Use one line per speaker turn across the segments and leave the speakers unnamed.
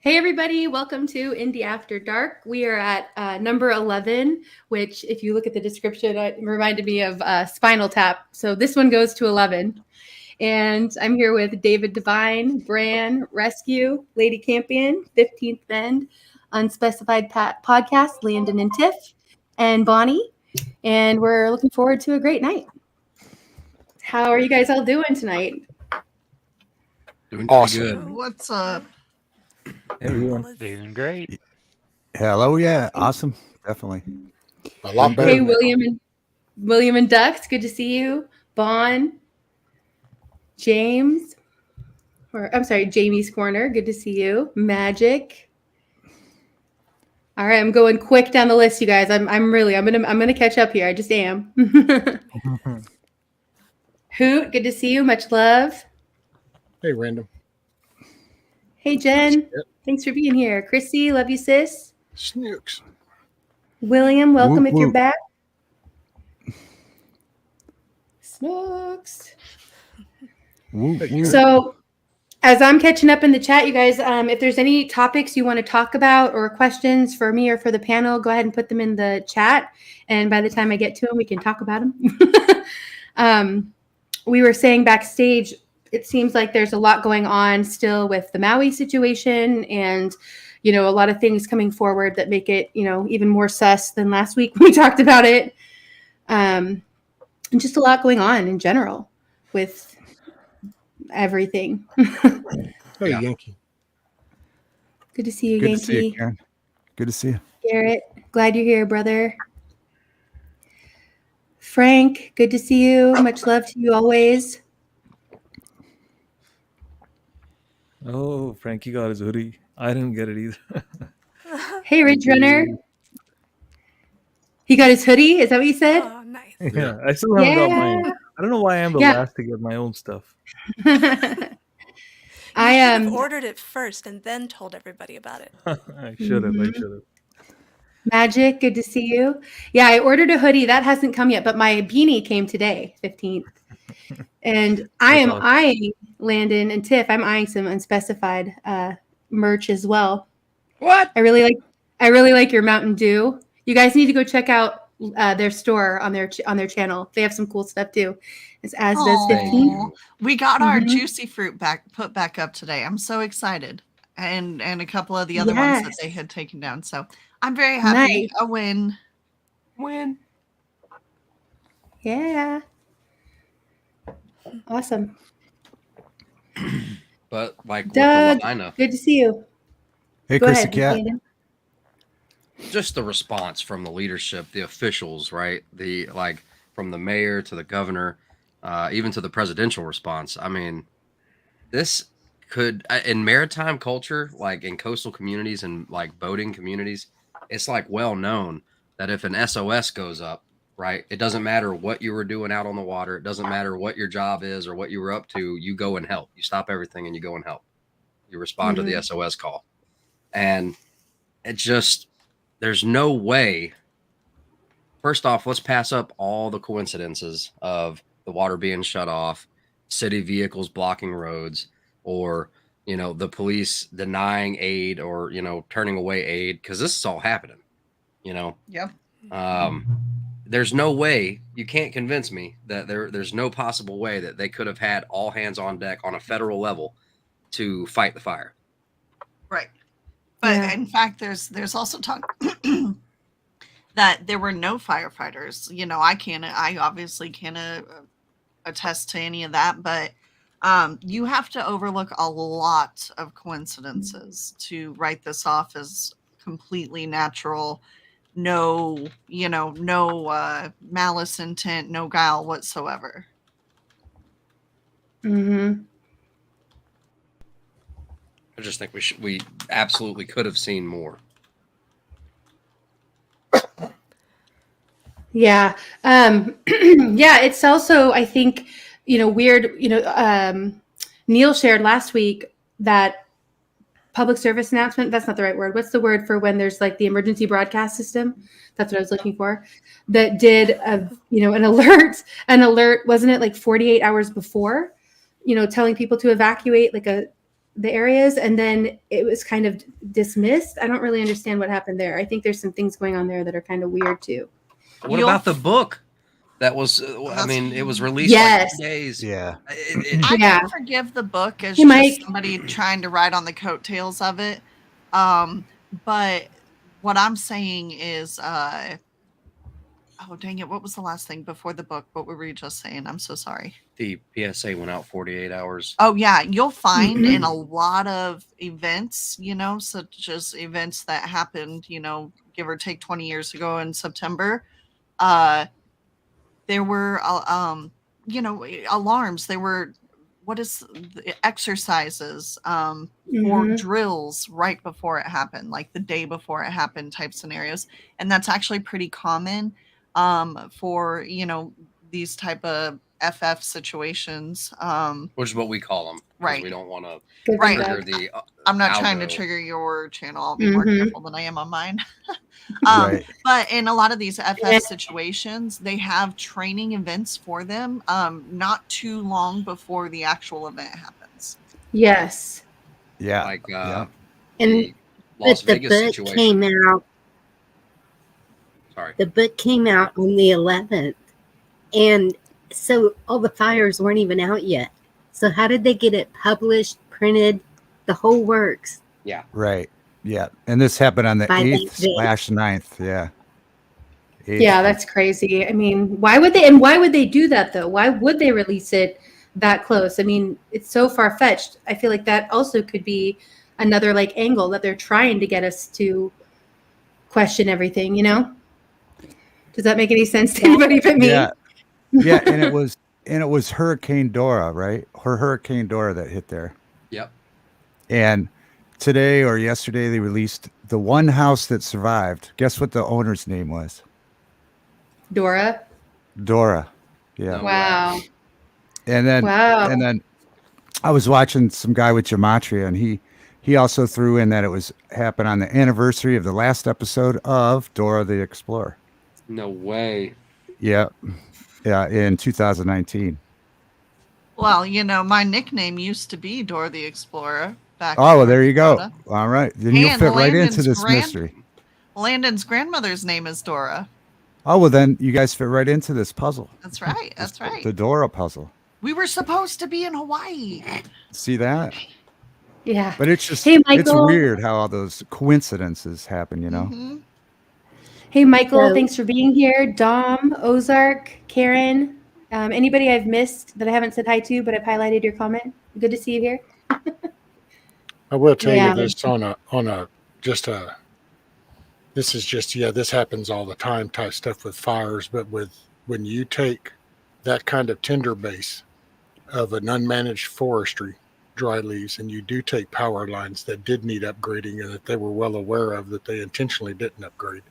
Hey everybody, welcome to Indy After Dark. We are at number 11, which if you look at the description, it reminded me of Spinal Tap. So this one goes to 11. And I'm here with David Devine, Bran, Rescue, Lady Campion, 15th Bend, Unspecified Podcast, Landon and Tiff, and Bonnie. And we're looking forward to a great night. How are you guys all doing tonight?
Doing
Awesome.
good.
What's up?
Everyone.
Doing great.
Hello, yeah, awesome, definitely.
A lot better.
Hey,
than
William and Dux, good to see you. Bon, James, Jamie's Corner, good to see you. Magic. All right, I'm going quick down the list, you guys. I'm gonna catch up here. I just am. Hoot, good to see you. Much love.
Hey, Random.
Hey, Jen. Thanks for being here. Chrissy, love you, sis.
Snooks.
William, welcome
Whoop,
if you're
whoop.
back. Snooks.
Woo, woo.
So, as I'm catching up in the chat, you guys, if there's any topics you want to talk about or questions for me or for the panel, go ahead and put them in the chat. And by the time I get to them, we can talk about them. We were saying backstage, it seems like there's a lot going on still with the Maui situation and, a lot of things coming forward that make it, even more sus than last week when we talked about it. And just a lot going on in general with everything.
Hey,
Yeah.
Yankee.
Good to see you,
Good
Yankee.
to see you, Karen. Good to see you.
Garrett, glad you're here, brother. Frank, good to see you. Much love to you always.
Oh, Frankie got his hoodie. I didn't get it either.
Hey, Ridge Runner. He got his hoodie? Is that what you said?
Oh, nice.
Yeah, I still haven't got mine. I don't know why I'm the
Yeah.
last to get my own stuff.
You should have ordered it first and then told everybody about it.
I should have.
Magic, good to see you. Yeah, I ordered a hoodie. That hasn't come yet, but my beanie came today, 15th. And I am
awesome.
eyeing Landon and Tiff. I'm eyeing some unspecified merch as well.
What?
I really like your Mountain Dew. You guys need to go check out their store on their channel. They have some cool stuff too. It's as does 15.
Aw. We got our
Mhm.
juicy fruit put back up today. I'm so excited. And a couple of the other ones that
Yes.
they had taken down. So I'm very happy.
Nice.
A win.
When?
Yeah. Awesome.
But like with
Doug,
the Lahaina,
good to see you.
Hey,
Go
Chrissy
ahead,
Cat.
Landon.
just the response from the leadership, the officials, right? From the mayor to the governor, even to the presidential response. I mean, this could in maritime culture, like in coastal communities and like boating communities, it's like well known that if an SOS goes up, right, it doesn't matter what you were doing out on the water, it doesn't matter what your job is or what you were up to, you go and help. You stop everything and you go and help. You respond to the SOS call. And it just, there's no way. First off, let's pass up all the coincidences of the water being shut off, city vehicles blocking roads, or, the police denying aid or, turning away aid, because this is all happening,
Yep.
There's no way, you can't convince me that there's no possible way that they could have had all hands on deck on a federal level to fight the fire.
Right. But
Yeah.
in fact, there's also talk that there were no firefighters. I obviously can't attest to any of that, but you have to overlook a lot of coincidences to write this off as completely natural. No, no malice intent, no guile whatsoever.
Mm-hmm.
I just think we absolutely could have seen more.
Yeah. Yeah, it's also, I think, weird, Neil shared last week that public service announcement. That's not the right word. What's the word for when there's like the emergency broadcast system? That's what I was looking for. That did an alert, wasn't it like 48 hours before, telling people to evacuate like a the areas, and then it was kind of dismissed. I don't really understand what happened there. I think there's some things going on there that are kind of weird too.
What
You'll-
about the book that was? I
That's-
mean, it was released
Yes.
like 2 days.
Yeah.
I
Yeah.
can forgive the book as
Hey,
just
Mike.
somebody trying to ride on the coattails of it. But what I'm saying is, oh dang it, what was the last thing before the book? What were we just saying? I'm so sorry.
The PSA went out 48 hours.
Oh yeah, you'll find
Mhm.
in a lot of events, such as events that happened, give or take 20 years ago in September, there were alarms. There were exercises or
Mhm.
drills right before it happened, like the day before it happened type scenarios. And that's actually pretty common for these type of FF situations.
Which is what we call them.
Right.
We don't want to
Good
Right.
trigger
feedback.
the.
I'm not trying to
algo.
trigger your channel. I'll be more
Mhm.
careful than I am on mine.
Right.
But in a lot of these FF
Yeah.
situations, they have training events for them not too long before the actual event happens.
Yes.
Yeah.
Like
Yeah.
And
the Las
but the
Vegas
book
situation.
came out.
Sorry.
The book came out on the 11th, and so all the fires weren't even out yet. So how did they get it published, printed, the whole works?
Right. Yeah. And this happened on the
By
8th
the-
/ 9th. Yeah. 8th.
Yeah, that's crazy. I mean, why would they do that though? Why would they release it that close? I mean, it's so far fetched. I feel like that also could be another like angle that they're trying to get us to question everything, Does that make any sense to anybody but me?
Yeah. Yeah. And it was Hurricane Dora, right? Hurricane Dora that hit there.
Yep.
And today or yesterday, they released the one house that survived. Guess what the owner's name was?
Dora.
Dora. Yeah.
No.
Wow.
And then,
Wow.
and then I was watching some guy with gematria, and he also threw in that it was happened on the anniversary of the last episode of Dora the Explorer.
No way.
Yeah. Yeah. In 2019.
Well, my nickname used to be Dora the Explorer back.
Oh, well,
in
there you go.
Florida.
All right. Then you'll
And
fit right into
Landon's
this mystery.
Landon's grandmother's name is Dora.
Oh, well, then you guys fit right into this puzzle.
That's right. That's right.
The Dora puzzle.
We were supposed to be in Hawaii.
See that?
Yeah.
But it's just,
Hey,
it's
Michael.
weird how all those coincidences happen,
Mhm.
Hey, Michael,
So-
thanks for being here. Dom, Ozark, Karen, anybody I've missed that I haven't said hi to, but I've highlighted your comment. Good to see you here.
I will tell
Yeah.
you this this happens all the time type stuff with fires, but when you take that kind of tinder base of an unmanaged forestry, dry leaves, and you do take power lines that did need upgrading and that they were well aware of that they intentionally didn't upgrade,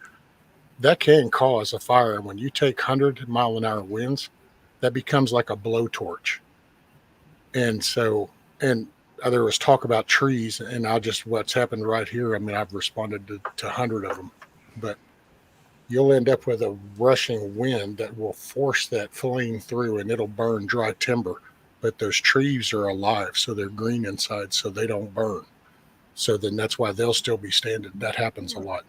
that can cause a fire. And when you take 100-mile-an-hour winds, that becomes like a blowtorch. And so, there was talk about trees, and what's happened right here. I mean, I've responded to 100 of them, but you'll end up with a rushing wind that will force that flame through, and it'll burn dry timber. But those trees are alive, so they're green inside, so they don't burn. So then that's why they'll still be standing. That happens a lot.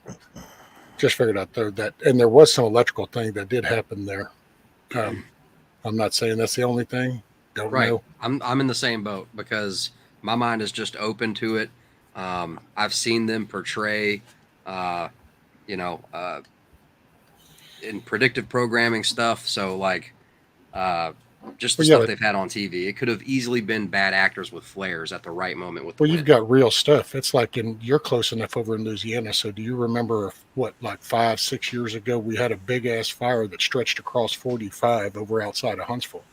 Just figured out that, and there was some electrical thing that did happen there. I'm not saying that's the only thing. Don't
Right.
know.
I'm in the same boat because my mind is just open to it. I've seen them portray, in predictive programming stuff. So like, just the
Well, yeah,
stuff
but-
they've had on TV. It could have easily been bad actors with flares at the right moment with the
Well, you've
wind.
got real stuff. It's like you're close enough over in Louisiana. So do you remember like 5-6 years ago, we had a big ass fire that stretched across 45 over outside of Huntsville.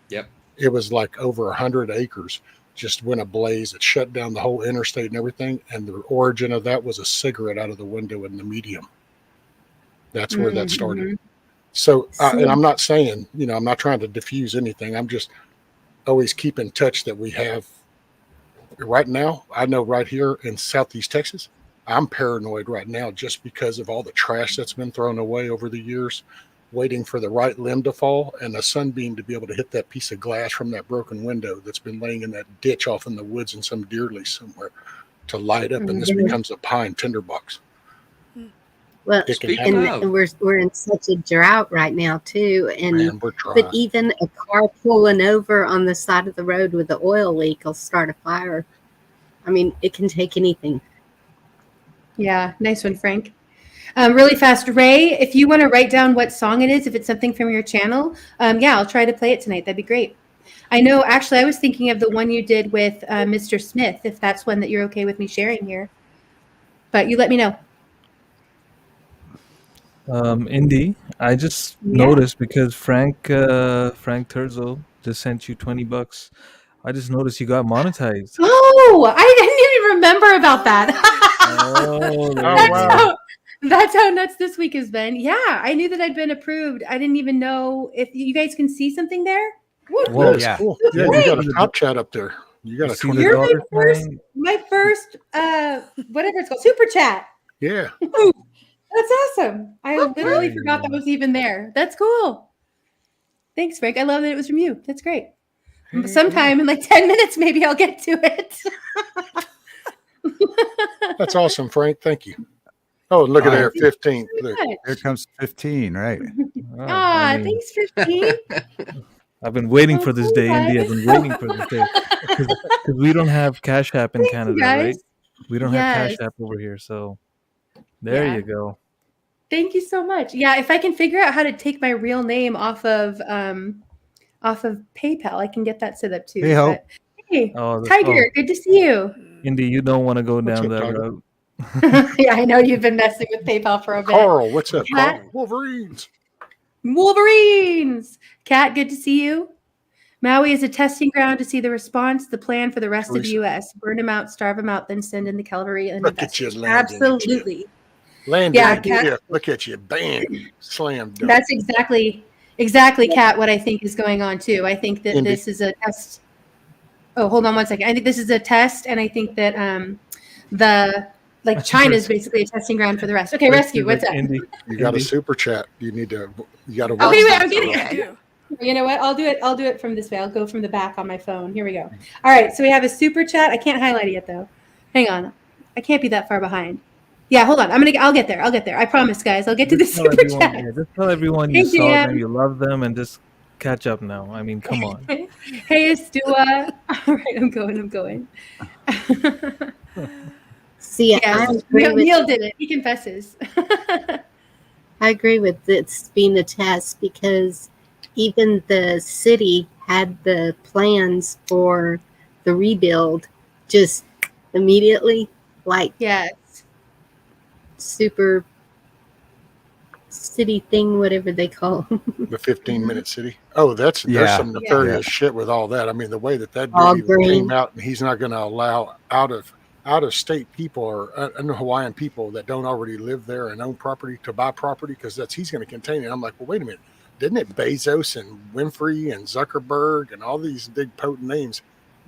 Yep.
It was like over 100 acres just went ablaze. It shut down the whole interstate and everything. And the origin of that was a cigarette out of the window in the medium. That's where that started. So, and I'm not saying, I'm not trying to diffuse anything. I'm just always keep in touch that we have right now. I know right here in Southeast Texas, I'm paranoid right now just because of all the trash that's been thrown away over the years. waiting for the right limb to fall and a sunbeam to be able to hit that piece of glass from that broken window that's been laying in that ditch off in the woods in some deer lease somewhere to light up, and this becomes a pine tinderbox.
Well,
It can
Speaking
happen.
and
of,
we're in such a drought right now too, and
Man, we're trying.
but even a car pulling over on the side of the road with an oil leak will start a fire. I mean, it can take anything.
Yeah, nice one, Frank. Really fast, Ray, if you want to write down what song it is, if it's something from your channel, yeah, I'll try to play it tonight. That'd be great. I know, actually, I was thinking of the one you did with Mr. Smith, if that's one that you're okay with me sharing here. But you let me know.
Indy, I just noticed because Frank Terzo just sent you $20. I just noticed you got monetized.
Oh, I didn't even remember about that.
Oh, there
Oh,
you
wow.
go.
That's how nuts this week has been. Yeah, I knew that I'd been approved. I didn't even know if you guys can see something there. Woo,
Whoa,
That's
yeah.
cool.
That's
Yeah,
great.
you got a top chat up there. You got
You
a
see
20.
the
You're my
dollar
first,
sign?
whatever it's called, super chat.
Yeah.
That's awesome. I literally
There
forgot
you
that
go.
was even there. That's cool. Thanks, Frank. I love that it was from you. That's great. Sometime in like 10 minutes, maybe I'll get to it.
That's awesome, Frank. Thank you. Oh, look at there, 15. Look.
Here comes 15, right?
Oh, I mean,
Thanks, 15.
I've been waiting
Oh,
for this
cool,
day, Indy. I've
guys.
been waiting for this day because we don't have Cash App in
Thank you,
Canada,
guys.
right? We don't have Cash
Yes.
App over here, so there
Yeah.
you go.
Thank you so much. Yeah, if I can figure out how to take my real name off of PayPal, I can get that set up too.
Hey, Hope.
But, hey,
Oh,
Tiger, good to see you.
Indy, you don't want to go
What's
down
up,
that
Tiger?
route.
Yeah, I know you've been messing with PayPal for a bit.
Carl, what's up,
Kat?
Carl? Wolverines.
Wolverines. Kat, good to see you. Maui is a testing ground to see the response, the plan for the rest of the
Teresa.
U.S. Burn them out, starve them out, then send in the cavalry and
Look at you
investors.
landing it, you.
Absolutely.
Landing
Yeah,
it.
Kat.
Yeah, look at you. Bam. Slam dunk.
That's exactly, Kat, what I think is going on too. I think that
Indy.
this is a test. Oh, hold on one second. I think this is a test, and I think that China is basically a testing ground for the rest. Okay, Rescue, what's up?
Indy,
You got a
Indy.
super chat. You got to
Oh,
watch
wait,
that.
I'm getting it. You know what? I'll do it from this way. I'll go from the back on my phone. Here we go. All right, so we have a super chat. I can't highlight it yet though. Hang on. I can't be that far behind. Yeah, hold on. I'll get there. I promise, guys. I'll get to the
Just tell
super
everyone,
chat.
yeah, just tell everyone
Hey,
you saw
Dan.
them, you love them, and just catch up now. I mean, come on.
Hey, Stua. All right, I'm going.
See, I
Yes,
agree with
Neil did it. He confesses.
I agree with this being a test because even the city had the plans for the rebuild just immediately, like
Yes.
super city thing, whatever they call them.
The 15-minute city. Oh, there's
Yeah.
some nefarious shit with all that. I mean, the way that
All
dude
green.
came out, and he's not going to allow out of state people or Hawaiian people that don't already live there and own property to buy property because he's going to contain it. I'm like, well, wait a minute. Didn't it Bezos and Winfrey and Zuckerberg and all these big potent names?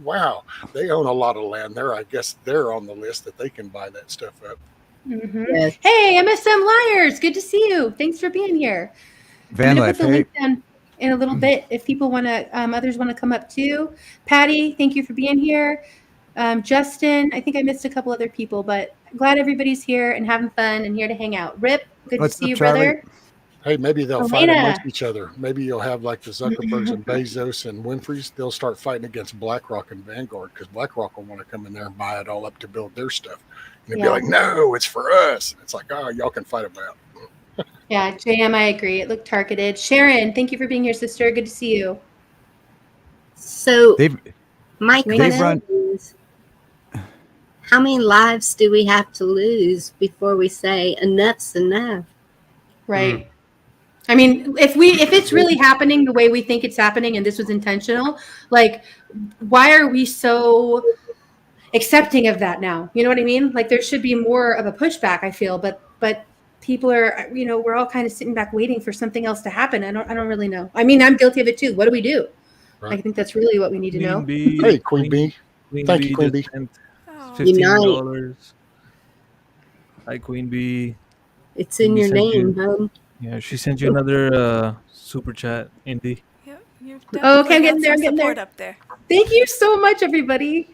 Wow, they own a lot of land there. I guess they're on the list that they can buy that stuff up.
Mm-hmm.
Yes.
Hey, MSM Liars. Good to see you. Thanks for being here.
Van
I'm going to
Life,
put the
hey,
link down in a little bit if people want to, others want to come up too. Patty, thank you for being here. Justin, I think I missed a couple other people, but I'm glad everybody's here and having fun and here to hang out. Rip, good
What's
to see
up,
you,
Charlie?
brother.
Hey, maybe they'll fight
Elena.
amongst each other. Maybe you'll have like the Zuckerbergs and Bezos and Winfrey's. They'll start fighting against BlackRock and Vanguard because BlackRock will want to come in there and buy it all up to build their stuff. And they'll be like, no, it's for us. It's like, oh, y'all can fight them out.
Yeah, JM, I agree. It looked targeted. Sharon, thank you for being here, sister. Good to see you.
So
they've
my
They've
run-
question is, how many lives do we have to lose before we say enough's enough?
Right. I mean, if it's really happening the way we think it's happening and this was intentional, like, why are we so accepting of that now? You know what I mean? Like, there should be more of a pushback, I feel, but people are, we're all kind of sitting back waiting for something else to happen. I don't really know. I mean, I'm guilty of it too. What do we do?
Right.
I think that's really what we need to know.
Bee,
Hey, Queen Bee. Thank you, Queen
just
Bee.
sent
Unite.
$15. Hi, Queen Bee.
It's in
We
your
sent
name,
you-
hon.
Yeah, she sent you another super chat, Indy.
Yeah, you've
Oh, okay, I'm
definitely
getting
got
there. I'm
some
getting
support
there.
up there.
Thank you so much, everybody.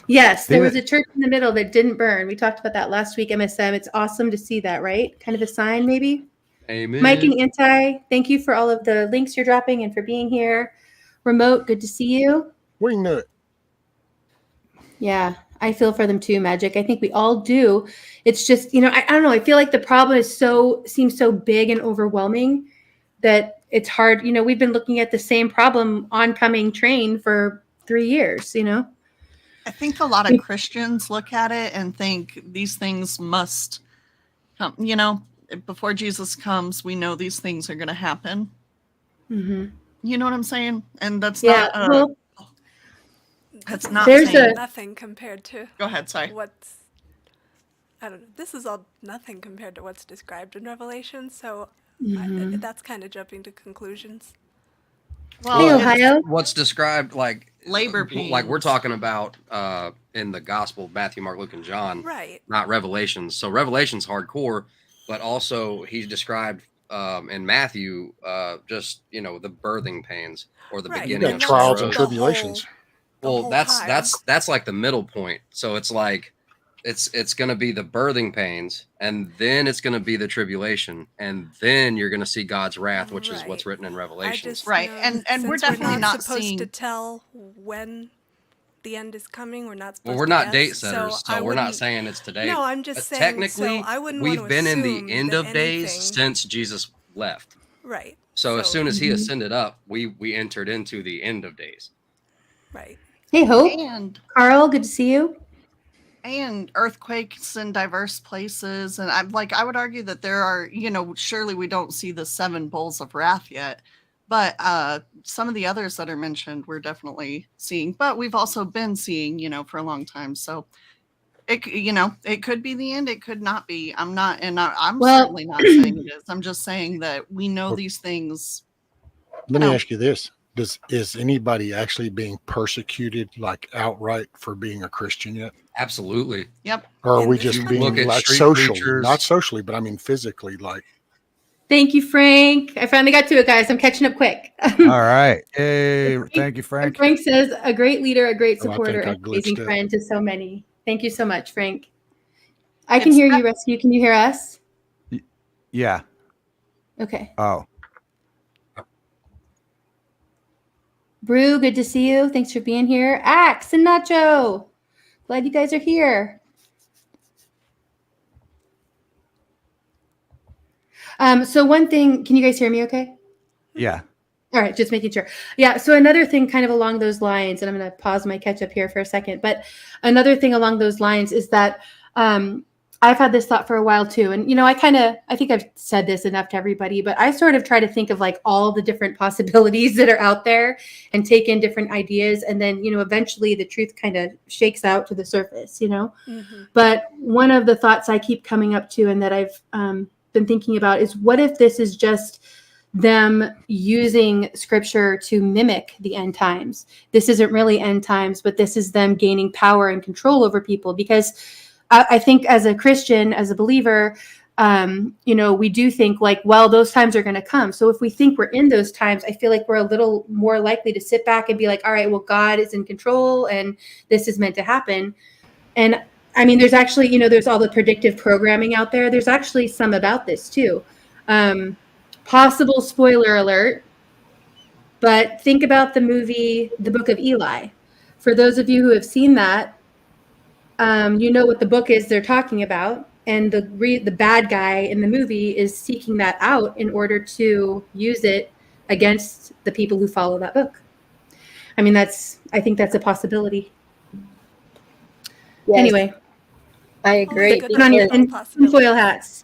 Yes, there was
David-
a church in the middle that didn't burn. We talked about that last week, MSM. It's awesome to see that, right? Kind of a sign, maybe.
Amen.
Mike and Anti, thank you for all of the links you're dropping and for being here. Remote, good to see you.
We knew it.
Yeah, I feel for them too, Magic. I think we all do. It's just, I don't know. I feel like the problem seems so big and overwhelming that it's hard. We've been looking at the same problem oncoming train for 3 years,
I think a lot of Christians look at it and think these things must come. Before Jesus comes, we know these things are going to happen.
Mm-hmm.
You know what I'm saying? And that's
Yeah.
not. That's not.
There's
saying,
nothing compared to.
Go ahead. Sorry.
I don't know. This is all nothing compared to what's described in Revelation. So that's kind of jumping to conclusions.
Well,
hey, Ohio.
What's described like
labor pains.
Like we're talking about in the Gospel, Matthew, Mark, Luke, and John,
Right?
Not Revelations. So Revelation's hardcore, but also he's described in Matthew just the birthing pains or the
Right.
beginning
Yeah,
of
trials
sorrow.
and tribulations.
Well, that's like the middle point. So it's like it's going to be the birthing pains, and then it's going to be the tribulation, and then you're going to see God's wrath, which is what's written in Revelations.
Right, and we're definitely not
supposed
seeing
to tell when the end is coming. We're not supposed.
Well, we're not
to
date
guess,
setters, so we're not saying it's today.
No, I'm just saying.
Technically,
so I wouldn't
we've
want to
been in
assume
the end
that
of days
anything-
since Jesus left.
Right.
So as soon as he ascended up, we entered into the end of days.
Right.
Hey, Hope.
and
Carl, good to see you.
and earthquakes in diverse places, and I would argue that there are, surely we don't see the 7 bowls of wrath yet, but some of the others that are mentioned we're definitely seeing, but we've also been seeing, for a long time. So it could be the end, it could not be. I'm certainly not saying it is. I'm just saying that we know these things.
Let me ask you this. Is anybody actually being persecuted like outright for being a Christian yet?
Absolutely.
Yep.
Or are
In
we
this
just
country?
being
Look at
like
street
socially,
preachers.
not socially, but I mean physically, like
Thank you, Frank. I finally got to it, guys. I'm catching up quick.
All right. Hey, thank you, Frank.
Frank says, a great leader, a great
Oh, I
supporter,
think I
and amazing
glitched it.
friend to so many. Thank you so much, Frank. I can
It's
hear
not-
you, Rescue. Can you hear us?
Yeah.
Okay.
Oh,
Brew, good to see you. Thanks for being here. Axe and Nacho. Glad you guys are here. So one thing, can you guys hear me okay?
yeah.
All right, just making sure. Yeah, so another thing kind of along those lines, and I'm going to pause my catch up here for a second, but another thing along those lines is that I've had this thought for a while too. And, I think I've said this enough to everybody, but I sort of try to think of like all the different possibilities that are out there and take in different ideas. And then, eventually the truth kind of shakes out to the surface, But one of the thoughts I keep coming up to and that I've been thinking about is what if this is just them using scripture to mimic the end times? This isn't really end times, but this is them gaining power and control over people. Because I think as a Christian, as a believer, we do think like, well, those times are going to come. So if we think we're in those times, I feel like we're a little more likely to sit back and be like, all right, well, God is in control and this is meant to happen. And I mean, there's actually, there's all the predictive programming out there. There's actually some about this too. Possible spoiler alert, but think about the movie, The Book of Eli. For those of you who have seen that, you know what the book is they're talking about. And the bad guy in the movie is seeking that out in order to use it against the people who follow that book. I mean, I think that's a possibility.
Yes,
Anyway,
I agree.
Good
put on your
possibility.
tinfoil hats.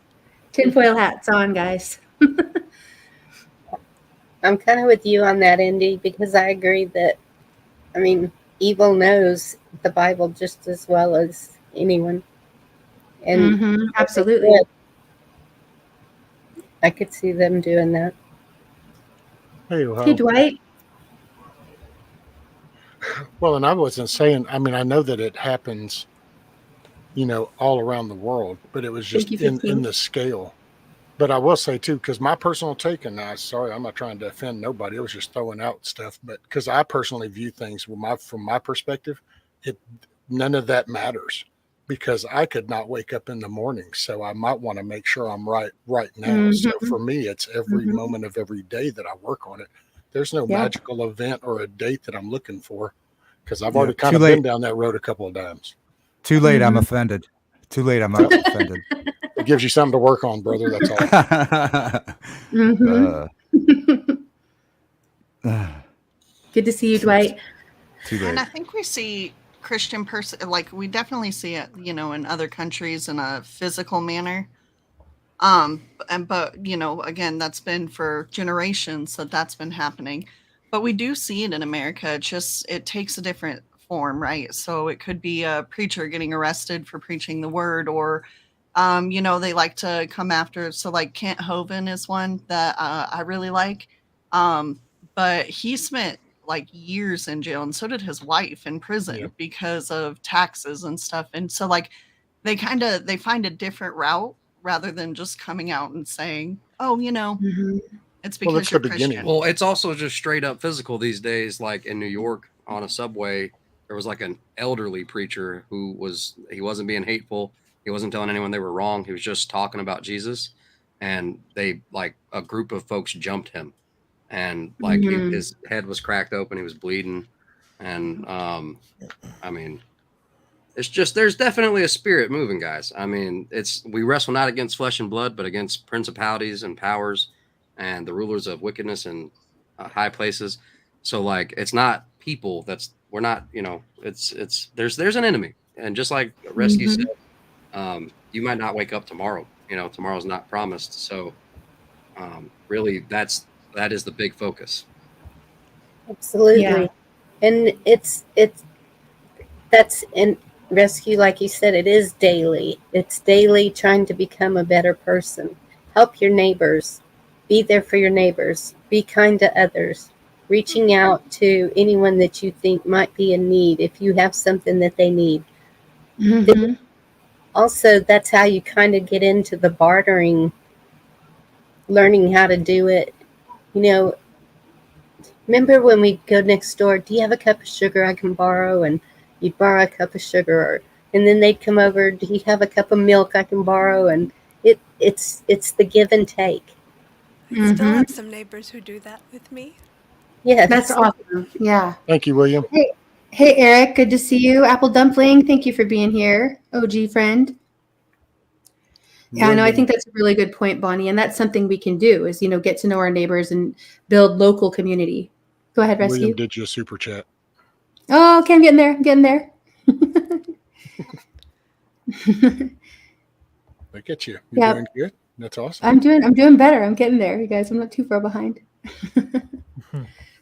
Tinfoil hats on, guys.
I'm kind of with you on that, Indy, because I agree that, evil knows the Bible just as well as anyone. And
Absolutely.
I could see them doing that.
hey,
Hey, Dwight.
well, and I wasn't saying. I mean, I know that it happens, all around the world, but it was just
Thank you,
in
15.
the scale But I will say too, because my personal take, and sorry, I'm not trying to offend nobody. I was just throwing out stuff, but because I personally view things from my perspective, none of that matters, because I could not wake up in the morning, so I might want to make sure I'm right now. So for me, it's every moment of every day that I work on it. There's no magical event or a date that I'm looking for, because I've already kind of been down that road a couple of times.
Too late, I'm offended. Too late, I'm offended.
It gives you something to work on, brother. That's all.
Good to see you, Dwight.
Too late.
And I think we see Christian person, like we definitely see it, you know, in other countries in a physical manner. But you know, again, that's been for generations that's been happening. But we do see it in America. It takes a different form, right? So it could be a preacher getting arrested for preaching the word, or you know, they like to come after. So like Kent Hovind is one that I really like. But he spent like years in jail, and so did his wife in prison because of taxes and stuff. And so like they find a different route rather than just coming out and saying, "Oh, you know, it's because
it's
you're
the beginning.
Christian."
Well, it's also just straight up physical these days. Like in New York on a subway, there was like an elderly preacher he wasn't being hateful. He wasn't telling anyone they were wrong. He was just talking about Jesus. And a group of folks jumped him, and like his head was cracked open. He was bleeding. And, I mean, there's definitely a spirit moving, guys. I mean, we wrestle not against flesh and blood, but against principalities and powers and the rulers of wickedness in high places. So like, it's not people we're not, you know, there's an enemy. And just like Rescue said, you might not wake up tomorrow, you know, tomorrow's not promised. So really that is the big focus.
Absolutely. And that's in rescue, like you said, it is daily. It's daily trying to become a better person. Help your neighbors. Be there for your neighbors. Be kind to others. Reaching out to anyone that you think might be in need if you have something that they need. Also, that's how you kind of get into the bartering, learning how to do it. You know, remember when we go next door, do you have a cup of sugar I can borrow? And you'd borrow a cup of sugar, and then they'd come over, do you have a cup of milk I can borrow? And it's the give and take.
I still have some neighbors who do that with me.
Yeah,
That's awesome. Yeah.
Thank you, William.
Hey, Eric, good to see you. Apple Dumpling, thank you for being here. OG friend. Yeah, no, I think that's a really good point, Bonnie. And that's something we can do is, you know, get to know our neighbors and build local community. Go ahead, Rescue.
William did you a super chat.
Oh, okay, I'm getting there. I'm getting there.
Look at you. You're doing good. That's awesome.
I'm doing better. I'm getting there, you guys. I'm not too far behind.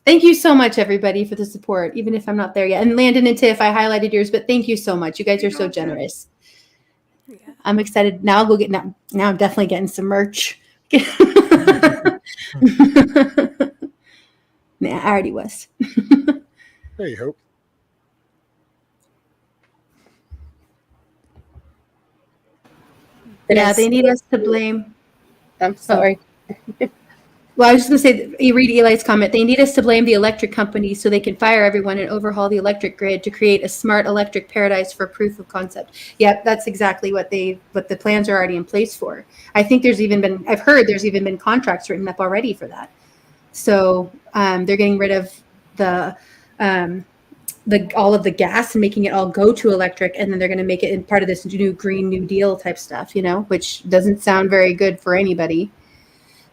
Thank you so much, everybody, for the support, even if I'm not there yet. And Landon and Tiff, I highlighted yours, but thank you so much. You guys are so generous.
Yeah.
I'm excited. Now I'll go get now I'm definitely getting some merch. Nah, I already was.
Hey, Hope.
Yeah, they need us to blame.
I'm sorry.
Well, I was just going to say, you read Eli's comment, they need us to blame the electric companies so they can fire everyone and overhaul the electric grid to create a smart electric paradise for proof of concept. Yeah, that's exactly what the plans are already in place for. I think I've heard there's even been contracts written up already for that. So they're getting rid of all of the gas and making it all go to electric, and then they're going to make it in part of this new Green New Deal type stuff, you know, which doesn't sound very good for anybody.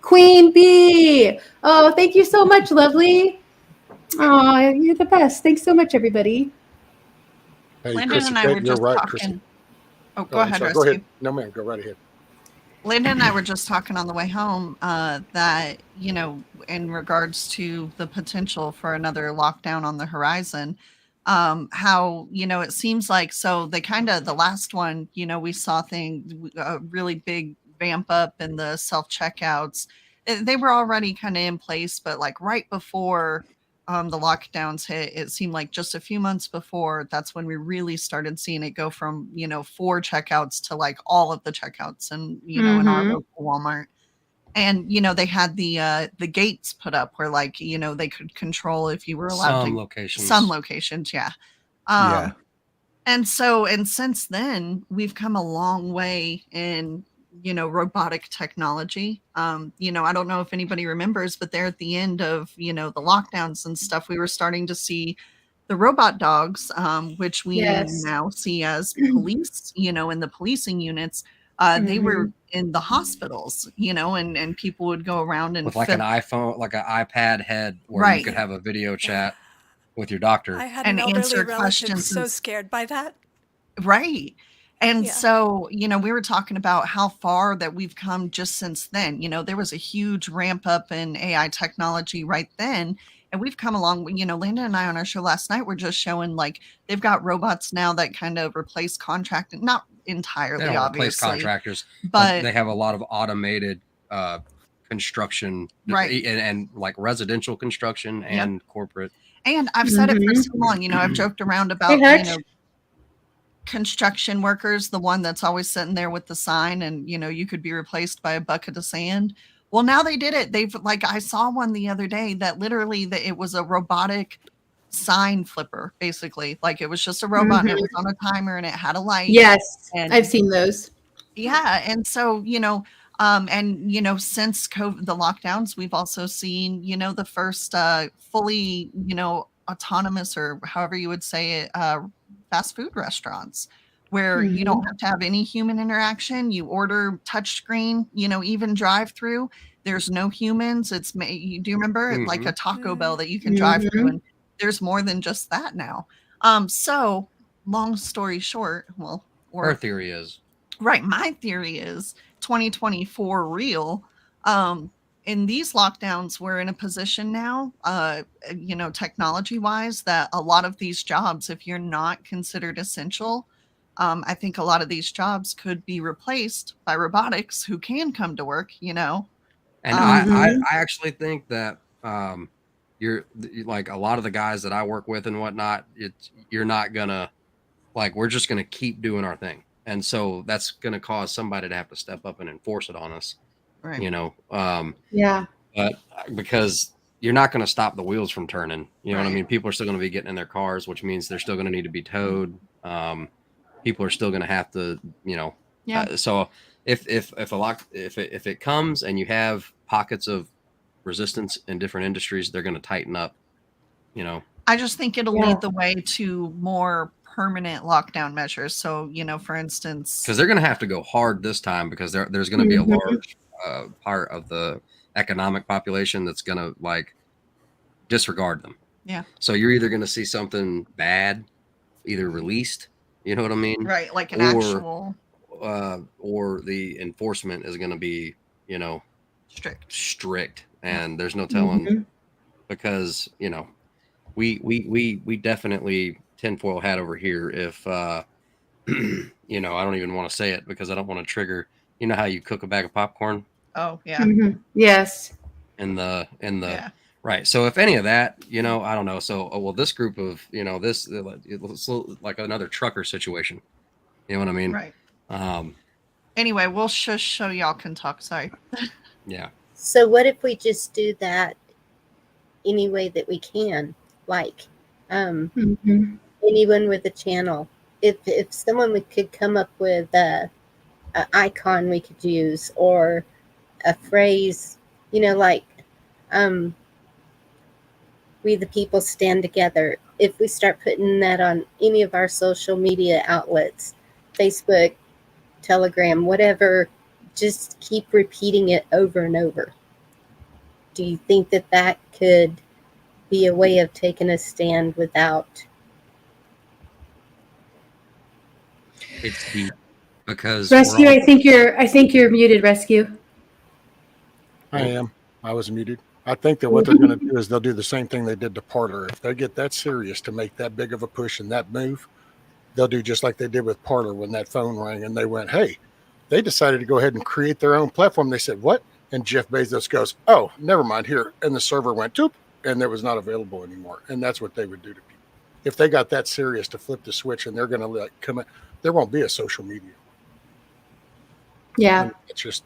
Queen Bee. Oh, thank you so much, lovely. Oh, you're the best. Thanks so much, everybody.
Hey,
Landon
Chrissy,
and I were just
right,
talking.
Chrissy.
Oh, go ahead,
Go ahead. No, ma'am. Go right ahead.
Landon and I were just talking on the way home that, you know, in regards to the potential for another lockdown on the horizon, how, you know, it seems like, so they the last one, you know, we saw a really big vamp up in the self-checkouts. They were already kind of in place, but like right before the lockdowns hit, it seemed like just a few months before, that's when we really started seeing it go from, you know, 4 checkouts to like all of the checkouts and, you know, in our local Walmart. And they had the gates put up where like they could control if you were allowed
Some
to.
locations.
Some locations, yeah.
Yeah.
And since then we've come a long way in robotic technology. I don't know if anybody remembers, but there at the end of the lockdowns and stuff, we were starting to see the robot dogs, which we
Yes.
now see as police, in the policing units. They were in the hospitals, and people would go around and
with like an iPhone, like an iPad head where you
Right.
could have a video chat with your doctor.
I had
And
an elderly
answer
relative
questions
so
and-
scared by that.
Right. And
Yeah.
so, we were talking about how far that we've come just since then. There was a huge ramp up in AI technology right then. And we've come along, Landon and I on our show last night were just showing like they've got robots now that kind of replace contract, not entirely,
They don't replace
obviously,
contractors,
but
they have a lot of automated construction,
Right.
and like residential construction and corporate.
and I've said it for so long, I've joked around about,
Hutch.
construction workers, the one that's always sitting there with the sign and you could be replaced by a bucket of sand. Well, now they did it. They've like I saw one the other day that literally it was a robotic sign flipper, basically. Like it was just a robot and it was on a timer and it had a light.
Yes,
And
I've seen those.
yeah, and so since COVID, the lockdowns, we've also seen the first fully autonomous, or however you would say it, fast food restaurants where you don't have to have any human interaction. You order touchscreen, even drive through. There's no humans. Do you remember like a Taco Bell that you can drive through, and there's more than just that now. So long story short,
Her theory is
right. My theory is 2024 real. In these lockdowns, we're in a position now, technology wise, that a lot of these jobs, if you're not considered essential, I think a lot of these jobs could be replaced by robotics who can come to work,
And I actually think that you're like a lot of the guys that I work with and whatnot, you're not gonna like, we're just gonna keep doing our thing. And so that's gonna cause somebody to have to step up and enforce it on us.
Right.
Yeah.
But because you're not going to stop the wheels from turning, you know what I
Right.
mean? People are still going to be getting in their cars, which means they're still going to need to be towed. People are still going to have to,
Yeah.
so if it comes and you have pockets of resistance in different industries, they're going to tighten up,
I just think it'll
Yeah.
lead the way to more permanent lockdown measures. So, for instance,
because they're going to have to go hard this time because there's going to be a large part of the economic population that's going to like disregard them.
Yeah.
So you're either going to see something bad either released, you know what I mean?
right, like an
Or-
actual
Or the enforcement is going to be,
strict.
and there's no telling because, we definitely tinfoil hat over here. If, I don't even want to say it because I don't want to trigger, how you cook a bag of popcorn
Oh, yeah.
Yes.
in the,
Yeah.
right. So if any of that, I don't know. So, this group of, this, it's like another trucker situation. You know what I mean?
Right.
Um,
Anyway, we'll shush so y'all can talk. Sorry.
yeah.
So what if we just do that any way that we can? Like anyone with a channel. If someone could come up with an icon we could use or a phrase, like we the people stand together. If we start putting that on any of our social media outlets, Facebook, Telegram, whatever, just keep repeating it over and over. Do you think that could be a way of taking a stand without?
It's deep because
Rescue, I think you're muted, Rescue.
I am. I was muted. I think that what they're going to do is they'll do the same thing they did to Parler. If they get that serious to make that big of a push and that move, they'll do just like they did with Parler when that phone rang and they went, hey, they decided to go ahead and create their own platform. They said, what? And Jeff Bezos goes, oh, never mind here. And the server went, toop, and it was not available anymore. And that's what they would do to people. If they got that serious to flip the switch and they're going to come in, there won't be a social media.
Yeah.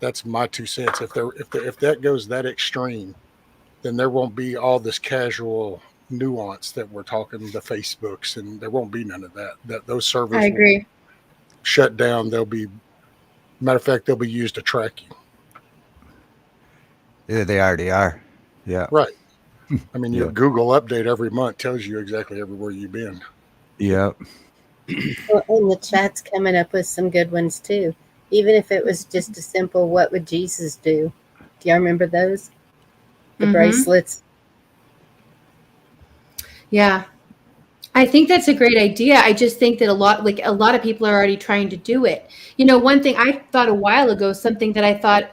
That's my 2 cents. If that goes that extreme, then there won't be all this casual nuance that we're talking, the Facebooks, and there won't be none of that. Those servers
I
will
agree.
shut down. Matter of fact, they'll be used to track you.
Yeah, they already are. Yeah.
Right. I mean, your
Yeah.
Google update every month tells you exactly everywhere you've been.
Yep.
Well, and the chat's coming up with some good ones too. Even if it was just a simple, what would Jesus do? Do y'all remember those? The
Mhm.
bracelets.
Yeah. I think that's a great idea. I just think that a lot of people are already trying to do it. One thing I thought a while ago, something that I thought,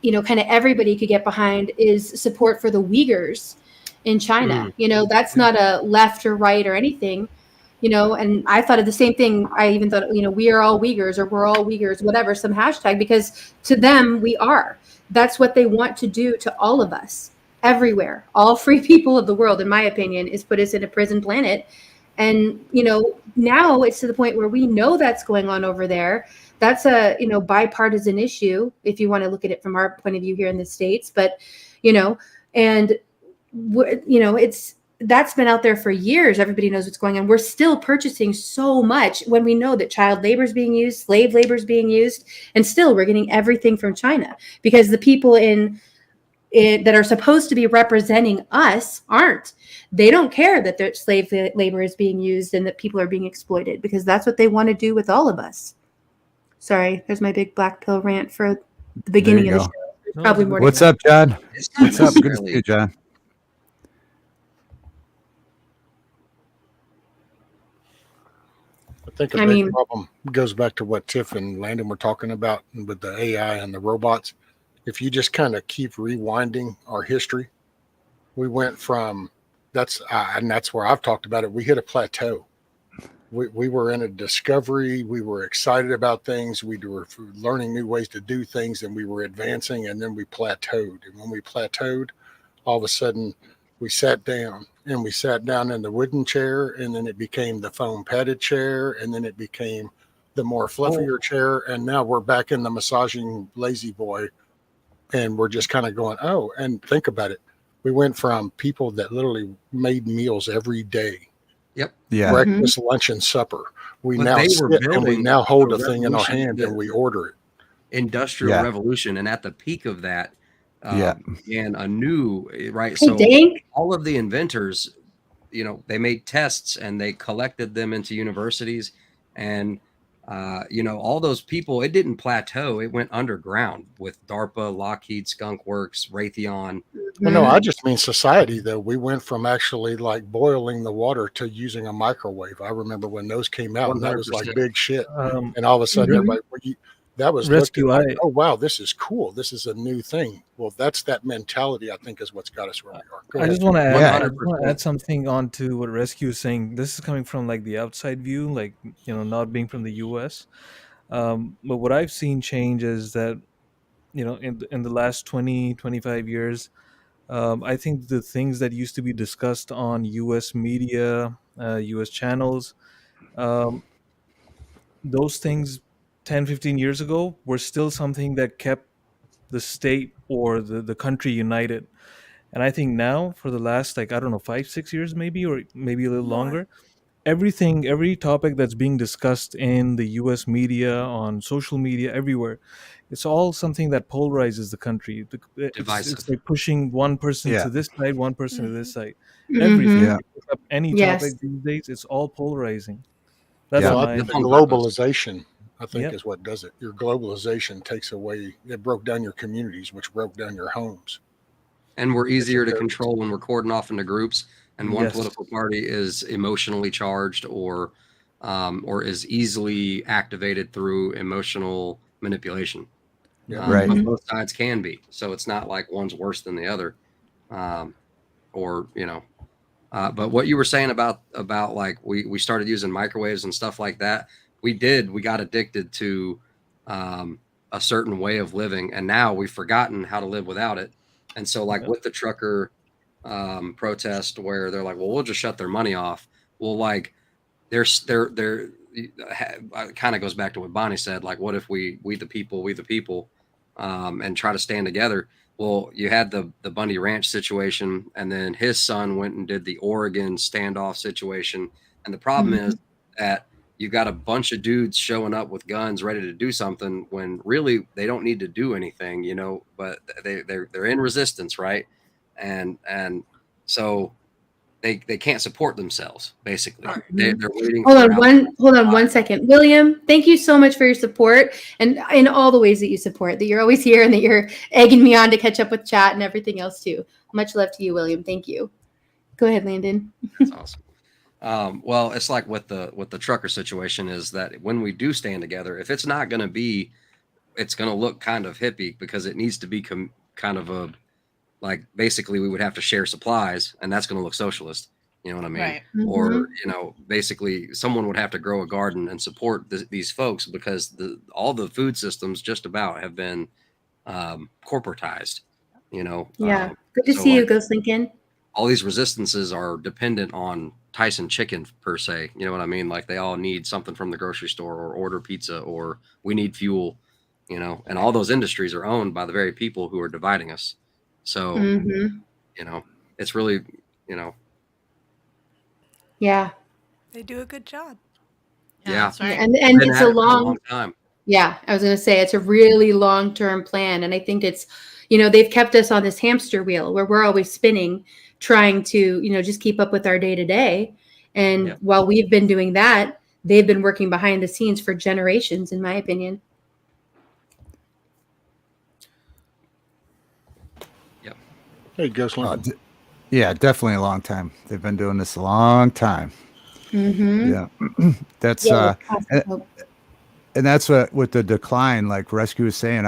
kind of everybody could get behind is support for the Uyghurs in China. That's not a left or right or anything, and I thought of the same thing. I even thought, we are all Uyghurs or we're all Uyghurs, whatever, some hashtag, because to them, we are. That's what they want to do to all of us everywhere. All free people of the world, in my opinion, is put us in a prison planet. And, now it's to the point where we know that's going on over there. That's a, bipartisan issue, if you want to look at it from our point of view here in the States. But, and, that's been out there for years. Everybody knows what's going on. We're still purchasing so much when we know that child labor is being used, slave labor is being used, and still we're getting everything from China because the people that are supposed to be representing us aren't. They don't care that their slave labor is being used and that people are being exploited because that's what they want to do with all of us. Sorry, there's my big black pill rant for the beginning of the show. There's probably more.
What's up, John?
It's not
What's up? Good to see
necessarily
you, John.
I think a big problem goes back to what Tiff and Landon were talking about with the AI and the robots. If you just kind of keep rewinding our history, we went from and that's where I've talked about it. We hit a plateau. We were in a discovery. We were excited about things. We were learning new ways to do things, and we were advancing. And then we plateaued. And when we plateaued, all of a sudden, we sat down. And we sat down in the wooden chair, and then it became the foam padded chair, and then it became the more fluffier chair. And now we're back in the massaging lazy boy, and we're just kind of going, oh, and think about it. We went from people that literally made meals every day.
Yep.
Yeah.
Breakfast, lunch, and supper. We
But
now
they were
sit and we
building
now hold
a
a thing in our
revolution,
hand and we order it.
Industrial
Yeah.
revolution, and at the peak of that,
Yeah.
began a new right.
Hey,
So
Dank.
all of the inventors, they made tests and they collected them into universities, and all those people. It didn't plateau; it went underground with DARPA, Lockheed, Skunk Works, Raytheon.
Well, no, I just mean society, though. We went from actually like boiling the water to using a microwave. I remember when those came out, and that was like
100%.
big shit. And all of a sudden, everybody, that was
Rescue,
looking like, oh, wow, this is cool. This is a new thing. Well, that's that mentality, I think, is what's got us where we are. Go
I
ahead.
just want to add,
Yeah.
I just want to add something on to what Rescue is saying. This is coming from like the outside view, like, not being from the US. But what I've seen change is that, in the last 20, 25 years, I think the things that used to be discussed on US media, US channels, um, those things 10, 15 years ago were still something that kept the state or the country united. And I think now, for the last, like, I don't know, 5, 6 years maybe, or maybe a little
More.
longer, every topic that's being discussed in the US media, on social media, everywhere, it's all something that polarizes the country. It's
Divisive.
like pushing one person
Yeah.
to this side, one person to this side.
Mhm.
Everything.
Yeah.
You pick up any
Yes.
topic these days, it's all polarizing. That's
Yeah.
Well, I
my
think the
On purpose.
globalization, I think,
Yep.
is what does it. Your globalization takes away, it broke down your communities, which broke down your homes.
And we're easier to
very-
control when we're cordoned off into groups, and one
Yes.
political party is emotionally charged or is easily activated through emotional manipulation.
Yeah.
Right.
But both sides can be, so it's not like one's worse than the other, or but what you were saying about like we started using microwaves and stuff like that, we got addicted to a certain way of living, and now we've forgotten how to live without it. And so, like,
Yep.
with the trucker protest, where they're like, well, we'll just shut their money off. Well, like, they're kind of goes back to what Bonnie said. Like, what if we the people, and try to stand together? Well, you had the Bundy Ranch situation, and then his son went and did the Oregon standoff situation. And the problem is that you got a bunch of dudes showing up with guns ready to do something when really they don't need to do anything, you know, but they're in resistance, right? And so they can't support themselves, basically. They're waiting
Hold
for
on one second. William, thank you so much for your support and in all the ways that you support, that you're always here and that you're egging me on to catch up with chat and everything else too. Much love to you, William. Thank you. Go ahead, Landon.
That's awesome. Well, it's like with the trucker situation is that when we do stand together, if it's not going to be, it's going to look kind of hippie because it needs to be kind of a, like, basically we would have to share supplies, and that's going to look socialist. You know what I mean?
Right.
Or, you know, basically someone would have to grow a garden and support these folks because all the food systems just about have been corporatized, you know?
Yeah. Good to see you, Ghost Lincoln.
All these resistances are dependent on Tyson chicken per se. You know what I mean? Like they all need something from the grocery store or order pizza or we need fuel, you know, and all those industries are owned by the very people who are dividing us. So, you know, it's really, you know.
Yeah.
They do a good job.
Yeah.
That's right.
And it's a long
time.
Yeah, I was going to say it's a really long-term plan. And I think it's, you know, they've kept us on this hamster wheel where we're always spinning, trying to, you know, just keep up with our day to day. And while we've been doing that, they've been working behind the scenes for generations, in my opinion.
Yep.
Hey, Ghost Lincoln.
Yeah, definitely a long time. They've been doing this a long time. Yeah. That's and that's what with the decline, like Rescue was saying,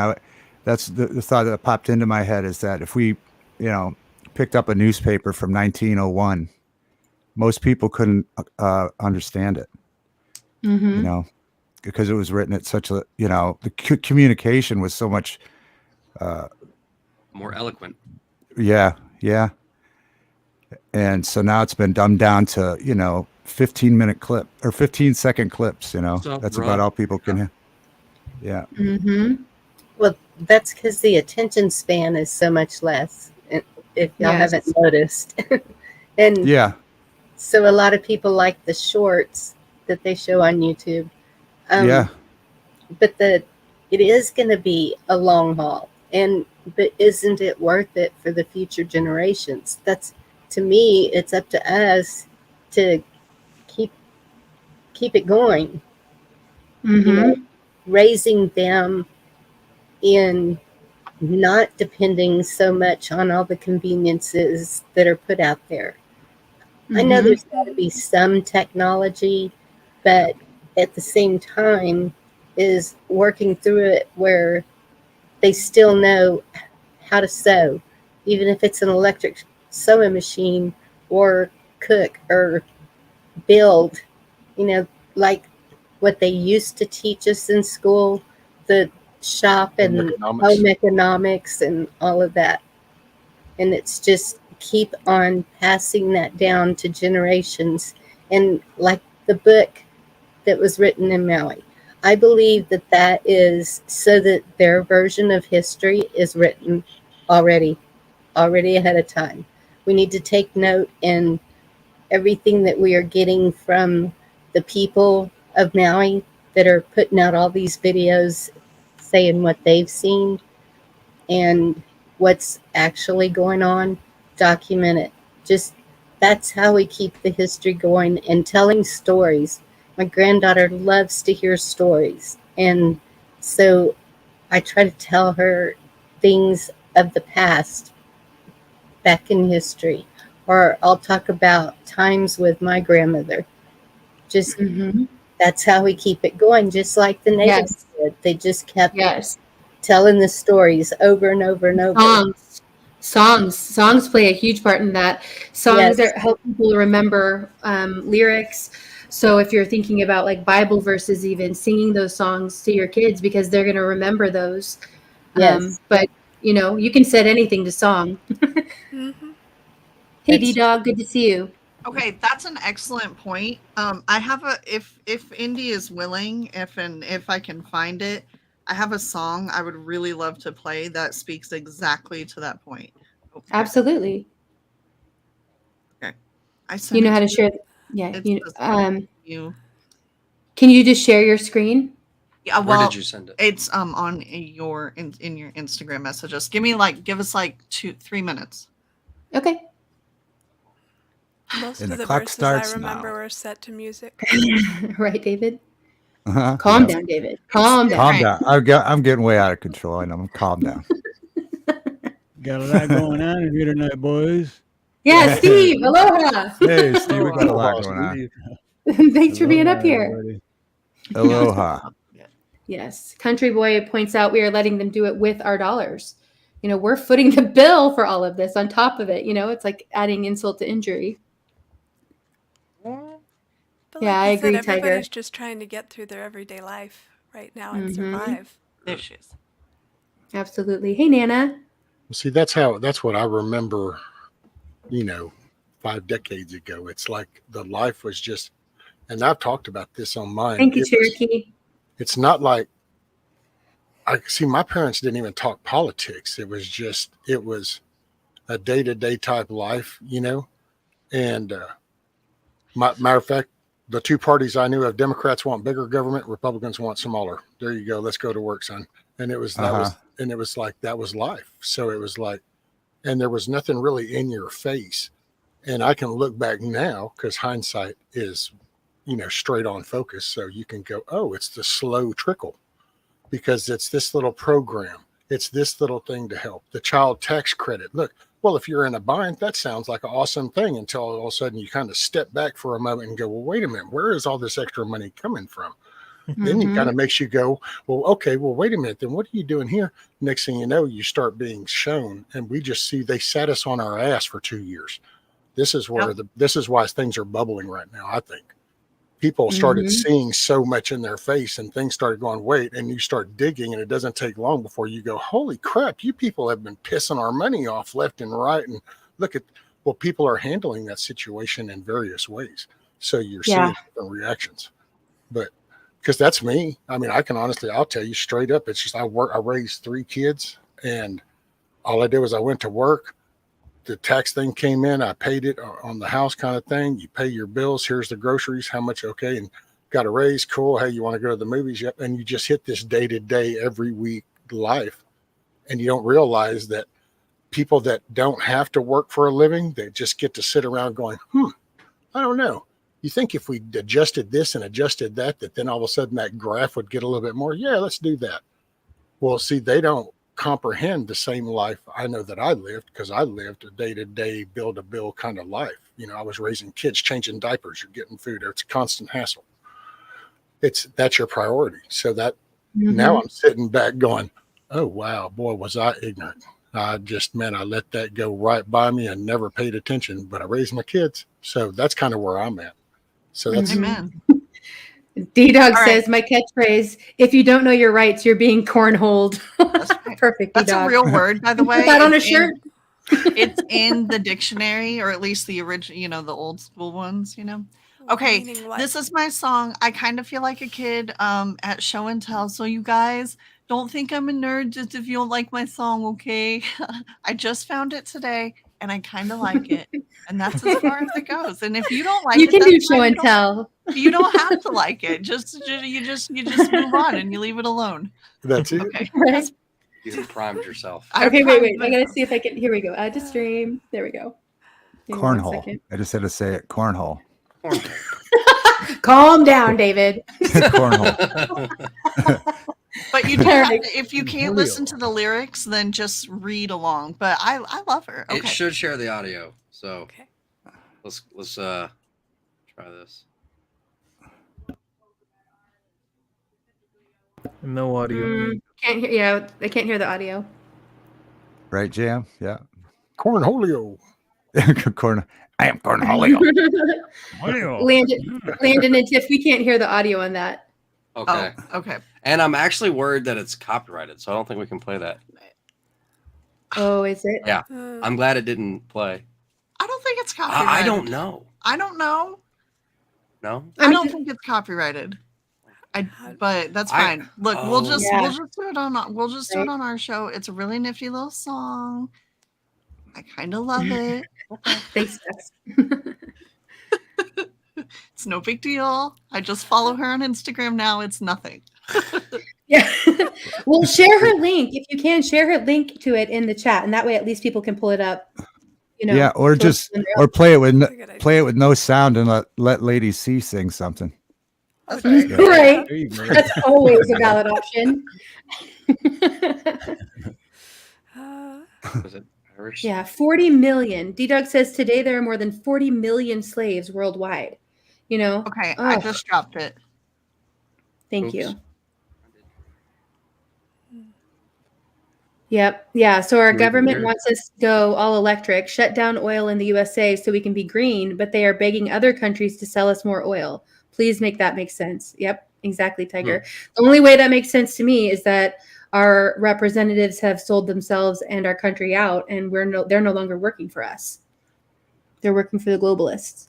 that's the thought that popped into my head is that if we, you know, picked up a newspaper from 1901, most people couldn't understand it, you know, because it was written at such a, you know, the communication was so much
more eloquent. Yeah.
And so now it's been dumbed down to, you know, 15-minute clip or 15-second clips, you know. That's about all people can hear. Yeah.
Well, that's because the attention span is so much less, if y'all haven't noticed. And so a lot of people like the shorts that they show on YouTube. But it is going to be a long haul. But isn't it worth it for the future generations? That's, to me, it's up to us to keep it going. You know, raising them in not depending so much on all the conveniences that are put out there. I know there's got to be some technology, but at the same time is working through it where they still know how to sew, even if it's an electric sewing machine or cook or build, you know, like what they used to teach us in school, the shop and home economics and all of that. And it's just keep on passing that down to generations. And like the book that was written in Maui, I believe that is so that their version of history is written already ahead of time. We need to take note in everything that we are getting from the people of Maui that are putting out all these videos saying what they've seen and what's actually going on. Document it. Just that's how we keep the history going and telling stories. My granddaughter loves to hear stories, and so I try to tell her things of the past back in history, or I'll talk about times with my grandmother. Just that's how we keep it going, just like the natives did. They just kept telling the stories over and over and over.
Songs play a huge part in that. Songs that help people remember lyrics. So if you're thinking about like Bible verses, even singing those songs to your kids, because they're going to remember those. But you know, you can set anything to song. Hey, D-Dog, good to see you.
Okay, that's an excellent point. I have a if Indy is willing, if I can find it, I have a song I would really love to play that speaks exactly to that point. Oh,
Absolutely.
okay. I
You
sent
know
it
how to
to
share. Yeah.
it's the you.
Can you just share your screen?
Yeah,
Where
well,
did you send it?
it's on your in your Instagram messages. Give us like 2-3 minutes.
Okay.
Most
And
of
the
the
clock
verses I
starts
remember
now.
were set to music.
Right, David.
Uh-huh.
Calm
Yeah.
down, David.
It's
Calm down.
Calm
different.
down. I'm getting way out of control, and I'm calm down.
Got a lot going on in here tonight, boys.
Yeah, Steve. Aloha.
Hey, Steve, we got a lot
Aloha,
going on.
Thanks for being
Aloha,
up here.
everybody.
Aloha.
Yes. Country Boy points out we are letting them do it with our dollars. You know, we're footing the bill for all of this on top of it. You know, it's like adding insult to injury.
But
Yeah,
like
I
you said,
agree, Tiger.
everybody's just trying to get through their everyday life right now and survive.
There she is.
Absolutely. Hey, Nana.
See, that's what I remember, 5 decades ago. It's like the life was just, and I've talked about this on mine.
Thank you, Cherokee.
It's not like I see my parents didn't even talk politics. It was a day-to-day type life, and matter of fact, the two parties I knew of, Democrats want bigger government, Republicans want smaller. There you go. Let's go to work, son. And it was like that was life. So it was like, and there was nothing really in your face. And I can look back now because hindsight is, straight on focus. So you can go, oh, it's the slow trickle because it's this little program. It's this little thing to help. The child tax credit. Look, well, if you're in a bind, that sounds like an awesome thing until all of a sudden you kind of step back for a moment and go, well, wait a minute, where is all this extra money coming from? Then it kind of makes you go, well, okay, well, wait a minute. Then what are you doing here? Next thing you know, you start being shown, and we just see they sat us on our ass for 2 years. This is where this is why things are bubbling right now. I think people started seeing so much in their face, and things started going, wait, and you start digging, and it doesn't take long before you go, holy crap, you people have been pissing our money off left and right. And look at, well, people are handling that situation in various ways. So you're seeing different reactions, but because that's me. I mean, I'll tell you straight up. It's just, I raised 3 kids, and all I did was I went to work. The tax thing came in. I paid it on the house kind of thing. You pay your bills. Here's the groceries. How much? Okay. And got a raise. Cool. Hey, you want to go to the movies? Yep. And you just hit this day to day, every week life. And you don't realize that people that don't have to work for a living, they just get to sit around going, I don't know. You think if we adjusted this and adjusted that then all of a sudden that graph would get a little bit more? Yeah, let's do that. Well, see, they don't comprehend the same life I know that I lived, because I lived a day-to-day, bill-to-bill kind of life. I was raising kids, changing diapers, you're getting food. It's a constant hassle. That's your priority. So that now I'm sitting back going, oh, wow, boy, was I ignorant. I let that go right by me and never paid attention, but I raised my kids. So that's kind of where I'm at. So that's
Amen.
D-Dog says, my catchphrase, if you don't know your rights, you're being cornholed.
That's right.
Perfect,
That's
D-Dog.
a real word, by the way.
Put that on a shirt.
It's in the dictionary, or at least the original, the old school ones, Okay, this is my song. I kind of feel like a kid at show and tell. So you guys, don't think I'm a nerd just if you don't like my song, okay? I just found it today, and I kind of like it. And that's as far as it goes. And if you don't like it,
you can do show and tell.
You don't have to like it. You just move on and you leave it alone.
That's it.
Okay.
Right.
You primed yourself.
Okay, wait. I gotta see if I can. Here we go. Add to stream. There we go.
Cornhole. I just had to say it. Cornhole.
Calm down, David.
Cornhole.
But you do have to, if you can't listen to the lyrics, then just read along. But I love her. Okay.
It should share the audio. So let's try this.
No audio.
Can't hear. Yeah, I can't hear the audio.
Right, Jam? Yeah.
Cornholio.
I am Cornholio.
Landon and Tiff, we can't hear the audio on that.
Okay.
Oh, okay.
And I'm actually worried that it's copyrighted, so I don't think we can play that.
Oh, is it?
Yeah. I'm glad it didn't play.
I don't think it's copyrighted.
I don't know.
I don't know.
No.
I don't think it's copyrighted. But that's fine. Look, we'll just do it on our show. It's a really nifty little song. I kind of love it.
Thanks,
It's no big deal. I just follow her on Instagram now. It's nothing.
Yeah. Well, share her link if you can. Share her link to it in the chat, and that way, at least people can pull it up. You know.
Yeah, or play it with no sound and let Lady C sing something.
That's
right.
right.
Right.
There you go.
That's always a valid option.
Was it Irish?
Yeah, 40 million. D-Dog says today there are more than 40 million slaves worldwide. You know?
Okay, I just dropped it.
Thank you. Yep. Yeah. So our government wants us to go all electric, shut down oil in the USA so we can be green, but they are begging other countries to sell us more oil. Please make that make sense. Yep. Exactly, Tiger. The only way that makes sense to me is that our representatives have sold themselves and our country out, and they're no longer working for us. They're working for the globalists.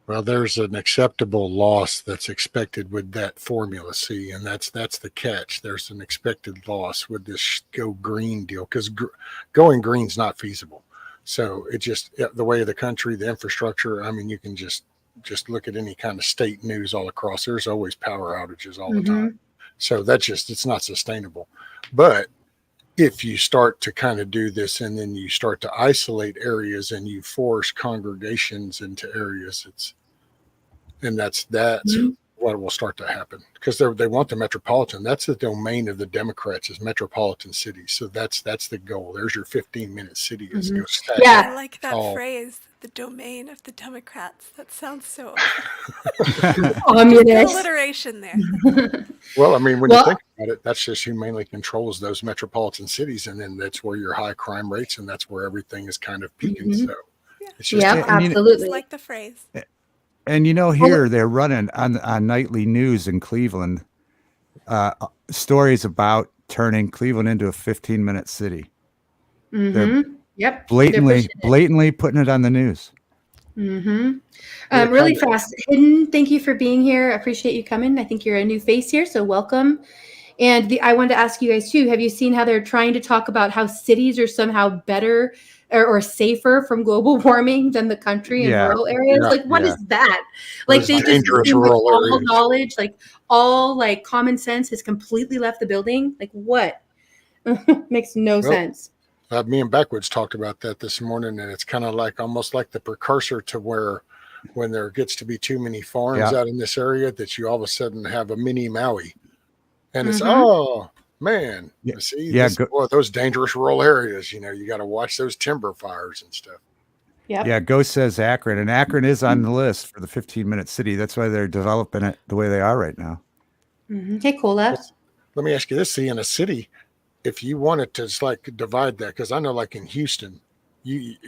Well, there's an acceptable loss that's expected with that formula, see, and that's the catch. There's an expected loss with this go green deal because going green's not feasible. So it just the way of the country, the infrastructure. I mean, you can just look at any kind of state news all across. There's always power outages all the time. So it's not sustainable. But if you start to kind of do this and then you start to isolate areas and you force congregations into areas, that's what will start to happen because they want the metropolitan. That's the domain of the Democrats is metropolitan cities. So that's the goal. There's your 15-minute city.
I like that phrase, the domain of the Democrats. That sounds so
communist.
Alliteration there.
Well, I mean, when you think about it, that's just who mainly controls those metropolitan cities, and then that's where your high crime rates, and that's where everything is kind of peaking. So it's just
absolutely.
Just like the phrase.
And here they're running on nightly news in Cleveland stories about turning Cleveland into a 15-minute city. They're blatantly putting it on the news.
Really fast. Hidden, thank you for being here. I appreciate you coming. I think you're a new face here, so welcome. And I wanted to ask you guys too, have you seen how they're trying to talk about how cities are somehow better or safer from global warming than the country and rural areas? Like, what is that? Like, they just assume all knowledge, like all like common sense has completely left the building. Like, what? Makes no sense.
Me and Backwoods talked about that this morning, and it's kind of like almost like the precursor to where when there gets to be too many farms out in this area that you all of a sudden have a mini Maui. And it's, man, see, those dangerous rural areas, you got to watch those timber fires and stuff.
Yeah, Go says Akron, and Akron is on the list for the 15-minute city. That's why they're developing it the way they are right now.
Hey, Cola.
Let me ask you this, see, in a city, if you wanted to just like divide that, because I know like in Houston,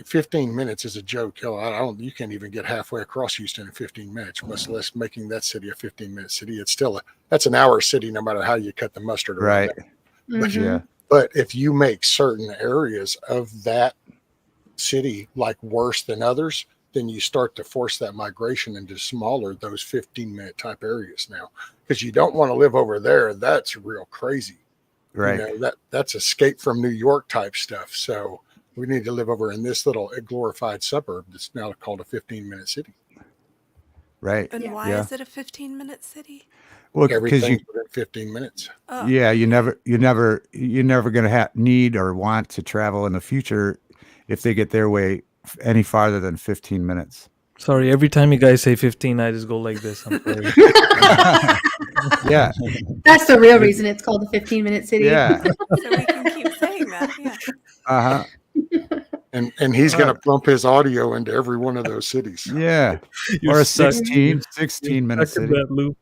15 minutes is a joke. You can't even get halfway across Houston in 15 minutes, much less making that city a 15-minute city. It's still that's an hour city, no matter how you cut the mustard.
Right.
But if you make certain areas of that city like worse than others, then you start to force that migration into smaller, those 15-minute type areas now, because you don't want to live over there. That's real crazy.
Right.
That's escape from New York type stuff. So we need to live over in this little glorified suburb that's now called a 15-minute city.
Right.
And why is it a 15-minute city?
Well, because
within 15 minutes.
Oh.
Yeah, you're never going to need or want to travel in the future if they get their way any farther than 15 minutes.
Sorry, every time you guys say 15, I just go like this. I'm sorry.
Yeah.
That's the real reason it's called the 15-minute city.
Yeah.
So we can keep saying that. Yeah.
Uh-huh.
And he's going to pump his audio into every one of those cities.
Yeah. Or a 16-minute city.
That loop.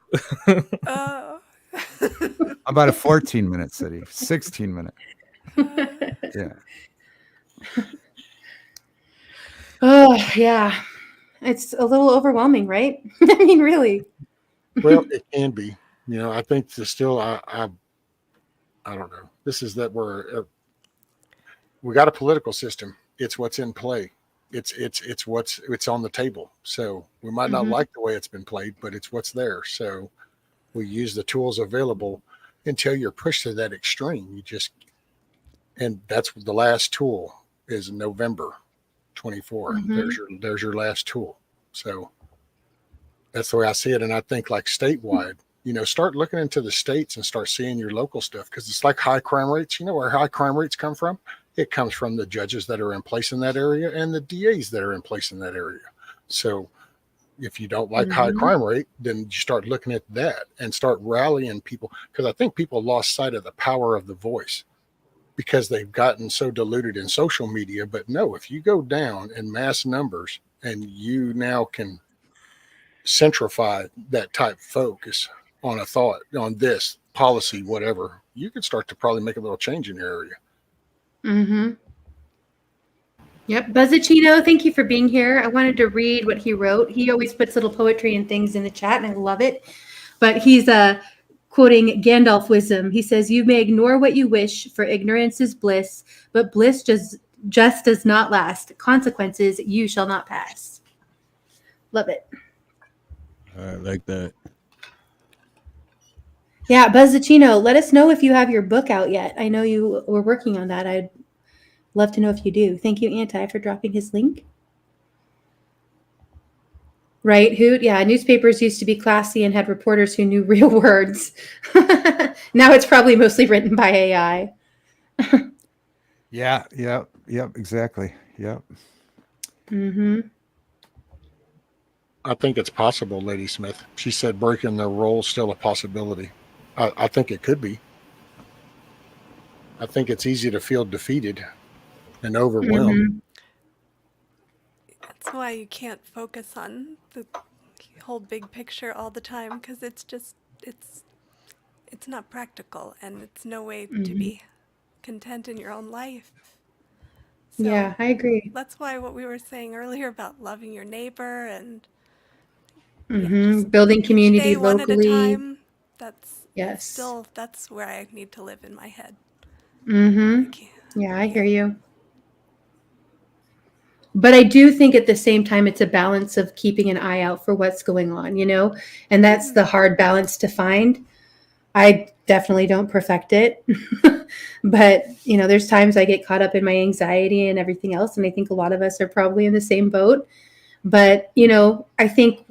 About a 14-minute city. 16-minute. Yeah.
Oh, yeah. It's a little overwhelming, right? I mean, really.
Well, it can be. I think there's still, I don't know. This is that we got a political system. It's what's in play. it's on the table. So we might not like the way it's been played, but it's what's there. So we use the tools available until you're pushed to that extreme. And that's the last tool is November 24. There's your last tool. So that's the way I see it. And I think like statewide, start looking into the states and start seeing your local stuff, because it's like high crime rates. You know where high crime rates come from? It comes from the judges that are in place in that area and the DAs that are in place in that area. So if you don't like high crime rate, then you start looking at that and start rallying people, because I think people lost sight of the power of the voice because they've gotten so diluted in social media. But no, if you go down in mass numbers and you now can centrify that type focus on a thought, on this policy, whatever, you can start to probably make a little change in your area.
Yep. Buzzacino, thank you for being here. I wanted to read what he wrote. He always puts little poetry and things in the chat, and I love it. But he's quoting Gandalf wisdom. He says, "You may ignore what you wish, for ignorance is bliss, but bliss just does not last. Consequences you shall not pass." Love it.
I like that.
Yeah, Buzzacino, let us know if you have your book out yet. I know you were working on that. I'd love to know if you do. Thank you, Anti, for dropping his link. Right, Hoot? Yeah, newspapers used to be classy and had reporters who knew real words. Now it's probably mostly written by AI.
Yeah, yep, exactly. Yep.
I think it's possible, Lady Smith. She said breaking their role is still a possibility. I think it could be. I think it's easy to feel defeated and overwhelmed.
That's why you can't focus on the whole big picture all the time, because it's not practical, and it's no way to be content in your own life. So
yeah, I agree.
that's why what we were saying earlier about loving your neighbor and
Building community
day one at a
locally.
time.
Yes.
That's where I need to live in my head.
Yeah, I hear you. But I do think at the same time, it's a balance of keeping an eye out for what's going on, and that's the hard balance to find. I definitely don't perfect it, but there's times I get caught up in my anxiety and everything else. And I think a lot of us are probably in the same boat, but I think,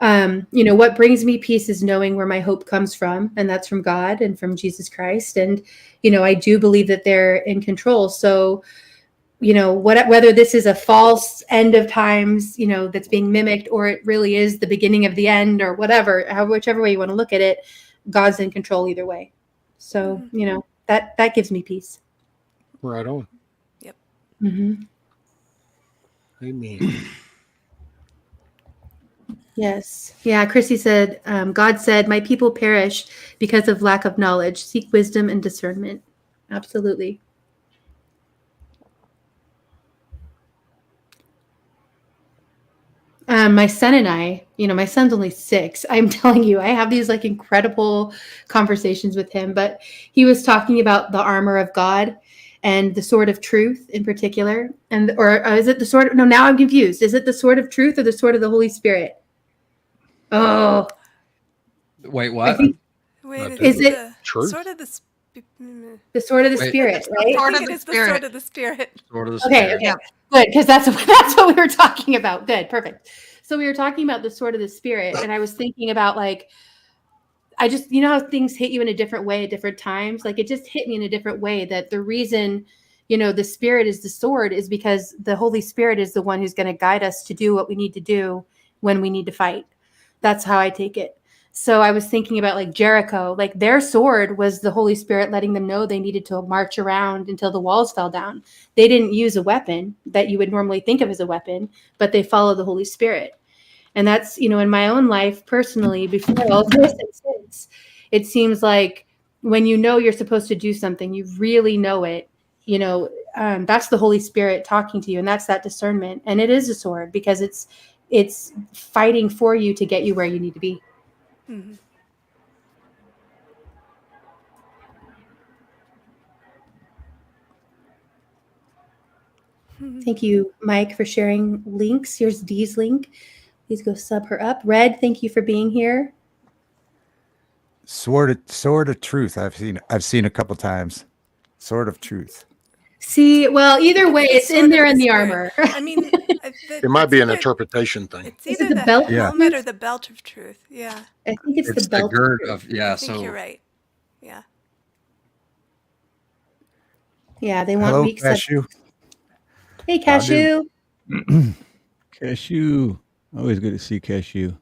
what brings me peace is knowing where my hope comes from, and that's from God and from Jesus Christ. And, I do believe that they're in control. So, whether this is a false end of times, that's being mimicked, or it really is the beginning of the end, or whatever, whichever way you want to look at it, God's in control either way. So, that gives me peace.
Right on.
Yep.
Amen.
Yes. Yeah. Chrissy said, God said, "My people perish because of lack of knowledge. Seek wisdom and discernment." Absolutely. My son and I, my son's only 6. I'm telling you, I have these like incredible conversations with him, but he was talking about the armor of God and the sword of truth in particular. Or is it the sword? No, now I'm confused. Is it the sword of truth or the sword of the Holy Spirit? Oh,
Wait,
I
what?
think,
Is
it
the
truth?
sort of
the sword of the
Wait.
Spirit,
The
right?
sword
I
of
think it
the
is the
spirit.
sword of the Spirit.
Sword of the
Okay,
Spirit.
okay.
Yep.
Good, because that's what we were talking about. Good, perfect. So we were talking about the sword of the Spirit, and I was thinking about like, I just, how things hit you in a different way at different times. Like it just hit me in a different way that the reason, the Spirit is the sword is because the Holy Spirit is the one who's going to guide us to do what we need to do when we need to fight. That's how I take it. So I was thinking about like Jericho, like their sword was the Holy Spirit letting them know they needed to march around until the walls fell down. They didn't use a weapon that you would normally think of as a weapon, but they followed the Holy Spirit. And that's, in my own life personally, before all this and since, it seems like when you're supposed to do something, you really know it, that's the Holy Spirit talking to you. And that's that discernment. And it is a sword because it's fighting for you to get you where you need to be.
Mm-hmm.
Thank you, Mike, for sharing links. Here's Dee's link. Please go sub her up. Red, thank you for being here.
Sword of Truth. I've seen a couple times. Sword of Truth.
See, well, either way, it's in there in the armor.
I mean,
It might be an interpretation thing.
It's
Is it
either
the
the
belt of
helmet or
truth?
the belt of truth. Yeah,
I think it's
It's
the
the
belt.
gird
truth.
of, yeah.
I think
So
you're right. Yeah.
Yeah, they want
Hello,
week 7.
Cashew.
Hey,
How do?
Cashew.
Cashew. Always good to see Cashew.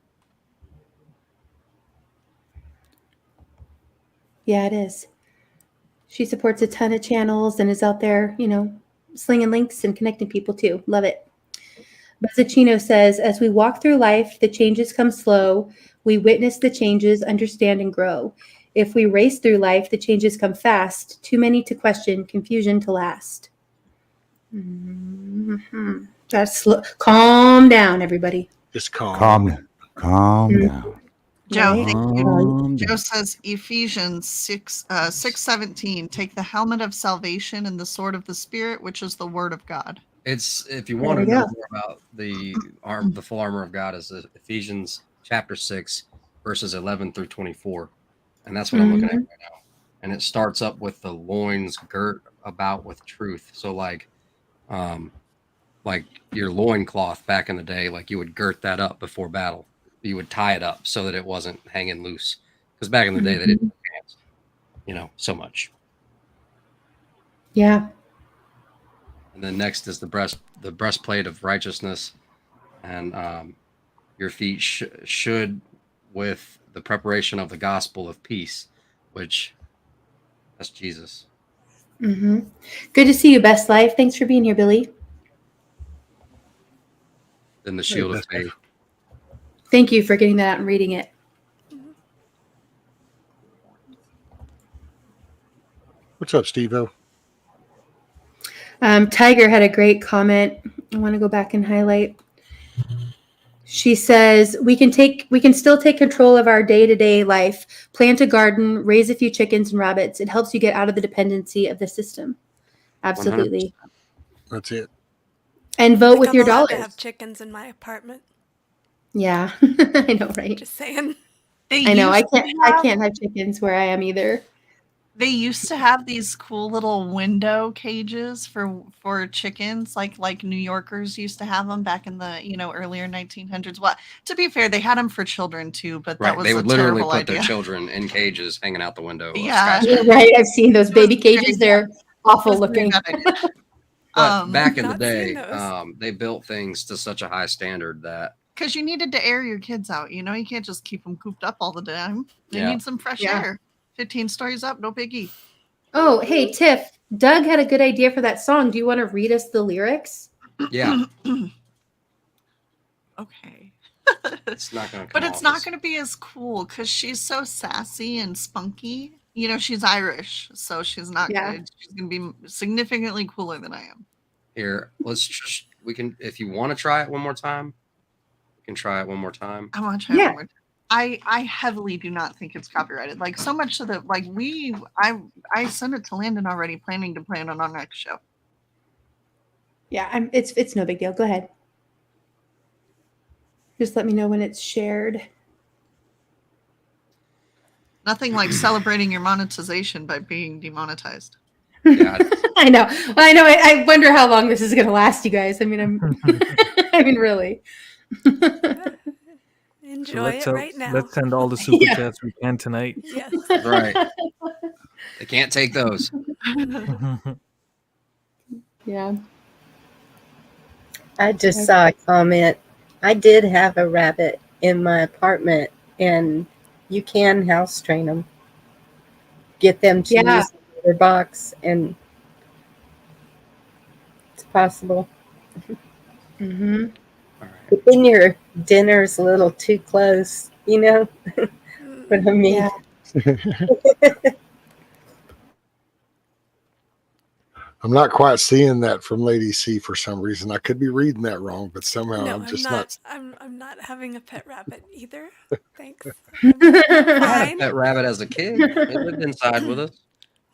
Yeah, it is. She supports a ton of channels and is out there, slinging links and connecting people too. Love it. Bezzacchino says, as we walk through life, the changes come slow. We witness the changes, understand, and grow. If we race through life, the changes come fast. Too many to question, confusion to last. Mm-hmm. That's slow. Calm down, everybody.
Just calm.
Calm down.
Joe,
Right?
thank you.
Calm
Joe
down.
says Ephesians 6:17, take the helmet of salvation and the sword of the spirit, which is the word of God.
it's, if you
There
want
we
to know
go.
more about the full armor of God, is Ephesians chapter 6, verses 11 through 24, and that's what I'm looking at right now. And it starts up with the loins girt about with truth. So like your loincloth back in the day, like you would girt that up before battle. You would tie it up so that it wasn't hanging loose. Because back in the day, they didn't have pants, so much.
Yeah.
And then next is the breastplate of righteousness, and your feet should with the preparation of the gospel of peace, which that's Jesus.
Mm-hmm. Good to see you, Best Life. Thanks for being here, Billy.
Then the shield of faith.
Thank you for getting that out and reading it.
What's up, Steve-O?
Tiger had a great comment. I want to go back and highlight. She says, we can still take control of our day-to-day life, plant a garden, raise a few chickens and rabbits. It helps you get out of the dependency of the system. Absolutely.
100%.
That's it.
And vote with
I'm
your
allowed
dollars.
to have chickens in my apartment.
Yeah, I know, right?
Just saying.
I know. I can't have chickens where I am either.
They used to have these cool little window cages for chickens, like New Yorkers used to have them back in the earlier 1900s. Well, to be fair, they had them for children too, but that
Right.
was
They
a
would literally
terrible
put
idea.
their children in cages hanging out the window.
Yeah.
You're right. I've seen those baby cages. They're awful
It was a very
looking.
bad idea.
But back in the
Not seen
day,
those.
they built things to such a high standard that
Because you needed to air your kids out. You can't just keep them cooped up all the time. They
Yeah.
need some fresh
Yeah.
air. 15 stories up, no biggie.
Oh, hey, Tiff. Doug had a good idea for that song. Do you want to read us the lyrics?
yeah,
Okay.
it's not going to come
But it's
off
not
as-
going to be as cool because she's so sassy and spunky. She's Irish, so she's not
Yeah.
good. She's going to be significantly cooler than I am.
Here, we can, if you want to try it one more time, we can try it one more time.
I want to try
Yeah.
one more time. I heavily do not think it's copyrighted. Like so much so that I sent it to Landon already, planning to play it on our next show.
Yeah, it's no big deal. Go ahead. Just let me know when it's shared.
Nothing like celebrating your monetization by being demonetized.
Yeah,
I know. Well, I know. I wonder how long this is going to last, you guys. I mean, I mean, really.
Enjoy it right now.
Let's send all the super
Yeah.
chats we can tonight.
Yes.
right. They can't take those.
Yeah.
I just saw a comment. I did have a rabbit in my apartment, and you can house train them. Get them to
Yeah.
use their box, and it's possible.
Mm-hmm.
All right.
But then your dinner's a little too close, you know what I mean?
Yeah.
I'm not quite seeing that from Lady C for some reason. I could be reading that wrong, but somehow
No,
I'm just
I'm not having a pet rabbit either. Thanks.
I had a
Fine.
pet rabbit as a kid. It lived inside with us.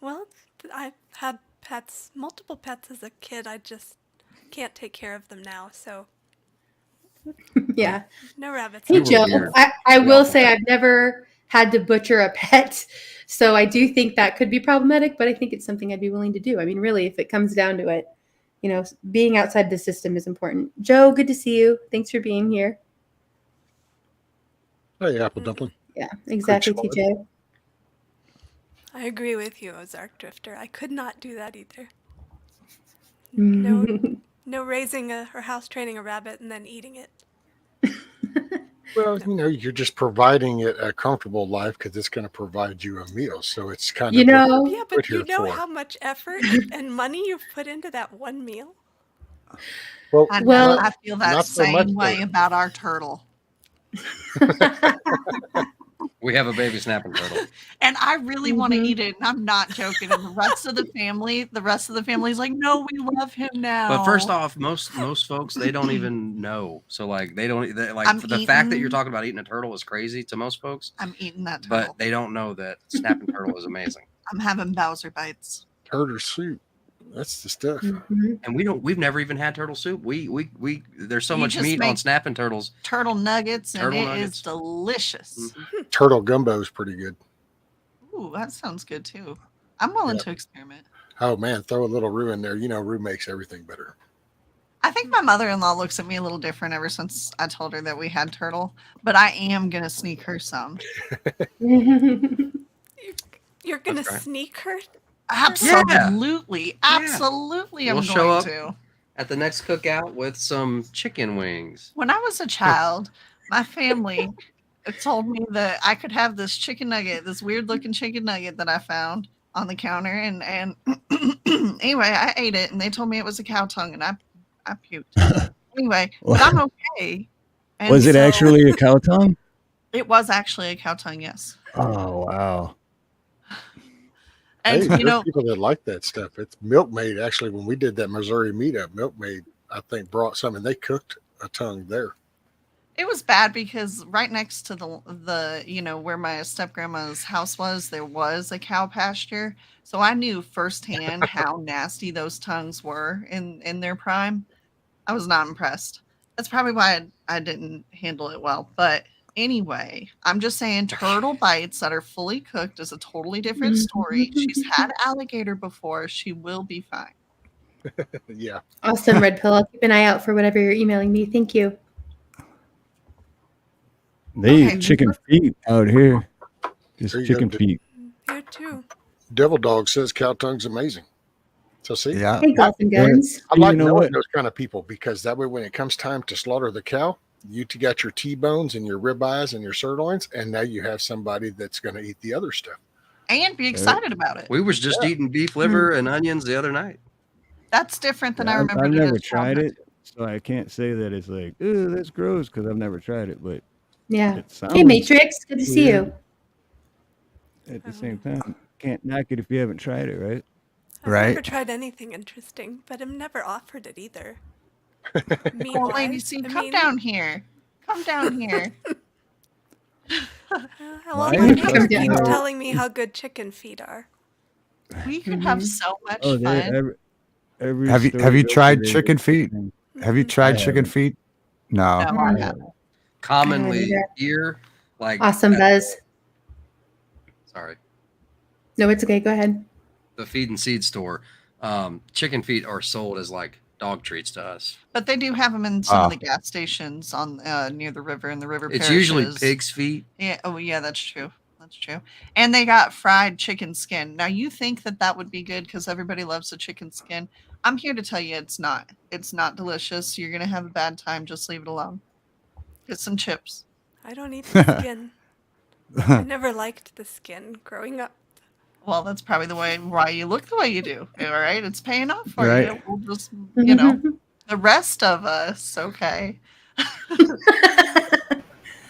Well, I had pets, multiple pets as a kid. I just can't take care of them now, so
Yeah.
no rabbits.
Hey,
You were
Joe,
weird.
I will
Awful.
say I've never had to butcher a pet. So I do think that could be problematic, but I think it's something I'd be willing to do. I mean, really, if it comes down to it, you know, being outside the system is important. Joe, good to see you. Thanks for being here.
Hey, Apple Dumpling.
Yeah, exactly,
Good
TJ.
I agree with you, Ozark Drifter. I could not do that either. No raising or house training a rabbit and then eating it.
Well, you know, you're just providing it a comfortable life because it's going to provide you a meal. So it's kind
You
of what
know,
Yeah,
we're
but
here
you know
for.
how much effort and money you've put into that one meal?
Well,
I know.
Well-
I feel that
not so much
same way
there.
about our turtle.
We have a baby snapping turtle.
And I really want to
Mhm.
eat it, and I'm not joking. And the rest of the family's like, no, we love him now.
But first off, most folks, they don't even know. So like
I'm
for the fact that you're
eating-
talking about eating a turtle is crazy to most folks,
I'm eating that turtle.
but they don't know that snapping turtle is amazing.
I'm having Bowser bites.
Turtle soup. That's the stuff.
Mhm.
And we've never even had turtle soup. We there's so
You
much
just
meat on
make
snapping turtles.
Turtle nuggets,
Turtle
and it is
nuggets.
delicious.
Turtle gumbo is pretty good.
Ooh, that sounds good too. I'm willing
Yeah.
to experiment.
Oh man, throw a little roux in there. You know, roux makes everything better.
I think my mother-in-law looks at me a little different ever since I told her that we had turtle, but I am gonna sneak her some.
You're gonna
That's right.
sneak her?
Absolutely, absolutely,
We'll
I'm
show
going
up.
to.
At the next cookout with some chicken wings.
When I was a child, my family told me that I could have this chicken nugget, this weird-looking chicken nugget that I found on the counter, and anyway, I ate it, and they told me it was a cow tongue, and I puked. Anyway, but I'm okay. And
Was it
so-
actually a cow tongue?
It was actually a cow tongue, yes.
Oh wow.
And
Hey,
you
there's
know,
people that like that stuff. It's Milkmaid. Actually, when we did that Missouri meetup, Milkmaid, I think, brought some, and they cooked a tongue there.
it was bad because right next to the where my step grandma's house was, there was a cow pasture. So I knew firsthand how nasty those tongues were in their prime. I was not impressed. That's probably why I didn't handle it well. But anyway, I'm just saying turtle bites that are fully cooked is a totally different story. She's had alligator before. She will be fine.
Yeah.
Awesome, Red Pill. I'll keep an eye out for whatever you're emailing me. Thank you.
They
Okay.
eat chicken feet out here. Just
There you go,
chicken
dude.
feet.
Here too.
Devil Dog says cow tongue's amazing. So see,
Yeah.
Hey, golf and guns.
I
You
like
know
knowing
what?
those kind of people because that way, when it comes time to slaughter the cow, you got your T-bones and your ribeyes and your sirloins, and now you have somebody that's going to eat the other stuff.
And be excited about it.
We was just eating beef liver and onions the other night.
That's different than I
I've
remember.
never tried it, so I can't say that it's like, ooh, that's gross because I've never tried it. But
Yeah.
it sounds
Hey, Matrix. Good to see
weird.
you.
At the same time, can't knock it if you haven't tried it, right?
I've
Right.
never tried anything interesting, but I'm never offered it either. Me
Well,
wise,
lady, see,
I
come
mean,
down here. Come down here.
How
Why
long
is
my neighbor
it
keeps
like-
telling me how good chicken feet are.
We could have so much
Oh, they
fun.
every
Have you
story goes
tried
to
chicken feet? Have you tried
I
chicken feet? No.
No, I haven't.
Commonly
either.
here, like
Awesome,
at-
Buzz.
Sorry,
No, it's okay. Go ahead.
the feed and seed store. Chicken feet are sold as like dog treats to us.
But they do have them in some
Oh.
of the gas stations on near the river in the river.
It's usually
parishes.
pig's feet.
Yeah. Oh, yeah. That's true. That's true. And they got fried chicken skin. Now you think that would be good because everybody loves the chicken skin. I'm here to tell you it's not. It's not delicious. You're gonna have a bad time. Just leave it alone. Get some chips.
I don't eat the skin. I never liked the skin growing up.
Well, that's probably the way why you look the way you do. All right, it's paying off for
Right.
you. We'll just, the rest of us, okay.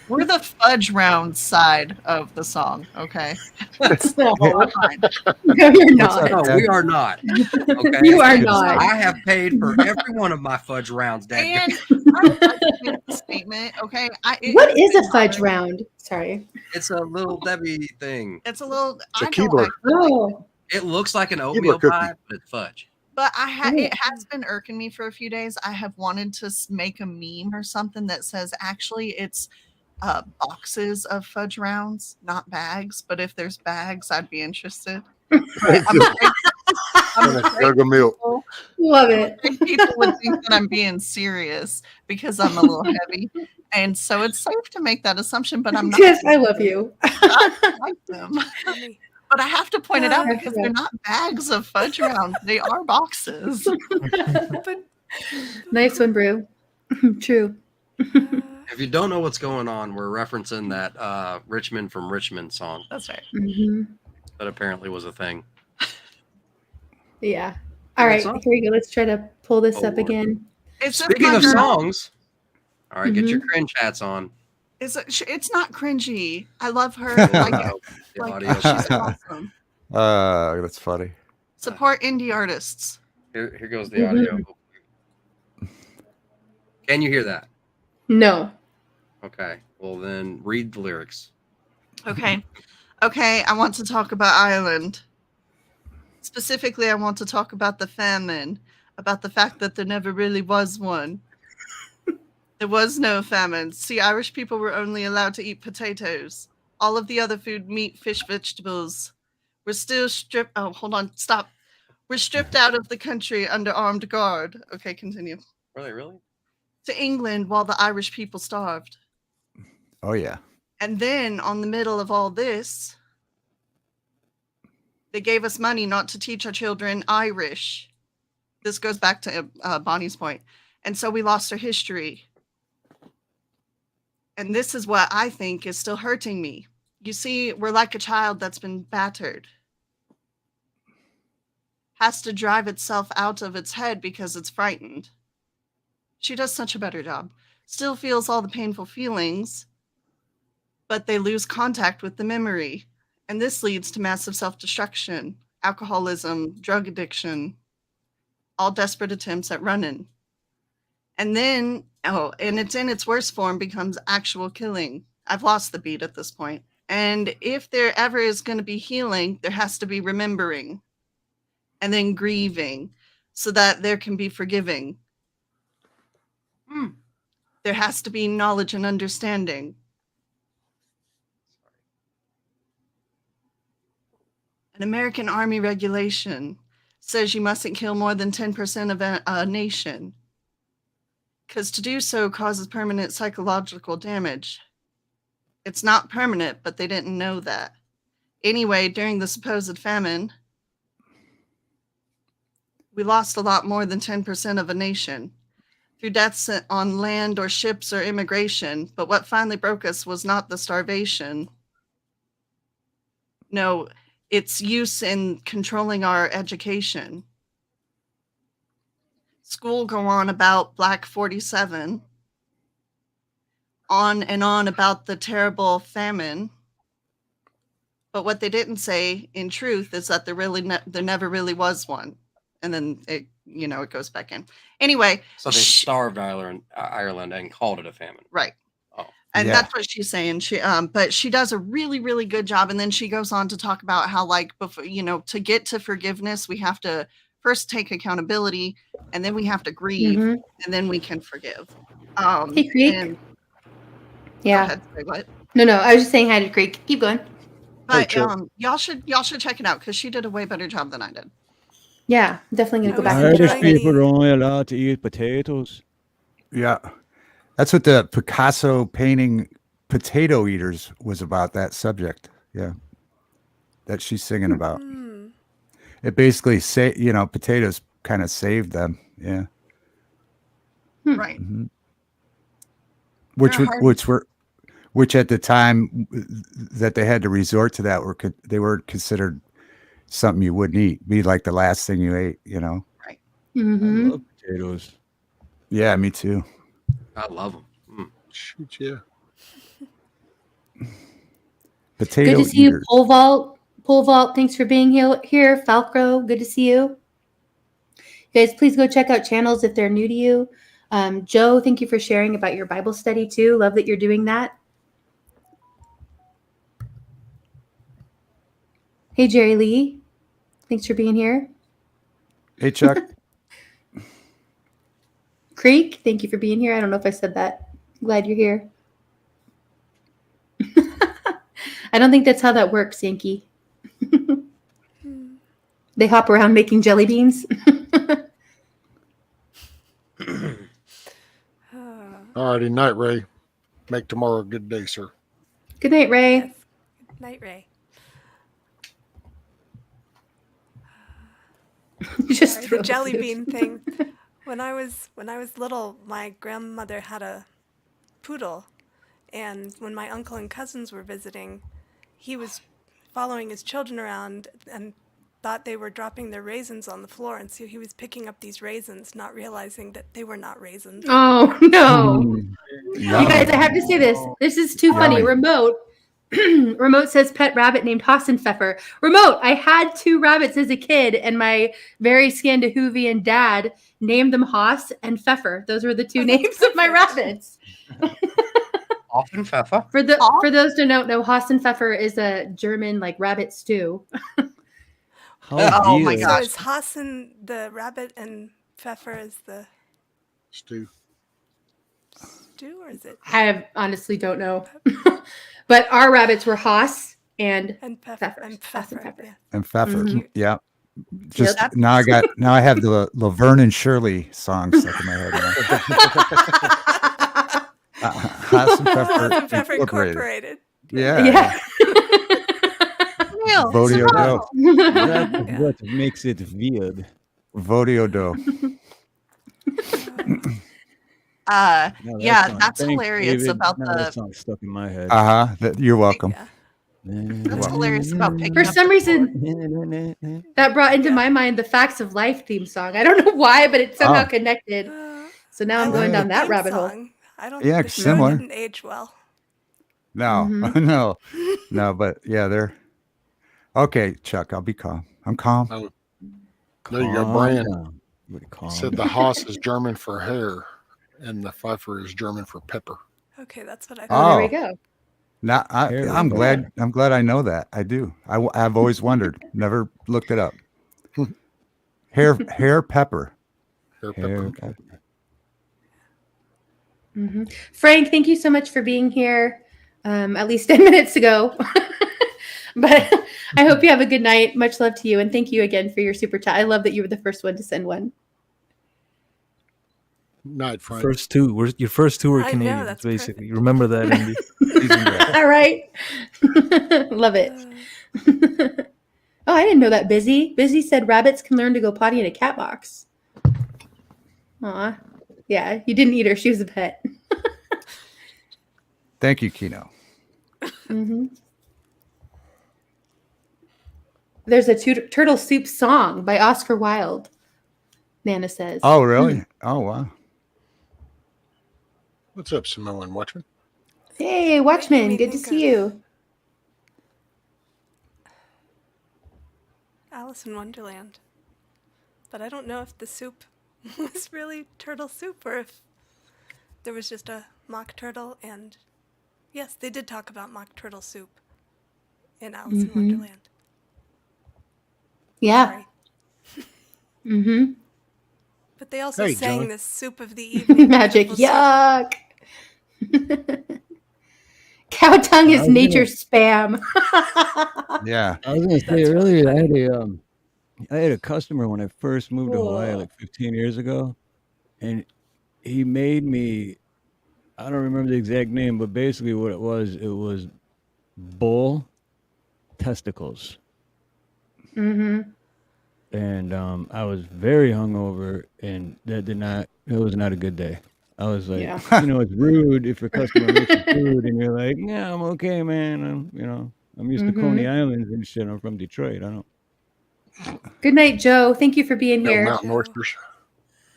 We're the fudge round side of the song, okay? That's the whole time.
No, you're not.
No, we are not. Okay,
You are not.
I have paid for every one of my fudge rounds.
And
Dadgummit.
I would like to make a statement, okay?
What is a fudge round? Sorry.
It's a little Debbie thing.
It's a little.
It's a
I don't
keyboard.
like-
Oh.
It looks like an oatmeal
cookie.
pie, but it's fudge.
But
Ooh.
it has been irking me for a few days. I have wanted to make a meme or something that says actually it's boxes of fudge rounds, not bags. But if there's bags, I'd be interested. But I'm afraid
milk.
Love it.
people would think that I'm being serious because I'm a little heavy. And so it's safe to make that assumption, but I'm not.
Yes, I love you.
I like them.
Funny.
But I have to point it out
That's
because
right.
they're not bags of fudge rounds. They are boxes.
But
Nice one, Brew. True.
If you don't know what's going on, we're referencing that Richmond from Richmond song.
That's right.
Mhm.
That apparently was a thing.
Yeah. All right,
song?
here we go. Let's try to pull this
Oh,
up
Lord.
again.
It's just
Speaking
my
of
girl.
songs, all right, get
Mm-hmm.
your cringe hats on.
It's not cringy. I love her.
The
Like,
audio.
she's awesome.
That's funny.
Support indie artists.
Here goes the audio. Can you hear that?
No.
Okay. Well, then read the lyrics.
Okay. Okay, I want to talk about Ireland. Specifically, I want to talk about the famine, about the fact that there never really was one. There was no famine. See, Irish people were only allowed to eat potatoes. All of the other food, meat, fish, vegetables, were still stripped. Oh, hold on. Stop. We're stripped out of the country under armed guard. Okay, continue.
Were they really?
To England while the Irish people starved.
Oh yeah.
And then, on the middle of all this, they gave us money not to teach our children Irish. This goes back to Bonnie's point. And so we lost our history. And this is what I think is still hurting me. You see, we're like a child that's been battered. Has to drive itself out of its head because it's frightened. She does such a better job. Still feels all the painful feelings, but they lose contact with the memory. And this leads to massive self-destruction, alcoholism, drug addiction, all desperate attempts at running. And then, and it's in its worst form, becomes actual killing. I've lost the beat at this point. And if there ever is going to be healing, there has to be remembering and then grieving so that there can be forgiving. There has to be knowledge and understanding. An American Army regulation says you mustn't kill more than 10% of a nation, because to do so causes permanent psychological damage. It's not permanent, but they didn't know that. Anyway, during the supposed famine, we lost a lot more than 10% of a nation through deaths on land or ships or immigration. But what finally broke us was not the starvation. No, its use in controlling our education. School go on about Black 47, on and on about the terrible famine. But what they didn't say, in truth, is that there never really was one. And then it goes back in. Anyway.
So they starved Ireland and called it a famine.
Right.
Oh.
And that's what she's saying. But she does a really, really good job. And then she goes on to talk about how, like, before, to get to forgiveness, we have to first take accountability, and then we have to grieve, and then we can forgive.
Hey, Creek. Yeah.
Go ahead, say what?
No. I was just saying hi to Creek. Keep going.
But y'all should check it out because she did a way better job than I did.
Yeah, definitely gonna go back and
Irish
check.
people are only allowed to eat potatoes.
Yeah. That's what the Picasso painting Potato Eaters was about, that subject. Yeah. That she's singing about. It basically potatoes kind of saved them. Yeah.
Right.
Mm-hmm. Which at the time that they had to resort to that they were considered something you wouldn't eat. Be like the last thing you ate,
Right.
Mm-hmm.
I love potatoes.
Yeah, me too.
I love them.
Shoot, yeah.
Potato
Good to see
eaters.
you, Pole Vault. Thanks for being here. Falcro, good to see you. Guys, please go check out channels if they're new to you. Joe, thank you for sharing about your Bible study too. Love that you're doing that. Hey, Jerry Lee. Thanks for being here.
Hey, Chuck.
Creek, thank you for being here. I don't know if I said that. Glad you're here. I don't think that's how that works, Yankee. They hop around making jelly beans.
Alrighty, night, Ray. Make tomorrow a good day, sir.
Good night, Ray.
Yes. Night, Ray.
Just
Sorry,
throw
the
the
jelly
food.
bean thing. When I was little, my grandmother had a poodle, and when my uncle and cousins were visiting, he was following his children around and thought they were dropping their raisins on the floor, and so he was picking up these raisins, not realizing that they were not raisins.
Oh no.
No.
You guys, I have to say this. This is too funny.
Yummy.
Remote says pet rabbit named Hassenpfeffer. Remote, I had 2 rabbits as a kid, and my very Scandinavian dad named them Haas and Pfeffer. Those were the 2 names of my rabbits.
Often Pfeffer.
For those who don't know, Hassenpfeffer is a German like rabbit stew.
Oh my
dear.
So
gosh.
is Hasen the rabbit and Pfeffer is the
Stu.
stew, or is it
I honestly don't know. But our rabbits were Haas and
Pfeffer
Pfeffer.
Pfeffer? Yeah.
And Pfeffer.
Mhm.
Yeah. Just
Yep.
now I have the Laverne and Shirley song stuck in my head. Haas and Pfeffer
Pfeffer
Incorporated.
Incorporated.
Yeah.
Yeah.
Vodio do.
That's what makes it weird.
Vodio do.
No,
Yeah,
song-
that's
thanks,
hilarious
David.
about
Now that
the.
song's stuck in my head.
You're welcome.
Yeah.
That's hilarious about picking
For
up
some
the
reason, that brought into my mind the Facts of Life theme song. I don't know why, but it's somehow
Oh.
connected. So now
I
I'm going
like
down
the
that
theme
rabbit hole.
song. I don't.
Yeah,
the show
similar.
didn't age well.
No, no, but yeah, they're okay. Chuck, I'll be calm. I'm calm.
Oh, there you go,
Calm
Brian.
down. Calm
Said the
down.
Haas is German for hair, and the Pfeffer is German for pepper.
Okay, that's what I
Oh,
thought.
there we go.
Now,
Hair
I'm
pepper.
glad I know that. I do. I've always wondered. Never looked it up. Hair pepper.
Hair
Hair
pepper.
pepper.
Frank, thank you so much for being here. At least 10 minutes ago. But I hope you have a good night. Much love to you. And thank you again for your super chat. I love that you were the first one to send one.
Night, Frank.
Your first 2 were
I know,
Canadians,
that's
basically. Remember that, Indy.
All right. Love it. Oh, I didn't know that. Busy said rabbits can learn to go potty in a cat box. Aw. Yeah, you didn't eat her. She was a pet.
Thank you, Kino.
There's a turtle soup song by Oscar Wilde, Nana says.
Oh, really? Oh, wow.
What's up, Samoan Watchman?
Hey, Watchman. Good to see you.
Alice in Wonderland. But I don't know if the soup was really turtle soup or if there was just a mock turtle. And yes, they did talk about mock turtle soup in Alice in Wonderland.
Yeah.
Sorry. But they also
Hey,
sang
Joey.
the soup of the evening.
Magic.
turtle soup.
Yuck. Cow tongue is nature's spam.
Yeah.
I was gonna say earlier, I had a customer when I first moved to Hawaii like 15 years ago, and he made me. I don't remember the exact name, but basically what it was bull testicles. And I was very hungover, and it was not a good day. I was like,
Yeah.
it's rude if a customer makes you food and you're like, yeah, I'm okay, man. I'm used to Coney Islands and shit. I'm from Detroit. I don't
Good night, Joe. Thank you for being
No
here.
mountain oysters.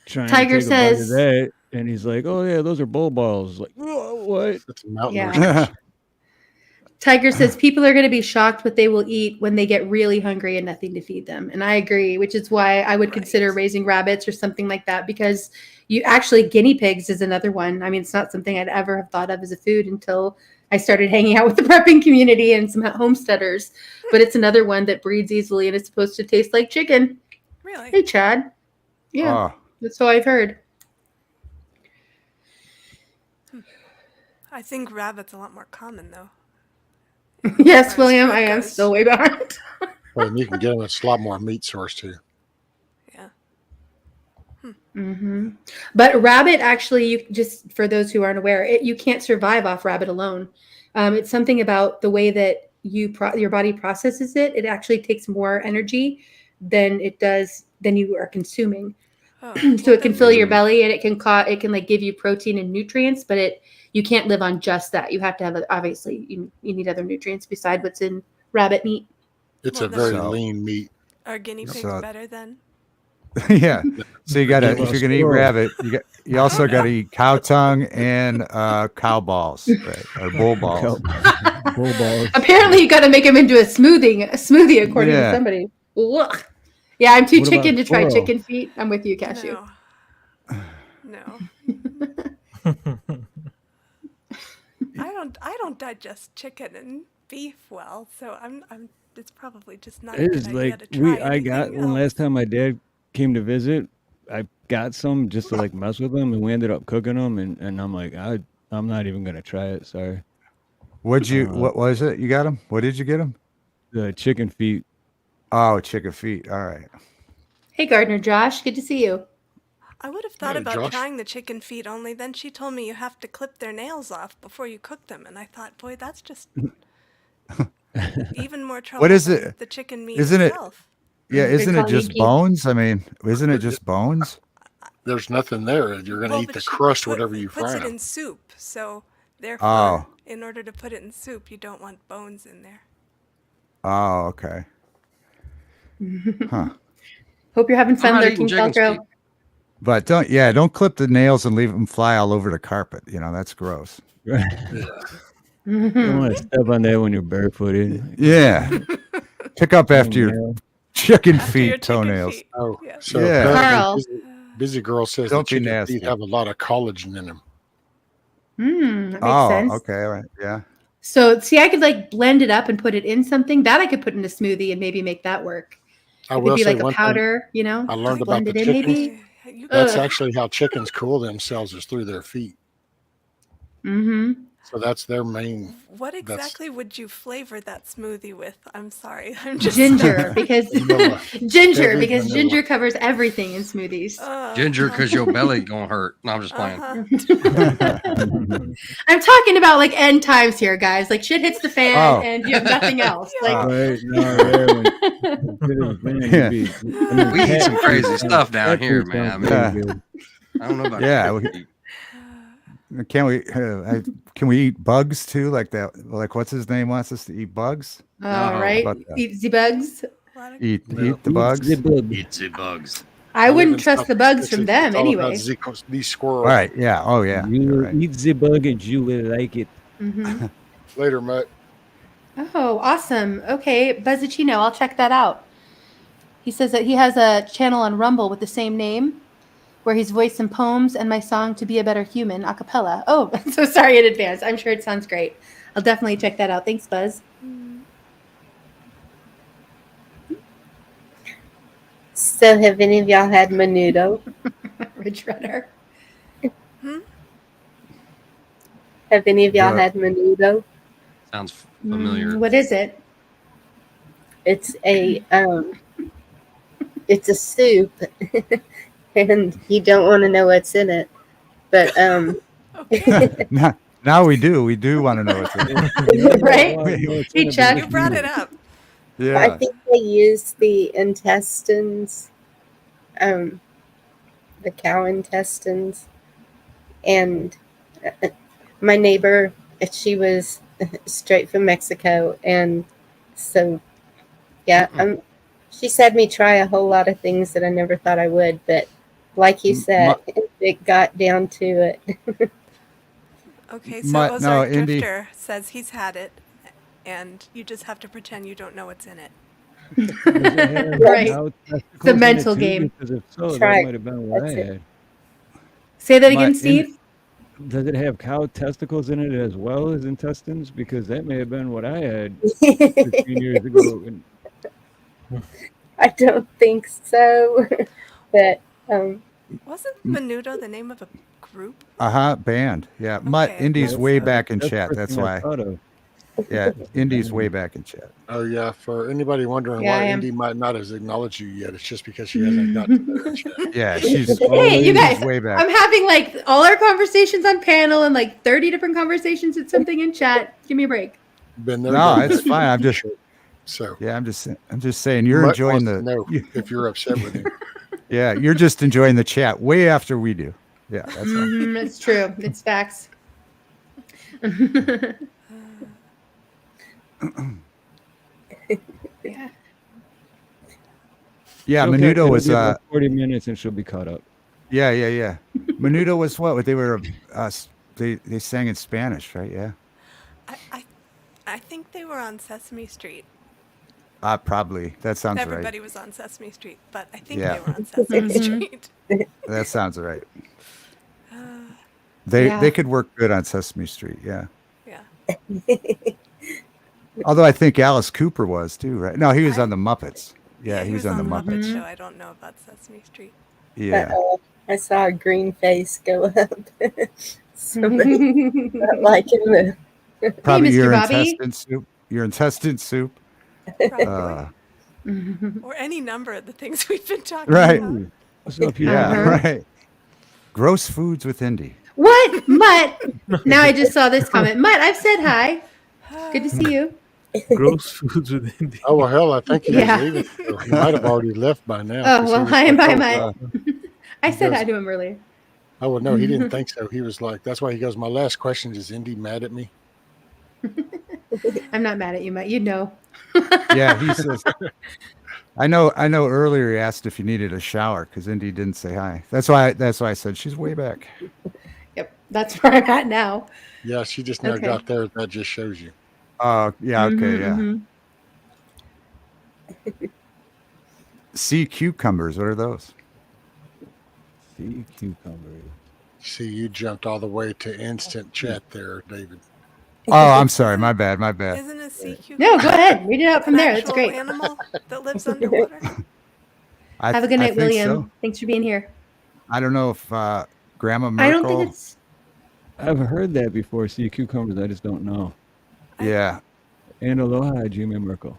try
Tiger
and take a bite of
says-
that. And he's like, oh yeah, those are bull balls. Like, "Whoa, what?
That's a mountain
Yeah.
oysters.
Tiger says people are going to be shocked what they will eat when they get really hungry and nothing to feed them. And I agree, which is why I would consider raising rabbits or something like that, because you actually, guinea pigs is another one. I mean, it's not something I'd ever have thought of as a food until I started hanging out with the prepping community and some homesteaders. But it's another one that breeds easily and it's supposed to taste like chicken.
Really?
Hey, Chad. Yeah,
Oh,
that's what I've heard.
I think rabbit's a lot more common though.
Yes,
far as
William,
food
I am
goes.
still way behind.
Well, and you can get them. It's a lot more meat source too.
Yeah.
But rabbit, actually, you just for those who aren't aware, you can't survive off rabbit alone. It's something about the way that your body processes it. It actually takes more energy than you are consuming.
Oh,
So it can
then
fill your belly and it can like give you protein and nutrients, but you can't live on just that. You have to have obviously you need other nutrients beside what's in rabbit meat.
It's
Well,
a
then
very
So-
lean meat.
are guinea pigs
So-
better then?
yeah. So you gotta,
Well,
if you're gonna eat
squirrel.
rabbit, you also gotta eat cow tongue and cow balls, right? Or bull balls.
Bull balls.
Apparently, you got to make them into a smoothie, according to
Yeah.
somebody. Ugh. Yeah, I'm too
What about
chicken to try
squirrel?
chicken feet. I'm with you, Cashew.
No. I don't digest chicken and beef well, so I'm it's probably just not a
It's
good idea
like
to try
I got
anything
one
else.
last time my dad came to visit. I got some just to like mess with them, and we ended up cooking them. And I'm like, I'm not even gonna try it. Sorry.
What was it? You got them? What did you get them?
The chicken feet.
Oh, chicken feet. All right.
Hey, Gardner Josh, good to see you.
I would have thought
Hey,
about
Josh.
trying the chicken feet, only then she told me you have to clip their nails off before you cook them, and I thought, boy, that's just even more trouble
What is
than
it?
the chicken meat
Isn't it-
itself.
Yeah,
They're
isn't it
calling you
just
geek.
bones? I mean, isn't it just bones?
There's nothing there. You're going to
Well,
eat
but
the
she
crust, whatever you
puts
fry
it
them.
in soup, so therefore,
Oh.
in order to put it in soup, you don't want bones in there.
Oh, okay. Huh.
Hope you're having
I'm
fun
not
lurking,
eating chicken's
Velcro.
feet.
But don't clip the nails and leave them fly all over the carpet. That's gross.
You don't want to step on that when you're barefooted.
Yeah. Pick up after your
Nail.
chicken
After your
feet
chicken
toenails.
feet.
Oh,
Yeah.
so
Yeah.
apparently
Carl.
Busy Girl says
Don't
the
be
chicken
nasty.
feet have a lot of collagen in them.
That makes
Oh,
sense.
okay. All right. Yeah.
So, see, I could like blend it up and put it in something that I could put in a smoothie and maybe make that work.
I
It could
will
be
say
like a
one thing
powder,
I learned
blend
about
it
the
in
chickens.
maybe.
You
That's
Ugh.
actually how chickens cool themselves is through their feet.
Mm-hmm.
So that's their main.
What exactly would you flavor that smoothie with? I'm sorry. I'm just
Ginger, because
Vanilla.
ginger,
Every
because
vanilla.
ginger covers everything in smoothies.
Ginger, because your belly gonna hurt. No, I'm just playing.
I'm talking about like end times here, guys. Like shit hits the fan
Oh.
and you have nothing else. Like
Right? No, yeah,
Yeah.
We eat some crazy stuff down here, man. I mean,
Yeah.
I don't know about
Yeah,
you.
Can we eat bugs too? Like that? Like what's his name wants us to eat bugs?
all
No.
right,
About that.
eat the bugs.
Eat
No.
the bugs.
Eat the bugs.
I
live
wouldn't
in
trust
South
the bugs
Texas.
from them
It's all about
anyway.
these
All
squirrels.
right. Yeah. Oh yeah.
You
You're
will
right.
eat the bug and you will like it.
Hmm
Later, Mutt.
Oh, awesome. Okay, Buzzacino, I'll check that out. He says that he has a channel on Rumble with the same name, where he's voiced some poems and my song "To Be a Better Human" a cappella. Oh, so sorry in advance. I'm sure it sounds great. I'll definitely check that out. Thanks, Buzz.
So have any of y'all had menudo?
Ridge Runner.
Have any of y'all
Yeah.
had menudo?
Sounds familiar.
What is it?
It's a soup, and you don't want to know what's in it. But
Okay.
Now we do. We do want to know what's in it.
Right? Hey,
You
Chuck.
brought it up.
I
Yeah.
think they use the intestines, the cow intestines, and my neighbor, she was straight from Mexico, and so yeah, she's had me try a whole lot of things that I never thought I would, but like you said, it got down to it.
Okay, so Ozark
no, Indy.
Drifter says he's had it, and you just have to pretend you don't know what's in it.
Right. The mental game.
Because if so,
Try.
that might have been what I
That's it.
had.
Say that again,
My-
Steve.
Does it have cow testicles in it as well as intestines? Because that may have been what I had 15 years ago.
I don't think so. But
Wasn't Menudo the name of a group?
Band. Yeah. Mutt,
Okay,
Indy's
I
way
thought so.
back in
That's the
chat.
first
That's
thing I
why.
thought of.
Yeah. Indy's
band.
way back in chat.
Oh yeah, for anybody wondering
Yeah, I
why
am.
Indy might not have acknowledged you yet, it's just because she hasn't got to the chat.
Yeah. She's
Hey, you guys,
way back.
I'm having like all our conversations on panel and like 30 different conversations and something in chat. Give me a break.
Been there,
No,
done
it's
that.
fine. I'm just
Sure. So
yeah, I'm just saying you're
Mutt
enjoying
wants to know
you-
if you're upset with him.
yeah, you're just enjoying the chat way after we do. Yeah, that's all.
It's true. It's facts. Yeah.
Yeah,
It'll
Menudo was
be about 40 minutes and she'll be caught up.
yeah. Menudo was what? They were they sang in Spanish, right? Yeah.
I think they were on Sesame Street.
Probably. That sounds
Everybody was on Sesame Street, but I think
Yeah.
they were on Sesame Street.
right. That sounds right.
Uh,
They could work good on Sesame Street, yeah.
yeah.
Although I think Alice Cooper was too, right? No, he was on the Muppets. Yeah, he was on the
Muppet
Muppets.
Show. I don't know about Sesame Street.
Yeah.
I saw a green face go up. Somebody not liking the.
Probably
Mr.
your
Bobby.
intestine soup. Your intestine soup.
Probably. Or any number of the things we've been talking
Right.
about.
What's up, you?
Yeah,
Uh-huh.
right. Gross foods with Indy.
What? Mutt? Now I just saw this comment. Mutt, I've said hi. Good to see you.
Gross foods with Indy.
Oh well, hell, I think he
Yeah.
was leaving. So he might have already left by now.
Oh,
'cause he
well,
was
hi and
like,
bye,
oh,
Mutt. I
He
said
goes-
hi to him earlier.
Oh well, no, he didn't think so. He was like, that's why he goes. My last question is, Indy mad at me?
I'm not mad at you, Mutt. You know.
Yeah, he says. I know. Earlier he asked if you needed a shower because Indy didn't say hi. That's why I said she's way back.
Yep. That's where I'm at now.
Yeah, she just now
Okay.
got there. That just shows you.
Oh, yeah. Okay.
Mhm,
Yeah.
mhm.
Sea cucumbers. What are those?
Sea cucumber.
See, you jumped all the way to instant chat there, David.
Oh, I'm sorry. My bad.
Isn't a sea cucumber
No, go ahead. Read it out from
an
there. That's
actual
great.
animal that lives underwater?
Have a good
I
night,
think
William.
so.
Thanks for being here.
I don't know if Grandma Merkel.
I don't think it's.
I've heard that before. Sea cucumbers. I just don't know.
Yeah.
And aloha, Jimmy Merkel.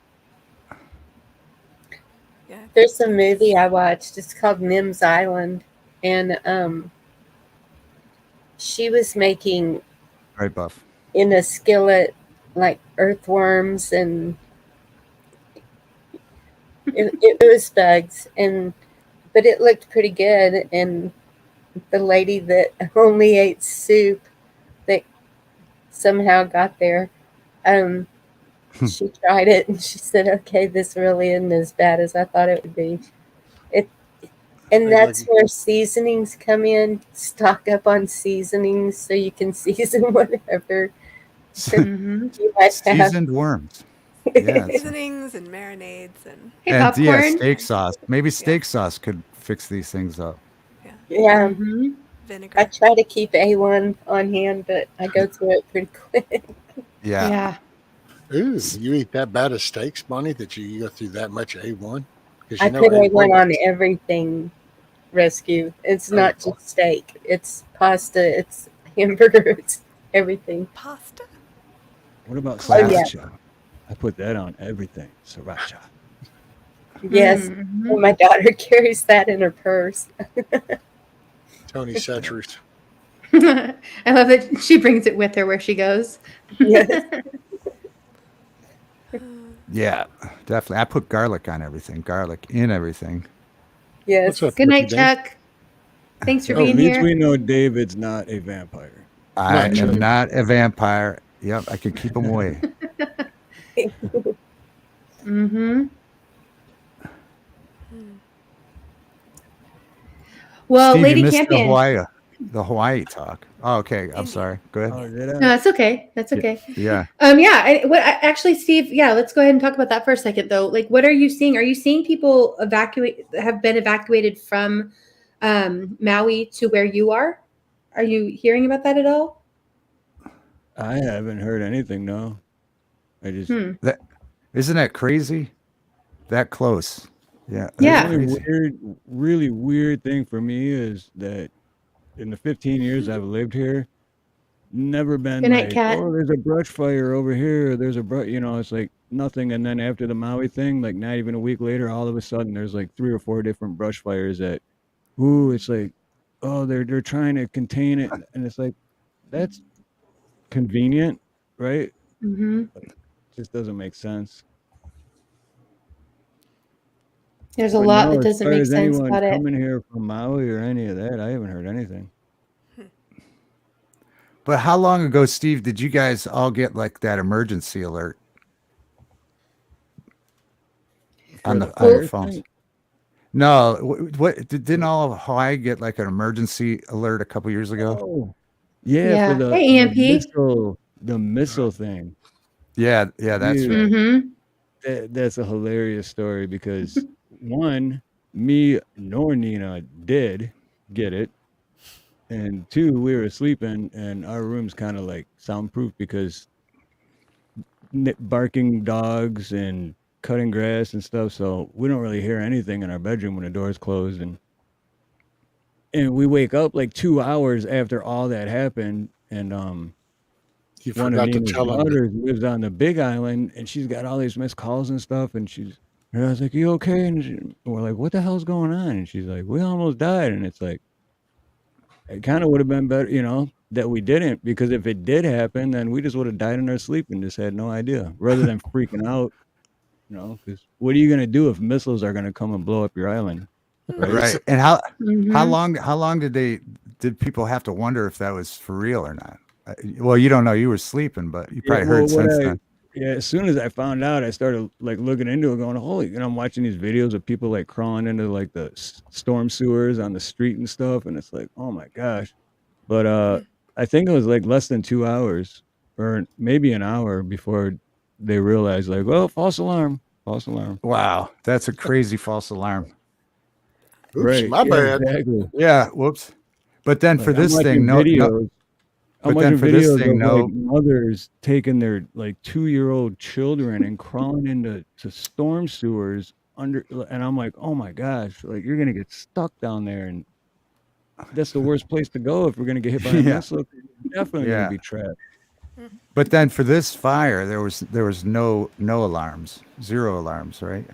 Yeah.
There's a movie I watched. It's called Nim's Island, and she was making
Right, Buff.
in a skillet like earthworms, and it was bugs, but it looked pretty good. And the lady that only ate soup that somehow got there, she tried it and she said, "Okay, this really isn't as bad as I thought it would be." And that's where seasonings come in. Stock up on seasonings so you can season whatever
Mhm.
you might have.
Seasoned worms. Yeah.
Seasonings and marinades and
Hey,
And yeah,
popcorn.
steak sauce. Maybe steak sauce could fix these things up.
Yeah,
Mhm.
vinegar.
I try to keep A1 on hand, but I go through it pretty quick.
Yeah.
Yeah.
Ooh, you eat that bad of steaks, Bonnie, that you go through that much A1? Because
I put A1 on everything. Rescue. It's not just steak. It's pasta. It's hamburger. It's everything.
Pasta?
What about
Oh, yeah.
sriracha? I put that on everything. Sriracha.
Yes,
Mhm.
and my daughter carries that in her purse.
Tony Setchers.
I love that she brings it with her where she goes.
Yes.
Yeah, definitely. I put garlic on everything. Garlic in everything.
Yes.
What's up,
Good night,
Ricky Dan?
Chuck. Thanks for
Oh,
being
means
here.
we know David's not a vampire.
I
Not
am not a vampire. Yep, I can keep them away.
Mm-hmm. Well,
Steve,
Lady
you missed
Campion.
the Hawaii talk. Oh, okay. I'm sorry. Go ahead.
Oh, did I?
No, that's okay. That's okay.
Yeah.
Actually, Steve, yeah, let's go ahead and talk about that for a second, though. Like, what are you seeing? Are you seeing people have been evacuated from Maui to where you are? Are you hearing about that at all?
I haven't heard anything. No. I just
Isn't that crazy? That close. Yeah.
The
Yeah.
only really weird thing for me is that in the 15 years I've lived here, never been
Good night,
like,
Kat.
oh, there's a brush fire over here. There's a brush, it's like nothing. And then after the Maui thing, like not even a week later, all of a sudden there's like 3 or 4 different brush fires that, it's like, oh, they're trying to contain it. And it's like, that's convenient, right?
Mm-hmm.
Just doesn't make sense.
There's a
But
lot
no,
that
as
doesn't
far
make
as
sense
anyone
about it.
coming here from Maui or any of that, I haven't heard anything.
But how long ago, Steve, did you guys all get like that emergency alert
For the
on your
fire
phones?
thing?
No, didn't all of Hawaii get like an emergency alert a couple years ago?
Oh, yeah, for
Yeah.
the
Hey, EMP.
missile thing.
Yeah, that's
Dude,
right.
Mm-hmm.
that's a hilarious story because one, me nor Nina did get it, and two, we were sleeping and our room's kind of like soundproof because barking dogs and cutting grass and stuff, so we don't really hear anything in our bedroom when the door's closed, and we wake up like 2 hours after all that happened, and
You
one of
forgot to
Nina's
tell them.
daughters lives on the Big Island, and she's got all these missed calls and stuff. And I was like, "You okay?" And we're like, "What the hell's going on?" And she's like, "We almost died." And it's like, it kind of would have been better, that we didn't, because if it did happen, then we just would have died in our sleep and just had no idea, rather than freaking out. Because what are you gonna do if missiles are gonna come and blow up your island, right?
Right. And how
Mm-hmm.
long did people have to wonder if that was for real or not? Well, you don't know. You were sleeping, but you
Yeah,
probably
well,
heard since then.
as soon as I found out, I started like looking into it, going, "Holy!" I'm watching these videos of people like crawling into like the storm sewers on the street and stuff, and it's like, oh my gosh. But I think it was like less than 2 hours, or maybe an hour before they realized, like, well, false alarm, false alarm.
Wow, that's a crazy false alarm.
Oops,
Right?
my
Yeah,
bad.
exactly.
Yeah, whoops. But then
Like
for this thing, no.
I'm
But then
watching
for this
videos
thing,
of like
no.
mothers taking their like 2-year-old children and crawling into storm sewers under, and I'm like, oh my gosh, like you're gonna get stuck down there, and that's the worst place to go if we're gonna get hit by a
Yeah,
missile. You're definitely gonna
yeah.
be trapped.
But then for this fire, there was no alarms, 0 alarms, right?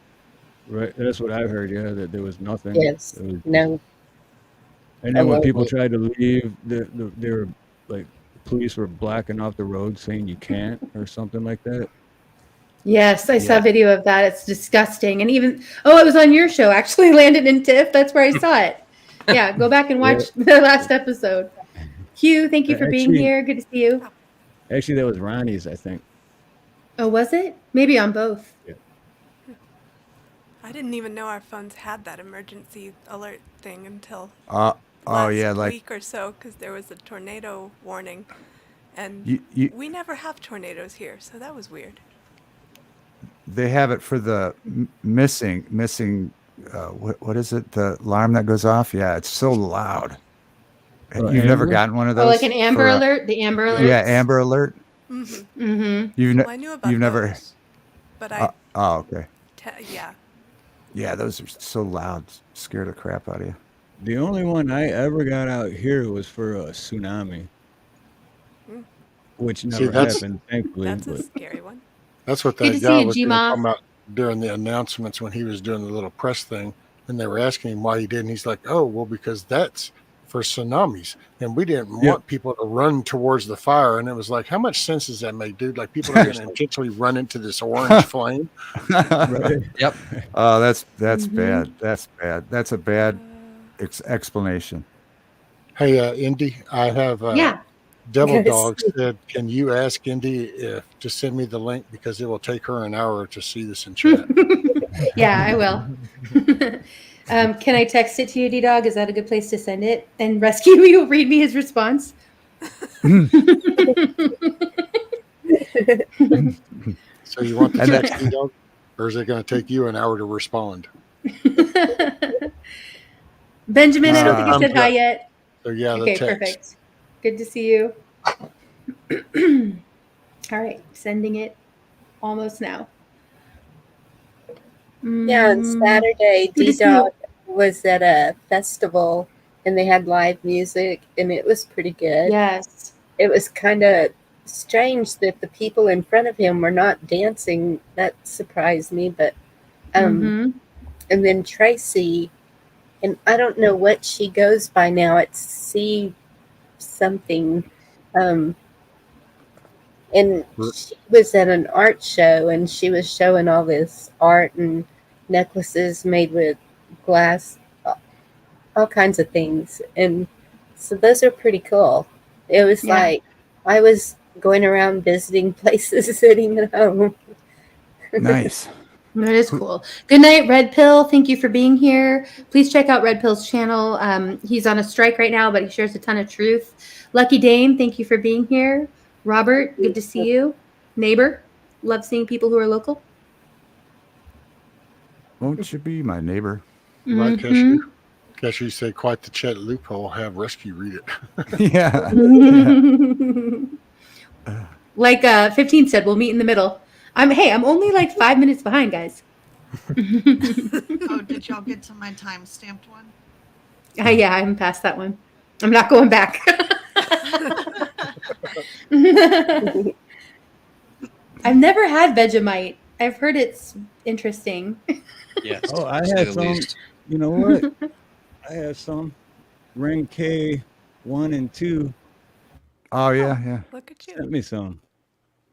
Right? That's what I've heard. Yeah, that there was nothing.
Yes.
It was just,
No.
and then when people
Alertly.
tried to leave, they were like, the police were blocking off the road saying you can't or something like that.
Yes, I saw
Yeah.
a video of that. It's disgusting. And even it was on your show actually, Landon and Tiff. That's where I saw it. Yeah, go back and
Yeah.
watch the last episode. Hugh, thank you for being
Actually,
here. Good to see you.
that was Ronnie's, I think.
Oh, was it? Maybe on both.
Yeah.
I didn't even know our phones had that emergency alert thing until
Oh
last
yeah, like
week or so, because there was a tornado warning, and
you
we never have tornadoes here, so that was weird.
they have it for the missing. What is it? The alarm that goes off? Yeah, it's so loud. You've never
Amber?
gotten one of
Oh,
those
like an Amber
for,
Alert? The Amber Alerts?
yeah, Amber Alert.
Mm-hmm.
Mm-hmm.
Well, I knew about
you've never.
those, but I,
Oh, okay.
yeah.
Yeah, those are so loud, scare the crap out of you.
The only one I ever got out here was for a tsunami,
Mm.
which
See,
never
that's
happened, thankfully.
That's a
But
scary one.
that's what
Good
that
to
guy
see you,
was doing,
G-Ma.
talking about during the announcements when he was doing the little press thing, and they were asking him why he didn't. He's like, "Oh, well, because that's for tsunamis, and we didn't
yeah,
want people to run towards the fire." And it was like, how much sense does that make, dude? Like, people are going to intentionally run into this orange flame.
right.
Yep.
Oh, that's
Mhm.
bad. That's bad. That's a bad explanation.
Hey, Indy, I have
Yeah.
Devil
Yes.
Dog said, "Can you ask Indy if to send me the link because it will take her an hour to see this in chat."
Yeah, I will. Can I text it to you, D-Dog? Is that a good place to send it? And Rescue, you'll read me his response?
So you want the
And
text, D-Dog, or is it going to take you an hour to respond?
Benjamin, I don't think you
Thumbs
said hi
up.
yet.
So yeah, the
Okay,
text.
perfect. Good to see you. All right, sending it almost now.
Yeah, on
Mhm.
Saturday,
Good to see
D-Dog
you.
was at a festival and they had live music and it was pretty good.
Yes.
It was kind of strange that the people in front of him were not dancing. That surprised me, but
Mm-hmm.
and then Tracy, and I don't know what she goes by now. It's C something. Um, and she was at an art show and she was showing all this art and necklaces made with glass, all kinds of things. And so those are pretty cool. It was
Yeah.
like I was going around visiting places sitting at home.
Nice.
That is cool. Good night, Red Pill. Thank you for being here. Please check out Red Pill's channel. He's on a strike right now, but he shares a ton of truth. Lucky Dame, thank you for being here. Robert, good to see you. Neighbor, love seeing people who are local.
Won't you be my neighbor?
Right,
Mhm.
Cashew? Cashew say quite the chat loophole. Have Rescue read it.
Yeah.
Like 15 said, we'll meet in the middle. I'm only like 5 minutes behind, guys.
Oh, did y'all get to my time stamped one?
Yeah, I'm past that one. I'm not going back. I've never had Vegemite. I've heard it's interesting.
Yes.
Oh, I
to say
had
the
some.
least.
You know what? I had some. Ren K 1 and 2
Oh yeah, yeah.
Look at you.
sent me some.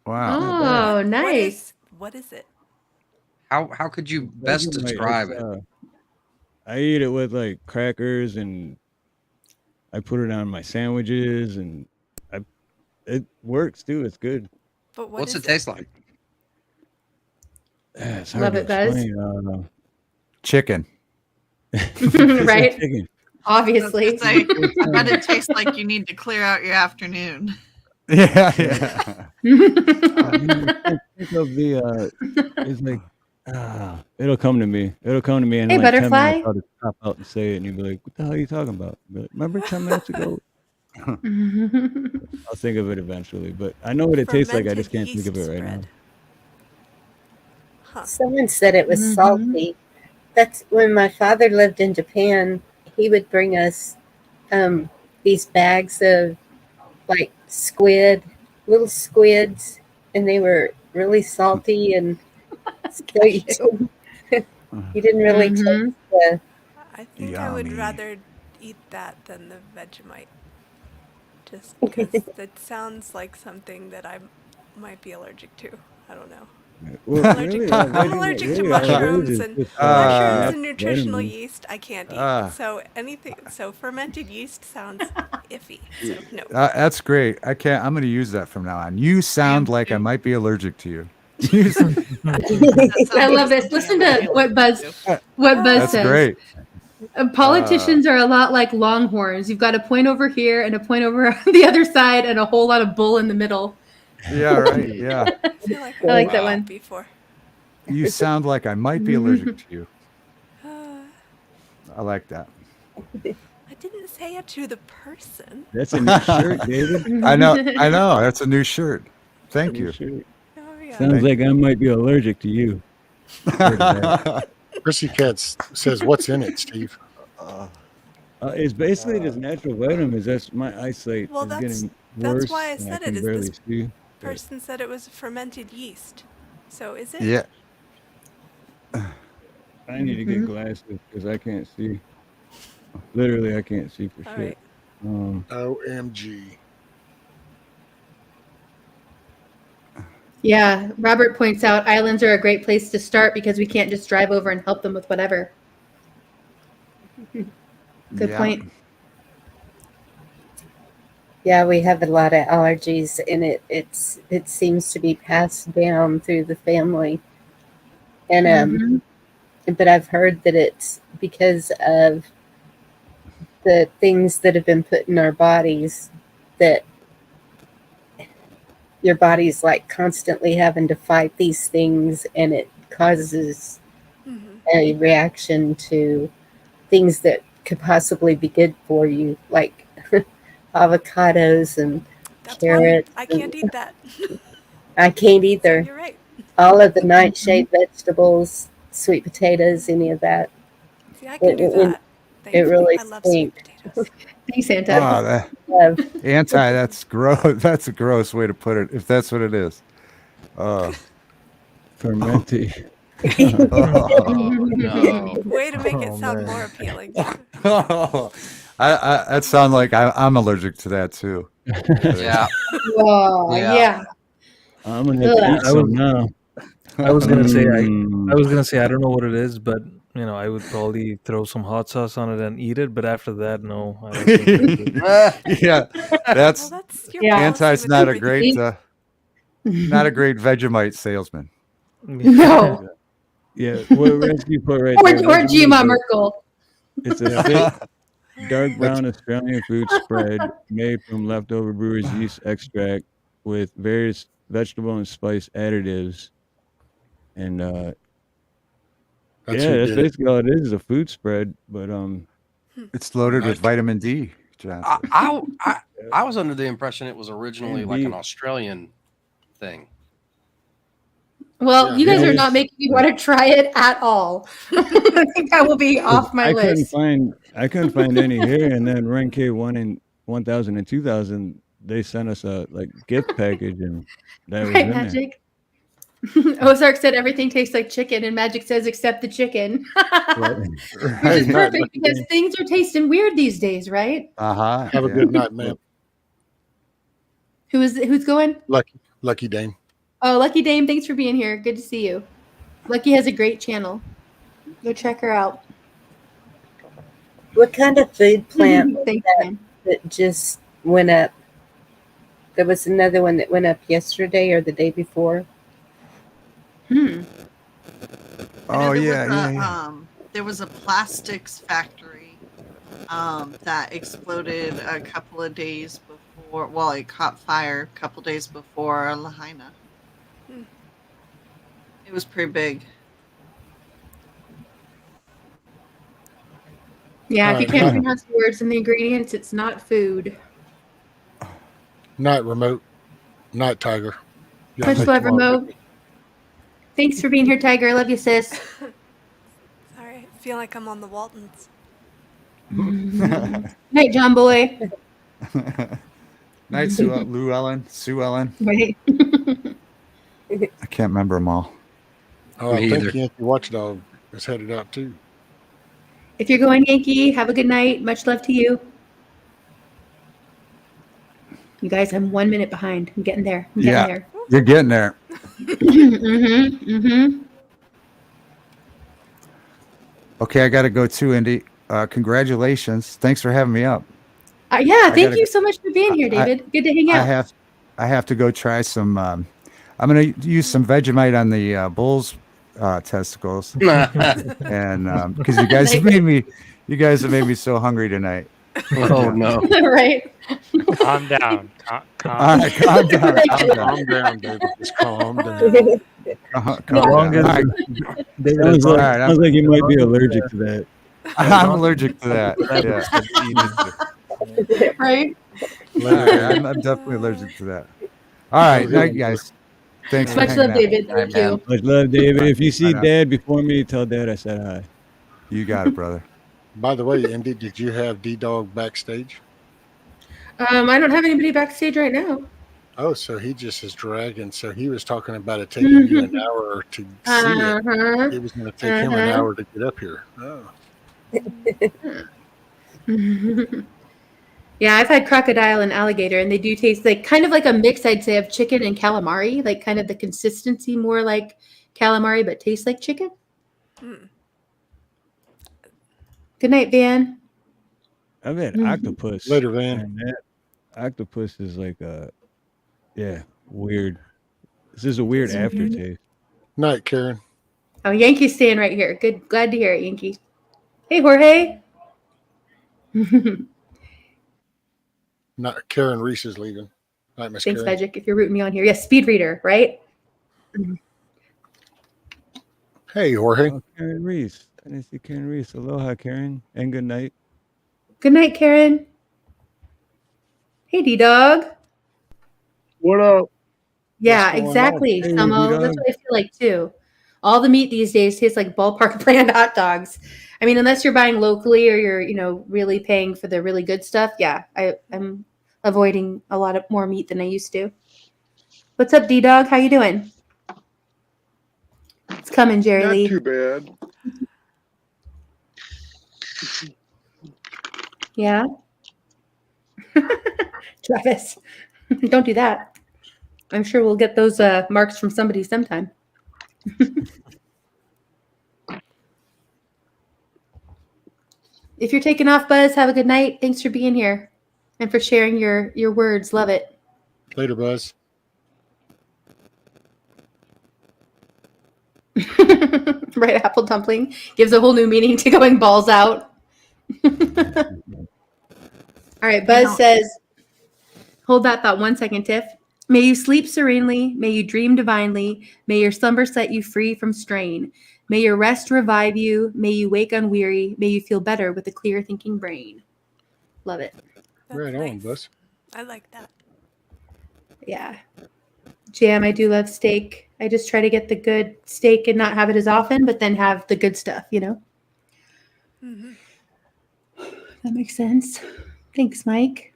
Wow.
Not bad.
Oh, nice.
What is it?
How could you best
Vegemite,
describe
it's,
it?
I eat it with like crackers and I put it on my sandwiches and it works too. It's good.
But what
What's
is
it taste like?
It's hard
Love
to
it, Buzz.
explain.
Chicken.
It's
Right?
like chicken.
Obviously.
I bet it tastes like you need to clear out your afternoon.
Yeah, yeah.
I think of the it's like it'll come to me. It'll come to me in
Hey,
like 10 minutes.
butterfly.
I'll just pop out and say it, and you'll be like, "What the hell are you talking about?" But remember 10 minutes ago? I'll think of it eventually, but I know what it tastes like. I just can't think of it right now.
Huh.
Someone said it was
Mhm.
salty. That's when my father lived in Japan. He would bring us these bags of like squid, little squids, and they were really salty, and so you didn't really taste
Mhm.
the.
I think I would
Yummy.
rather eat that than the Vegemite. Just because it sounds like something that I might be allergic to. I don't know.
Well,
I'm allergic
really,
to, I'm
Vegemite,
allergic to
really, all it is
mushrooms
is
and
just,
mushrooms
natural
and nutritional
vitamins.
yeast I can't eat.
Ah.
So fermented yeast sounds iffy. So no.
That's great. I'm going to use that from now on. You sound like I
too.
might be allergic to you. You s-
I love this. Listen to what Buzz
That's
says.
great.
Politicians are a lot like longhorns. You've got a point over here and a point over on the other side and a whole lot of bull in the middle.
Yeah, right. Yeah.
I feel like
I like that
heard
one.
before.
You sound like I might be allergic to you. I like that.
I didn't say it to the person.
That's a new shirt, David.
I know. That's a new shirt. Thank
New
you.
shirt.
Oh yeah.
Sounds like I might be allergic to you.
Chrissy Cats says, "What's in it, Steve?"
It's basically just natural vitamins. That's my eyesight
Well,
is
that's
getting worse.
why I
and
said
can
it. Is
barely
this
see.
person said it was fermented yeast? So is it?
Yeah.
I need to get glasses because I can't see. Literally, I can't see for
All
shit.
right.
OMG.
Yeah, Robert points out islands are a great place to start because we can't just drive over and help them with whatever. Good
Yeah.
point.
Yeah, we have a lot of allergies, and it seems to be passed down through the family. And
Mhm.
but I've heard that it's because of the things that have been put in our bodies that your body's like constantly having to fight these things, and it causes a reaction to things that could possibly be good for you, like avocados and
That's
carrots.
why I can't eat that.
I can't either.
You're right.
All of the nightshade vegetables, sweet potatoes, any of that.
See, I can do that.
It really
I love sweet
stinks.
potatoes.
Thanks, Santa.
Oh, that's gross. That's a gross way to put it, if that's what it is.
Fermenty.
No.
Way to make it
Oh,
sound
man.
more appealing.
That sounds like I'm allergic to that too.
Yeah.
Oh,
Yeah.
yeah.
I'm gonna have to eat
I
some
was-
now.
I was gonna say
Mm.
I was gonna say I don't know what it is, but I would probably throw some hot sauce on it and eat it. But after that, no, I don't think I could.
Yeah,
Well,
that's
that's your
Yeah.
policy
Anti's
with
not a
everything.
great not a great Vegemite salesman.
No.
Yeah, what Rescue put right
Or,
there.
or
that's
Gma
amazing.
Merkel.
It's a thick, dark brown Australian food spread made from leftover brewer's yeast extract with various vegetable and spice additives. And
That's
yeah,
who
that's
did it.
basically all it is—a food spread. But
It's loaded with
Nice.
vitamin D, Johnson.
I was under the impression it was originally like an
Indeed.
Australian thing.
Well,
Yeah,
you guys
it
are
is.
not making me want to try it at all. I think that will be off my
I couldn't
list.
find any here, and then Renke 1 and 1000 and 2000, they sent us a gift package, and that was
Right,
in there.
Magic? Ozark said everything tastes like chicken, and Magic says except the chicken.
Right.
Which is perfect because things are tasting weird these days, right?
Uh-huh.
Have a good night, man.
Who's going?
Lucky Dame.
Oh, Lucky Dame, thanks for being here. Good to see you. Lucky has a great channel. Go check her out.
What kind of food plant was
Thanks, man.
that just went up? There was another one that went up yesterday or the day before.
I know
Oh
there
yeah,
was
yeah,
a,
yeah.
there was a plastics factory that exploded a couple of days before. Well, it caught fire a couple days before Lahaina. It was pretty big.
Yeah, if you
Alright,
can't
night.
pronounce the words and the ingredients, it's not food.
Night remote. Night Tiger. Yeah,
Much
night
love,
tomorrow.
Remote. Thanks for being here, Tiger. I love you, sis.
Sorry, I feel like I'm on the Waltons.
Night, John Boy.
Night, Sue Ellen.
Right.
I can't remember them all.
Oh, I
Me
think
either.
Yankee Watchdog is headed out too.
If you're going Yankee, have a good night. Much love to you. You guys, I'm 1 minute behind. I'm getting there. I'm getting there.
You're getting there. Okay, I got to go too, Indy. Congratulations. Thanks for having me up.
Yeah, thank
gotta
you
go.
so much for being here, David. Good to hang out.
I have to go try some. I'm going to use some Vegemite on the bull's testicles, and because you guys have made me so hungry tonight.
Oh no!
Right.
Calm down.
All right, calm down.
Calm down, David. Just calm down.
Calm down. All right.
Sounds like you might be allergic to that.
I'm allergic to that. Yeah.
Right.
I'm definitely allergic to that. All right, night, guys. Thanks for
Much
hanging
love,
out.
David. Thank you.
Much love, David. If you see Dad before me, tell Dad I said hi.
You got it, brother.
By the way, Indy, did you have D-Dog backstage?
I don't have anybody backstage right now.
Oh, so he just is dragging. So he was talking about it taking you an hour to see it. It was going to take him an hour to get up here. Oh.
Yeah, I've had crocodile and alligator, and they do taste like kind of like a mix, I'd say, of chicken and calamari, like kind of the consistency more like calamari, but tastes like chicken. Good night, Van.
I've had octopus.
Later, Van.
And that octopus is like weird. This is a weird aftertaste.
Night, Karen.
Oh, Yankee's staying right here. Good. Glad to hear it, Yankee. Hey, Jorge.
Not Karen Reese is leaving. Night, Miss
Thanks,
Karen.
Magic, if you're rooting me on here. Yes, speed reader, right?
Hey, Jorge.
Oh, Karen Reese. I didn't see Karen Reese. Aloha, Karen. And good night.
Good night, Karen. Hey, D-Dog.
What up?
Yeah,
What's going
exactly,
on? Hey,
Samo.
D-Dog.
That's what I feel like, too. all the meat these days tastes like ballpark brand hot dogs. I mean, unless you're buying locally or you're, really paying for the really good stuff. Yeah, I'm avoiding a lot of more meat than I used to. What's up, D-Dog? How you doing? It's coming, Jerry
Not
Lee.
too bad.
Yeah. Travis, don't do that. I'm sure we'll get those marks from somebody sometime. If you're taking off, Buzz, have a good night. Thanks for being here and for sharing your words. Love it.
Later, Buzz.
Right, apple dumpling gives a whole new meaning to going balls out. All right, Buzz says, hold that thought 1 second, Tiff. May you sleep serenely. May you dream divinely. May your slumber set you free from strain. May your rest revive you. May you wake unweary. May you feel better with a clear thinking brain. Love it.
That's
Right
nice.
on, Buzz.
I like that.
Yeah. Jam, I do love steak. I just try to get the good steak and not have it as often, but then have the good stuff,
Mm-hmm.
That makes sense. Thanks, Mike.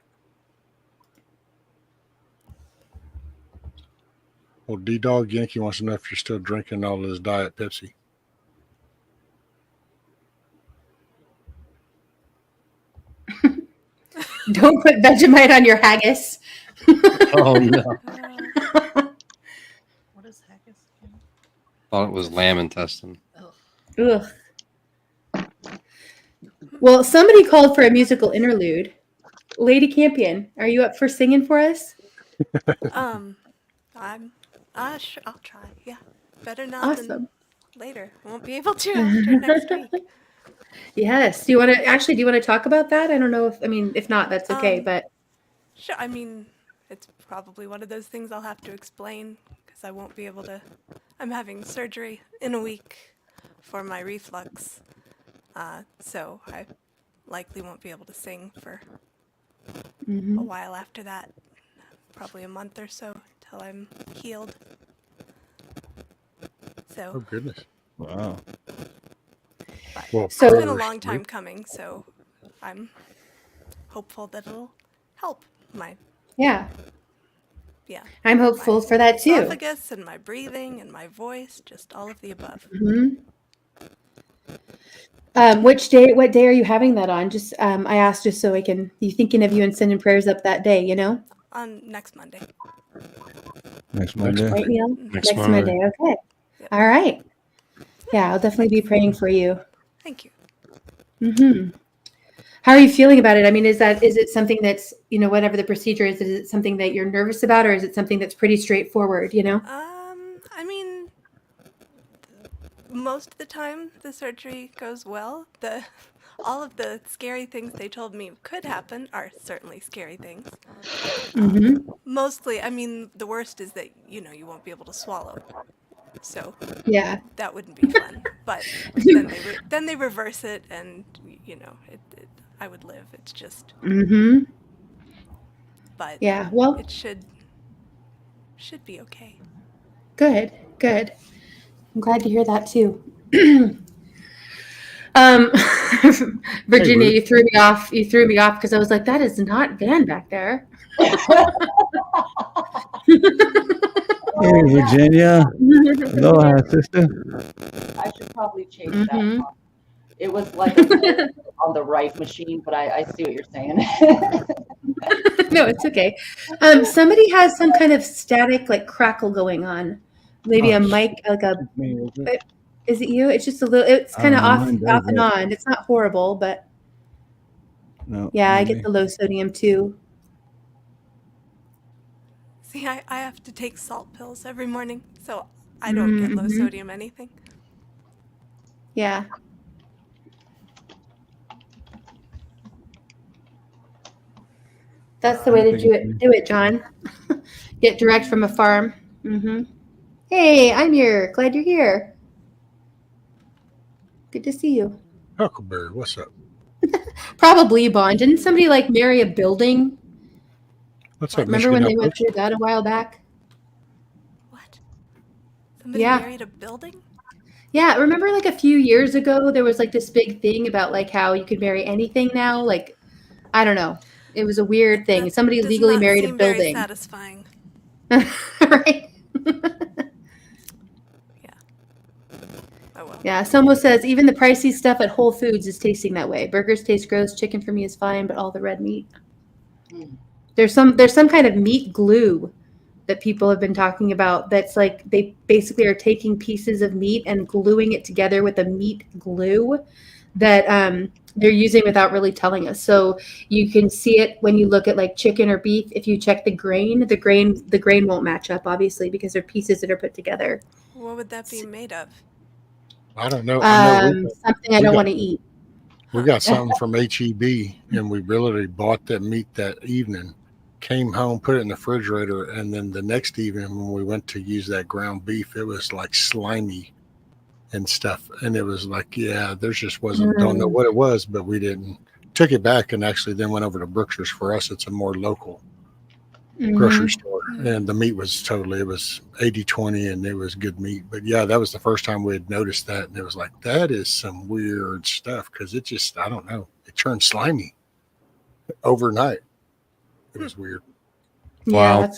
Well, D-Dog Yankee wants to know if you're still drinking all this Diet Pepsi.
Don't put Vegemite on your haggis.
Oh no.
What is haggis?
Thought it was lamb intestine.
Ugh. Well, somebody called for a musical interlude. Lady Campion, are you up for singing for us?
Sure, I'll try. Yeah, better now
Awesome.
than later. Won't be able to after next week.
Yes. Do you want to talk about that? I don't know if not, that's okay. But
Sure. I mean, it's probably one of those things I'll have to explain because I won't be able to. I'm having surgery in a week for my reflux, so I likely won't be able to sing for a while after that. Probably a month or so till I'm healed. So.
Oh, goodness.
Wow.
Well,
It's been a
prayers,
long time
right?
coming, so I'm hopeful that it'll help my
yeah, I'm hopeful for that too.
esophagus and my breathing and my voice, just all of the above.
What day are you having that on? Just I asked just so I can be thinking of you and sending prayers up that day,
On next Monday.
Next Monday.
Right, Neil?
Next
Monday. Okay.
Yep.
All right. Yeah, I'll definitely be praying for you.
Thank you.
How are you feeling about it? I mean, is it something that's, whatever the procedure is it something that you're nervous about, or is it something that's pretty straightforward,
I mean, most of the time the surgery goes well. All of the scary things they told me could happen are certainly scary things. Mostly, I mean, the worst is that, you won't be able to swallow. So
Yeah.
that wouldn't be fun. But then they reverse it, and I would live. It's just. But
Yeah. Well,
it should be okay.
Good. I'm glad to hear that too. Virginia,
Hey,
you threw me off. You threw me off because I was like, that is not Van back there.
Hey, Virginia. Aloha, sister.
I should probably change that one. It was like on the right machine, but I see what you're saying.
No, it's okay. Somebody has some kind of static, like crackle going on. Maybe a mic, like a. Is it you? It's just a little. It's kind of off and on. It's not horrible, but.
No.
Yeah, I get the low sodium too.
See, I have to take salt pills every morning, so I don't get low sodium anything.
Yeah. That's the way to do it, John. Get direct from a farm. Hey, I'm here. Glad you're here. Good to see you.
Huckleberry, what's up?
Probably, Bond. Didn't somebody marry a building?
What's up,
Remember when
Michigan
they went
Outpost?
through that a while back?
What? Somebody married a building?
Yeah, remember like a few years ago, there was like this big thing about like how you could marry anything now. Like, I don't know. It was a weird thing.
That
Somebody
does
legally
not
married a
seem very
building.
satisfying.
Right?
Yeah. Oh well.
Yeah, Somo says even the pricey stuff at Whole Foods is tasting that way. Burgers taste gross. Chicken for me is fine, but all the red meat.
Mm.
There's some kind of meat glue that people have been talking about that's like they basically are taking pieces of meat and gluing it together with a meat glue that they're using without really telling us. So you can see it when you look at like chicken or beef. If you check the grain won't match up, obviously, because they're pieces that are put together.
What would that be made of?
I don't know. I know
Something I
we
don't
got-
want to eat.
we got something from HEB, and we literally bought that meat that evening. Came home, put it in the refrigerator, and then the next evening when we went to use that ground beef, it was like slimy and stuff. And it was like, yeah, there's just wasn't, don't know what it was, but we didn't. Took it back and actually then went over to Brookshire's. For us, it's a more local grocery store. And the meat was it was 80-20 and it was good meat. But yeah, that was the first time we had noticed that. And it was like, that is some weird stuff because it just, I don't know, it turned slimy overnight. It was weird.
Yeah,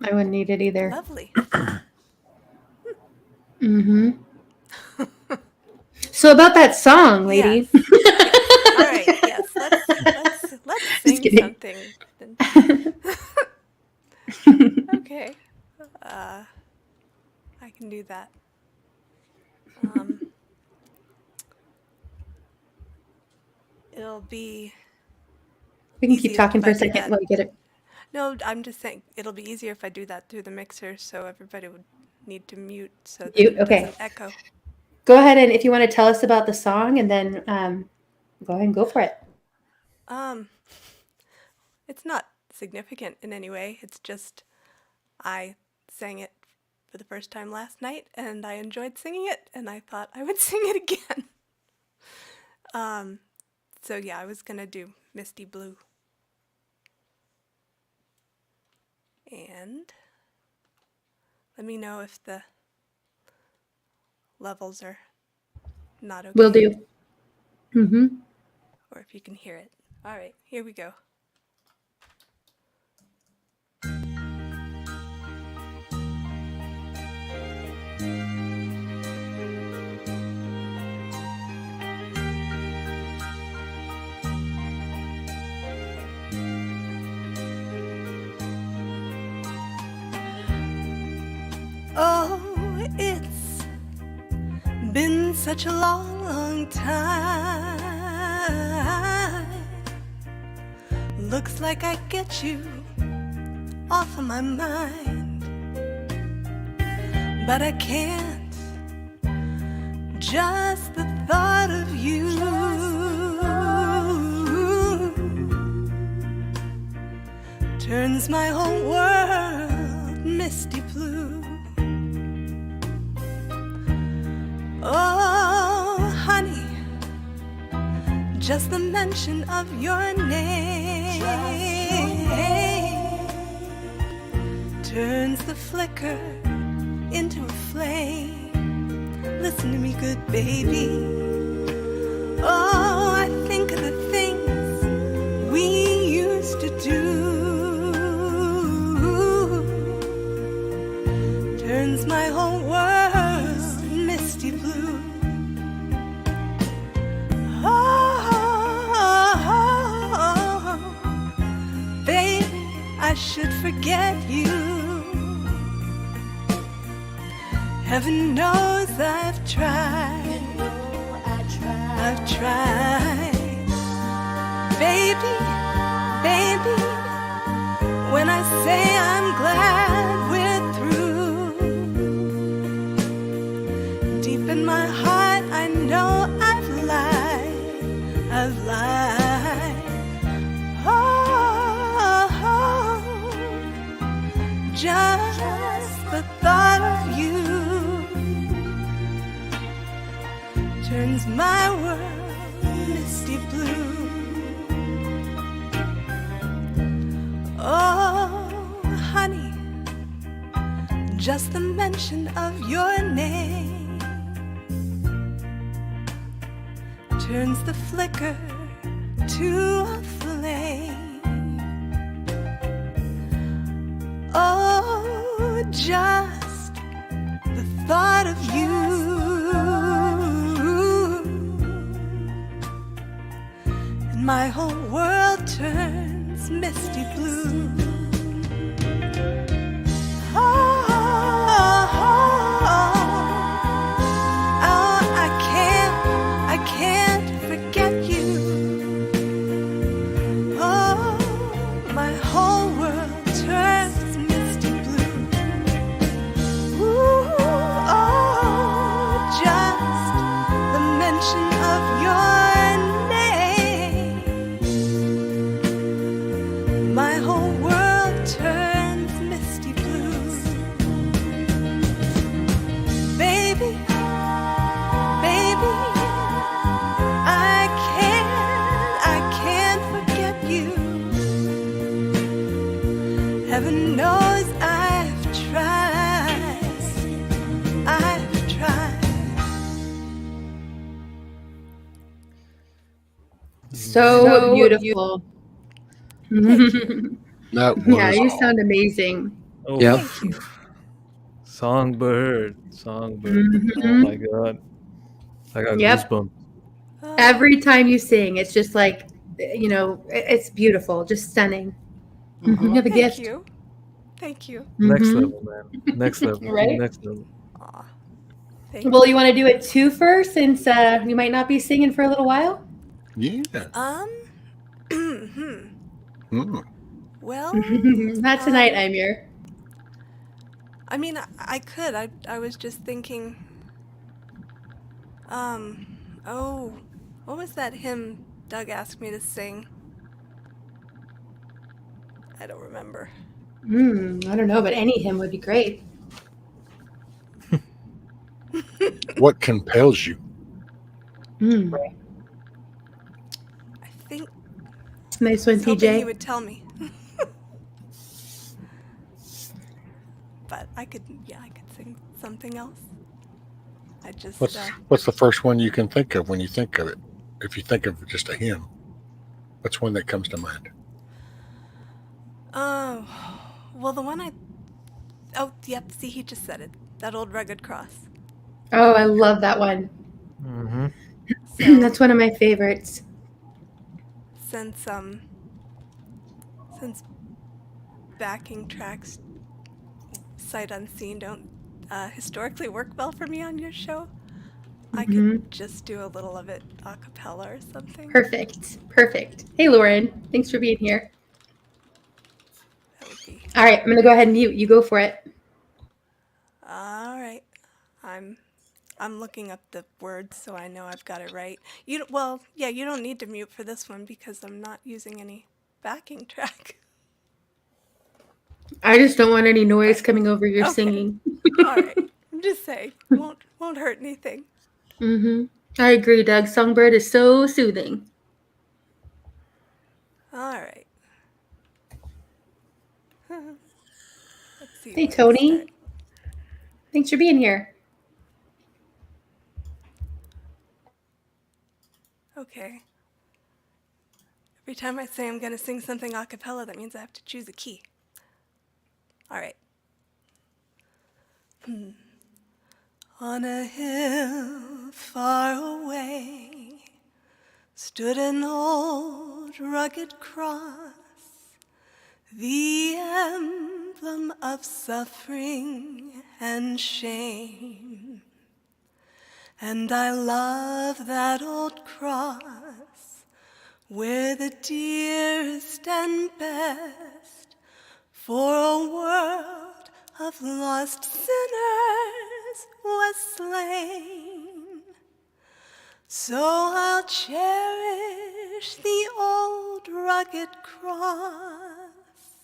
I wouldn't eat it either.
Lovely.
So about that song, lady.
Yes. Yes. All right. Yes. Let's sing
kidding.
something. Okay. I can do that. It'll be.
We can keep
easier
talking
if
for
I
a
do
second
that.
while you get it.
No, I'm just saying it'll be easier if I do that through the mixer, so everybody would need to mute so that it
Okay.
doesn't echo.
Go ahead, and if you want to tell us about the song, and then go ahead and go for it.
It's not significant in any way. It's just I sang it for the first time last night, and I enjoyed singing it, and I thought I would sing it again. So yeah, I was gonna do Misty Blue. And let me know if the levels are not okay.
Will do.
Or if you can hear it. All right, here we go. Oh, it's been such a long, long time. Looks like I get you off of my mind, but I can't. Just the thought of you turns my whole world misty blue. Oh, honey, just the mention of your name turns the flicker into a flame. Listen to me, good baby. Oh, I think of the things we used to do. Turns my whole world misty blue. Oh, baby, I should forget you. Heaven knows I've tried. I've tried. Baby, baby, when I say I'm glad we're through, deep in my heart I know I've lied. I've lied. Oh, just the thought of you turns my world misty blue. Oh, honey, just the mention of your name turns the flicker to a flame. Oh, just the thought of you and my whole world turns misty blue. Oh, I can't forget you. Oh, my whole world turns misty blue. Ooh, oh, just the mention of your name. My whole world turns misty blue. Baby, baby, I can't forget you. Heaven knows I've tried.
So beautiful.
That was
Yeah, you sound amazing.
Oh,
Yep.
Thank you.
Songbird. Oh my God. I got
Yep.
goosebumps.
Every time you sing, it's just like, it's beautiful, just stunning. You have a gift.
Thank you.
Next
Mhm.
level, man. Next level.
Right?
Next level.
Aw,
Well, you want to do it 2 first, since you might not be singing for a little while?
Yeah. Mm.
Well,
Not tonight, Amir.
I mean, I could. I was just thinking, oh, what was that hymn Doug asked me to sing? I don't remember.
I don't know, but any hymn would be great.
What compels you?
I think
Nice
I
one,
was hoping he
TJ.
would tell me. But I could sing something else. I just,
What's the first one you can think of when you think of it? If you think of just a hymn, what's one that comes to mind?
well, the one yep, see, he just said it. That old rugged cross.
Oh, I love that one.
Mm-hmm.
So,
That's one of my favorites.
since backing tracks sight unseen don't historically work well for me on your show, I could just do a little of it a cappella or something.
Perfect. Hey, Lauren. Thanks for being here.
That would be.
All right, I'm going to go ahead and mute. You go for it.
All right. I'm looking up the words so I know I've got it right. You don't need to mute for this one because I'm not using any backing track.
I just don't want any noise coming over your singing.
All right. I'm just saying. Won't hurt anything.
I agree, Doug. Songbird is so soothing.
All right. Let's see.
Hey, Tony. Thanks for being here.
Okay. Every time I say I'm going to sing something a cappella, that means I have to choose a key. All right. On a hill far away stood an old rugged cross, the emblem of suffering and shame. And I love that old cross, where the dearest and best for a world of lost sinners was slain. So I'll cherish the old rugged cross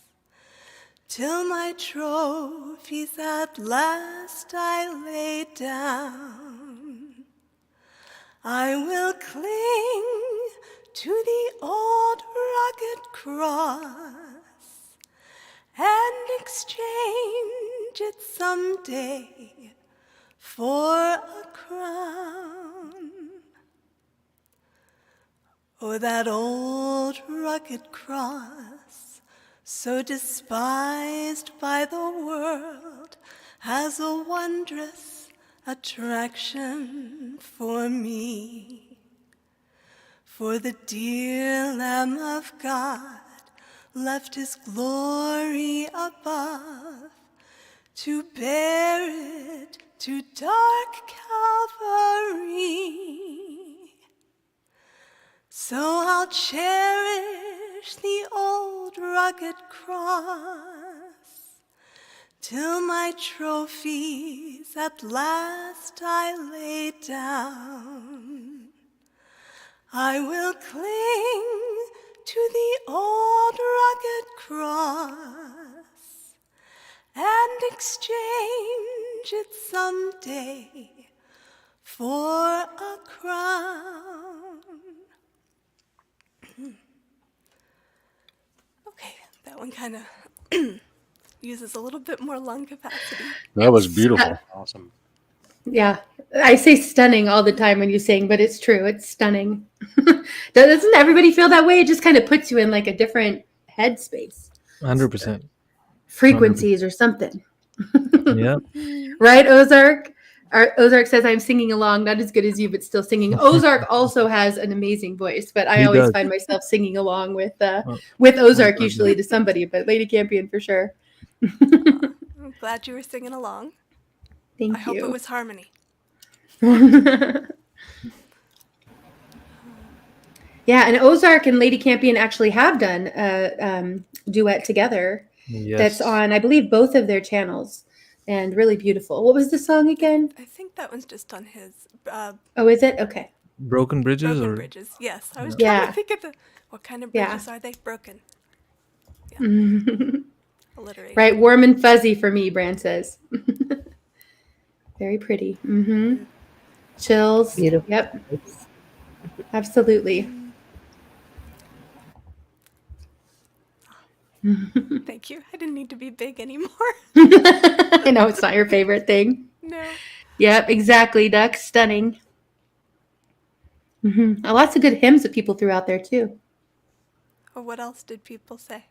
till my trophies at last I lay down. I will cling to the old rugged cross and exchange it someday for a crown. Oh, that old rugged cross, so despised by the world, has a wondrous attraction for me. For the dear Lamb of God left his glory above to bear it to dark Calvary. So I'll cherish the old rugged cross till my trophies at last I lay down. I will cling to the old rugged cross and exchange it someday for a crown. Okay, that one kind of uses a little bit more lung capacity.
That was beautiful.
Awesome.
Yeah, I say stunning all the time when you sing, but it's true. It's stunning. Doesn't everybody feel that way? It just kind of puts you in like a different headspace,
100%.
frequencies or something.
Yeah.
Right, Ozark? Ozark says, I'm singing along, not as good as you, but still singing. Ozark also has an amazing voice, but I
He
always
does.
find myself singing along with Ozark usually to somebody, but Lady Campion for sure.
I'm glad you were singing along.
Thank
I hope
you.
it was harmony.
Yeah, and Ozark and Lady Campion actually have done a duet together.
Yes.
That's on, I believe, both of their channels, and really beautiful. What was the song again?
I think that one's just on his
Oh, is it? Okay.
Broken Bridges
Broken
or
Bridges. Yes, I was
Yeah.
trying to think of what kind of
Yeah.
bridges are they? Broken. Alliteration.
Right, warm and fuzzy for me, Brand says. Very pretty. Chills.
Beautiful.
Yep. Absolutely.
Thank you. I didn't need to be big anymore.
I know it's not your favorite thing.
No.
Yep, exactly, Duck. Stunning. Lots of good hymns that people threw out there too.
Or what else did people say?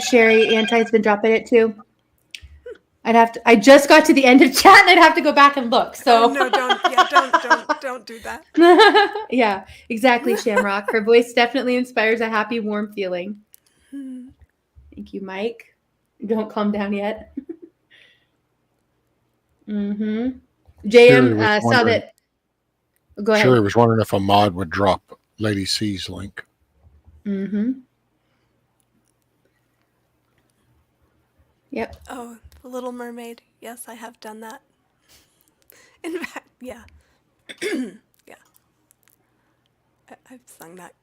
Sherry Anti's been dropping it too. I just got to the end of chat and I'd have to go back and look. So
No, don't do that.
Yeah, exactly, Shamrock. Her voice definitely inspires a happy, warm feeling. Thank you, Mike. Don't calm down yet. JM saw that. Go ahead.
Sherry was wondering if a mod would drop Lady C's link.
Yep.
Oh, The Little Mermaid. Yes, I have done that. In fact, yeah. Yeah. I've sung that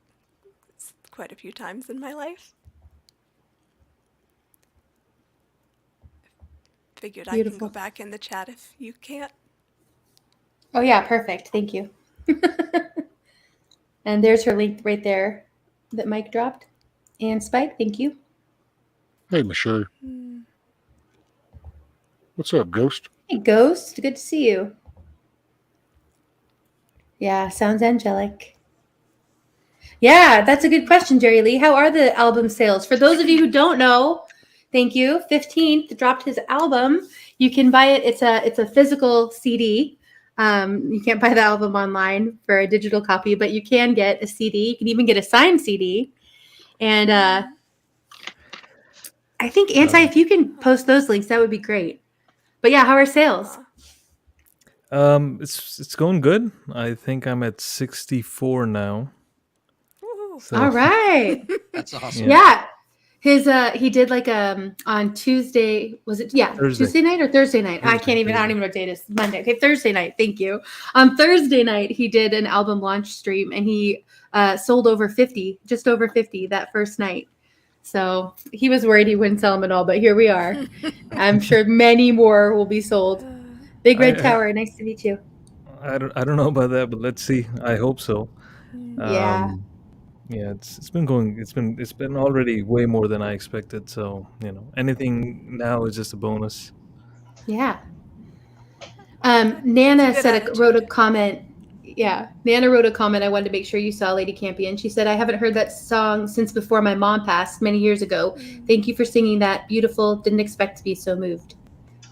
quite a few times in my life. Figured I can
Beautiful.
go back in the chat if you can't.
Oh yeah, perfect. Thank you. And there's her link right there that Mike dropped. And Spike, thank you.
Hey, Michelle. What's up, Ghost?
Hey, Ghost. Good to see you. Yeah, sounds angelic. Yeah, that's a good question, Jerry Lee. How are the album sales? For those of you who don't know, thank you. 15th dropped his album. You can buy it. It's a physical CD. You can't buy the album online for a digital copy, but you can get a CD. You can even get a signed CD. And I think, Anti, if you can post those links, that would be great. But yeah, how are sales?
It's going good. I think I'm at 64 now. So,
All right.
That's awesome.
Yeah. His he did like on Tuesday, was it? Yeah,
Thursday.
Tuesday night or Thursday night? I don't even know what date it is. Monday. Okay, Thursday night. Thank you. On Thursday night, he did an album launch stream and he sold just over 50 that first night. So he was worried he wouldn't sell them at all, but here we are. I'm sure many more will be sold. Big Red Tower, nice to meet you.
I don't know about that, but let's see. I hope so.
Yeah.
Yeah, it's been going. It's been already way more than I expected. So anything now is just a bonus.
Yeah. Nana
Good
said
attitude.
wrote a comment. Yeah, Nana wrote a comment. I wanted to make sure you saw Lady Campion. She said, "I haven't heard that song since before my mom passed many years ago. Thank you for singing that. Beautiful. Didn't expect to be so moved."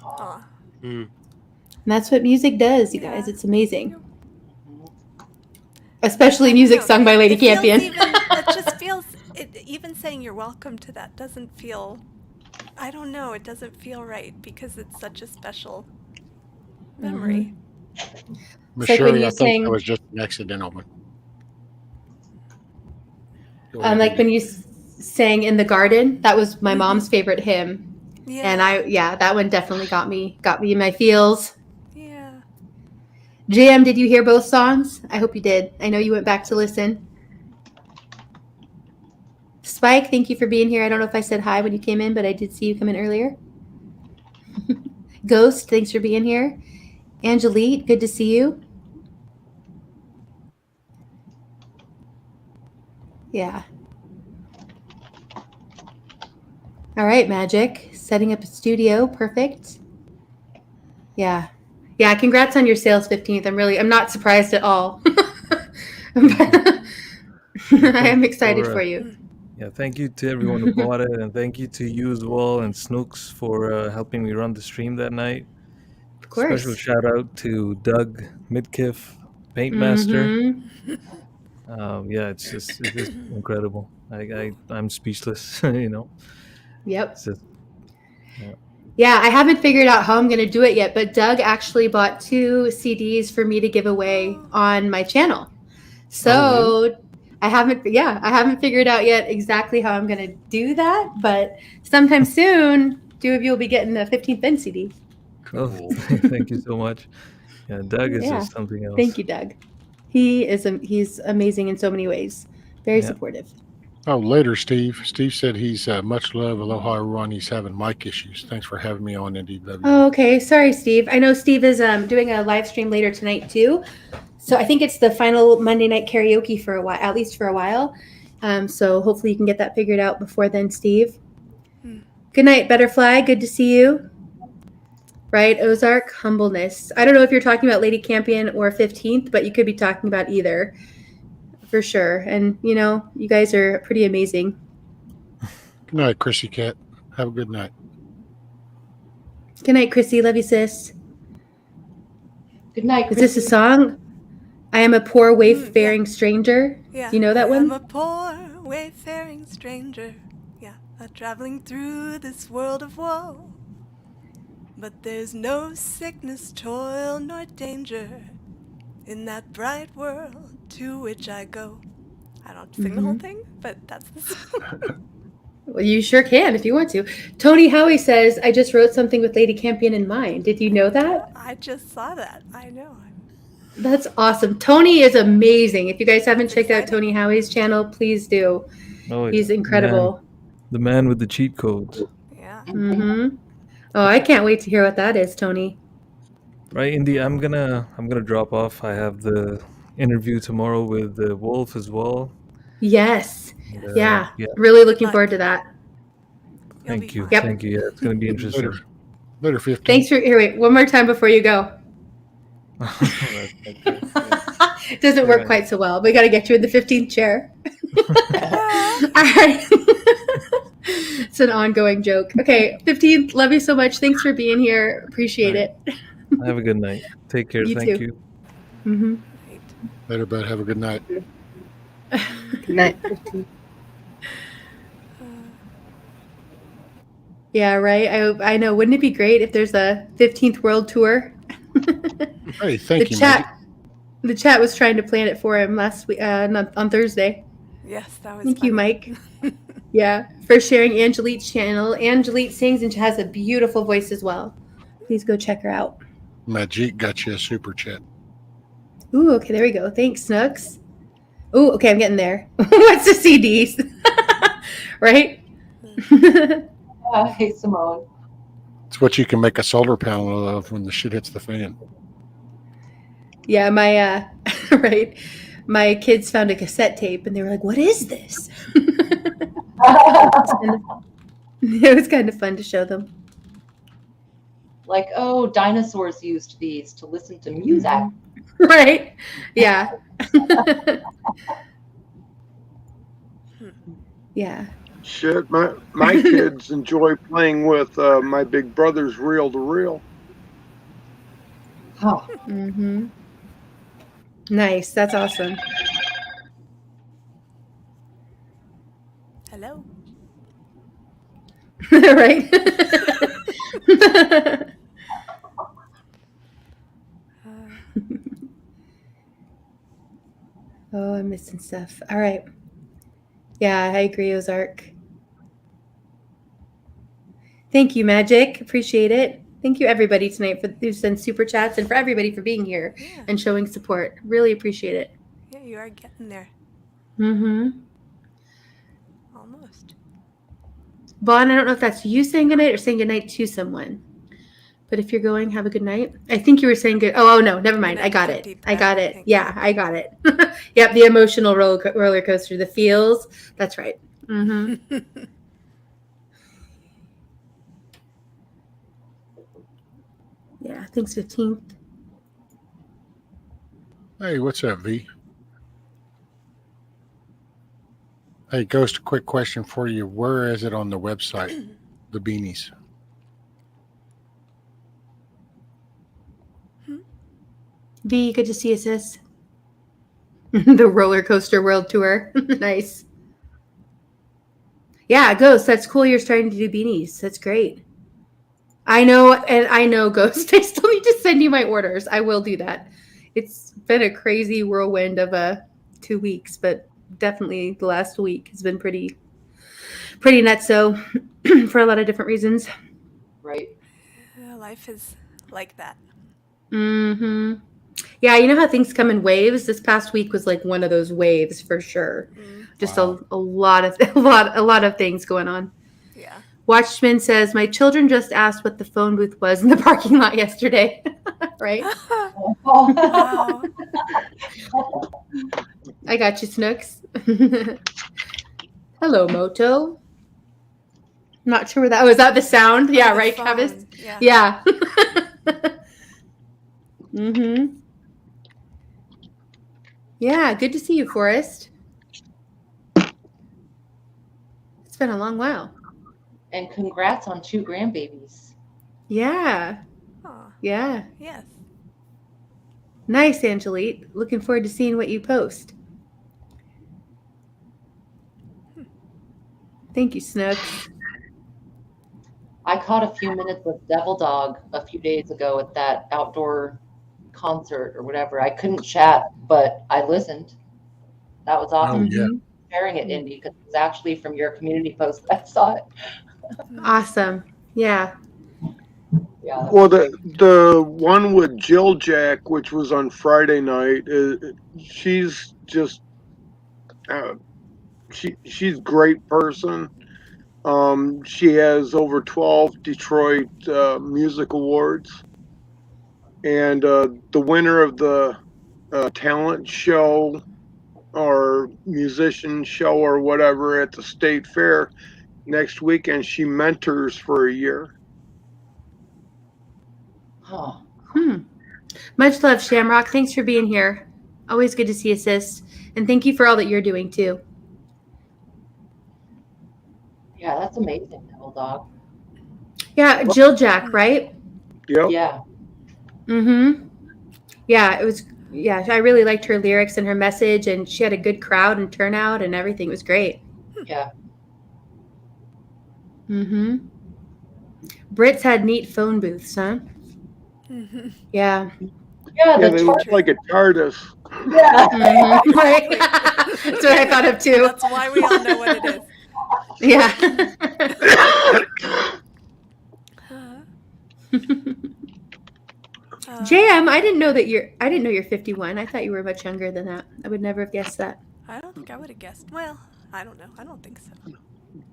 Aw.
And that's what music does, you guys.
Yeah.
It's amazing.
Mhm.
Especially
I don't
music
know.
sung by Lady
It feels
Campion.
it just feels even saying you're welcome to that doesn't feel, I don't know, it doesn't feel right because it's such a special memory.
It's like when
Sherry,
you
I think that
sang,
was just an accidental one. Go ahead,
like
Indy.
when you sang "In the Garden." That was my mom's favorite hymn,
Yeah.
and that one definitely got me in my feels.
Yeah.
JM, did you hear both songs? I hope you did. I know you went back to listen. Spike, thank you for being here. I don't know if I said hi when you came in, but I did see you come in earlier. Ghost, thanks for being here. Angelique, good to see you. Yeah. All right, Magic. Setting up a studio. Perfect. Yeah. Yeah, congrats on your sales 15th. I'm not surprised at all. I am excited for you.
Yeah, thank you to everyone who bought it, and thank you to you as well and Snooks for helping me run the stream that night.
Of course.
Special shout out to Doug Midkiff, Paintmaster. Yeah, it's just incredible. I'm speechless.
Yep.
It's just,
Yeah, I haven't figured out how I'm going to do it yet, but Doug actually bought 2 CDs for me to give away on my channel. So I haven't figured out yet exactly how I'm going to do that, but sometime soon, 2 of you will be getting the 15th Ben CD.
oh, thank you so much. Yeah, Doug is
Yeah.
just something else.
Thank you, Doug. He's amazing in so many ways. Very supportive.
Oh, later, Steve. Steve said he's much love. Aloha, everyone. He's having mic issues. Thanks for having me on NDW.
Oh, okay. Sorry, Steve. I know Steve is doing a live stream later tonight too. So I think it's the final Monday night karaoke for a while, at least for a while. So hopefully you can get that figured out before then, Steve. Good night, Butterfly. Good to see you. Right, Ozark, humbleness. I don't know if you're talking about Lady Campion or 15th, but you could be talking about either. For sure. And, you guys are pretty amazing.
Good night, Chrissy Cat. Have a good night.
Good night, Chrissy. Love you, sis.
Good night,
Is this a song? I am a poor wayfaring stranger.
Yeah.
Do you know that one?
I'm a poor wayfaring stranger. Yeah. Traveling through this world of woe. But there's no sickness, toil, nor danger in that bright world to which I go. I don't sing the whole thing, but that's the song.
Well, you sure can if you want to. Tony Howie says, I just wrote something with Lady Campion in mind. Did you know that?
I just saw that. I know.
That's awesome. Tony is amazing. If you guys haven't checked out Tony Howie's channel, please do.
Oh,
He's incredible.
The man with the cheat codes.
Yeah.
Mm-hmm. Oh, I can't wait to hear what that is, Tony.
Right, Indy, I'm gonna drop off. I have the interview tomorrow with the Wolf as well.
Yes.
And,
yeah.
yeah.
Really looking forward to that.
Thank you.
Yep.
Thank you. Yeah, it's gonna be interesting.
Later 15.
Thanks for here. Wait, one more time before you go. It doesn't work quite so well. We got to get you in the 15th chair. All right. It's an ongoing joke. Okay, 15th. Love you so much. Thanks for being here. Appreciate it.
Have a good night. Take care.
You
Thank
too.
you.
Mm-hmm.
Later, bud. Have a good night.
Good night.
Yeah, right. I know. Wouldn't it be great if there's a 15th world tour?
Hey, thank you,
The chat was trying to plan it for him last week on Thursday.
Yes, that was
Thank you,
funny.
Mike. Yeah, for sharing Angelique's channel. Angelique sings and has a beautiful voice as well. Please go check her out.
Majik got you a super chat.
Ooh, okay, there we go. Thanks, Snooks. Ooh, okay, I'm getting there. What's the CDs? Right?
Hey, Simone.
It's what you can make a solar panel of when the shit hits the fan.
Yeah, my right. My kids found a cassette tape and they were like, "What is this?" It was kind of fun to show them.
like, oh, dinosaurs used these to listen to music.
Right? Yeah. Yeah.
Shit, my kids enjoy playing with my big brother's reel to reel.
Huh.
Mm-hmm. Nice. That's awesome.
Hello.
Right? Oh, I'm missing stuff. All right. Yeah, I agree, Ozark. Thank you, Magic. Appreciate it. Thank you, everybody, tonight for who sent super chats and for everybody for being here
Yeah.
and showing support. Really appreciate it.
Yeah, you are getting there.
Mm-hmm.
Almost.
Vaughn, I don't know if that's you saying goodnight or saying goodnight to someone. But if you're going, have a good night. I think you were saying good. Oh no, never mind. I got it. I got it. Yeah, I got it. Yep, the emotional roller coaster, the feels. That's right. Mm-hmm. Yeah, thanks, 15th.
Hey, what's up, V? Hey, Ghost, a quick question for you. Where is it on the website, the beanies?
V, good to see you, sis. The roller coaster world tour. Nice. Yeah, Ghost, that's cool. You're starting to do beanies. That's great. I know, Ghost. I still need to send you my orders. I will do that. It's been a crazy whirlwind of 2 weeks, but definitely the last week has been pretty nuts. So for a lot of different reasons.
Right.
Life is like that.
Mm-hmm. Yeah, you know how things come in waves. This past week was like one of those waves for sure. Just
Wow.
a lot of things going on.
Yeah.
Watchman says, my children just asked what the phone booth was in the parking lot yesterday. Right?
Wow.
I got you, Snooks. Hello, Moto. Not sure where that was. That the sound? Yeah,
the
right,
phone.
Travis?
Yeah.
Yeah. Mm-hmm. Yeah, good to see you, Forrest. It's been a long while.
And congrats on 2 grandbabies.
Yeah.
Aw,
Yeah.
yes.
Nice, Angelique. Looking forward to seeing what you post. Thank you, Snooks.
I caught a few minutes of Devil Dog a few days ago at that outdoor concert or whatever. I couldn't chat, but I listened. That was awesome.
Oh, yeah.
Mhm.
Sharing it, Indy, because it was actually from your community post that I saw it.
Awesome. Yeah.
Yeah.
Well, the one with Jill Jack, which was on Friday night, she's just she's a great person. She has over 12 Detroit music awards, and the winner of the talent show or musician show or whatever at the state fair next weekend, she mentors for a year.
Huh.
Much love, Shamrock. Thanks for being here. Always good to see you, sis. And thank you for all that you're doing, too.
Yeah, that's amazing, Devil Dog.
Yeah, Jill Jack, right?
Yep.
Yeah.
Mm-hmm. Yeah, it was. Yeah, I really liked her lyrics and her message, and she had a good crowd and turnout, and everything was great.
Yeah.
Mm-hmm. Brits had neat phone booths, huh?
Mm-hmm.
Yeah.
Yeah,
Yeah,
the
they look like a TARDIS.
Yeah.
Mhm. Right.
Exactly.
That's what I thought of too.
That's why we all know what it is.
Yeah. JM, I didn't know you're 51. I thought you were much younger than that. I would never have guessed that.
I don't think I would have guessed. Well, I don't know. I don't think so.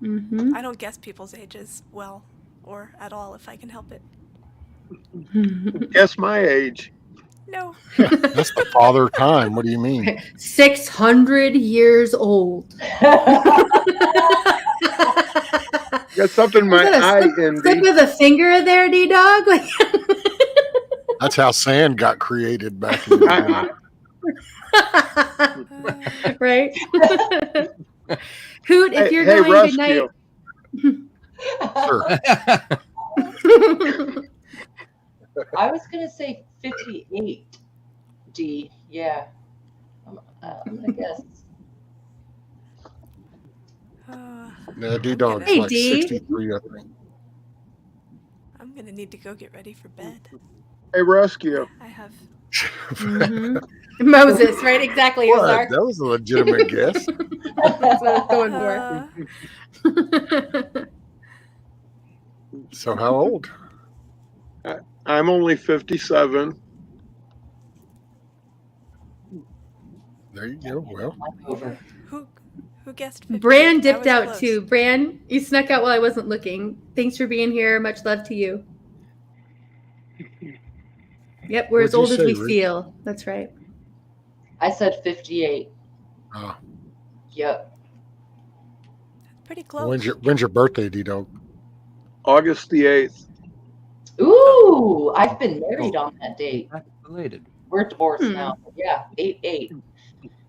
Mm-hmm.
I don't guess people's ages well or at all if I can help it.
Guess my age.
No.
That's the father time. What do you mean?
600 years old.
Got something in
Was
my
that
eye,
a slip
Indy.
of the finger there, D-Dog? Like,
That's how sand got created back in the day.
right? Hoot, if you're
Hey,
going, good night.
rescue.
Sure.
I was gonna say 58. D. Yeah. I'm gonna guess.
Yeah, D-Dog's
Hey,
like
D.
63, I think.
I'm gonna need to go get ready for bed.
Hey, rescue.
I have.
Mhm. Moses, right? Exactly.
What?
Ozark.
That was a legitimate guess.
That's what I was going for.
So how old?
I'm only 57.
There you go. Well,
Over.
Who guessed 58?
Bran
I
dipped
was
out
close.
too. Bran, you snuck out while I wasn't looking. Thanks for being here. Much love to you. Yep, we're
What'd
as
you
old as
say,
we
Ruth?
feel. That's right.
I said 58.
Oh,
Yep.
Pretty close.
when's your birthday, D-Dog?
August the 8th.
Ooh, I've been married on that date.
Happy belated.
We're divorced now. Yeah, 8/8.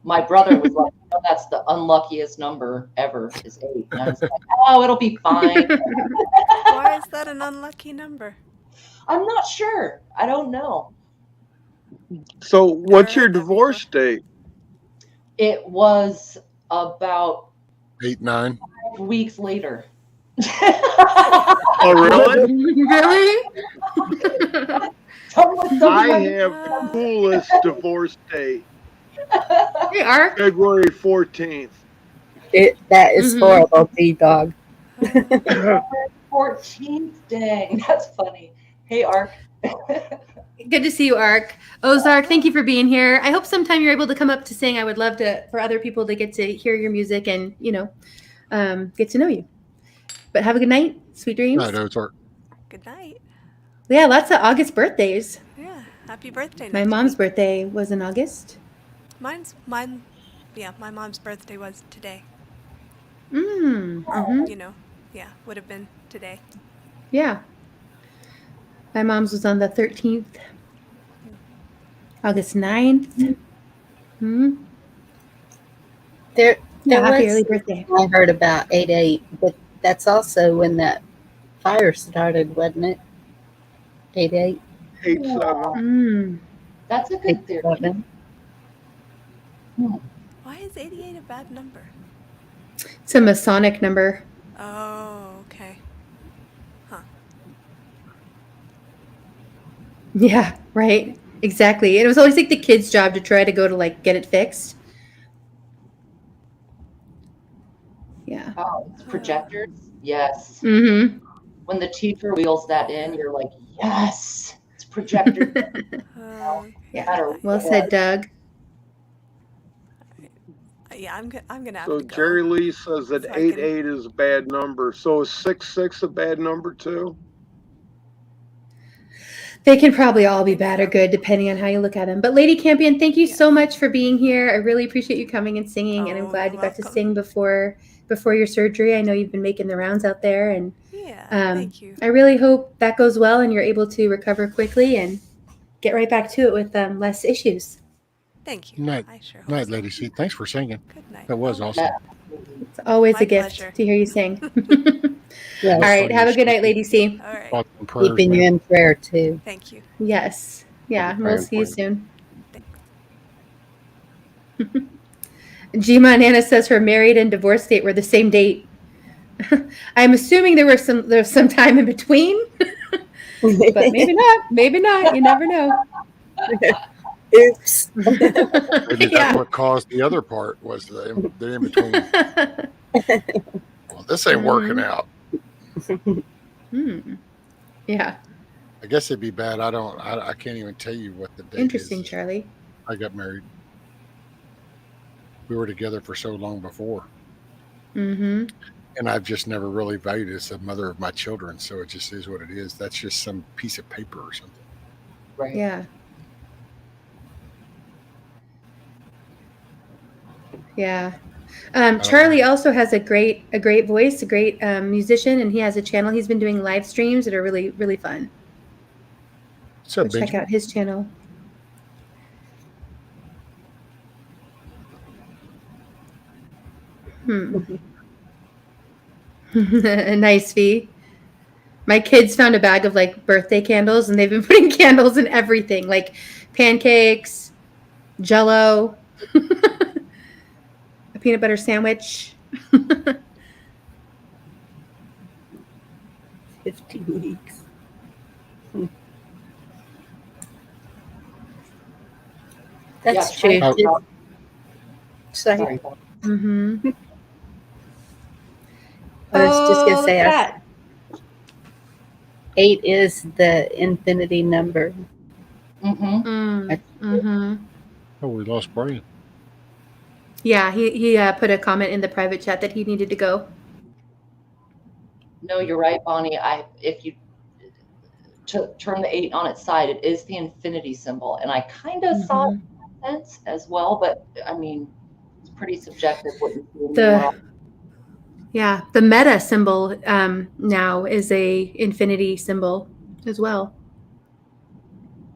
My brother was like, oh, that's the unluckiest number ever is 8. And I was like, oh, it'll be fine.
Why is that an unlucky number?
I'm not sure. I don't know.
So, what's
Never
your
heard that
divorce date?
It was about
8, 9.
5 weeks later.
Oh, really?
Really?
I have the coolest divorce date.
Hey, Ark.
February 14th.
That is horrible, D-Dog.
14th, dang, that's funny. Hey, Ark.
Good to see you, Ark. Ozark, thank you for being here. I hope sometime you're able to come up to sing. I would love for other people to get to hear your music and, get to know you. But have a good night. Sweet dreams.
Night, Ozark.
Good night.
Yeah, lots of August birthdays.
Yeah, happy birthday.
My
next
mom's
week.
birthday was in August.
My mom's birthday was today.
Mm-hmm.
Would have been today.
Yeah. My mom's was on the 13th. August 9th. Mm-hmm.
There
Happy
was
early birthday.
I heard about 8/8, but that's also when that fire started, wasn't it? 8/8.
8/7.
That's a good theory.
8/7.
Why is 88 a bad number?
It's a Masonic number.
Oh, okay. Huh.
Yeah, right. Exactly. It was always like the kid's job to try to go to get it fixed. Yeah.
Oh, it's projectors? Yes.
Mm-hmm.
When the teacher wheels that in, you're like, yes, it's projector.
Yeah. Well said, Doug.
Yeah, I'm gonna have
So,
to go.
Jerry Lee says that
So I can-
8/8 is a bad number. So, is 6/6 a bad number too?
They can probably all be bad or good depending on how you look at them. But Lady Campion, thank you so much for being here. I really appreciate you coming and singing, and I'm glad you got to sing before your surgery. I know you've been making the rounds out there, and
thank you.
I really hope that goes well and you're able to recover quickly and get right back to it with less issues.
Thank you.
Night,
I sure hope
night,
so.
Lady C. Thanks for singing.
Good night.
That was awesome.
It's always
My
a gift
pleasure.
to hear you sing.
Yes.
All right. Have a good night, Lady C.
All right.
Thoughts and prayers,
Keeping you
man.
in prayer too.
Thank you.
Yes. Yeah.
We'll be
We'll
praying
see you
for
soon. Gma and Anna says her married and divorce date were the same date. I'm assuming there's some time in between, but maybe not. Maybe not. You never know.
Oops.
Maybe that's
Yeah.
what caused the other part was the in between. Well, this ain't working out.
Yeah.
I guess it'd be bad. I can't even tell you what the date
Interesting,
is.
Charlie.
I got married. We were together for so long before.
Mm-hmm.
And I've just never really valued it as a mother of my children. So it just is what it is. That's just some piece of paper or something.
Right.
Yeah. Yeah. Charlie also has a great voice, a great musician, and he has a channel. He's been doing live streams that are really, really fun.
What's up,
Go check out his channel. Nice, V. My kids found a bag of like birthday candles, and they've been putting candles in everything, like pancakes, Jello, a peanut butter sandwich.
15 weeks. That's
Yeah,
true.
Sorry.
Mm-hmm.
I was just gonna
look
say,
at that.
8 is the infinity number.
Mm-hmm.
Mm-hmm.
Oh, we lost Brian.
Yeah, he put a comment in the private chat that he needed to go.
No, you're right, Bonnie. If you turn the 8 on its side, it is the infinity symbol, and I kind of saw it in that sense as well. But I mean, it's pretty subjective what you see in the world.
Yeah, the meta symbol now is a infinity symbol as well.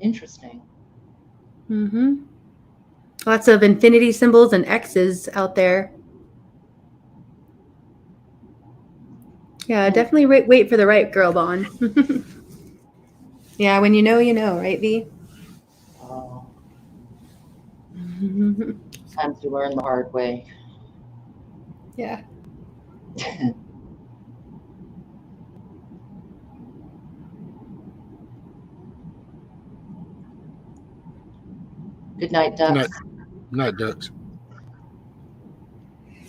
Interesting.
Mm-hmm. Lots of infinity symbols and X's out there. Yeah, definitely wait for the right girl, Bon. Yeah, when you know, right, V?
Time to learn the hard way.
Yeah.
Good night, Ducks.
Good night, Ducks.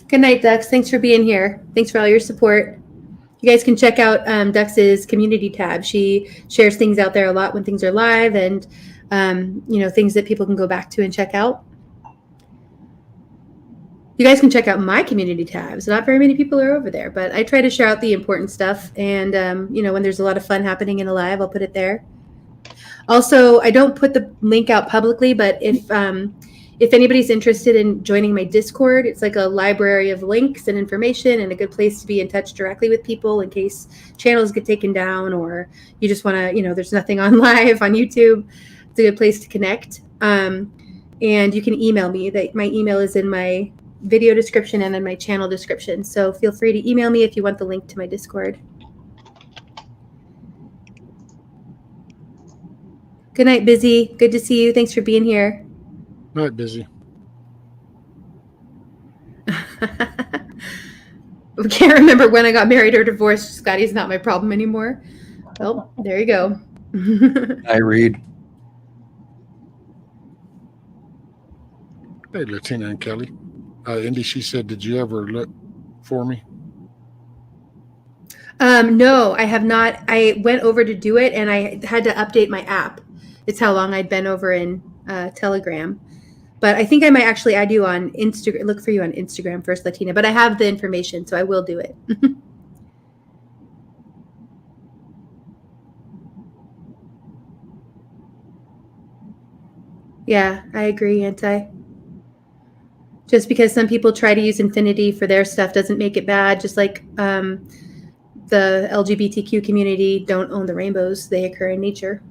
Good night, Ducks. Thanks for being here. Thanks for all your support. You guys can check out Dux's community tab. She shares things out there a lot when things are live, and things that people can go back to and check out. You guys can check out my community tabs. Not very many people are over there, but I try to share out the important stuff. And when there's a lot of fun happening in a live, I'll put it there. Also, I don't put the link out publicly, but if anybody's interested in joining my Discord, it's like a library of links and information and a good place to be in touch directly with people in case channels get taken down or you just want to, there's nothing on live on YouTube. It's a good place to connect. And you can email me. My email is in my video description and in my channel description. So feel free to email me if you want the link to my Discord. Good night, Busy. Good to see you. Thanks for being here.
Night, Busy.
I can't remember when I got married or divorced. Scotty's not my problem anymore. Oh, there you go.
I read.
Hey, Latina and Kelly. Indy, she said, did you ever look for me?
No, I have not. I went over to do it and I had to update my app. It's how long I'd been over in Telegram. But I think I might actually add you on Instagram, look for you on Instagram first, Latina. But I have the information, so I will do it. Yeah, I agree, Anti. Just because some people try to use infinity for their stuff doesn't make it bad. Just like the LGBTQ community don't own the rainbows. They occur in nature.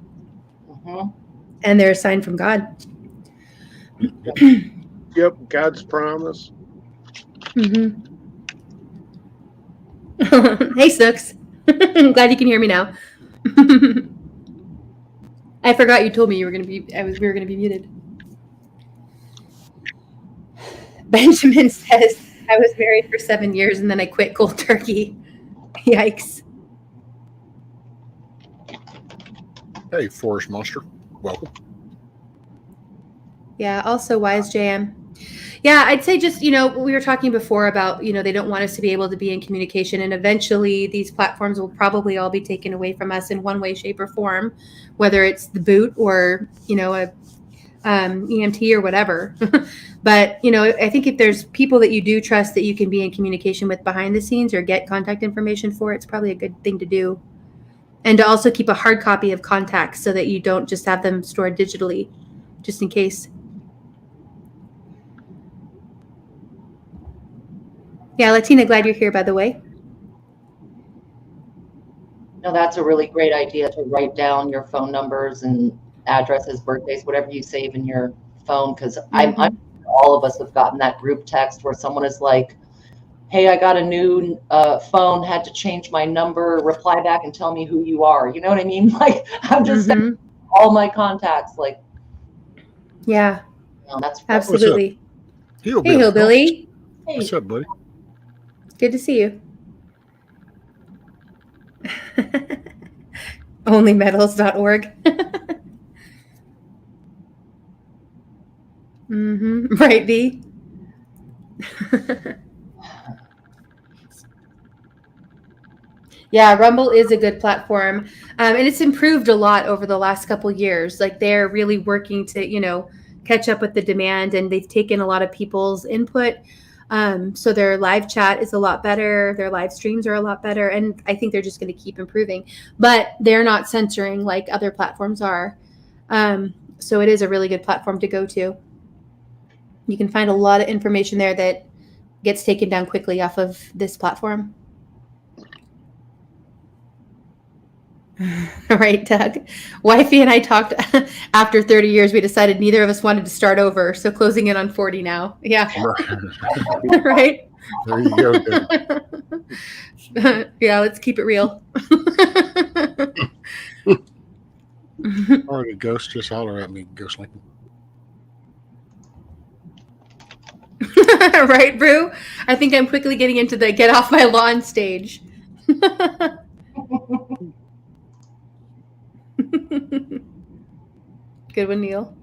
And they're a sign from God.
Yep, God's promise.
Mm-hmm. Hey, Snooks. I'm glad you can hear me now. I forgot you told me you were going to be. We were going to be muted. Benjamin says, "I was married for 7 years and then I quit cold turkey." Yikes.
Hey, Forest Monster. Welcome.
Yeah, also Wise JM. Yeah, I'd say just, we were talking before about, they don't want us to be able to be in communication. And eventually these platforms will probably all be taken away from us in one way, shape, or form, whether it's the boot or, a EMT or whatever. But, I think if there's people that you do trust that you can be in communication with behind the scenes or get contact information for, it's probably a good thing to do. And to also keep a hard copy of contacts so that you don't just have them stored digitally, just in case. Yeah, Latina, glad you're here, by the way.
No, that's a really great idea to write down your phone numbers and addresses, birthdays, whatever you save in your phone. Because I'm all of us have gotten that group text where someone is like, "Hey, I got a new phone, had to change my number. Reply back and tell me who you are." You know what I mean? Like, I'm just sending all my contacts. Like,
yeah,
that's
absolutely.
Hey,
Hillbilly.
Hey.
What's up, buddy?
Good to see you. Onlymetals.org. Right, B. Yeah, Rumble is a good platform, and it's improved a lot over the last couple years. Like they're really working to, catch up with the demand, and they've taken a lot of people's input. So their live chat is a lot better. Their live streams are a lot better, and I think they're just going to keep improving. But they're not censoring like other platforms are. So it is a really good platform to go to. You can find a lot of information there that gets taken down quickly off of this platform. Right, Doug. Wifey and I talked after 30 years. We decided neither of us wanted to start over. So closing in on 40 now. Yeah. Right.
There you go, Doug.
Yeah, let's keep it real.
Or the ghost, just holler at me, Ghost Lincoln.
Right, Brew? I think I'm quickly getting into the get off my lawn stage. Good one, Neil.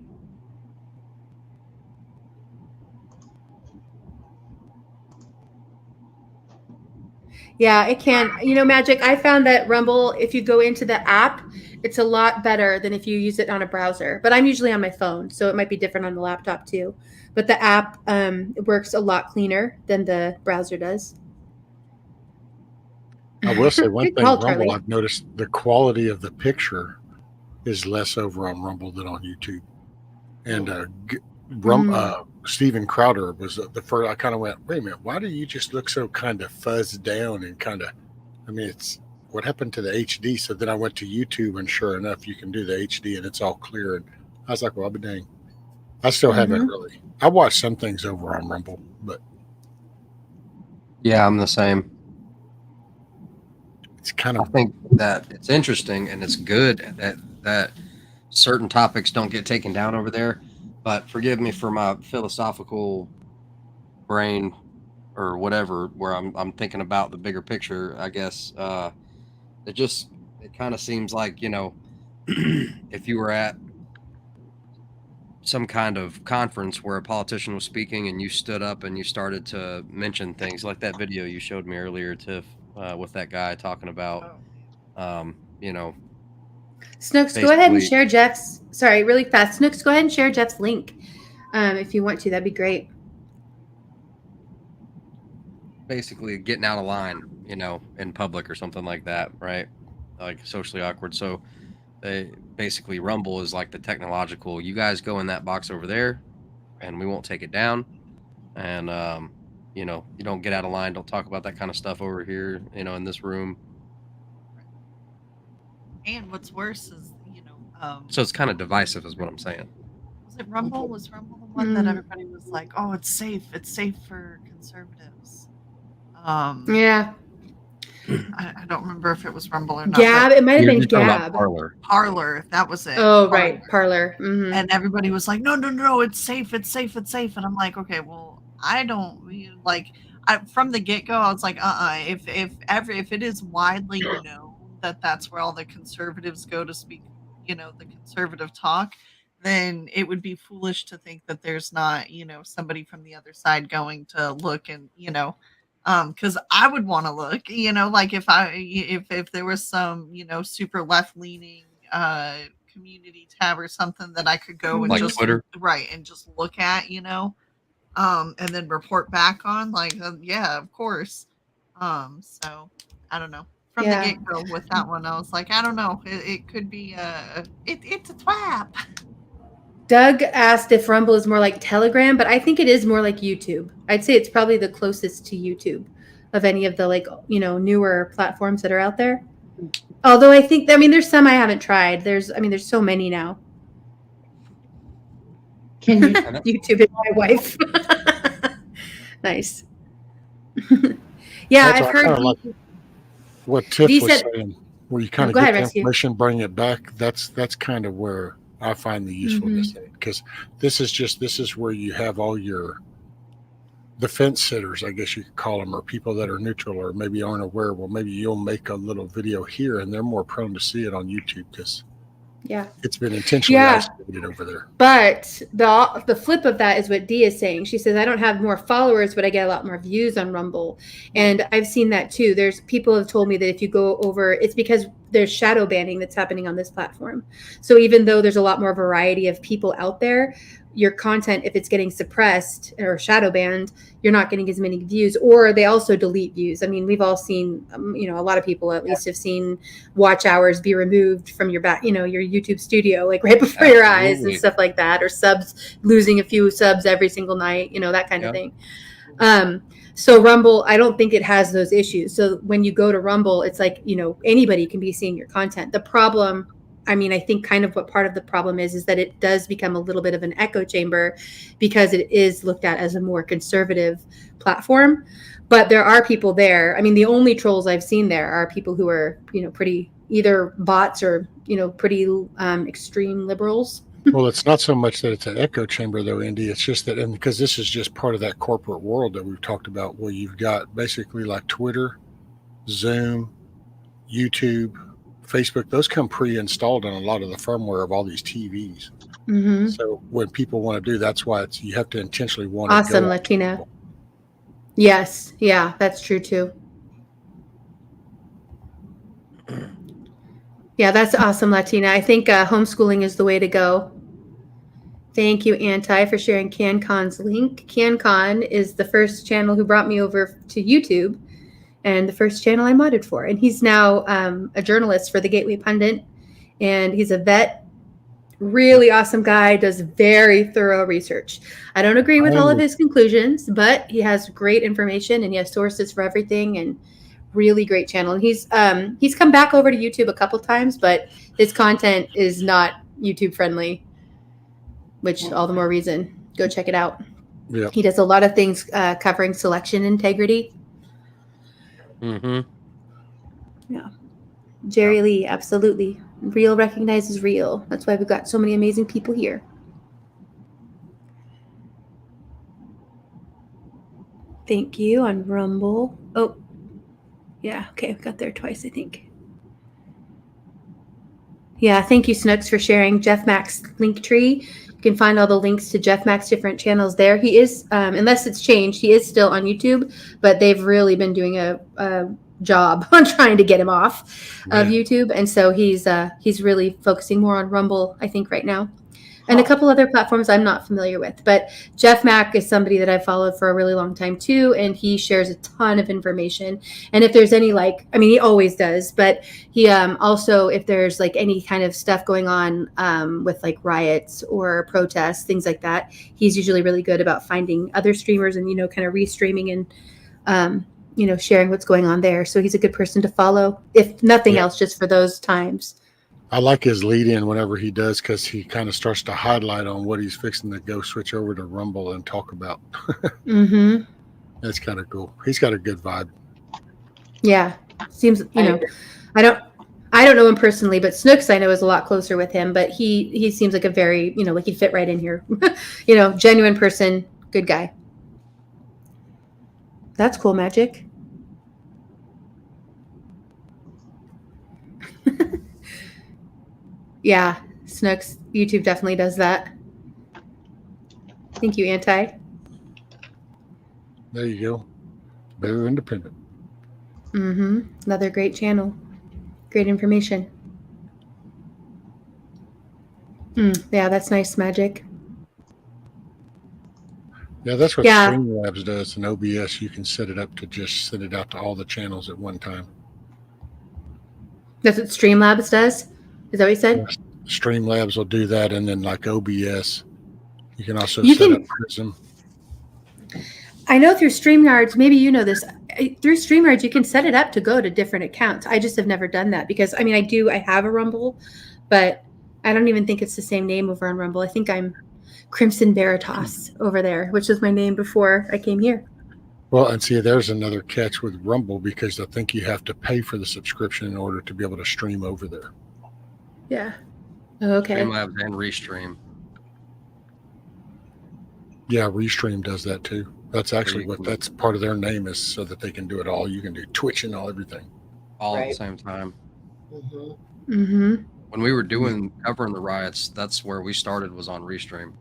Yeah, it can. Magic, I found that Rumble, if you go into the app, it's a lot better than if you use it on a browser. But I'm usually on my phone, so it might be different on the laptop too. But the app works a lot cleaner than the browser does.
I will say one
Good
thing,
call,
Rumble,
Charlie.
I've noticed the quality of the picture is less over on Rumble than on YouTube. And Steven Crowder was the first. I kind of went, wait a minute, why do you just look so kind of fuzzed down and kind of, it's what happened to the HD? So then I went to YouTube, and sure enough, you can do the HD and it's all clear. And I was like, well, I'll be dang. I still haven't really. I watched some things over on Rumble, but
yeah, I'm the same.
It's kind of.
I think that it's interesting and it's good that certain topics don't get taken down over there. But forgive me for my philosophical brain or whatever, where I'm thinking about the bigger picture. I guess it kind of seems like if you were at some kind of conference where a politician was speaking and you stood up and you started to mention things like that video you showed me earlier, Tiff, with that guy talking about,
Snooks, go ahead and share Jeff's. Sorry, really fast. Snooks, go ahead and share Jeff's link if you want to. That'd be great.
Basically, getting out of line, in public or something like that, right? Like socially awkward. So they basically Rumble is like the technological. You guys go in that box over there, and we won't take it down. And you don't get out of line. Don't talk about that kind of stuff over here. In this room.
And what's worse is,
so it's kind of divisive, is what I'm saying.
Was it Rumble? Was Rumble the one that everybody was like, "Oh, it's safe. It's safe for conservatives."
Yeah.
I don't remember if it was Rumble or not.
Gab, it might have been Gab.
Parlor, that was it.
Oh, right, Parlor. Mm-hmm.
And everybody was like, "No, it's safe, it's safe, it's safe." And I'm like, okay, well, I don't from the get go, I was like, if it is widely known that that's where all the conservatives go to speak, the conservative talk, then it would be foolish to think that there's not, somebody from the other side going to look and, because I would want to look, like if there was some, super left leaning community tab or something that I could go and
like
just
Twitter,
right, and just look at, and then report back on, yeah, of course. So I don't know. From the get go with that one, I was like, I don't know. It could be it's a trap.
Doug asked if Rumble is more like Telegram, but I think it is more like YouTube. I'd say it's probably the closest to YouTube of any of the newer platforms that are out there. Although I mean, there's some I haven't tried. There's so many now.
Can you?
YouTube is my wife. Nice. Yeah,
That's
I've heard
like what Tiff
Dee
was
said,
saying, where you kind of
go
get
ahead,
the
Rescue.
information, bring it back. That's kind of where I find the usefulness in it, because this is where you have all the fence sitters, I guess you could call them, or people that are neutral or maybe aren't aware. Well, maybe you'll make a little video here, and they're more prone to see it on YouTube because it's been intentionally isolated over there.
But the flip of that is what Dee is saying. She says, I don't have more followers, but I get a lot more views on Rumble. And I've seen that too. There's people have told me that if you go over, it's because there's shadow banning that's happening on this platform. So even though there's a lot more variety of people out there, your content, if it's getting suppressed or shadow banned, you're not getting as many views, or they also delete views. I mean, we've all seen, a lot of people at least have seen watch hours be removed from your your YouTube studio, like right before your eyes and stuff like that, or subs, losing a few subs every single night, that kind of thing. So Rumble, I don't think it has those issues. So when you go to Rumble, it's like, anybody can be seeing your content. The problem, I think kind of what part of the problem is that it does become a little bit of an echo chamber because it is looked at as a more conservative platform. But there are people there. I mean, the only trolls I've seen there are people who are, pretty either bots or, pretty extreme liberals.
Well, it's not so much that it's an echo chamber, though, Indy. It's just that, and because this is just part of that corporate world that we've talked about, where you've got basically like Twitter, Zoom, YouTube, Facebook, those come pre-installed on a lot of the firmware of all these TVs.
Mm-hmm.
So when people want to do, that's why you have to intentionally want
awesome,
to go
Latina. Yes. Yeah, that's true too. Yeah, that's awesome, Latina. I think homeschooling is the way to go. Thank you, Anti, for sharing CanCon's link. CanCon is the first channel who brought me over to YouTube, and the first channel I modded for. And he's now a journalist for the Gateway Pundit, and he's a vet. Really awesome guy, does very thorough research. I don't agree with all of his conclusions, but he has great information and he has sources for everything, and really great channel. And he's come back over to YouTube a couple times, but his content is not YouTube friendly, which all the more reason. Go check it out.
Yeah.
He does a lot of things covering selection integrity.
Mm-hmm.
Yeah. Jerry Lee, absolutely. Real recognizes real. That's why we've got so many amazing people here. Thank you on Rumble. Oh, yeah. Okay, we got there twice, I think. Yeah, thank you, Snooks, for sharing Jeff Mack's link tree. You can find all the links to Jeff Mack's different channels there. He is, unless it's changed, he is still on YouTube, but they've really been doing a job on trying to get him off of YouTube, and so he's really focusing more on Rumble, I think, right now, and a couple other platforms I'm not familiar with. But Jeff Mack is somebody that I've followed for a really long time too, and he shares a ton of information. And if there's any he always does, but he also, if there's any kind of stuff going on with riots or protests, things like that, he's usually really good about finding other streamers and kind of restreaming and sharing what's going on there. So he's a good person to follow, if nothing else, just for those times.
I like his lead in whenever he does, because he kind of starts to highlight on what he's fixing to go switch over to Rumble and talk about.
Mm-hmm.
That's kind of cool. He's got a good vibe.
Yeah. Seems, I don't know him personally, but Snooks I know is a lot closer with him, but he seems like a very, like he'd fit right in here. Genuine person, good guy. That's cool, Magic. Yeah, Snooks, YouTube definitely does that. Thank you, Anti.
There you go. Better independent.
Mm-hmm. Another great channel. Great information. Yeah, that's nice, Magic.
Yeah, that's what Streamlabs does in OBS. You can set it up to just send it out to all the channels at one time.
That's what Streamlabs does? Is that what you said?
Streamlabs will do that, and then like OBS, you can also
You
set
can-
up Prism.
I know through StreamYards, maybe you know this. Through StreamYards, you can set it up to go to different accounts. I just have never done that because, I mean, I have a Rumble, but I don't even think it's the same name over on Rumble. I think I'm Crimson Veritas over there, which was my name before I came here.
Well, and see, there's another catch with Rumble because I think you have to pay for the subscription in order to be able to stream over there.
Yeah. Okay.
Streamlabs and Restream.
Yeah, Restream does that too. That's actually what that's part of their name is, so that they can do it all. You can do Twitch and all everything.
All at
Right.
the same time.
Mm-hmm.
Mm-hmm.
When we were covering the riots, that's where we started, was on Restream.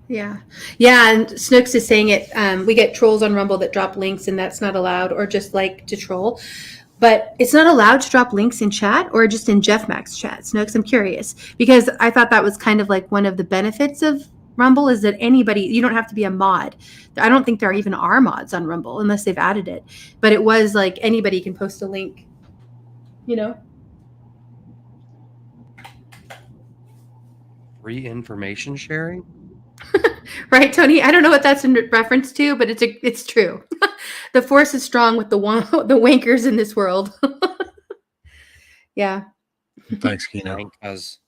Yeah. Yeah. And Snooks is saying it. We get trolls on Rumble that drop links, and that's not allowed, or just like to troll. But it's not allowed to drop links in chat or just in Jeff Max chat. Snooks, I'm curious because I thought that was kind of like one of the benefits of Rumble is that anybody, you don't have to be a mod. I don't think there even are mods on Rumble unless they've added it. But it was like anybody can post a link, you know?
Free information sharing?
Right, Tony? I don't know what that's in reference to, but it's true. The force is strong with the wankers in this world. Yeah.
Thanks, Kino.
Because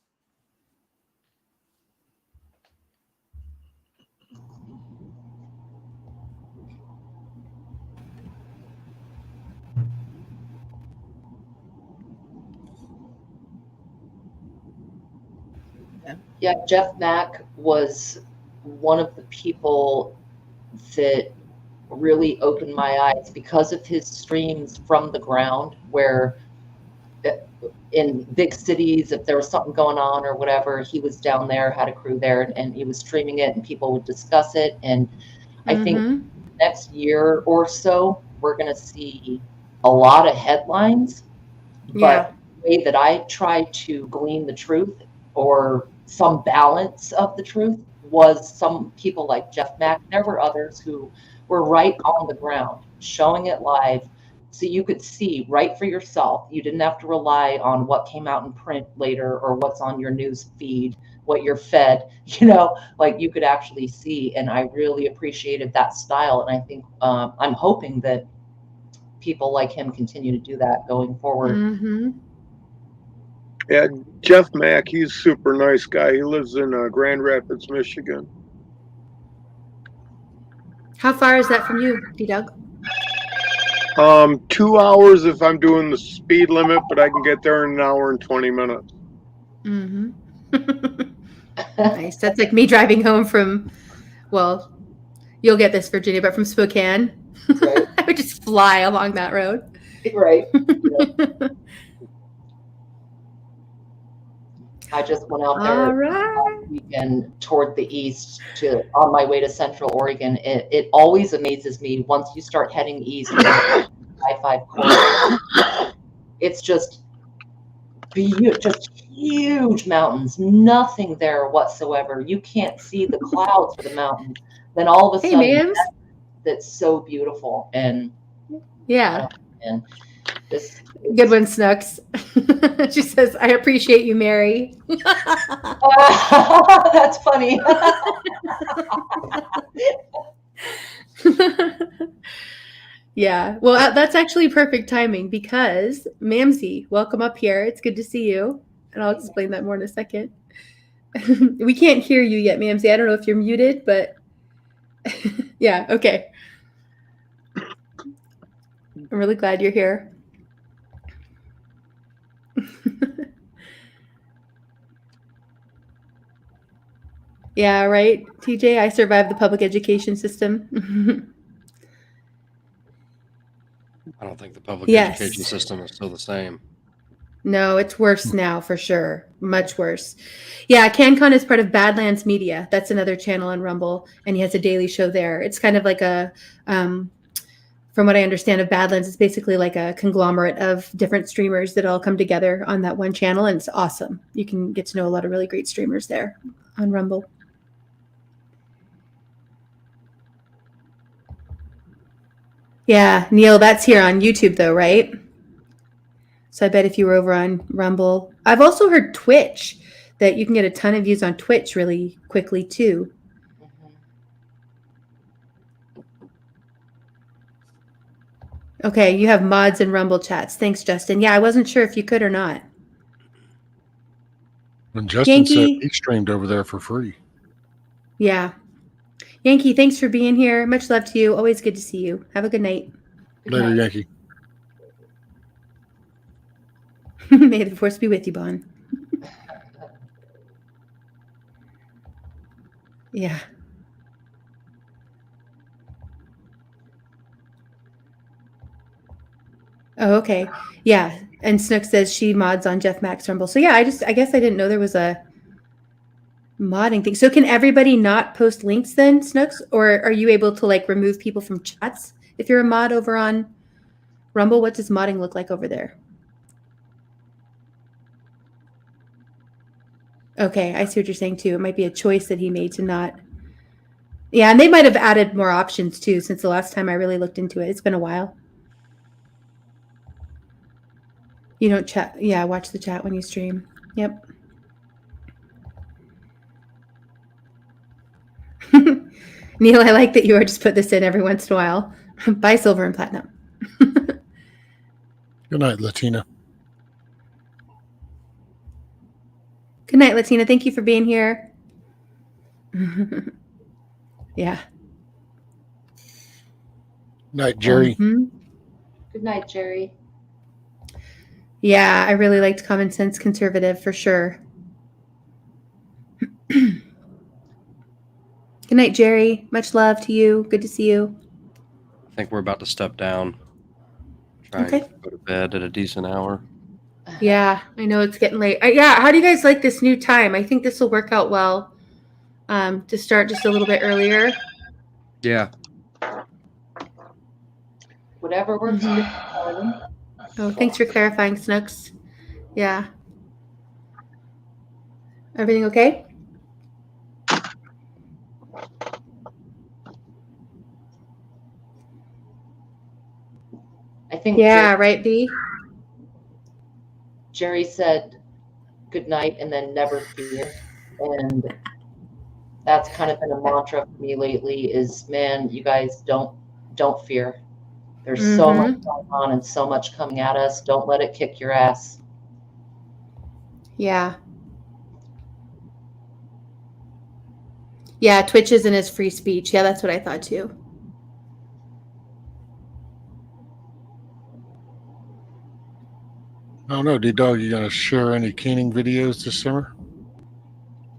Yeah, Jeff Mack was one of the people that really opened my eyes because of his streams from the ground, where in big cities, if there was something going on or whatever, he was down there, had a crew there, and he was streaming it, and people would discuss it. And I think next year or so, we're going to see a lot of headlines.
Yeah.
But the way that I try to glean the truth, or some balance of the truth, was some people like Jeff Mack. There were others who were right on the ground, showing it live, so you could see right for yourself. You didn't have to rely on what came out in print later or what's on your news feed, what you're fed, like you could actually see. And I really appreciated that style. And I think I'm hoping that people like him continue to do that going forward.
Mm-hmm.
Yeah, Jeff Mack, he's a super nice guy. He lives in Grand Rapids, Michigan.
How far is that from you, D-Doug?
2 hours if I'm doing the speed limit, but I can get there in an hour and 20 minutes.
Mm-hmm. Nice. That's like me driving home from, well, you'll get this, Virginia, but from Spokane.
Right.
I would just fly along that road.
Right. I just went out there last weekend toward the east on my way to Central Oregon. It always amazes me once you start heading east on the I-5 corridor. It's just huge mountains, nothing there whatsoever. You can't see the clouds for the mountains. Then all of a sudden, that's so beautiful. And
yeah,
and this
good one, Snooks. She says, "I appreciate you, Mary."
That's funny.
Yeah, well, that's actually perfect timing because Mamsie, welcome up here. It's good to see you, and I'll explain that more in a second. We can't hear you yet, Mamsie. I don't know if you're muted, but yeah, okay. I'm really glad you're here. Yeah, right, TJ. I survived the public education system.
I don't think the public education system is still the same.
No, it's worse now for sure. Much worse. Yeah, CanCon is part of Badlands Media. That's another channel on Rumble, and he has a daily show there. It's kind of like a, from what I understand of Badlands, it's basically like a conglomerate of different streamers that all come together on that one channel, and it's awesome. You can get to know a lot of really great streamers there on Rumble. Yeah, Neil, that's here on YouTube though, right? So I bet if you were over on Rumble, I've also heard Twitch that you can get a ton of views on Twitch really quickly too. Okay, you have mods and Rumble chats. Thanks, Justin. Yeah, I wasn't sure if you could or not.
And Justin said he streamed over there for free.
Yeah. Yankee, thanks for being here. Much love to you. Always good to see you. Have a good night.
Later, Yankee.
May the force be with you, Bon. Yeah. Oh, okay. Yeah. And Snook says she mods on Jeff Max Rumble. So yeah, I guess I didn't know there was a modding thing. So can everybody not post links then, Snooks? Or are you able to like remove people from chats if you're a mod over on Rumble? What does modding look like over there? Okay, I see what you're saying too. It might be a choice that he made to not. Yeah, and they might have added more options too since the last time I really looked into it. It's been a while. You don't chat. Yeah, watch the chat when you stream. Yep. Neil, I like that you are just put this in every once in a while. Buy silver and platinum.
Good night, Latina.
Good night, Latina. Thank you for being here. Yeah.
Night, Jerry.
Good night, Jerry.
Yeah, I really liked Common Sense Conservative for sure. Good night, Jerry. Much love to you. Good to see you.
I think we're about to step down. Try and go to bed at a decent hour.
Yeah, I know it's getting late. Yeah, how do you guys like this new time? I think this will work out well to start just a little bit earlier.
Yeah.
Whatever works.
Oh, thanks for clarifying, Snooks. Yeah. Everything okay?
I think.
Yeah, right, B?
Jerry said good night and then never fear. And that's kind of been a mantra for me lately is, man, you guys don't fear. There's so much going on and so much coming at us. Don't let it kick your ass.
Yeah. Yeah, Twitch isn't as free speech. Yeah, that's what I thought too.
I don't know, D-Dog, you going to share any keening videos this summer?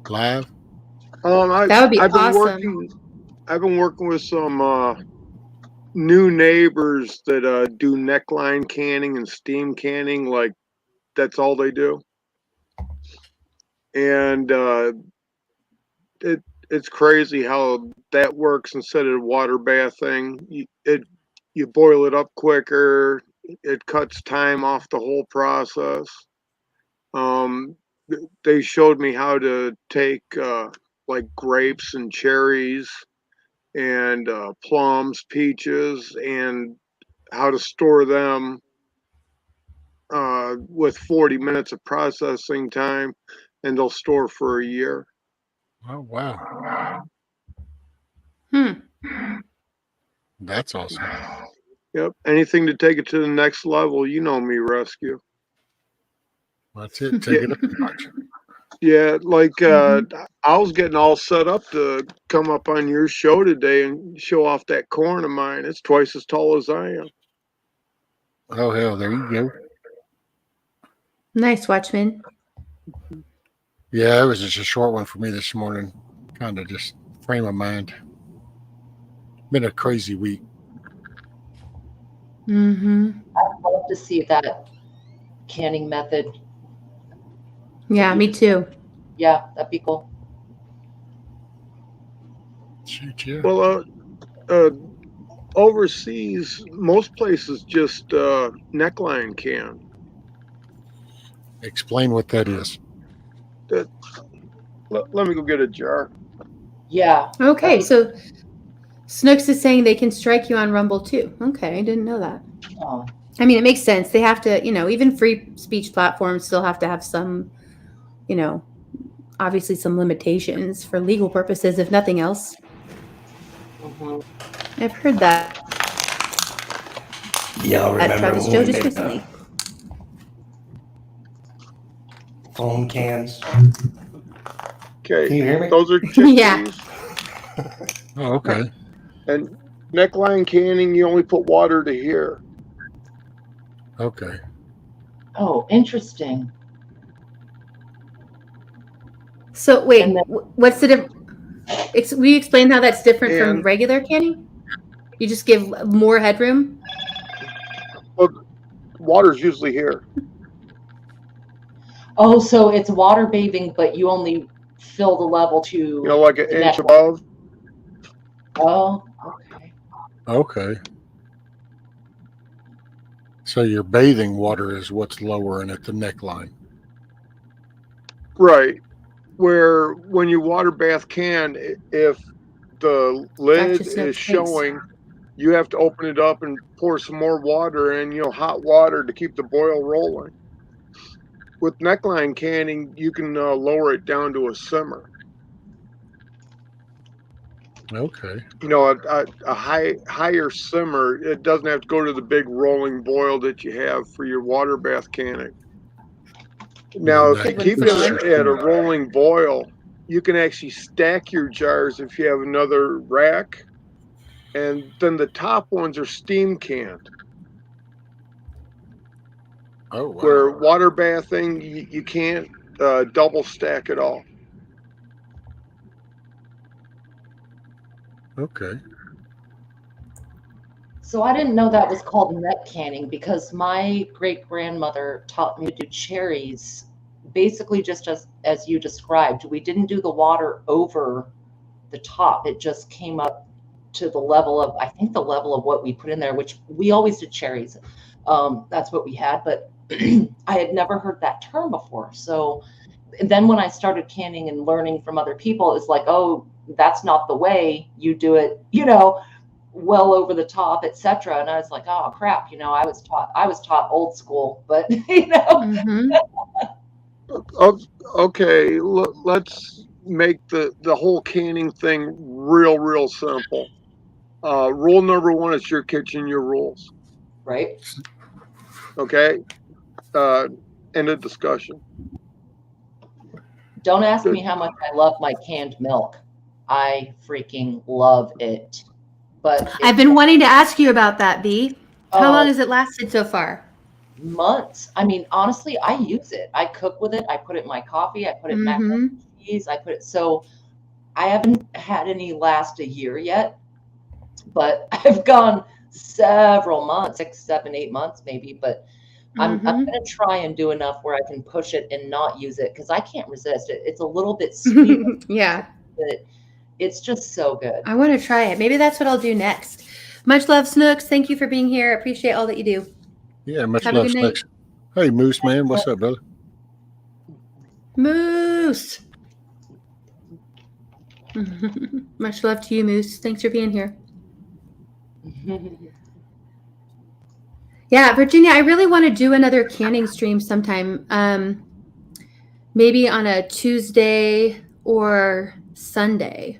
Live?
That would be awesome.
I've been working with some new neighbors that do neckline canning and steam canning. Like that's all they do. And it's crazy how that works instead of a water bath thing. You boil it up quicker. It cuts time off the whole process. They showed me how to take like grapes and cherries and plums, peaches, and how to store them with 40 minutes of processing time, and they'll store for a year.
Oh, wow. That's awesome.
Yep. Anything to take it to the next level. You know me, Rescue.
That's it. Take it up a notch.
Yeah, like I was getting all set up to come up on your show today and show off that corn of mine. It's twice as tall as I am.
Oh, hell, there you go.
Nice, Watchman.
Yeah, it was just a short one for me this morning. Kind of just frame of mind. Been a crazy week.
I'd love to see that canning method.
Yeah, me too.
Yeah, that'd be cool.
Shoot, yeah.
Well, overseas, most places just neckline can.
Explain what that is.
Let me go get a jar.
Yeah.
Okay, so Snooks is saying they can strike you on Rumble too. Okay, I didn't know that.
Oh.
I mean, it makes sense. They have to, even free speech platforms still have to have some, obviously some limitations for legal purposes, if nothing else.
Mhm.
I've heard that
Y'all
at
remember
Travis
when
Joe
we
just
made
recently.
phone cans?
Okay,
Can you hear me?
those are
Yeah.
chickpeas.
Oh, okay.
And neckline canning, you only put water to here.
Okay.
Oh, interesting.
So wait,
And then,
what's the difference? Will you explain how that's different from
And
regular canning? You just give more headroom?
well, water's usually here.
oh, so it's water bathing, but you only fill the level to
Like an
the
inch
neck.
above.
Oh, okay.
Okay. So your bathing water is what's lowering at the neckline.
Right. Where when you water bath can, if the lid
Gotcha, Snook.
is
Thanks.
showing, you have to open it up and pour some more water in, hot water to keep the boil rolling. With neckline canning, you can lower it down to a simmer.
Okay.
A higher simmer. It doesn't have to go to the big rolling boil that you have for your water bath canning. Now, if you
Good one,
keep it
John.
at a rolling boil, you can actually stack your jars if you have another rack, and then the top ones are steam canned.
Oh, wow.
Where water bathing, you can't double stack it all.
Okay.
So I didn't know that was called neck canning because my great grandmother taught me to do cherries basically just as you described. We didn't do the water over the top. It just came up to the level of, I think, the level of what we put in there, which we always did cherries. That's what we had, but I had never heard that term before. So then when I started canning and learning from other people, it's like, oh, that's not the way you do it, well over the top, etc. And I was like, oh crap, I was taught old school, but
Mm-hmm.
Okay, let's make the whole canning thing real simple. Rule number one is your kitchen, your rules.
right.
Okay. End of discussion.
Don't ask me how much I love my canned milk. I freaking love it. But
I've been wanting to ask you about that, B. How long
oh,
has it lasted so far?
months. I mean, honestly, I use it. I cook with it. I put it in my coffee. I put it in macaroni
Mm-hmm.
and cheese. I put it. So I haven't had any last a year yet, but I've gone several months, 6, 7, 8 months maybe. But I'm
Mm-hmm.
gonna try and do enough where I can push it and not use it because I can't resist it. It's a little bit sweet,
Yeah.
but it's just so good.
I want to try it. Maybe that's what I'll do next. Much love, Snooks. Thank you for being here. I appreciate all that you do.
Yeah, much
Have a
love,
good night.
Snooks. Hey, Moose Man, what's up, brother?
Moose. Much love to you, Moose. Thanks for being here. Yeah, Virginia, I really want to do another canning stream sometime. Maybe on a Tuesday or Sunday.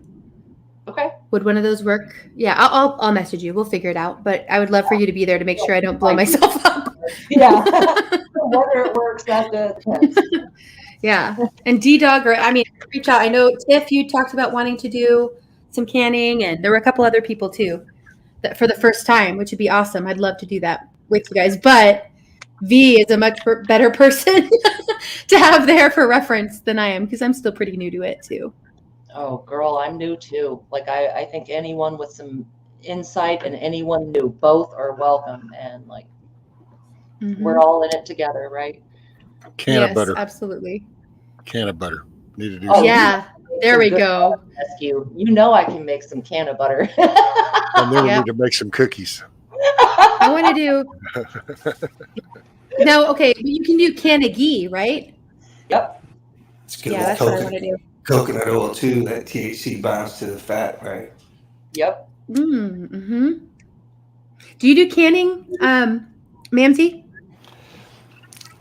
Okay.
Would one of those work? Yeah, I'll message you. We'll figure it out. But I would love for you to be there to make sure I don't blow myself up.
Yeah. Whether it works, that depends.
Yeah. And D-Dog, reach out. I know, Tiff, you talked about wanting to do some canning, and there were a couple other people too that for the first time, which would be awesome. I'd love to do that with you guys. But V is a much better person to have there for reference than I am because I'm still pretty new to it too.
Oh, girl, I'm new too. Like I think anyone with some insight and anyone new, both are welcome. And like we're all in it together, right?
Can of
Yes,
butter.
absolutely.
Can of butter. Need to do
Oh,
something.
Yeah, there we go.
Rescue. You know I can make some can of butter.
And then we
Yep.
need to make some cookies.
I want to do. No, okay, but you can do can of ghee, right?
Yep.
It's good
Yeah,
with
that's what I want to do.
coconut oil too. That THC binds to the fat, right?
Yep.
Mm-hmm. Do you do canning, Mamsie?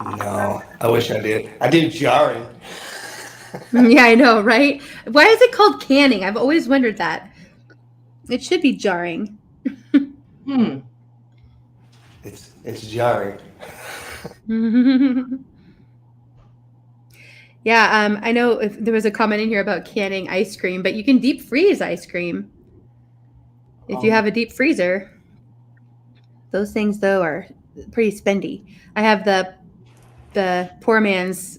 No, I wish I did. I did jarring.
Yeah, I know, right? Why is it called canning? I've always wondered that. It should be jarring.
It's jarring.
Yeah, I know if there was a comment in here about canning ice cream, but you can deep freeze ice cream if you have a deep freezer. Those things, though, are pretty spendy. I have the poor man's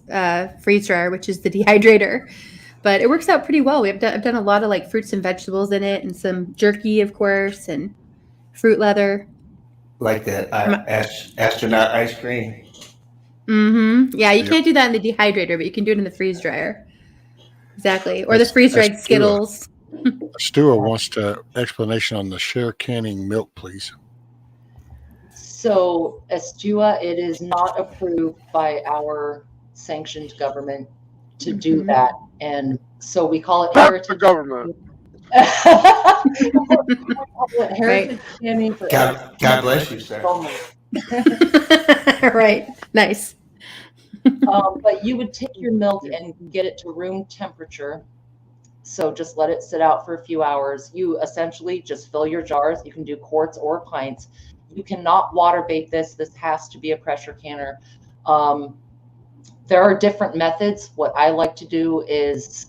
freeze dryer, which is the dehydrator, but it works out pretty well. I've done a lot of like fruits and vegetables in it, and some jerky, of course, and fruit leather.
Like that astronaut ice cream.
Mm-hmm. Yeah, you can't do that in the dehydrator, but you can do it in the freeze dryer. Exactly, or the freeze dried Skittles.
Stuart wants to explanation on the share canning milk, please.
So, Estua, it is not approved by our sanctioned government to do that. And so we call it heritage
government.
we call it heritage canning for
God bless you, sir.
Right. Nice.
But you would take your milk and get it to room temperature. So just let it sit out for a few hours. You essentially just fill your jars. You can do quarts or pints. You cannot water bait this. This has to be a pressure canner. There are different methods. What I like to do is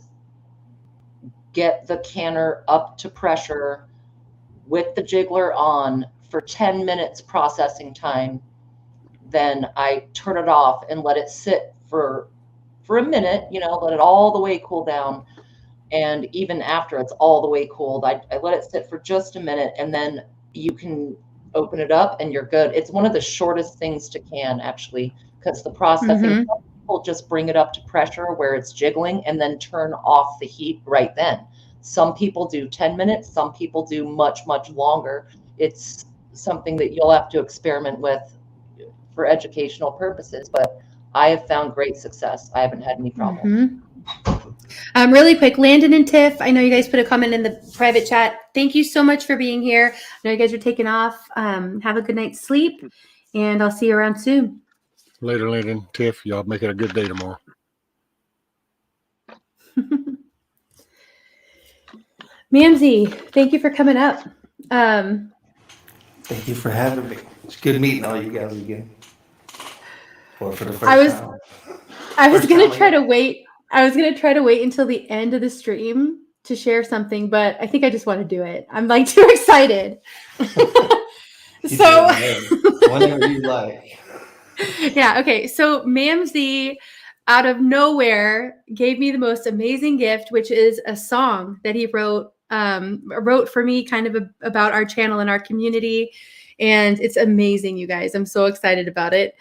get the canner up to pressure with the jiggler on for 10 minutes processing time. Then I turn it off and let it sit for a minute, let it all the way cool down. And even after it's all the way cooled, I let it sit for just a minute, and then you can open it up and you're good. It's one of the shortest things to can, actually, because the processing, some people just bring it up to pressure where it's jiggling and then turn off the heat right then. Some people do 10 minutes. Some people do much, much longer. It's something that you'll have to experiment with for educational purposes, but I have found great success. I haven't had any problems.
Really quick, Landon and Tiff, I know you guys put a comment in the private chat. Thank you so much for being here. I know you guys are taking off. Have a good night's sleep, and I'll see you around soon.
Later, Landon, Tiff, y'all make it a good day tomorrow.
Mamsie, thank you for coming up.
Thank you for having me. It's good meeting all you guys again. Or for the first time.
I was gonna try to wait. I was gonna try to wait until the end of the stream to share something, but I think I just want to do it. I'm like too excited. So
whenever you like.
Yeah. Okay. So Mamsie, out of nowhere, gave me the most amazing gift, which is a song that he wrote for me, kind of about our channel and our community, and it's amazing, you guys. I'm so excited about it.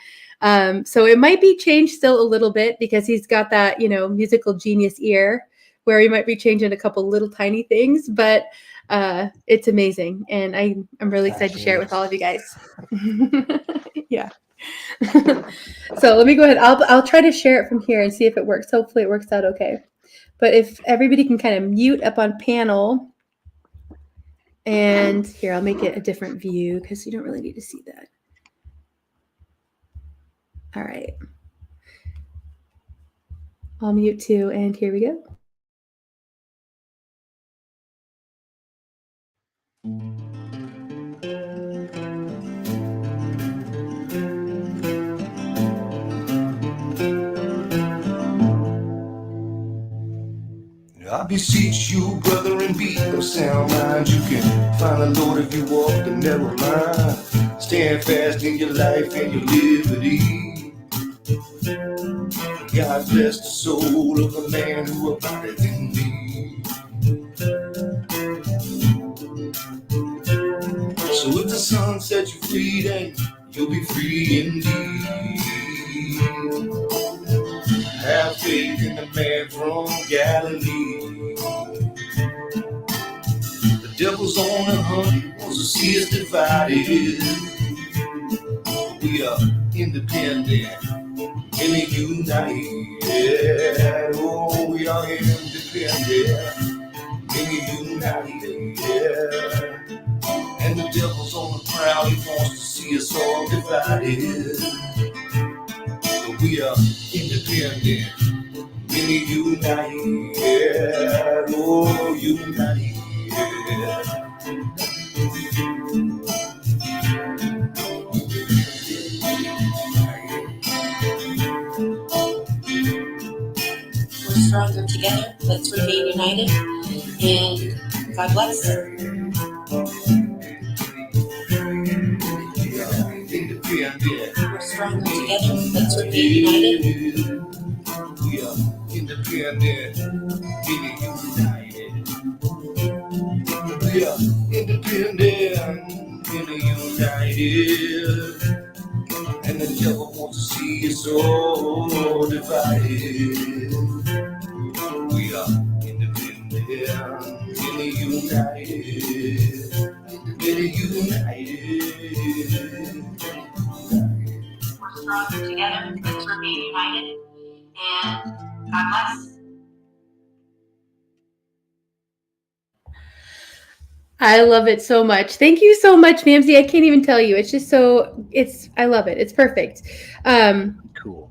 So it might be changed still a little bit because he's got that, musical genius ear where he might be changing a couple little tiny things, but it's amazing. And I'm really excited to share it with all of you guys. Yeah. So let me go ahead. I'll try to share it from here and see if it works. Hopefully it works out okay. But if everybody can kind of mute up on panel, and here, I'll make it a different view because you don't really need to see that. All right. I'll mute too, and here we go.
I beseech you, brother, and be of sound mind. You can find the Lord if you walk the narrow line. Stand fast in your life and your liberty. God bless the soul of the man who abideth in thee. So if the sun sets you free, then you'll be free indeed. Have faith in the man from Galilee. The devil's on the hunt, he wants to see us divided. We are independent, many united. Oh, we are independent, many united. And the devil's on the prowl, he wants to see see us all divided. We are independent, many united, oh, united.
We're stronger together. Let's remain united. And God bless. We're stronger together. Let's remain united.
We are independent, many united. We are independent, many united. And the devil wants to see us all divided. We are independent, many united. Many united.
We're stronger together. Let's remain united. And God bless.
I love it so much. Thank you so much, Mamsie. I can't even tell you. It's just I love it. It's perfect.
Cool.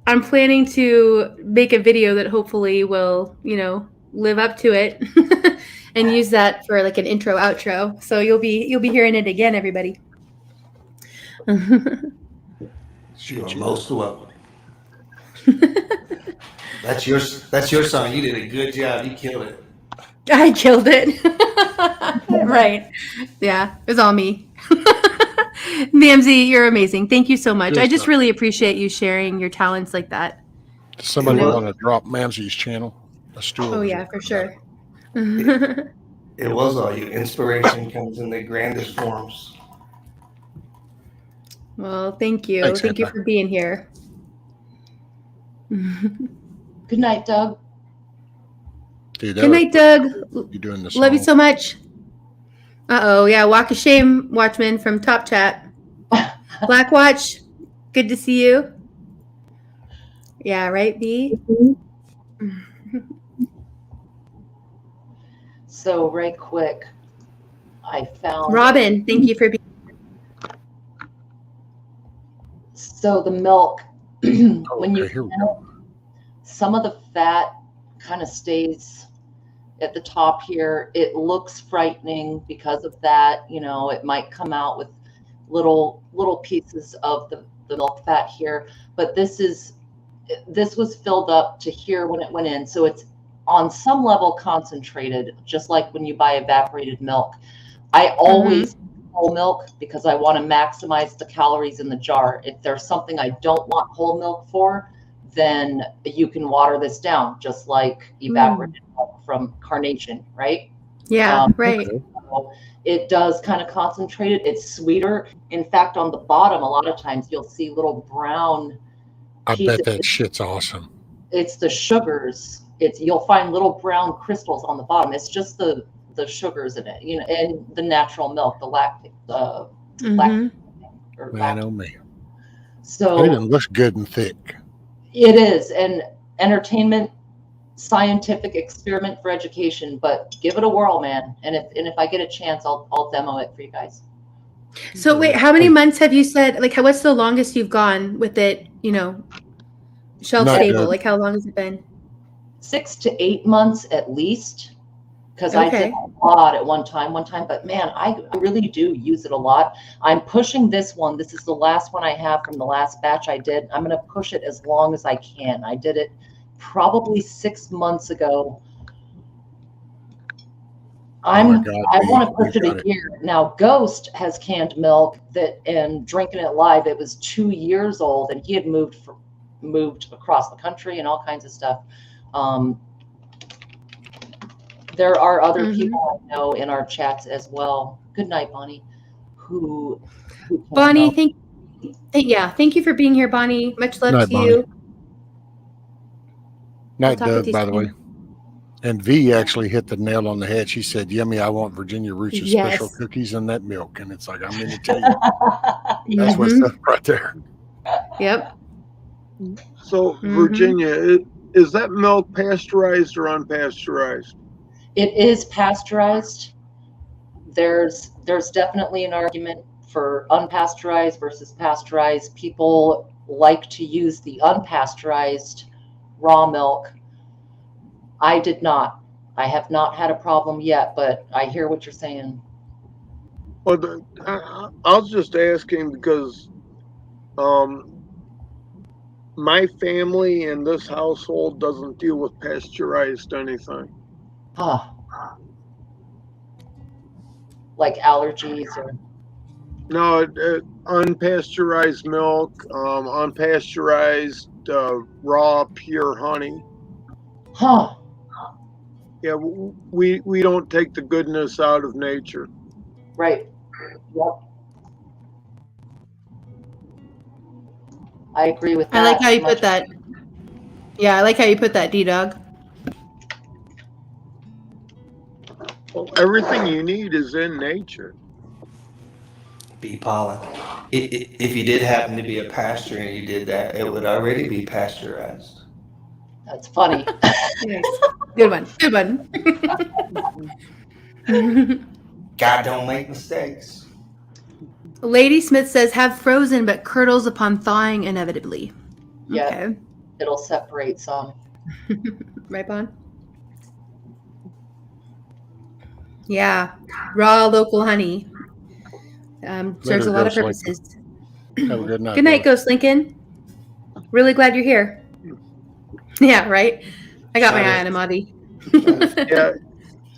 I'm planning to make a video that hopefully will, live up to it and use that for like an intro outro. So you'll be hearing it again, everybody.
You're most welcome. That's your song. You did a good job. You killed it.
I killed it. Right. Yeah, it was all me. Mamsie, you're amazing. Thank you so much. I just really appreciate you sharing your talents like that.
Does somebody want to drop Mamsie's channel? A stool.
Oh, yeah, for sure.
It was all you. Inspiration comes in the grandest forms.
Well, thank you.
Thanks,
thank you
Hannah.
for being here.
Good night, Doug.
Dude,
Good night, Doug.
You doing this?
Love you so much. Uh-oh, yeah, walk of shame, Watchman from Top Chat. Black Watch, good to see you. Yeah, right, B?
So right quick, I found
Robin, thank you for being
So the milk, when you
here we go.
some of the fat kind of stays at the top here. It looks frightening because of that. It might come out with little pieces of the milk fat here, but this was filled up to here when it went in. So it's on some level concentrated, just like when you buy evaporated milk. I always whole milk because I want to maximize the calories in the jar. If there's something I don't want whole milk for, then you can water this down, just like evaporated milk from Carnation, right?
Yeah, right.
So it does kind of concentrate it. It's sweeter. In fact, on the bottom, a lot of times you'll see little brown
I
pieces.
bet that shit's awesome.
It's the sugars. You'll find little brown crystals on the bottom. It's just the sugars in it, and the natural milk, the lactic,
Man, oh me.
So
it looks good and thick.
It is an entertainment, scientific experiment for education, but give it a whirl, man. And if I get a chance, I'll demo it for you guys.
So wait, how many months have you said, like, what's the longest you've gone with it, shelf stable? Like, how long has it been?
6 to 8 months at least. Because I did a lot at one time, but man, I really do use it a lot. I'm pushing this one. This is the last one I have from the last batch I did. I'm going to push it as long as I can. I did it probably 6 months ago. I want to push it a year. Now, Ghost has canned milk and drinking it live. It was 2 years old, and he had moved across the country and all kinds of stuff. There are other people I know in our chats as well. Good night, Bonnie.
Bonnie, thank you for being here, Bonnie. Much love to you.
Night, Doug, by the way. And V actually hit the nail on the head. She said, "Yummy, I want Virginia Rooch's special cookies and that milk." And it's like, I'm going to tell you, that's what's up right there.
Yep.
So, Virginia, is that milk pasteurized or unpasteurized?
It is pasteurized. There's definitely an argument for unpasteurized versus pasteurized. People like to use the unpasteurized raw milk. I did not. I have not had a problem yet, but I hear what you're saying.
Well, I was just asking because my family in this household doesn't deal with pasteurized anything.
Ah, like allergies or
No, unpasteurized milk, unpasteurized raw pure honey.
huh.
Yeah, we don't take the goodness out of nature.
Right. Yep. I agree with that.
I like how you put that. Yeah, I like how you put that, D-Dog.
Well, everything you need is in nature.
Bee pollen. If you did happen to be a pastor and you did that, it would already be pasteurized.
That's funny.
Nice. Good one. Good one.
God don't make mistakes.
Lady Smith says, have frozen but curdles upon thawing inevitably.
Yeah.
Okay.
It'll separate some.
Right, Bon? Yeah. Raw local honey. Serves a lot of purposes.
Have a good night.
Good night,
brother.
Ghost Lincoln. Really glad you're here. Yeah, right? I got my eye on him, Audie.
Yeah.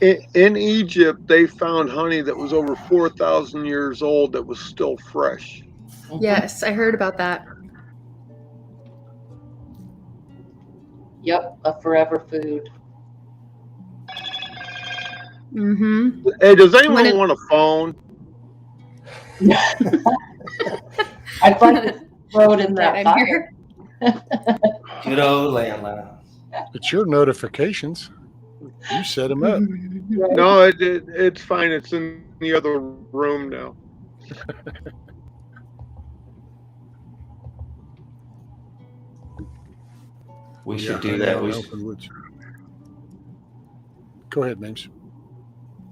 In Egypt, they found honey that was over 4,000 years old that was still fresh.
Yes, I heard about that.
Yep, a forever food.
Mm-hmm.
Hey, does anyone want a phone?
I'd like to throw it in that
I'm
fire.
Good old landline.
It's your notifications. You set them up.
No, it's fine. It's in the other room now.
We should do that.
Go ahead, Names.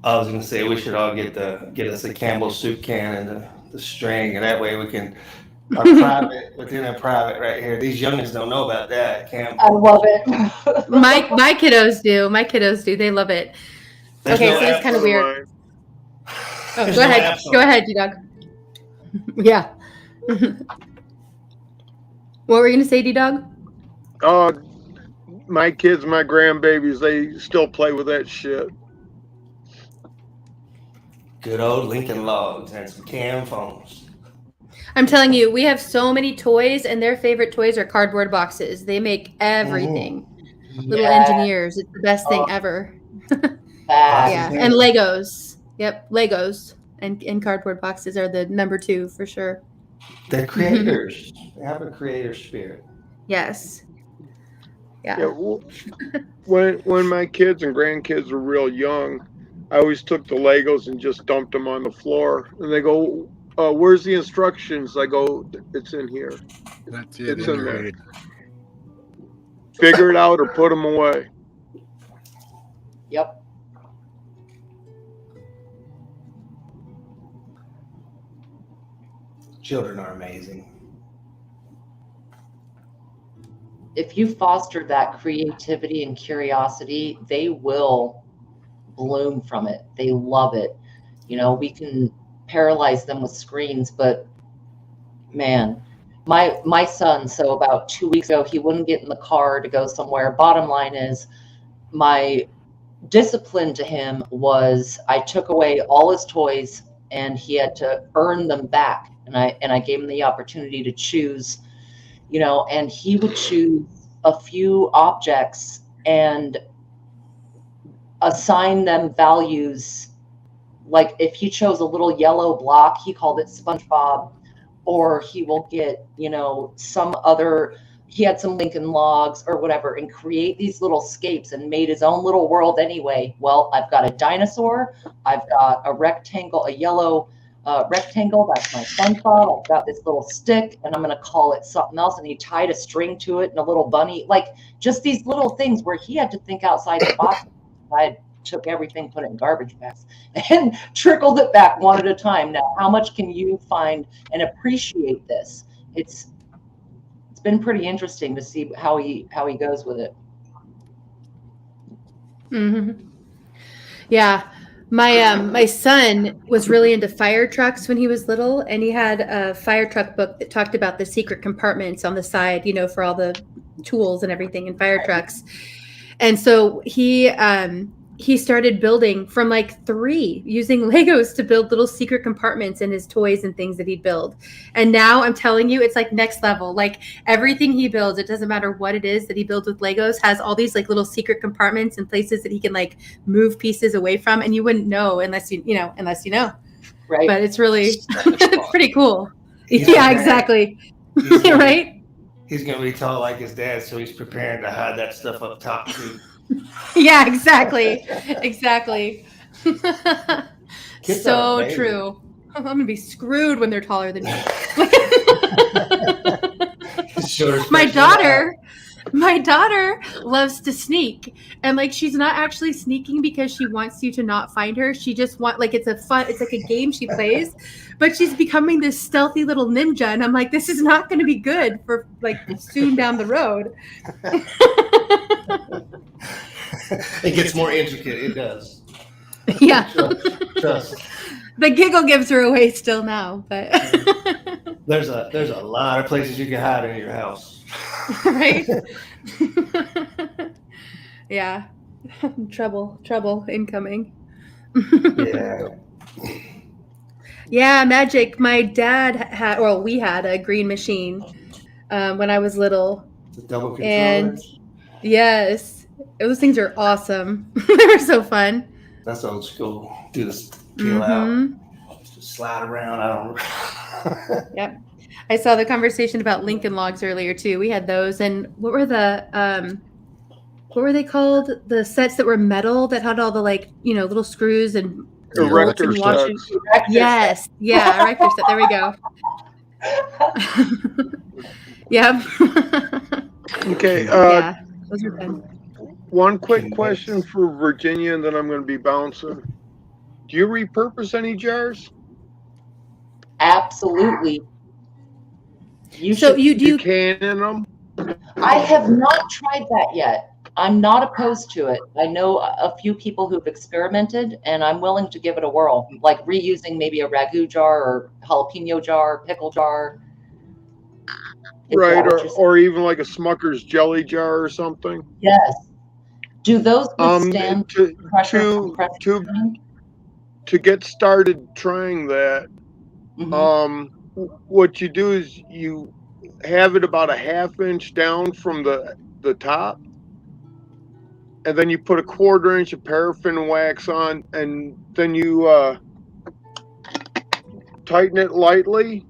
I was gonna say we should all get us a Campbell soup can and the string, and that way we can our private within a private right here. These youngins don't know about that. Campbell.
I love it.
My kiddos do. My kiddos do. They love it.
There's
okay,
no
so it's kind of weird.
Mine.
Oh,
There's
go
no
ahead.
apps on
Go
it.
ahead, D-Dog. Yeah. What were you going to say, D-Dog?
My kids, my grandbabies, they still play with that shit.
Good old Lincoln Logs and some cam phones.
I'm telling you, we have so many toys, and their favorite toys are cardboard boxes. They make everything. Little engineers. It's the best thing ever. Yeah, and Legos. Yep, Legos and cardboard boxes are the number 2 for sure.
They're creators. They have a creator spirit.
Yes. Yeah.
When my kids and grandkids were real young, I always took the Legos and just dumped them on the floor. And they go, where's the instructions? I go, it's in here.
That's it.
It's in there.
Head.
Figure it out or put them away.
Yep.
Children are amazing.
If you foster that creativity and curiosity, they will bloom from it. They love it. You know, we can paralyze them with screens, but man, my son, so about 2 weeks ago, he wouldn't get in the car to go somewhere. Bottom line is, my discipline to him was I took away all his toys and he had to earn them back. And I gave him the opportunity to choose, you know, and he would choose a few objects and assign them values. Like if he chose a little yellow block, he called it SpongeBob, or he will get, you know, some other, he had some Lincoln Logs or whatever, and create these little scapes and made his own little world anyway. Well, I've got a dinosaur, I've got a rectangle, a yellow rectangle, that's my SpongeBob, I've got this little stick, and I'm going to call it something else. And he tied a string to it and a little bunny, like just these little things where he had to think outside the box. took everything, put it in garbage bags, and trickled it back one at a time. Now, how much can you find and appreciate this? It's been pretty interesting to see how he goes with it.
Mm-hmm. Yeah. My son was really into fire trucks when he was little, and he had a fire truck book that talked about the secret compartments on the side, for all the tools and everything in fire trucks. And so he started building from like 3, using Legos to build little secret compartments in his toys and things that he'd build. And now I'm telling you, it's like next level. Like everything he builds, it doesn't matter what it is that he builds with Legos, has all these like little secret compartments and places that he can like move pieces away from. And you wouldn't know unless you know.
Right.
But it's really it's pretty cool. Yeah, exactly. Right?
He's going to be tall like his dad, so he's preparing to hide that stuff up top too.
Yeah, exactly. Exactly. So true. I'm going to be screwed when they're taller than me. My daughter loves to sneak, and like she's not actually sneaking because she wants you to not find her. She just it's like a game she plays, but she's becoming this stealthy little ninja, and I'm like, this is not going to be good for like soon down the road.
It gets more intricate. It does.
Yeah.
Trust.
The giggle gives her away still now, but
there's a lot of places you can hide in your house.
Right? Yeah. Trouble incoming.
Yeah.
Yeah, magic. My dad we had a green machine when I was little.
The double controller.
And yes, those things are awesome. They were so fun.
That's old school. Do this peel out, just slide around. I don't.
Yep. I saw the conversation about Lincoln Logs earlier too. We had those, and what were they called? The sets that were metal that had all the little screws and
erector sets.
Yes, yeah, erector set. There we go. Yep.
Okay.
Yeah, those are fun.
One quick question for Virginia, and then I'm going to be bouncing. Do you repurpose any jars?
Absolutely.
You
can in them?
I have not tried that yet. I'm not opposed to it. I know a few people who've experimented, and I'm willing to give it a whirl, like reusing maybe a ragu jar or jalapeno jar, pickle jar.
Right, or even like a Smucker's jelly jar or something.
Yes. Do those withstand pressure?
To get started trying that, what you do is you have it about a 1/2 inch down from the top, and then you put a 1/4 inch of paraffin wax on, and then you tighten it lightly,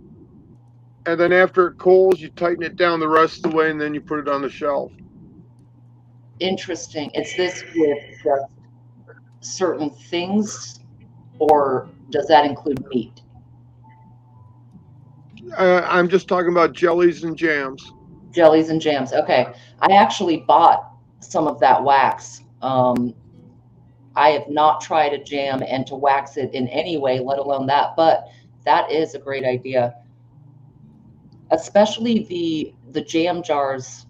and then after it cools, you tighten it down the rest of the way, and then you put it on the shelf.
Interesting. Is this with just certain things, or does that include meat?
I'm just talking about jellies and jams.
Jellies and jams. Okay. I actually bought some of that wax. I have not tried a jam and to wax it in any way, let alone that, but that is a great idea. Especially the jam jars,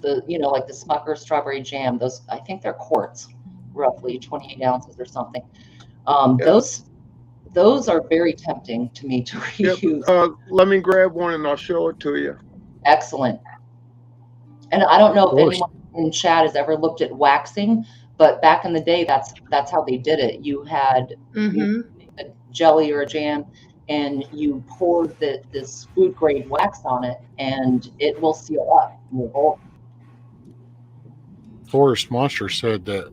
like the Smucker strawberry jam, those, I think they're quarts, roughly 28 ounces or something. Those are very tempting to me to reuse.
Yep. Let me grab one and I'll show it to you.
Excellent. And I don't know if anyone in chat has ever looked at waxing, but back in the day, that's how they did it. You had a jelly or a jam, and you pour this food grade wax on it, and it will seal up.
Forest Monster said that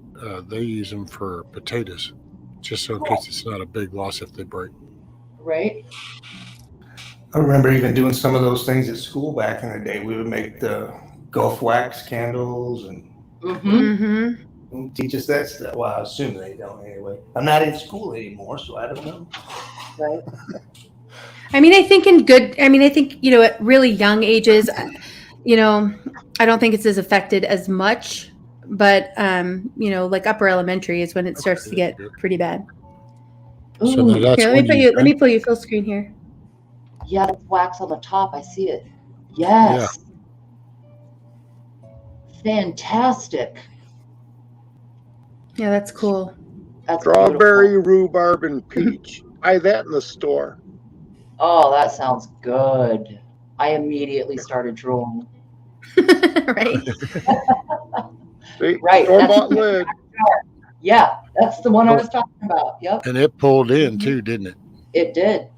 they use them for potatoes, just so in case it's not a big loss if they break.
Right.
I remember even doing some of those things at school back in the day. We would make the Gulf wax candles and teach us that stuff. Well, I assume they don't anyway. I'm not in school anymore, so I don't know.
Right.
I mean, I think at really young ages, I don't think it's as affected as much but like upper elementary is when it starts to get pretty bad.
So now that's
Here,
when
let me pull you full screen here.
Yeah, that's wax on the top. I see it. Yes. Fantastic.
Yeah, that's cool.
That's
Strawberry,
beautiful.
rhubarb, and peach. Buy that in the store.
Oh, that sounds good. I immediately started drooling.
Right?
See,
Right.
store-bought lid.
Yeah, that's the one I was talking about. Yep.
And it pulled in too, didn't it?
It did.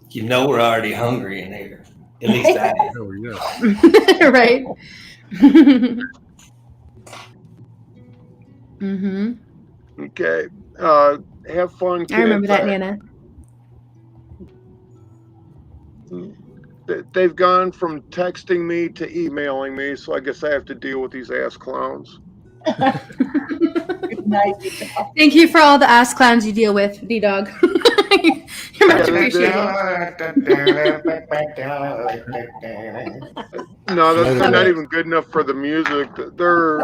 You know we're already hungry in here. At least I am.
Oh yeah.
Right. Mm-hmm.
Okay. Have fun, kids.
I remember that, Nana.
They've gone from texting me to emailing me, so I guess I have to deal with these ass clowns.
Good night, D-Dog.
Thank you for all the ass clowns you deal with, D-Dog. You're much appreciated.
No, they're not even good enough for the music. They're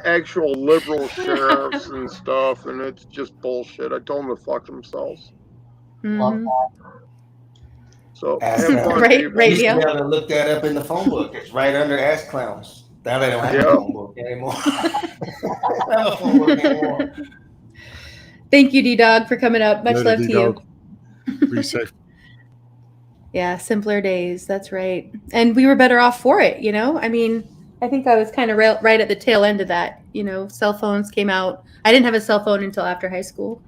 actual liberal sheriffs and stuff, and it's just bullshit. I told them to fuck themselves.
Love that.
So
Ass
have
clowns.
fun,
Right,
people.
right,
You used to be
Leo.
able to look that up in the phone book. It's right under ass clowns. Now they don't have a phone book anymore. They don't have a phone book anymore.
Thank you, D-Dog, for coming up. Much
Later,
love to you.
D-Dog. Be safe.
Yeah, simpler days. That's right. And we were better off for it, I mean, I think I was kind of right at the tail end of that. Cell phones came out. I didn't have a cell phone until after high school.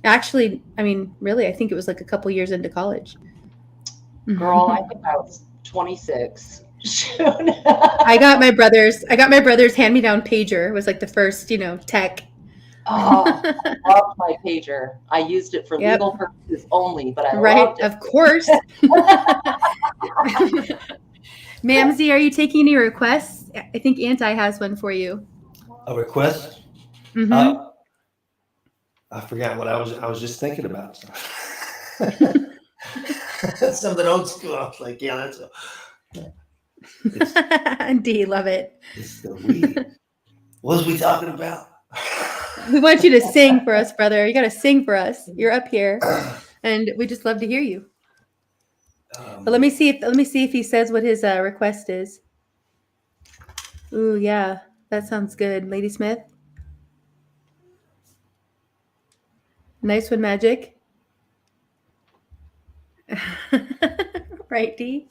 Actually, I mean, really, I think it was like a couple years into college.
Girl, I think I was 26.
I got my brother's hand-me-down pager. It was like the first, tech.
Oh, I loved my pager. I used it for legal purposes only, but I loved it.
Of course. Mamsie, are you taking any requests? I think Anti has one for you.
A request?
Mm-hmm.
I forgot what I was just thinking about. Something old school. I was like, yeah,
D, love it.
It's the weed. What was we talking about?
We want you to sing for us, brother. You got to sing for us. You're up here, and we just love to hear you. But let me see if he says what his request is. Ooh, yeah, that sounds good, Lady Smith. Nice one, Magic. Right, D.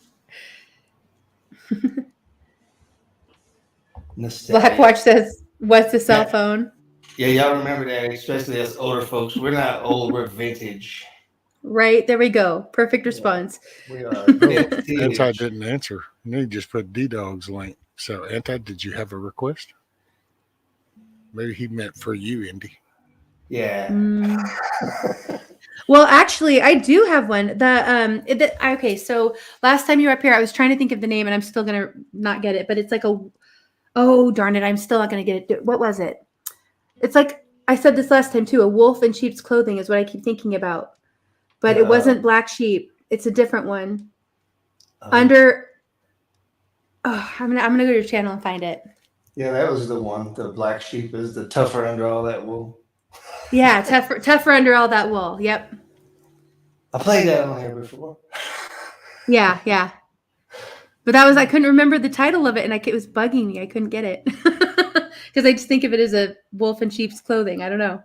Blackwatch says, "What's a cell phone?"
Yeah, y'all remember that, especially as older folks. We're not old, we're vintage.
Right, there we go. Perfect response.
We are
Anti didn't answer. And he just put D-Dog's link. So, Anti, did you have a request? Maybe he meant for you, Indy.
Yeah.
Well, actually, I do have one. Okay, so last time you were up here, I was trying to think of the name, and I'm still gonna not get it. But it's like oh darn it, I'm still not gonna get it. What was it? It's like I said this last time too. A wolf in sheep's clothing is what I keep thinking about, but it wasn't black sheep. It's a different one. I'm gonna go to your channel and find it.
Yeah, that was the one. The black sheep is the tougher under all that wool.
Yeah, tougher under all that wool. Yep.
I played that on here before.
Yeah. But I couldn't remember the title of it, and it was bugging me. I couldn't get it because I just think of it as a wolf in sheep's clothing. I don't know.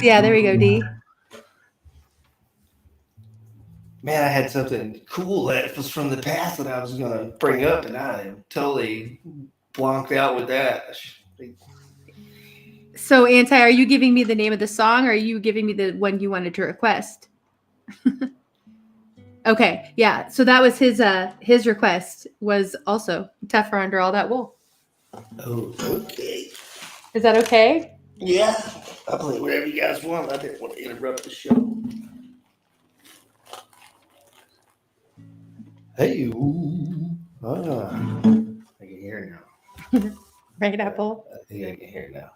Yeah, there we go, D.
Man, I had something cool that was from the past that I was going to bring up, and I am totally blonked out with that.
So, Anti, are you giving me the name of the song, or are you giving me the one you wanted to request? Okay, yeah. So that was his request was also tougher under all that wool.
Oh, okay.
Is that okay?
Yeah, I'll play whatever you guys want. I didn't want to interrupt the show. Hey, ooh. I can hear it now.
Right, Apple?
I think I can hear it now.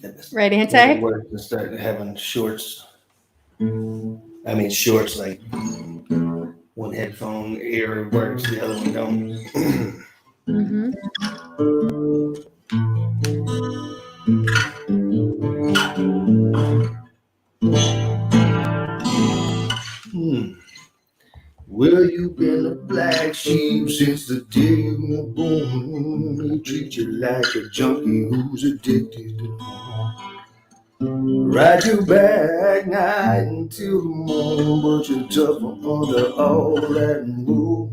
Goodness.
Right, Anti?
We're starting having shorts. I mean, shorts like one headphone ear works, the other one don't.
Mm-hmm.
Well, you've been a black sheep since the day you were born. They treat you like a junkie who's addicted to porn. Ride your back night until the morning, but you're tough under all that rule.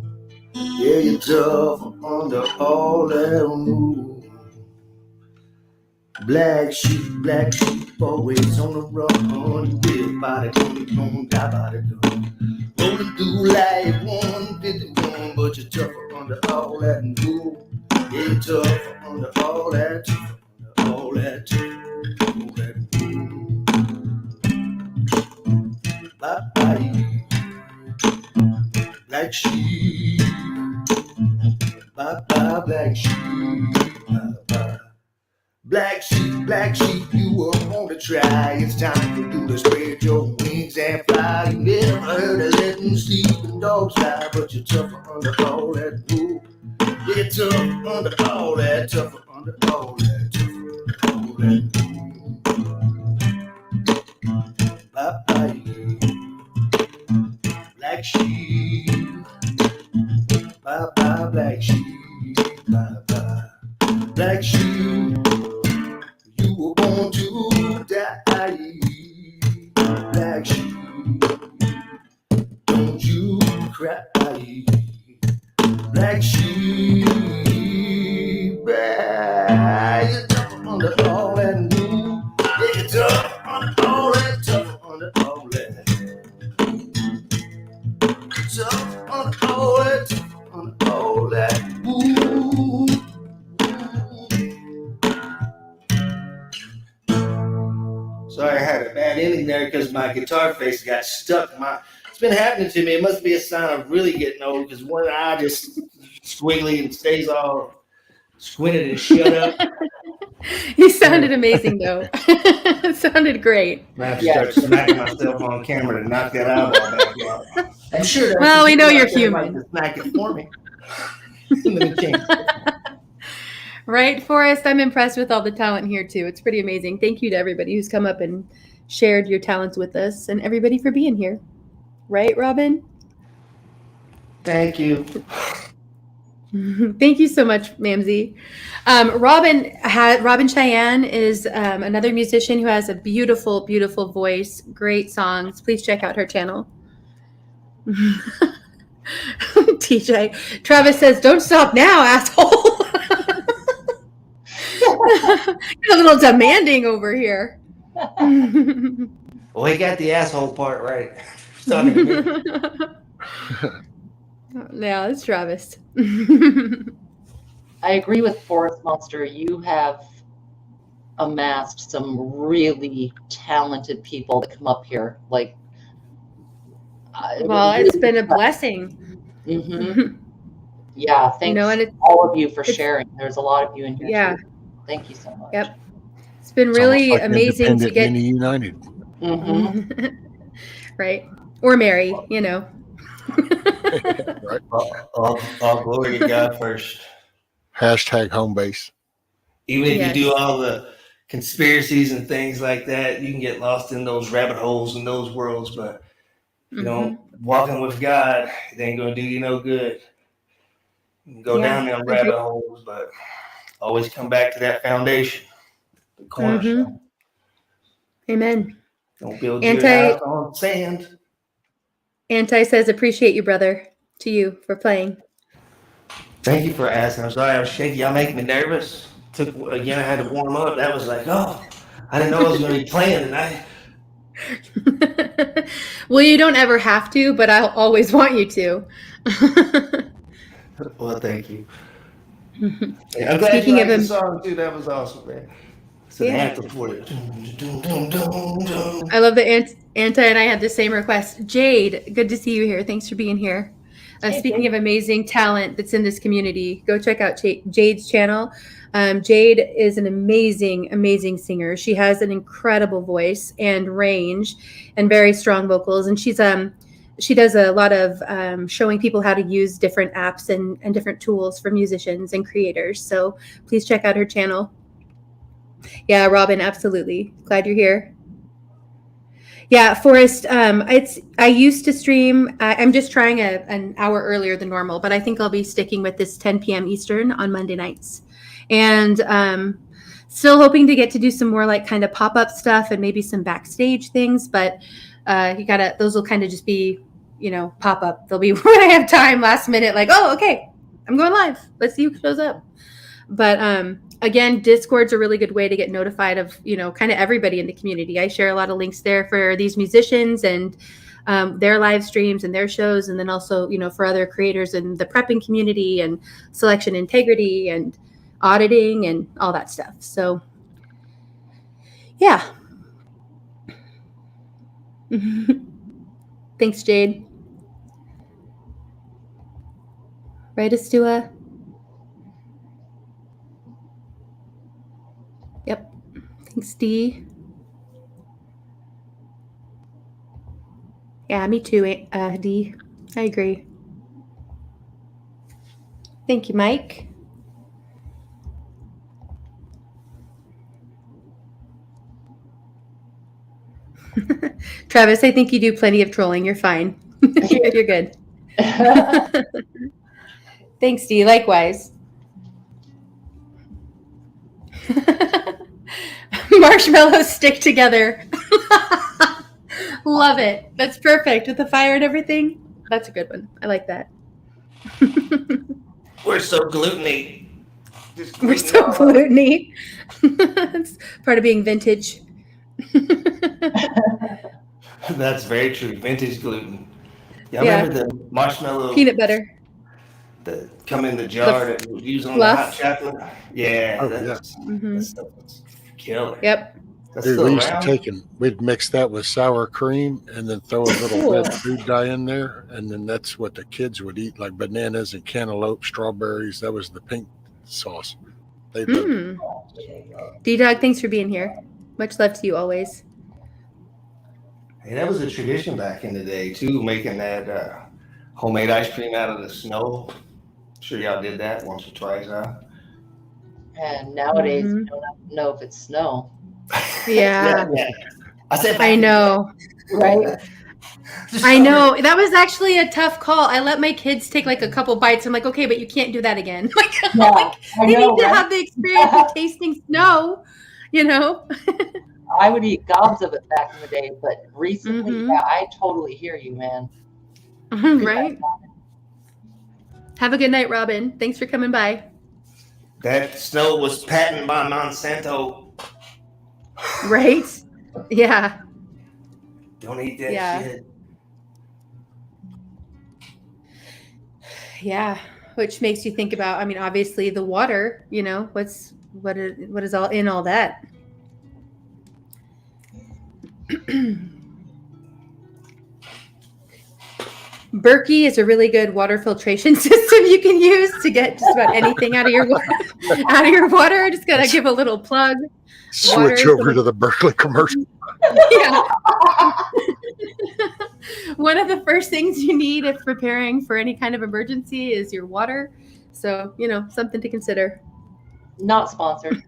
Yeah, you're tough under all that rule. Black sheep, always on the run. Dead body, gonna die by the gun. Rolling through life 151, but you're tougher under all that rule. Yeah, you're tougher under all that, all that, all that rule. Bye-bye. Black sheep, bye-bye, black sheep, bye-bye. Black sheep, you were on to try. It's time for you to spread your wings and fly. You never heard of letting sleeping dogs fly, but you're tougher under all that rule. You're tough under all that, tougher under all that, tougher under all that rule. Bye-bye. Black sheep, bye-bye, black sheep, bye-bye. Black sheep, you were born to die. Black sheep, don't you cry. Black sheep, you're tough under all that rule. Yeah, you're tough under all that, tough under all that. Tough under all that, tough under all that. Ooh. Sorry, I had a bad ending there because my guitar face got stuck. It's been happening to me. It must be a sign of really getting old because one eye just squiggly and stays all squinted and shut up.
You sounded amazing, though. It sounded great.
I have to start smacking myself on camera to knock that eyeball back out. I'm sure.
Well, we know you're human.
Smack it for me. Let me change.
Right, Forrest? I'm impressed with all the talent here, too. It's pretty amazing. Thank you to everybody who's come up and shared your talents with us, and everybody for being here. Right, Robin?
Thank you.
Thank you so much, Mamsie. Robin Cheyenne is another musician who has a beautiful, beautiful voice, great songs. Please check out her channel. TJ. Travis says, "Don't stop now, asshole." You're a little demanding over here.
Well, he got the asshole part right.
Yeah, it's Travis.
I agree with Forest Monster. You have amassed some really talented people that come up here. Like,
well, it's been a blessing.
Mm-hmm. Yeah, thanks
and
all of you for sharing. There's a lot of you in here.
Yeah.
Too. Thank you so much.
Yep. It's been really
like
amazing to get
United.
Mm-hmm.
Right. Or Mary,
Right.
All glory to God first.
Hashtag home base.
Even if you do all the conspiracies and things like that, you can get lost in those rabbit holes and those worlds. But you know, walking with God, it ain't gonna do you no good. You can go down them rabbit holes, but always come back to that foundation, the cornerstone.
Amen.
Don't build your house on sand.
Anti says, "Appreciate you, brother." To you for playing.
Thank you for asking. I'm sorry I was shaky. Y'all making me nervous. I had to warm up. That was like, I didn't know I was going to be playing tonight.
Well, you don't ever have to, but I'll always want you to.
Well, thank you. I'm glad Speaking you liked the song too. That was awesome, man. It's an anthem for it.
I love the Anti and I had the same request. Jade, good to see you here. Thanks for being here. Speaking of amazing talent that's in this community, go check out Jade's channel. Jade is an amazing, amazing singer. She has an incredible voice and range and very strong vocals. And she's she does a lot of showing people how to use different apps and different tools for musicians and creators. So please check out her channel. Yeah, Robin, absolutely. Glad you're here. Yeah, Forrest, I used to stream. I'm just trying an hour earlier than normal, but I think I'll be sticking with this 10 p.m. Eastern on Monday nights. And still hoping to get to do some more like kind of pop-up stuff and maybe some backstage things, but those will kind of just be, pop up. They'll be when I have time last minute, like, oh, okay, I'm going live. Let's see who shows up. But again, Discord's a really good way to get notified of, kind of everybody in the community. I share a lot of links there for these musicians and their live streams and their shows. And then also, for other creators in the prepping community and selection integrity and auditing and all that stuff. So, yeah. Thanks, Jade. Right, Astua? Yep. Thanks, Dee. Yeah, me too, Dee. I agree. Thank you, Mike. Travis, I think you do plenty of trolling. You're fine. You're good. Thanks, Dee. Likewise. Marshmallows stick together. Love it. That's perfect with the fire and everything. That's a good one. I like that.
We're so gluteny.
We're so gluteny. It's part of being vintage.
That's very true. Vintage gluten. Yeah, I remember the marshmallow
peanut butter
that come in the jar that we use on the hot chocolate. Yeah, that stuff was killer.
Yep.
Dude, we used to we'd mix that with sour cream and then throw a little red food dye in there, and then that's what the kids would eat, like bananas and cantaloupe, strawberries. That was the pink sauce.
D-Dog, thanks for being here. Much love to you always.
Hey, that was a tradition back in the day too, making that homemade ice cream out of the snow. I'm sure y'all did that once or twice, huh?
And nowadays, you don't have to know if it's snow.
Yeah. I know.
Right?
I know. That was actually a tough call. I let my kids take like a couple bites. I'm like, okay, but you can't do that again. They need to have the experience of tasting snow,
I would eat gobs of it back in the day, but recently, yeah, I totally hear you, man.
Right? Have a good night, Robin. Thanks for coming by.
That snow was patented by Monsanto.
Right? Yeah.
Don't eat that shit.
Yeah. Which makes you think about, obviously the water, what is all in all that? Berkey is a really good water filtration system you can use to get just about anything out of your water. Just gotta give a little plug.
Switch over to the Berkeley commercial.
Yeah. One of the first things you need if preparing for any kind of emergency is your water. So, something to consider.
Not sponsored.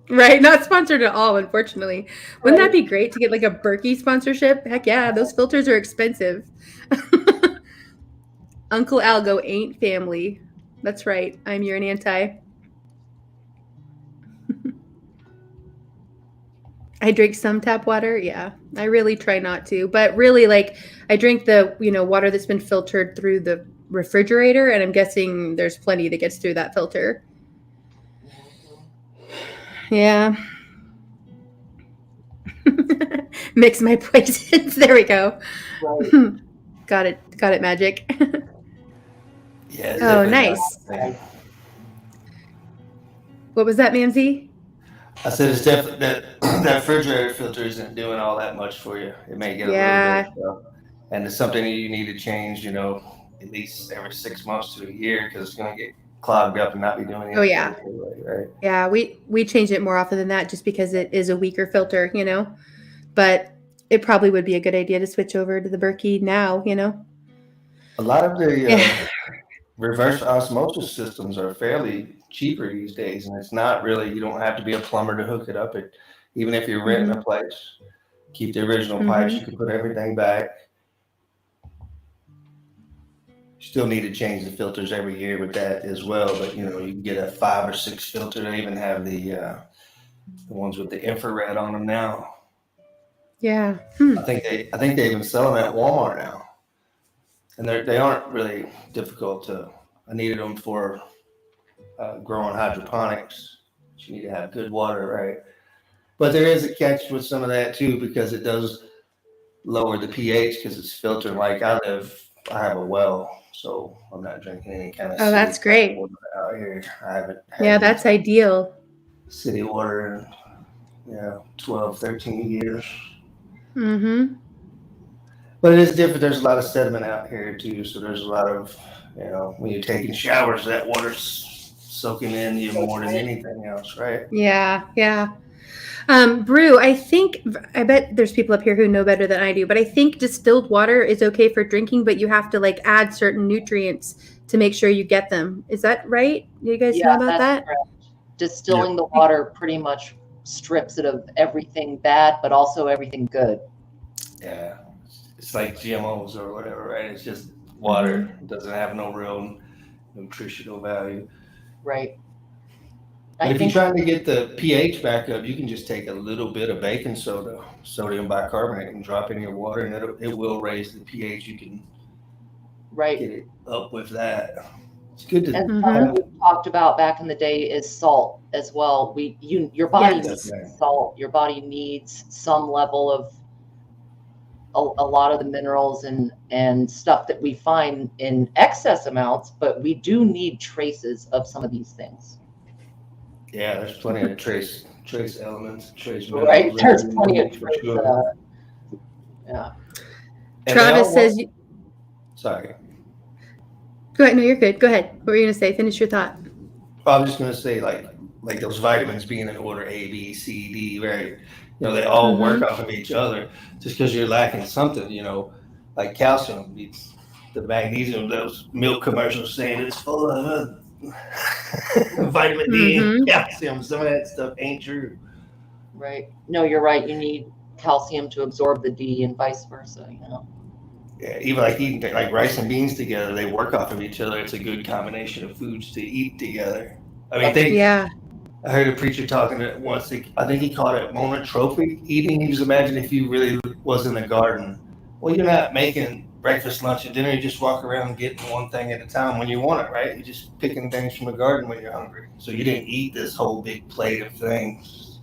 Right, not sponsored at all, unfortunately. Wouldn't that be great to get like a Berkey sponsorship? Heck yeah, those filters are expensive. Uncle Algo ain't family. That's right. I'm your anti. I drink some tap water. Yeah, I really try not to. But really, I drink the, water that's been filtered through the refrigerator, and I'm guessing there's plenty that gets through that filter. Yeah. Mix my poisons. There we go. Right. Got it, Magic.
Yeah.
Oh, nice. What was that, Mamsie?
I said it's definitely that refrigerator filter isn't doing all that much for you. It may get a little bit, and it's something that you need to change, at least every 6 months to a year, because it's going to get clogged up and not be doing anything.
Oh yeah.
Anyway, right?
Yeah, we change it more often than that just because it is a weaker filter, But it probably would be a good idea to switch over to the Berkey now, you know?
A lot of the
Yeah.
reverse osmosis systems are fairly cheaper these days, and it's not really, you don't have to be a plumber to hook it up. Even if you're renting a place, keep the original pipes, you can put everything back. Still need to change the filters every year with that as well, but you can get a 5 or 6 filter. They even have the ones with the infrared on them now.
Yeah.
I think they even sell them at Walmart now, and they aren't really difficult to. I needed them for growing hydroponics. You need to have good water, right? But there is a catch with some of that too, because it does lower the pH because it's filtered. Like I have a well, so I'm not drinking any kind of.
Oh, that's great.
Water out here. I haven't.
Yeah, that's ideal.
City water in 12, 13 years.
Mm-hmm.
But it is different. There's a lot of sediment out here too, so there's a lot of when you're taking showers, that water's soaking in you more than anything else, right?
Yeah, yeah. Brew, I bet there's people up here who know better than I do, but I think distilled water is okay for drinking, but you have to like add certain nutrients to make sure you get them. Is that right? You guys know about that?
Correct. Distilling the water pretty much strips it of everything bad, but also everything good.
Yeah. It's like GMOs or whatever, right? It's just water. It doesn't have no real nutritional value.
Right.
But if you're trying to get the pH back up, you can just take a little bit of baking soda, sodium bicarbonate, and drop it in your water, and it will raise the pH. You can get it up with that. It's good to.
And something we talked about back in the day is salt as well. Your body needs salt. Your body needs some level of a lot of the minerals and stuff that we find in excess amounts, but we do need traces of some of these things.
Yeah, there's plenty of trace elements, trace minerals.
Right, there's plenty of trace. Yeah.
Travis says.
Sorry.
Go ahead. No, you're good. Go ahead. What were you going to say? Finish your thought.
Well, I'm just going to say, like those vitamins being in order A, B, C, D, right? They all work off of each other. Just because you're lacking something, like calcium beats the magnesium. Those milk commercials saying it's full of vitamin D and calcium. Some of that stuff ain't true.
Right. No, you're right. You need calcium to absorb the D and vice versa,
Yeah, even like eating like rice and beans together, they work off of each other. It's a good combination of foods to eat together. I mean, I heard a preacher talking it once. I think he called it monotrophic eating. He was imagining if you really was in the garden. Well, you're not making breakfast, lunch, and dinner. You just walk around getting one thing at a time when you want it, right? You're just picking things from the garden when you're hungry. So you didn't eat this whole big plate of things.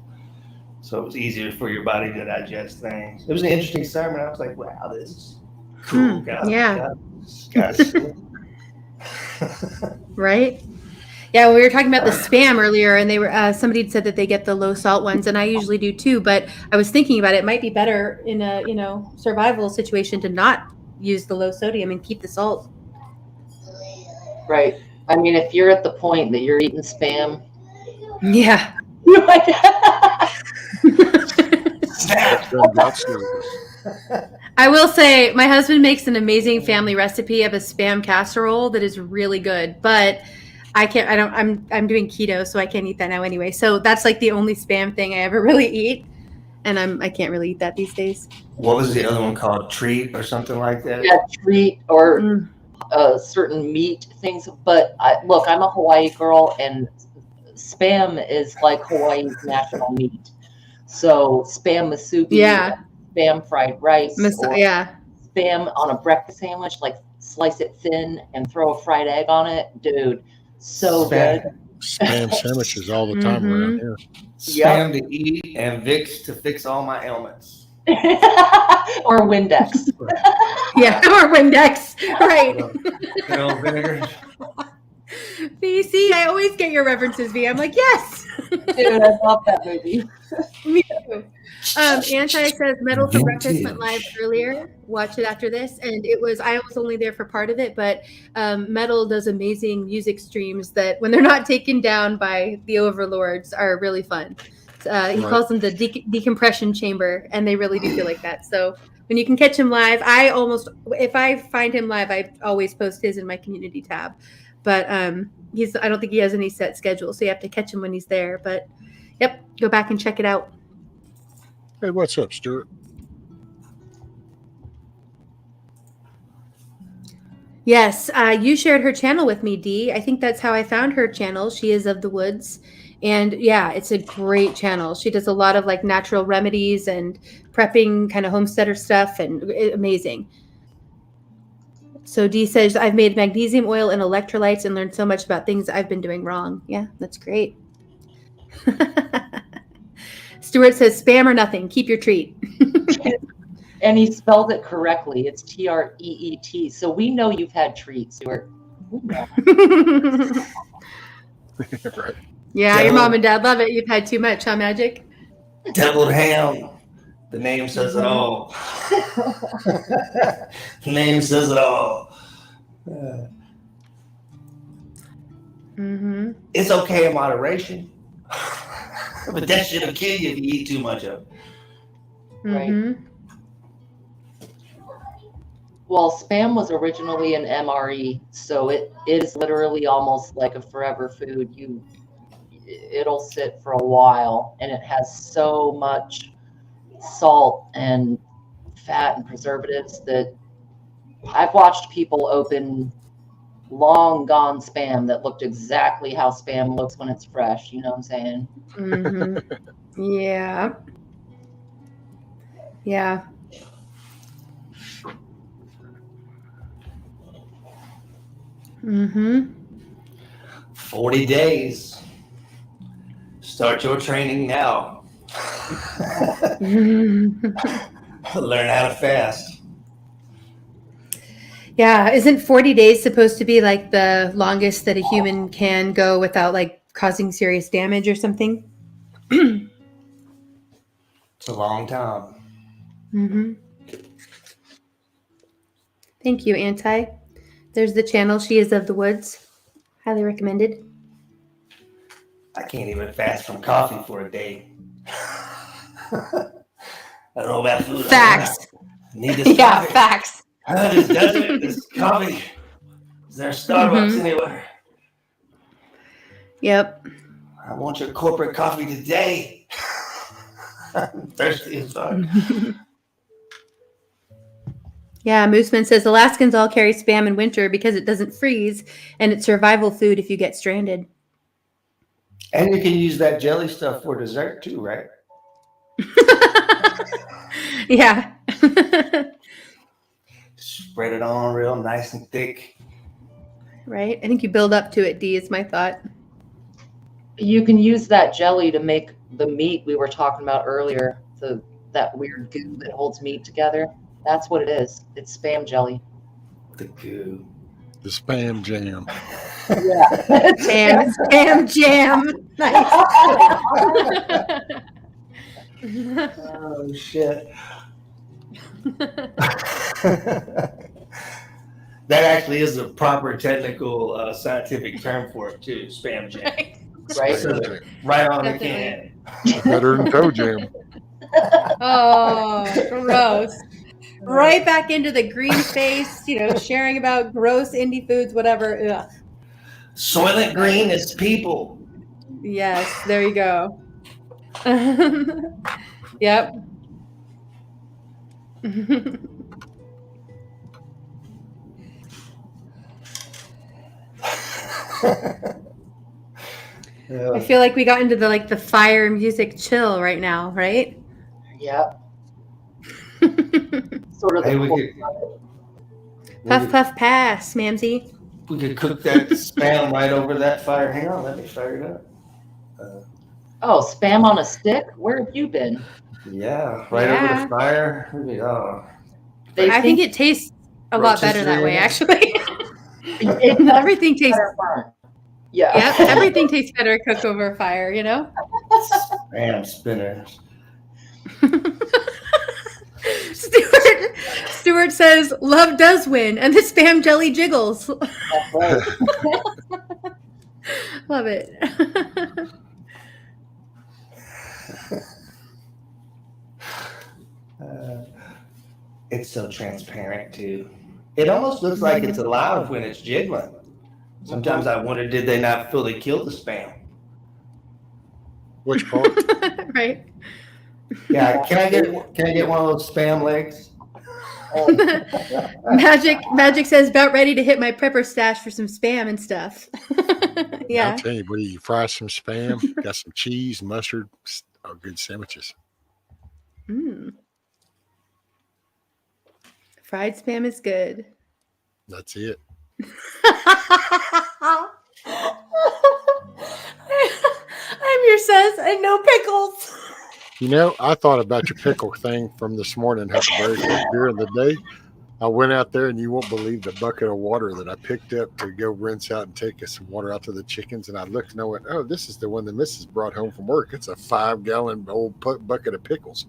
So it was easier for your body to digest things. It was an interesting sermon. I was like, wow, this is cool.
Right. Yeah, we were talking about the spam earlier, and they were somebody had said that they get the low salt ones, and I usually do too. But I was thinking about it might be better in a survival situation to not use the low sodium and keep the salt.
Right. I mean, if you're at the point that you're eating spam,
yeah. I will say my husband makes an amazing family recipe of a spam casserole that is really good, but I'm doing keto, so I can't eat that now anyway. So that's like the only spam thing I ever really eat. And I can't really eat that these days.
What was the other one called? Treat or something like that?
Yeah, treat or certain meat things. But look, I'm a Hawaii girl, and spam is like Hawaii's national meat. So spam musubi, spam fried rice, spam on a breakfast sandwich, like slice it thin and throw a fried egg on it. Dude, so good.
Spam sandwiches all the time around here.
Spam to eat and Vicks to fix all my ailments.
Or Windex.
Or Windex. Right.
Vinegar.
V, see, I always get your references, V. I'm like, yes.
Dude, I love that movie.
Me too. Anti says Metal for Breakfast went live earlier. Watch it after this. And I was only there for part of it, but Metal does amazing music streams that when they're not taken down by the overlords are really fun. He calls them the decompression chamber, and they really do feel like that. So when you can catch him live, if I find him live, I always post his in my community tab. But I don't think he has any set schedule, so you have to catch him when he's there. But yep, go back and check it out.
Hey, what's up, Stuart?
Yes, you shared her channel with me, Dee. I think that's how I found her channel. She is of the woods. And yeah, it's a great channel. She does a lot of like natural remedies and prepping kind of homesteader stuff, and amazing. So Dee says, I've made magnesium oil and electrolytes and learned so much about things I've been doing wrong. Yeah, that's great. Stuart says, spam or nothing. Keep your treat.
And he spelled it correctly. It's TREET. So we know you've had treats, Stuart.
Right.
Yeah, your mom and dad love it. You've had too much, huh, Magic?
Deviled ham. The name says it all. The name says it all. It's okay in moderation. But that shit'll kill you if you eat too much of it.
Right. Well, Spam was originally an MRE, so it is literally almost like a forever food. It'll sit for a while, and it has so much salt and fat and preservatives that I've watched people open long gone Spam that looked exactly how Spam looks when it's fresh. You know what I'm saying?
Yeah. Yeah. Mm-hmm.
40 days. Start your training now. Learn how to fast.
Yeah. Isn't 40 days supposed to be like the longest that a human can go without like causing serious damage or something?
It's a long time.
Mm-hmm. Thank you, Anti. There's the channel. She is of the woods. Highly recommended.
I can't even fast from coffee for a day. I don't know about food.
Facts.
I need this
Yeah,
coffee.
facts.
This desert, this coffee. Is there Starbucks anywhere?
Yep.
I want your corporate coffee today. I'm thirsty as fuck.
Yeah, Mooseman says Alaskans all carry Spam in winter because it doesn't freeze, and it's survival food if you get stranded.
And you can use that jelly stuff for dessert too, right?
Yeah.
Spread it on real nice and thick.
Right? I think you build up to it, D, is my thought.
You can use that jelly to make the meat we were talking about earlier, that weird goo that holds meat together. That's what it is. It's Spam jelly.
The goo.
The Spam jam.
Yeah.
Spam jam. Nice.
Oh, shit. That actually is a proper technical scientific term for it too. Spam jam.
Right.
So right on the
Definitely.
can.
Better than toe jam.
Oh, gross. Right back into the green face, sharing about gross indie foods, whatever. Ugh.
Soylent Green is people.
Yes, there you go. Yep. I feel like we got into the fire music chill right now, right?
Yep. Sort of.
Hey,
Puff, puff, pass, Mamsie.
we could cook that Spam right over that fire. Hang on, let me fire it up.
Oh, Spam on a stick? Where have you been?
Yeah, right over the fire. Oh.
I think it tastes a lot better that way, actually.
Everything
tastes
better. Yeah.
Yep, everything tastes better cooked over a fire,
Spam spinners.
Stuart says, love does win, and the Spam jelly jiggles.
That's right.
Love it.
It's so transparent too. It almost looks like it's alive when it's jiggling. Sometimes I wonder, did they not fully kill the spam?
Which part?
Right.
Yeah, can I get one of those spam legs?
Magic says about ready to hit my prepper stash for some spam and stuff. Yeah.
I'll tell you, buddy, you fry some spam, got some cheese, mustard, are good sandwiches.
Fried spam is good.
That's it.
I'm your says and no pickles.
You know, I thought about your pickle thing from this morning, Huckleberry, during the day. I went out there, and you won't believe the bucket of water that I picked up to go rinse out and take some water out to the chickens. And I looked and I went, oh, this is the one the missus brought home from work. It's a 5-gallon old bucket of pickles.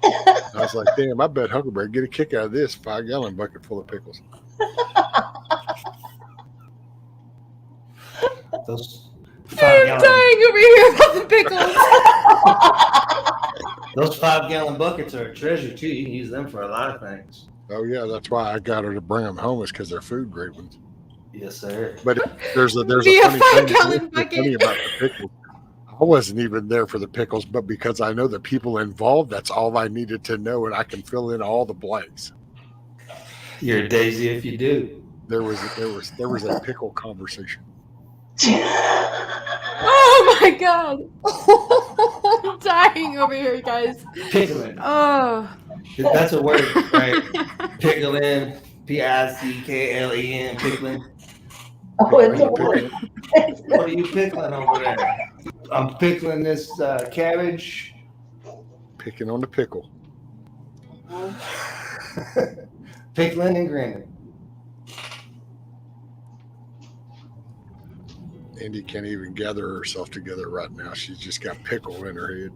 I was like, damn, I bet Huckleberry get a kick out of this 5-gallon bucket full of pickles.
Those
I'm dying over here about the pickles.
Those 5-gallon buckets are a treasure too. You can use them for a lot of things.
Oh yeah, that's why I got her to bring them home, is because they're food grade ones.
Yes, sir.
But there's a funny thing funny about the pickles. I wasn't even there for the pickles, but because I know the people involved, that's all I needed to know, and I can fill in all the blanks.
You're a daisy if you do.
There was a pickle conversation.
Oh my god. I'm dying over here, guys.
Pickling.
Oh.
That's a word, right? Pickling, Picklen, pickling.
Oh, it's a word.
What are you pickling over there? I'm pickling this cabbage.
Picking on the pickle.
Pickling and grinning.
Indy can't even gather herself together right now. She's just got pickle in her head.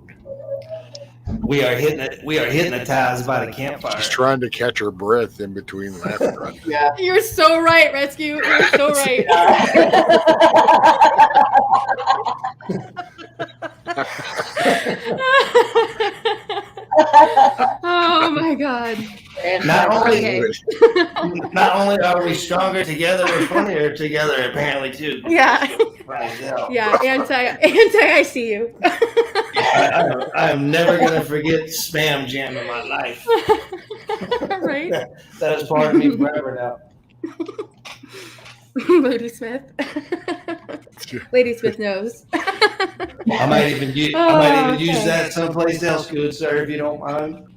We are hypnotized by the campfire.
She's trying to catch her breath in between laughing right now.
Yeah.
You're so right, Rescue. You're so right. Oh my god.
Not only are we stronger together, we're funnier together apparently too.
Yeah.
Right now.
Yeah, I see you.
I am never gonna forget Spam Jam in my life.
Right?
That is part of me forever now.
Lady Smith. Lady Smith knows.
I might even use that someplace else, good sir, if you don't mind.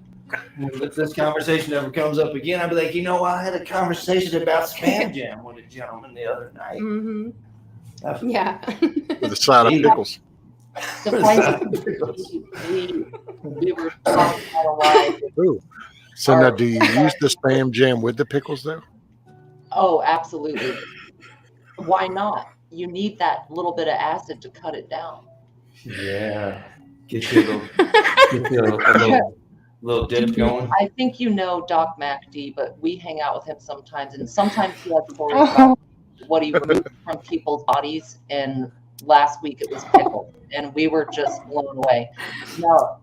If this conversation ever comes up again, I'd be like, I had a conversation about Spam Jam with a gentleman the other night.
Mm-hmm. Yeah.
With a side of pickles.
We were talking about a lot.
Ooh. So now, do you use the Spam Jam with the pickles, though?
Oh, absolutely. Why not? You need that little bit of acid to cut it down.
Yeah. Get you a little dip going.
I think you know Doc MacD, but we hang out with him sometimes, and sometimes he has stories about what he removed from people's bodies, and last week it was pickles, and we were just blown away. No.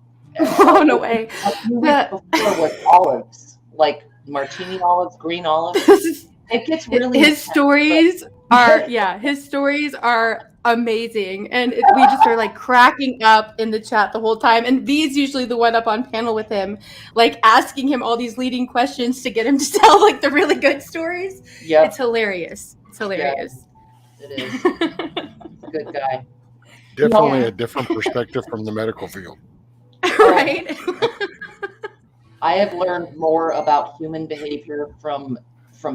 Blown away.
A few weeks before was olives, like martini olives, green olives. It gets really
his stories are amazing, and we just are like cracking up in the chat the whole time, and V's usually the one up on panel with him, like asking him all these leading questions to get him to tell like the really good stories.
Yeah,
it's hilarious.
Yeah, it is. Good guy.
Definitely a different perspective from the medical field.
Right.
I have learned more about human behavior from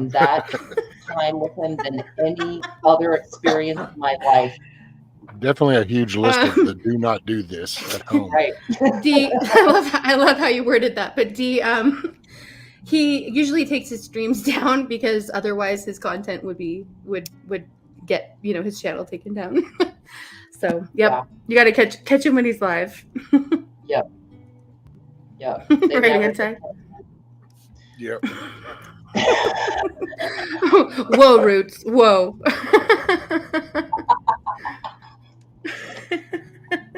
that time with him than any other experience in my life.
Definitely a huge list of the do not do this at home.
Right.
D, I love how you worded that, but D, he usually takes his streams down because otherwise his content would get his channel taken down. So you got to catch him when he's live.
Yep.
Right, inside.
Yep.
Whoa, Roots. Whoa.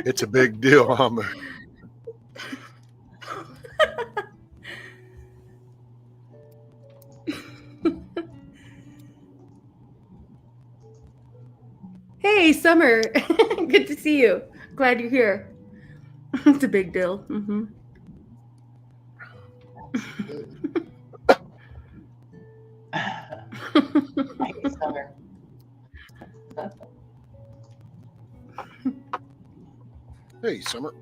It's a big deal,
Summer. Good to see you. Glad you're here. It's a big deal. Mm-hmm.
Hey, Summer.
Hey, Summer.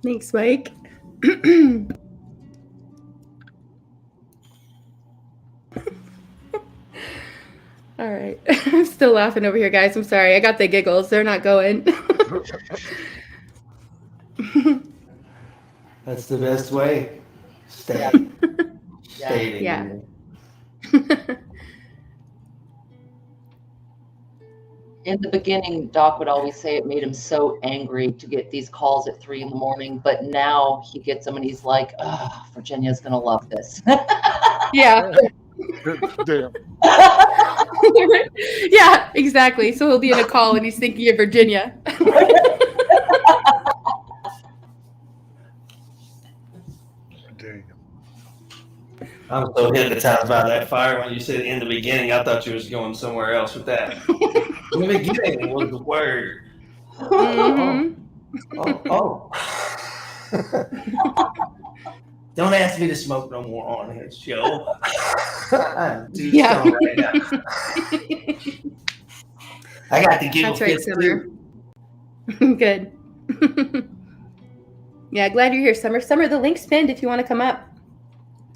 Thanks, Mike. All right. I'm still laughing over here, guys. I'm sorry. I got the giggles. They're not going.
That's the best way. Stay. Stay.
Yeah.
In the beginning, Doc would always say it made him so angry to get these calls at 3 a.m, but now he gets them and he's like, oh, Virginia's going to love this.
Yeah.
Damn.
Yeah, exactly. So he'll be in a call and he's thinking of Virginia.
Damn.
I'm so hypnotized by that fire when you said in the beginning. I thought you was going somewhere else with that. In the beginning was the word.
Mm-hmm.
Oh. Don't ask me to smoke no more on his show. I'm too strong right now. I got the giggle.
That's right, Summer. Good. Yeah, glad you're here, Summer. Summer, the link's pinned if you want to come up.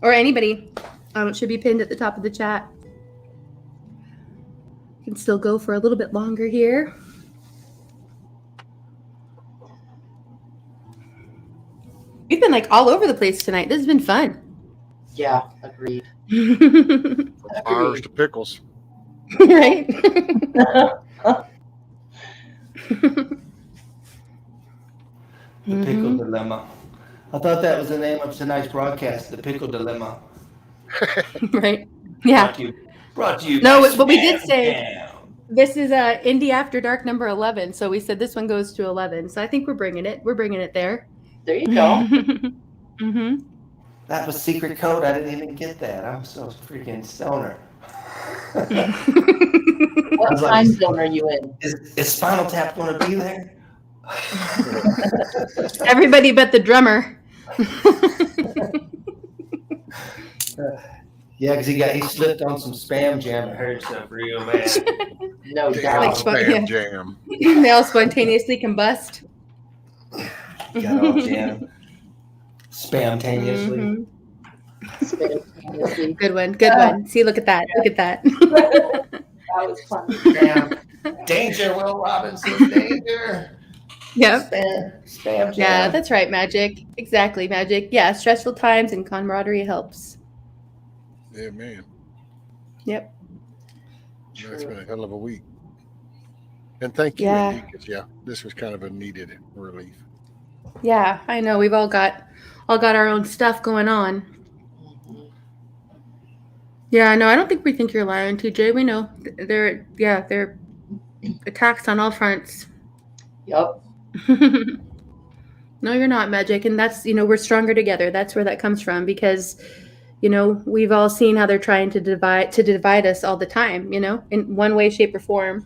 Or anybody. It should be pinned at the top of the chat. You can still go for a little bit longer here. We've been like all over the place tonight. This has been fun.
Yeah, agreed.
Fires to pickles.
Right?
The Pickle Dilemma. I thought that was the name of tonight's broadcast, The Pickle Dilemma.
Right? Yeah.
Brought to you
No,
by
but we did
Spam
say
Jam.
this is Indy After Dark number 11. So we said this one goes to 11. So I think we're bringing it. We're bringing it there.
There you go.
Mm-hmm.
That was secret code. I didn't even get that. I'm so freaking stoner.
What time zone are you in?
Is Spinal Tap going to be there?
Everybody but the drummer.
Yeah, because he slipped on some Spam Jam and hurt himself real bad.
No
Damn,
doubt.
Spam Jam.
They all spontaneously combust.
Got all jam. Spamtaneously.
Simultaneously.
Good one. Good one. See, look at that. Look at that.
That was fun.
Damn. Danger, Will Robinson. Danger.
Yep.
Spam Jam.
Yeah, that's right, Magic. Exactly, Magic. Yeah, stressful times and camaraderie helps.
Yeah, man.
Yep.
That's been a hell of a week. And thank you,
Yeah.
Indy, because this was kind of a needed relief.
Yeah, I know. We've all got our own stuff going on. Yeah, no, I don't think we think you're lying, TJ. We know they're attacks on all fronts.
Yep.
No, you're not, Magic. And that's, we're stronger together. That's where that comes from, because, we've all seen how they're trying to divide us all the time, in one way, shape, or form.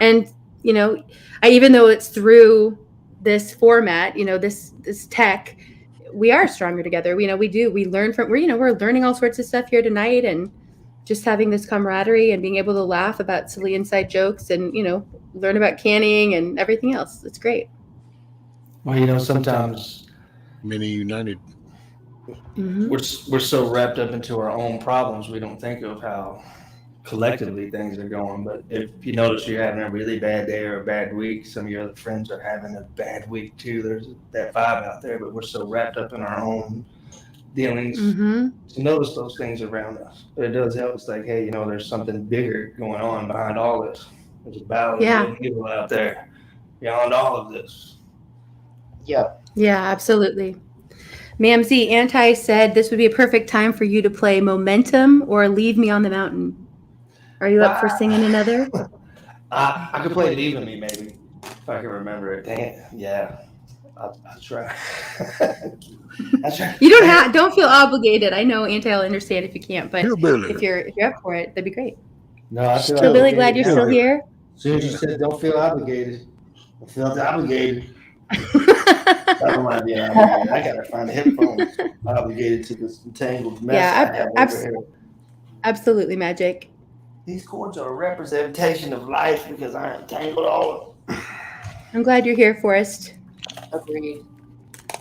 And, even though it's through this format, this tech, we are stronger together. We learn from, we're learning all sorts of stuff here tonight, and just having this camaraderie and being able to laugh about silly inside jokes and, learn about canning and everything else. It's great.
Well, sometimes
Many united.
Mm-hmm.
we're so wrapped up into our own problems, we don't think of how collectively things are going. But if you notice you're having a really bad day or a bad week, some of your other friends are having a bad week too. There's that vibe out there, but we're so wrapped up in our own dealings to notice those things around us. But it does help. It's like, hey, there's something bigger going on behind all this. There's a battle of people out there beyond all of this.
Yep.
Yeah, absolutely. Ma'am Z, Anti said this would be a perfect time for you to play Momentum or Leave Me on the Mountain. Are you up for singing another?
I could play Leave Me maybe, if I can remember it. Dang it. Yeah. I'll try.
You don't feel obligated. I know Auntie, I'll understand if you can't, but
Hillbilly.
if you're up for it, that'd be great.
No, I feel
Hillbilly,
obligated
glad you're
now.
still here.
As soon as you said don't feel obligated, I felt obligated. I don't mind being obligated. I gotta find the headphones obligated to this entangled mess I have over here.
Absolutely, Magic.
These cords are a representation of life because I entangled all of them.
I'm glad you're here, Forrest.
Agreed.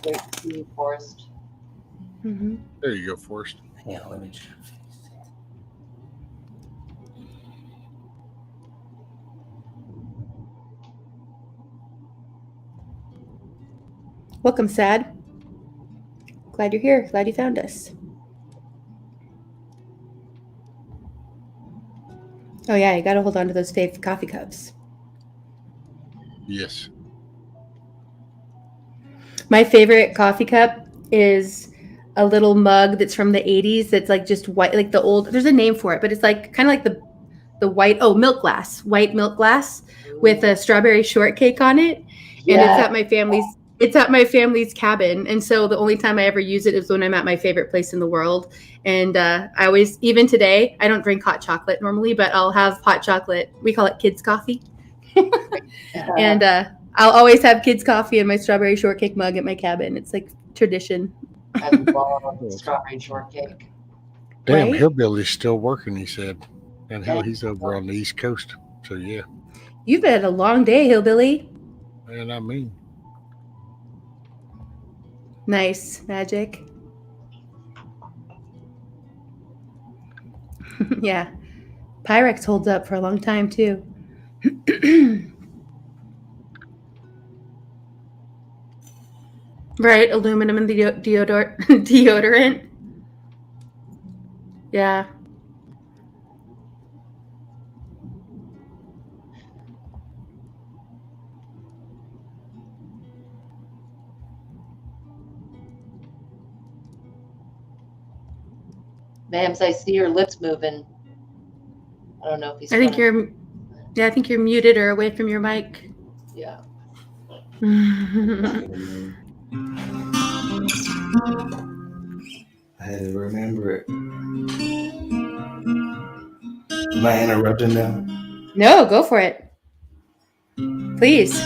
Great to see you, Forrest.
Mm-hmm.
There you go, Forrest.
Yeah, let me try.
Welcome, Sad. Glad you're here. Glad you found us. Oh yeah, you got to hold on to those fave coffee cups.
Yes.
My favorite coffee cup is a little mug that's from the 80s that's like just white, like the old, there's a name for it, but it's like kind of like the white, milk glass, white milk glass with a strawberry shortcake on it. And it's at my family's cabin. And so the only time I ever use it is when I'm at my favorite place in the world. And I always, even today, I don't drink hot chocolate normally, but I'll have hot chocolate. We call it kids coffee. And I'll always have kids coffee in my strawberry shortcake mug at my cabin. It's like tradition.
I love strawberry shortcake.
Damn,
Right?
Hillbilly's still working, he said. And hell, he's over on the East Coast. So, yeah.
You've had a long day, Hillbilly.
And I mean.
Nice, Magic. Yeah. Pyrex holds up for a long time, too. Right, aluminum in the deodorant. Yeah.
Mams, I see your lips moving. I don't know if he's.
I think you're muted or away from your mic.
Yeah.
I had to remember it. Am I interrupting now?
No, go for it. Please.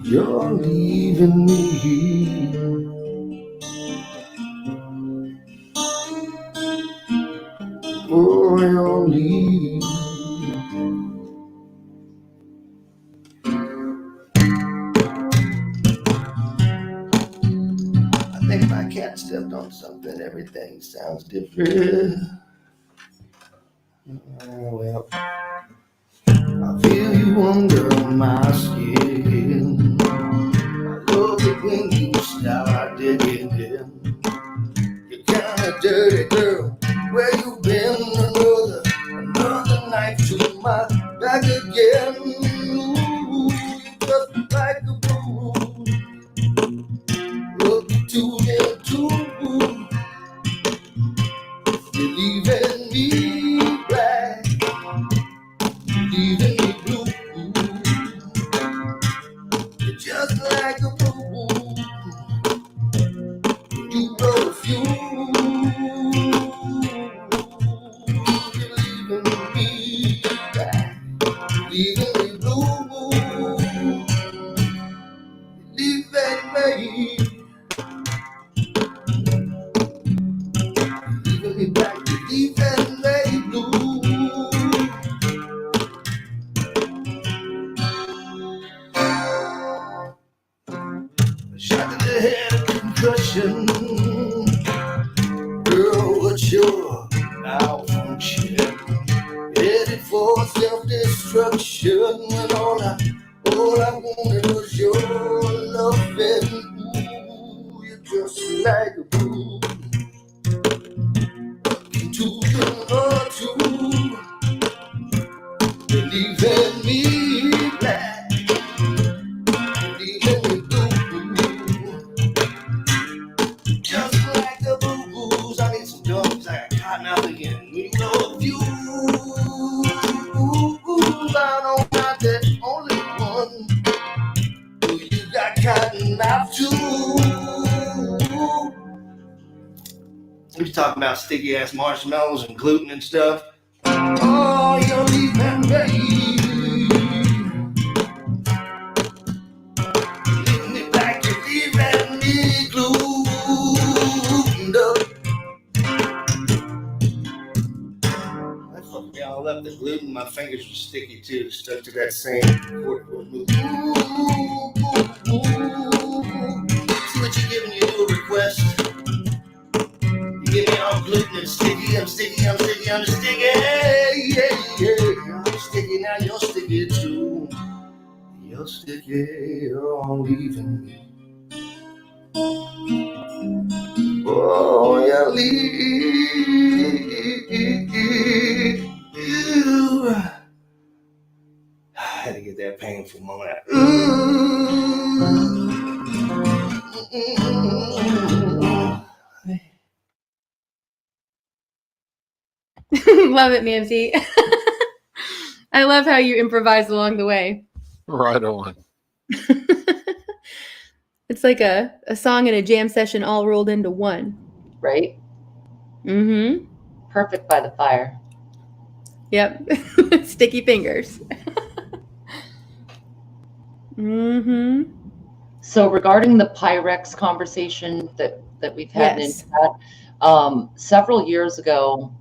You're leaving me. Oh, you're leaving. I think my cat stepped on something. Everything sounds different. Well, I feel you under my skin. I love it when you start digging in. You're kinda dirty, girl. Where you been? Another knife to my back again. Ooh, you just like a bruise. Look too into. You're leaving me black. Leaving me blue. You're just like a blue. You blow the fuse. You're leaving me black. Leaving me blue. Leaving me. Leaving me black. Leaving me blue. Shot in the head, concussion. Girl, what's your malfunction? Headed for self-destruction. When all I wanted was your loving. Ooh, you're just like a blue. Into the heart too. You're leaving me black. Leaving me blue. Just like the boo-boos, I need some dogs. I got cotton out again. We love you. I don't talking about sticky ass marshmallows and gluten and stuff. Oh, you're leaving me. Leaving me back, you're leaving me glued up. I fucked me all up. The gluten, my fingers were sticky too, stuck to that same chord. See what you giving your new request? You give me all gluten and sticky, I'm sticky, I'm sticky, I'm sticky. Yeah. I'm sticky, now you're sticky too. You're sticky, you're leaving me. Oh, you're leaving. I had to get that painful moment out.
Love it, Mamsie. I love how you improvise along the way.
Right on.
It's like a song and a jam session all rolled into one.
Right?
Mm-hmm.
Perfect by the fire.
Yep. Sticky fingers. Mm-hmm.
So regarding the Pyrex conversation that we've had
Yes.
in chat, several years ago,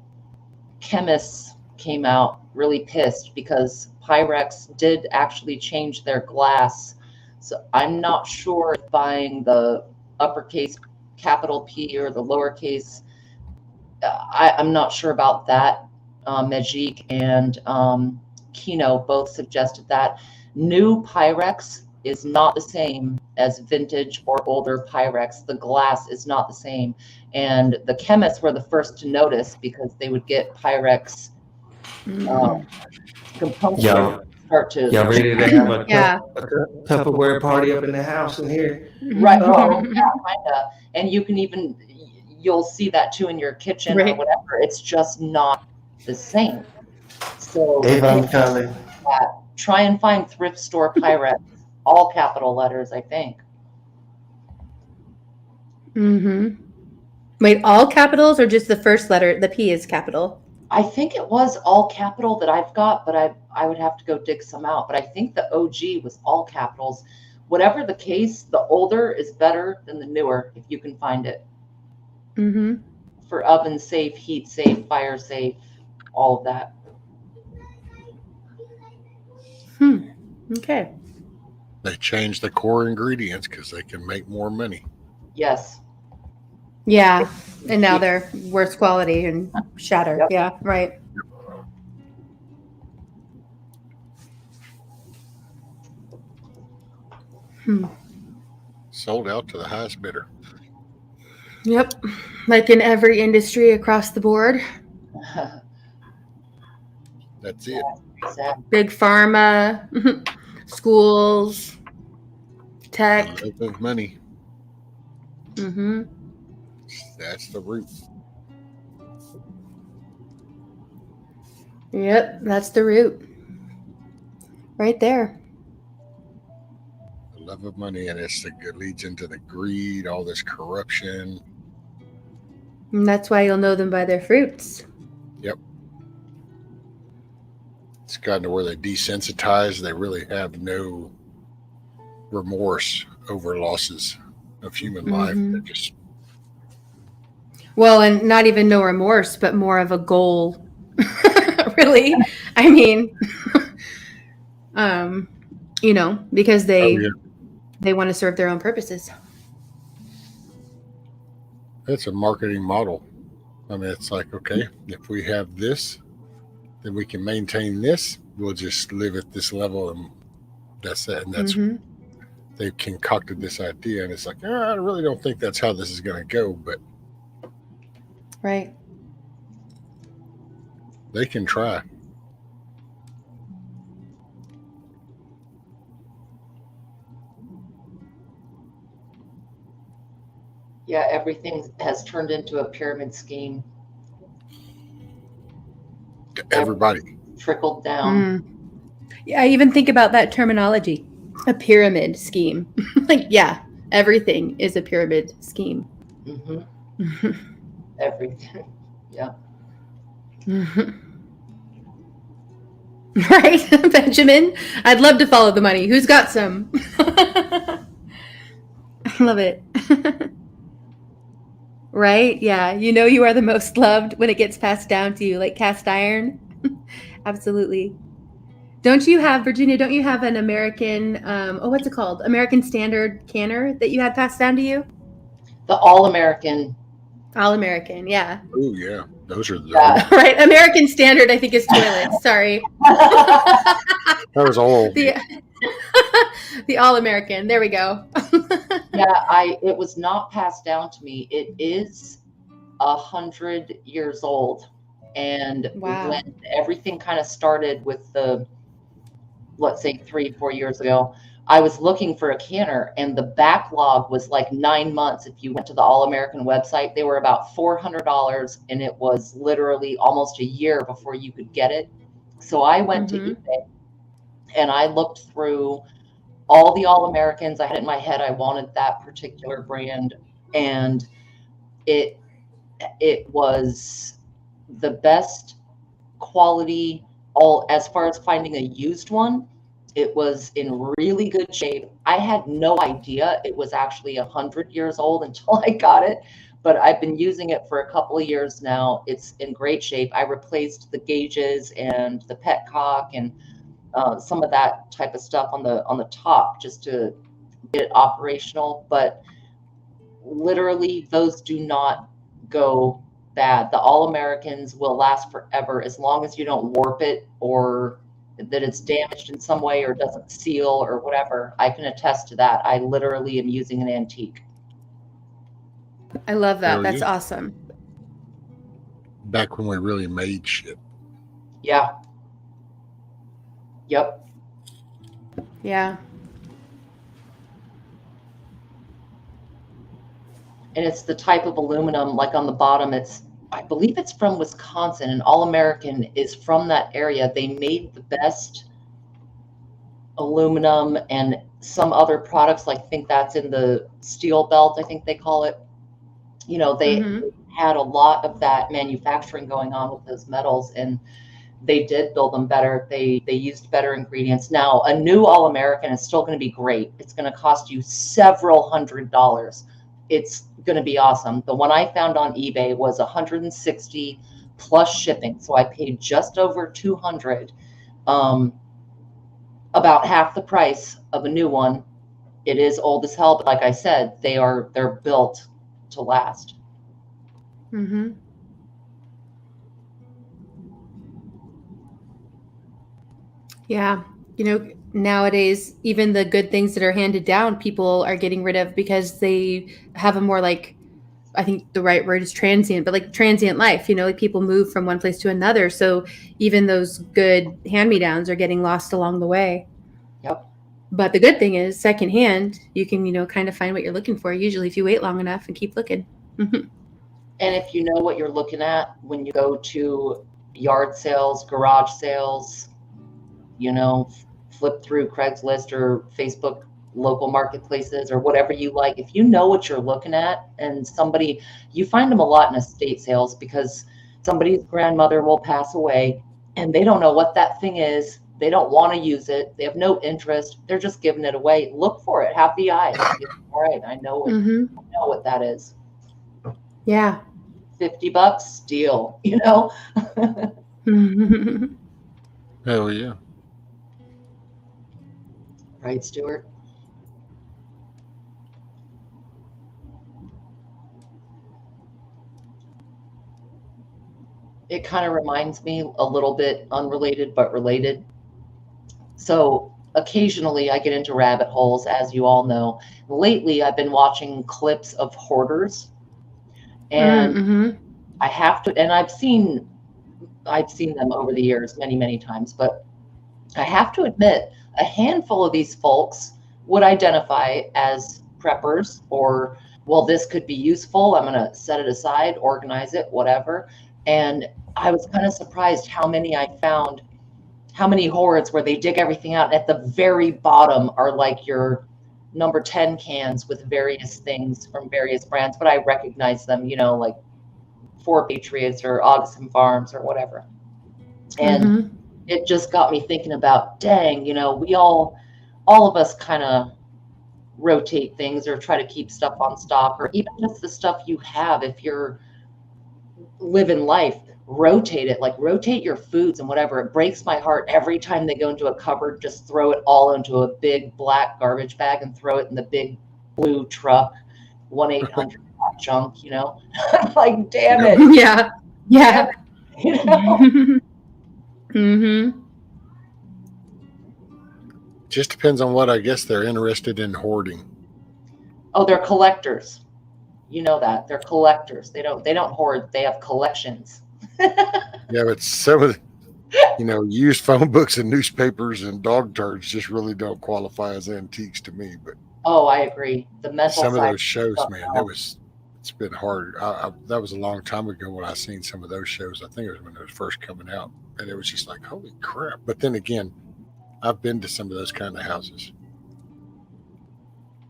chemists came out really pissed because Pyrex did actually change their glass. So I'm not sure if buying the uppercase capital P or the lowercase, I'm not sure about that. Magique and Kino both suggested that. New Pyrex is not the same as vintage or older Pyrex. The glass is not the same. And the chemists were the first to notice because they would get Pyrex components start to...
Y'all ready to have a
Yeah.
Tupperware party up in the house in here?
Right. Oh, yeah, kinda. And you can even, you'll see that too in your kitchen or whatever. It's just not the same. So try and find thrift store Pyrex, all capital letters, I think.
Mm-hmm. Wait, all capitals or just the first letter? The P is capital.
I think it was all capital that I've got, but I would have to go dig some out. But I think the OG was all capitals. Whatever the case, the older is better than the newer if you can find it.
Mm-hmm.
For oven safe, heat safe, fire safe, all of that.
Okay.
They change the core ingredients because they can make more money.
Yes.
Yeah. And now they're worse quality and shatter. Yep. Yeah, right.
Sold out to the highest bidder.
Yep. Like in every industry across the board.
That's it.
Big pharma, schools, tech.
The love of money.
Mm-hmm.
That's the root.
Yep, that's the root. Right there.
The love of money, and it leads into the greed, all this corruption.
And that's why you'll know them by their fruits.
Yep. It's gotten to where they desensitize. They really have no remorse over losses of human life. They're just...
Well, and not even no remorse, but more of a goal. Really? I mean, you know, because they want to serve their own purposes.
It's a marketing model. I mean, it's like, okay, if we have this, then we can maintain this. We'll just live at this level, and that's it. And that's they've concocted this idea, and it's like, I really don't think that's how this is going to go, but
right,
they can try.
Yeah, everything has turned into a pyramid scheme.
Everybody
trickled down.
Yeah, I even think about that terminology, a pyramid scheme. Like, yeah, everything is a pyramid scheme.
everything. Yeah.
Right, Benjamin? I'd love to follow the money. Who's got some? I love it. Right? Yeah. You know you are the most loved when it gets passed down to you, like cast iron. Absolutely. Don't you have, Virginia, don't you have an American, what's it called? American Standard canner that you had passed down to you?
The All-American.
All-American, yeah.
Oh, yeah. Those are the
Yeah.
Right. American Standard, I think, is toilets. Sorry.
That was old.
The All-American. There we go.
Yeah, it was not passed down to me. It is 100 years old. And
Wow.
when everything kind of started with let's say 3-4 years ago, I was looking for a canner, and the backlog was like 9 months. If you went to the All-American website, they were about $400, and it was literally almost a year before you could get it. So I went to eBay, and I looked through all the All-Americans. I had it in my head I wanted that particular brand, and it was the best quality as far as finding a used one. It was in really good shape. I had no idea it was actually 100 years old until I got it, but I've been using it for a couple of years now. It's in great shape. I replaced the gauges and the petcock and some of that type of stuff on the top just to get it operational. But literally, those do not go bad. The All-Americans will last forever as long as you don't warp it or that it's damaged in some way or doesn't seal or whatever. I can attest to that. I literally am using an antique.
I love that.
Hell
That's
yeah.
awesome.
Back when we really made shit.
Yeah. Yep.
Yeah.
And it's the type of aluminum, like on the bottom, I believe it's from Wisconsin, and All-American is from that area. They made the best aluminum and some other products, like I think that's in the steel belt, I think they call it. You know, they had a lot of that manufacturing going on with those metals, and they did build them better. They used better ingredients. Now, a new All-American is still going to be great. It's going to cost you several $100s. It's going to be awesome. The one I found on eBay was $160 plus shipping, so I paid just over $200, about half the price of a new one. It is old as hell, but like I said, they're built to last.
Yeah. You know, nowadays, even the good things that are handed down, people are getting rid of because they have a more like, I think the right word is transient, but like transient life, you know, like people move from one place to another. So even those good hand-me-downs are getting lost along the way.
Yep.
But the good thing is secondhand, you can, you know, kind of find what you're looking for, usually if you wait long enough and keep looking.
And if you know what you're looking at when you go to yard sales, garage sales, you know, flip through Craigslist or Facebook local marketplaces or whatever you like, if you know what you're looking at, and you find them a lot in estate sales because somebody's grandmother will pass away and they don't know what that thing is. They don't want to use it. They have no interest. They're just giving it away. Look for it. Have the eyes. All right, I know what that is.
Yeah.
$50, deal, you know?
Hell yeah.
Right, Stuart? It kind of reminds me a little bit unrelated, but related. So occasionally I get into rabbit holes, as you all know. Lately, I've been watching clips of hoarders, and I have to, and I've seen them over the years many, many times, but I have to admit, a handful of these folks would identify as preppers, or, well, this could be useful. I'm going to set it aside, organize it, whatever. And I was kind of surprised how many I found, how many hoards where they dig everything out. At the very bottom are like your number 10 cans with various things from various brands, but I recognize them, you know, like for Patriots or Augustin Farms or whatever. And it just got me thinking about, dang, you know, we all of us kind of rotate things or try to keep stuff on stock, or even just the stuff you have. If you're living life, rotate it, like rotate your foods and whatever. It breaks my heart every time they go into a cupboard, just throw it all into a big black garbage bag and throw it in the big blue truck, 1-800 junk, you know. Like, damn it.
Yeah. Yeah.
You know?
Just depends on what I guess they're interested in hoarding.
Oh, they're collectors. You know that. They're collectors. They don't hoard. They have collections.
Yeah, but some of the, you know, used phone books and newspapers and dog turds just really don't qualify as antiques to me. But
oh, I agree. The mental
some of
side
those shows, man,
out.
it's been hard. That was a long time ago when I seen some of those shows. I think it was when it was first coming out, and it was just like, holy crap. But then again, I've been to some of those kind of houses.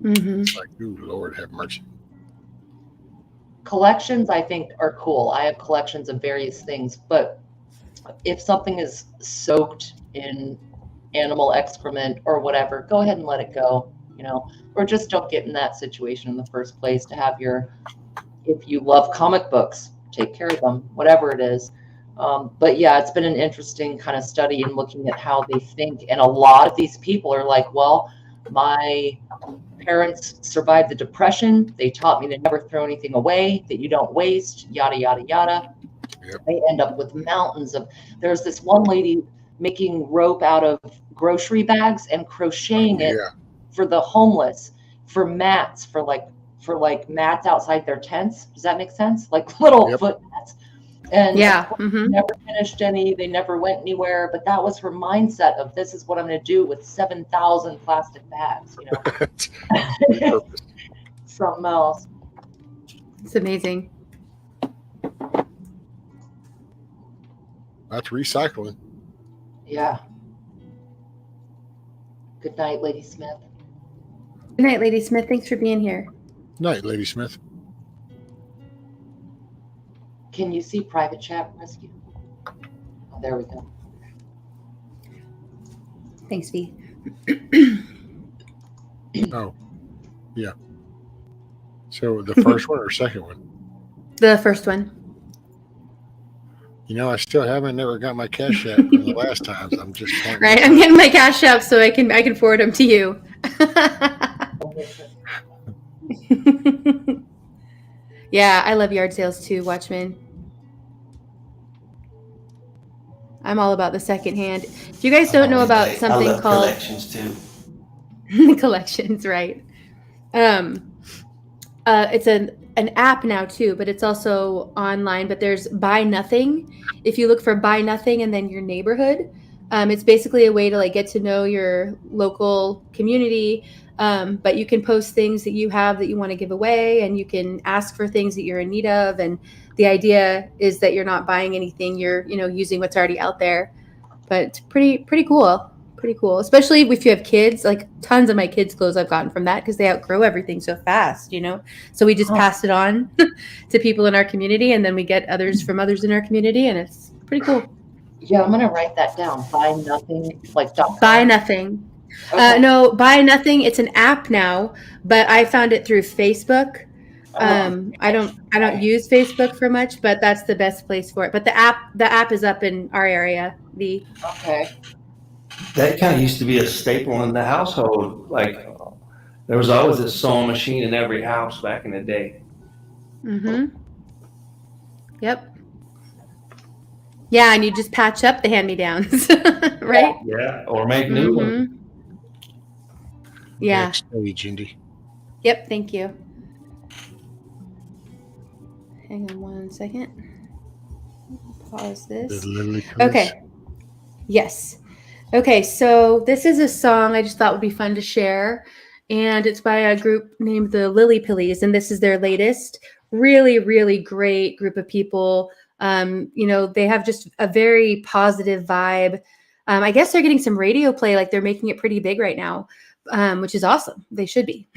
It's like, ooh, Lord have mercy.
Collections, I think, are cool. I have collections of various things, but if something is soaked in animal excrement or whatever, go ahead and let it go, you know, or just don't get in that situation in the first place. To have your, if you love comic books, take care of them, whatever it is. But yeah, it's been an interesting kind of study in looking at how they think. And a lot of these people are like, well, my parents survived the Depression. They taught me to never throw anything away, that you don't waste, yada, yada, yada. Yep. They end up with mountains of, there's this one lady making rope out of grocery bags and crocheting it for the homeless, for mats, for like mats outside their tents. Does that make sense? Like little foot mats. And never finished any, they never went anywhere, but that was her mindset of, this is what I'm going to do with 7,000 plastic bags, you know. Something else.
It's amazing.
That's recycling.
Yeah. Good night, Lady Smith.
Good night, Lady Smith. Thanks for being here.
Night, Lady Smith.
Can you see private chat, Rescue? Oh, there we go.
Thanks, V.
Oh, yeah. So the first one or second one?
The first one.
You know, I still never got my cash app from the last times. I'm just
right. I'm getting my cash app so I can forward them to you. Yeah, I love yard sales too, Watchman. I'm all about the secondhand. If you guys don't know about something called
collections too.
Collections, right? It's an app now too, but it's also online. But there's Buy Nothing. If you look for Buy Nothing and then your neighborhood, it's basically a way to like get to know your local community. But you can post things that you have that you want to give away, and you can ask for things that you're in need of. And the idea is that you're not buying anything; you're using what's already out there. But it's pretty cool. Pretty cool, especially if you have kids. Like tons of my kids' clothes I've gotten from that because they outgrow everything so fast, So we just pass it on to people in our community, and then we get others from others in our community, and it's pretty cool.
Yeah, I'm gonna write that down. Buy Nothing, like
Buy Nothing.
Okay.
No, Buy Nothing. It's an app now, but I found it through Facebook. I don't use Facebook for much, but that's the best place for it. But the app is up in our area.
Okay.
That kind of used to be a staple in the household. Like there was always a sewing machine in every house back in the day.
Yep. Yeah, and you just patch up the hand-me-downs, right?
Yeah, or make new ones.
Yeah.
Next page, Indy.
Yep, thank you. Hang on one second. Pause this. Okay. Yes. Okay, so this is a song I just thought would be fun to share, and it's by a group named the Lily Pillies, and this is their latest. Really, really great group of people. They have just a very positive vibe. I guess they're getting some radio play, like they're making it pretty big right now, which is awesome. They should be.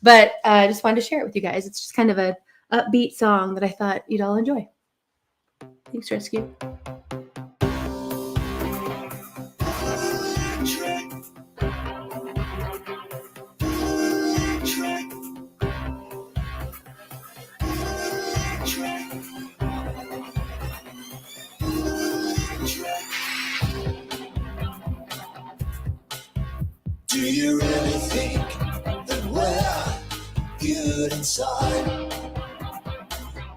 But I just wanted to share it with you guys. It's just kind of a upbeat song that I thought you'd all enjoy. Thanks, Rescue.
Do you really think that we're good inside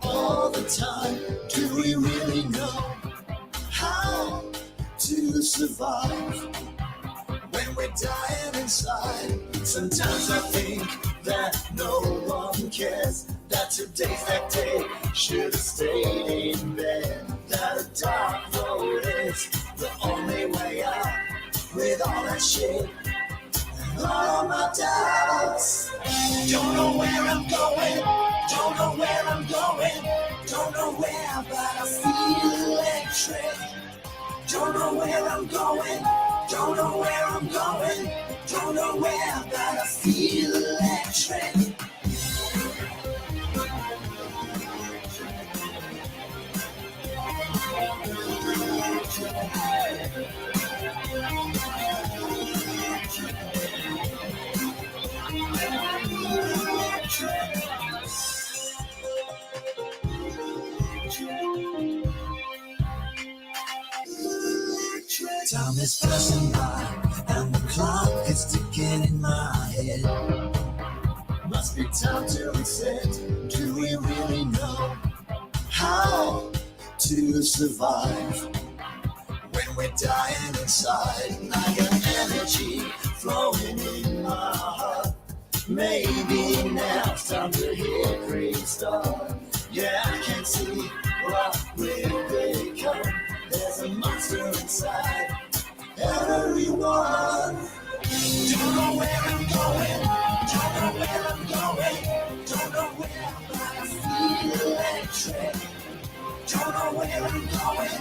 all the time? Do we really know how to survive when we're dying inside? Sometimes I think that no one cares, that today's that day should have stayed in bed, that a dark road is the only way out with all that shit. All my doubts. Don't know where I'm going. Don't know where I'm going. Don't know where, but I feel electric. Don't know where I'm going. Don't know where I'm going. Don't know where, but I feel electric. Time is passing by and the clock is ticking in my head. Must be time to reset. Do we really know how to survive when we're dying inside? I got energy flowing in my heart. Maybe now it's time to hit restart. Yeah, I can see what we've become. There's a monster inside everyone. Don't know where I'm going. Don't know where I'm going. Don't know where, but I feel electric. Don't know where I'm going.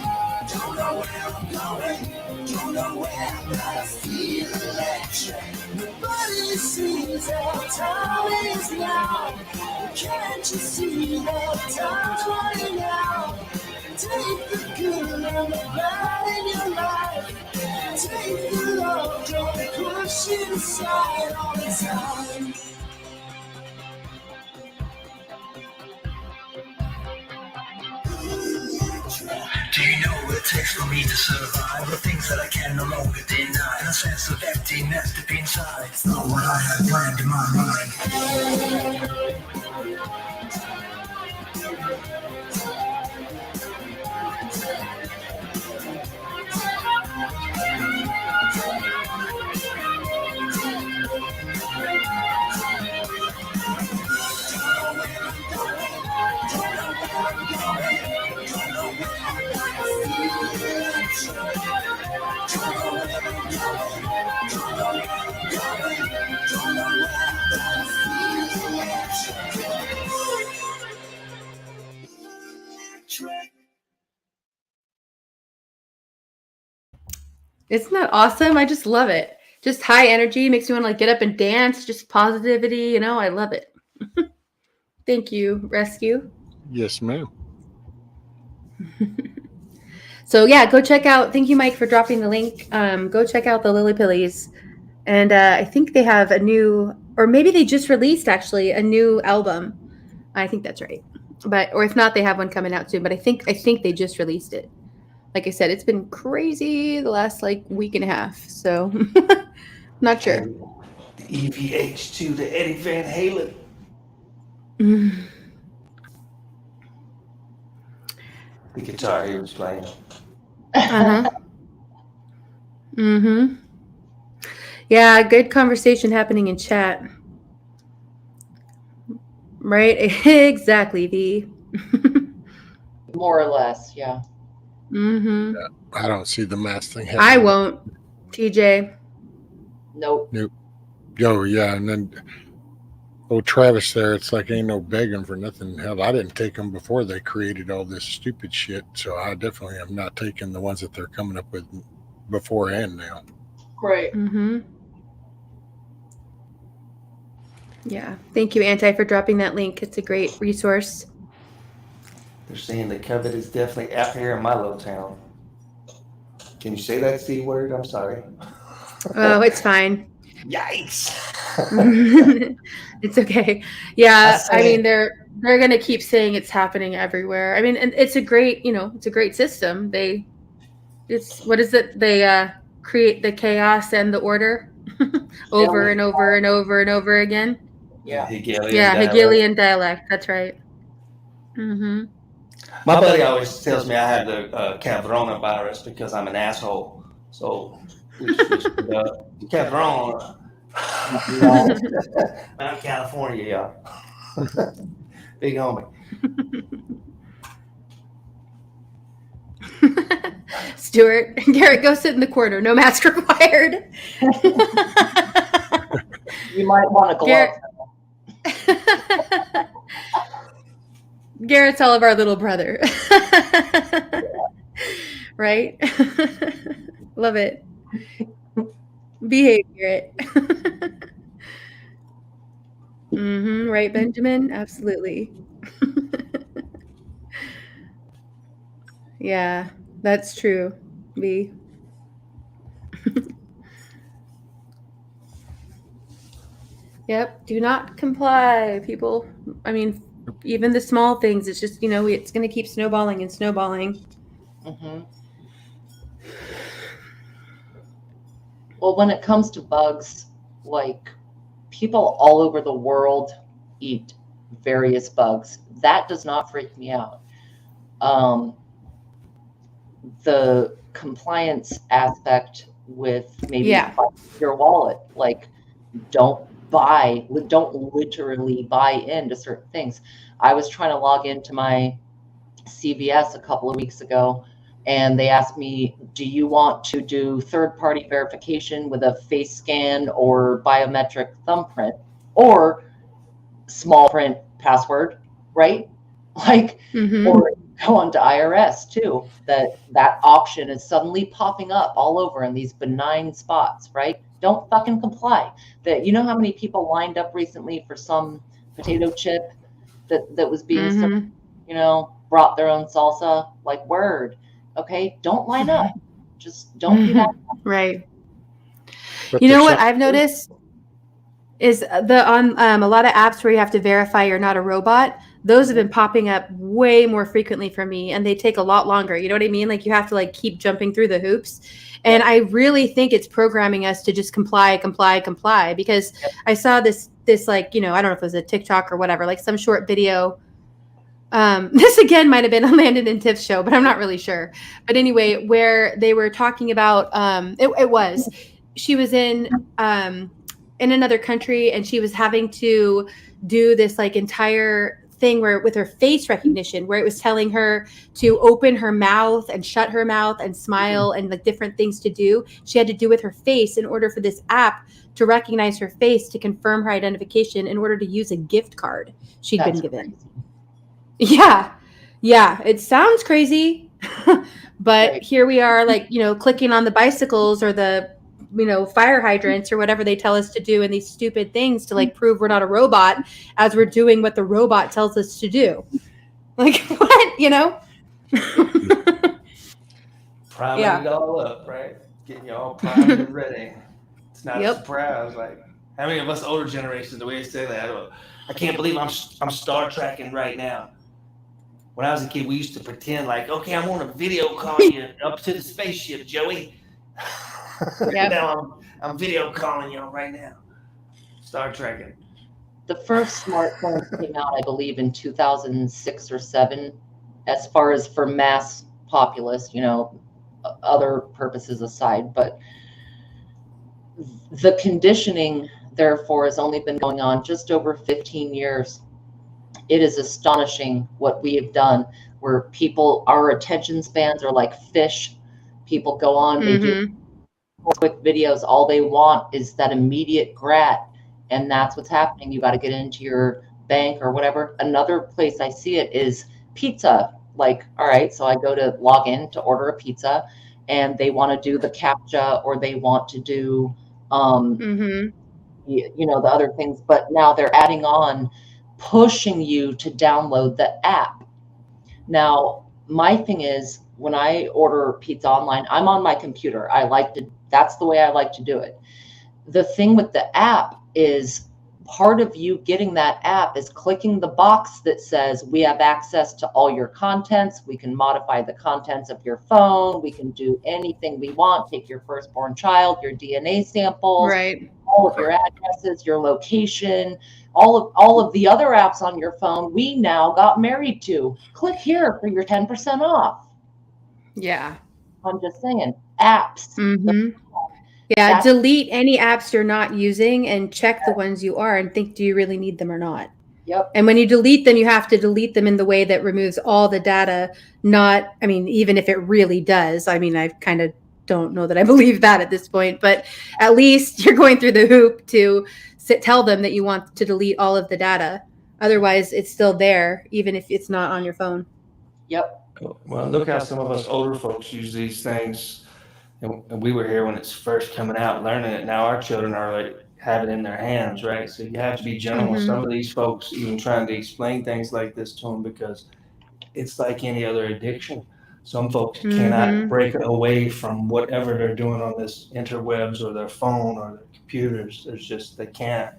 Don't know where I'm going. Don't know where, but I feel electric. Nobody sees our time is now. Can't you see that time's running out? Take the good and the bad in your life. Take the love, don't push it aside all the time. Do you know what it takes for me to survive? The things that I can no longer deny. And a sense of emptiness deep inside. It's not what I had planned in my mind.
Isn't that awesome? I just love it. Just high energy, makes me want to like get up and dance, just positivity, you know, I love it. Thank you, Rescue.
Yes, ma'am.
So yeah, go check out, thank you, Mike, for dropping the link. Go check out the Lily Pillies. And I think they have a new, or maybe they just released actually a new album. I think that's right. But, or if not, they have one coming out soon, but I think they just released it. Like I said, it's been crazy the last like week and a half. So not sure.
The EVH to the Eddie Van Halen. The guitar he was playing.
Uh-huh. Mm-hmm. Yeah, good conversation happening in chat. Right? Exactly, V.
More or less, yeah.
Mm-hmm.
Yeah, I don't see the mask thing happening.
I won't, TJ.
Nope.
Oh, yeah, and then old Travis there, it's like ain't no begging for nothing. Hell, I didn't take them before they created all this stupid shit, so I definitely am not taking the ones that they're coming up with before and now.
Great.
Mm-hmm. Yeah. Thank you, Anti, for dropping that link. It's a great resource.
They're saying the COVID is definitely out here in my little town. Can you say that C word? I'm sorry.
Oh, it's fine.
Yikes.
It's okay. Yeah, I mean
say,
they're gonna keep saying it's happening everywhere. I mean, and it's a great, it's a great system. It's what is it? They create the chaos and the order over and over and over and over again.
Yeah.
Hegelian dialect.
Hegelian dialect. That's right. Mm-hmm.
My buddy always tells me I have the Cavrona virus because I'm an asshole. So we switched it up. Cavrona. I'm California, y'all. Big homie.
Stuart, Garrett, go sit in the corner. No mask required.
You might want to glove.
Garrett's all of our little brother. Right? Love it. Behave, Garrett. Right, Benjamin? Absolutely. Yeah, that's true. B. Yep. Do not comply, people. I mean, even the small things, it's just, it's going to keep snowballing and snowballing.
Mm-hmm. Well, when it comes to bugs, like people all over the world eat various bugs. That does not freak me out. The compliance aspect with maybe your wallet, like don't literally buy into certain things. I was trying to log into my CVS a couple of weeks ago, and they asked me, do you want to do third-party verification with a face scan or biometric thumbprint or small print password, right? Like, or go on to IRS too. That option is suddenly popping up all over in these benign spots, right? Don't fucking comply. You know how many people lined up recently for some potato chip that was being served, brought their own salsa, like word. Okay, don't line up. Just don't be that.
Right. You know what I've noticed is on a lot of apps where you have to verify you're not a robot, those have been popping up way more frequently for me, and they take a lot longer. You know what I mean? Like you have to keep jumping through the hoops. And I really think it's programming us to just comply, because I saw this I don't know if it was a TikTok or whatever, like some short video. This again might have been on Landon and Tiff's show, but I'm not really sure. But anyway, where they were talking about she was in another country, and she was having to do this entire thing where with her face recognition, where it was telling her to open her mouth and shut her mouth and smile and different things to do. She had to do with her face in order for this app to recognize her face to confirm her identification in order to use a gift card she'd been given. Yeah. It sounds crazy, but here we are clicking on the bicycles or the fire hydrants or whatever they tell us to do in these stupid things to prove we're not a robot as we're doing what the robot tells us to do. Like what,
Priming it all up, right? Getting you all primed and ready. It's not a surprise. Like how many of us older generations the way they say that? I can't believe I'm Star Trekking right now. When I was a kid, we used to pretend like, okay, I'm on a video call you up to the spaceship, Joey. Now I'm video calling you right now. Star Trekking.
The first smartphones came out, I believe, in 2006 or 7, as far as for mass populace, other purposes aside. But the conditioning, therefore, has only been going on just over 15 years. It is astonishing what we have done, where our attention spans are like fish. People go on, they do quick videos. All they want is that immediate grat. And that's what's happening. You got to get into your bank or whatever. Another place I see it is pizza. All right, so I go to log in to order a pizza, and they want to do the CAPTCHA, or they want to do, the other things. But now they're adding on, pushing you to download the app. Now, my thing is, when I order pizza online, I'm on my computer. That's the way I like to do it. The thing with the app is, part of you getting that app is clicking the box that says we have access to all your contents. We can modify the contents of your phone. We can do anything we want. Take your firstborn child, your DNA samples,
Right.
all of your addresses, your location, all of the other apps on your phone. We now got married to. Click here for your 10% off.
Yeah.
I'm just saying, apps.
Mm-hmm. Yeah, delete any apps you're not using and check the ones you are and think, do you really need them or not?
Yep.
And when you delete them, you have to delete them in the way that removes all the data. Even if it really does. I kind of don't know that I believe that at this point, but at least you're going through the hoop to tell them that you want to delete all of the data. Otherwise, it's still there, even if it's not on your phone.
Yep.
Well, look how some of us older folks use these things. And we were here when it's first coming out, learning it. Now our children are like have it in their hands, right? So you have to be gentle with some of these folks, even trying to explain things like this to them, because it's like any other addiction. Some folks cannot break away from whatever they're doing on this interwebs or their phone or their computers. They can't.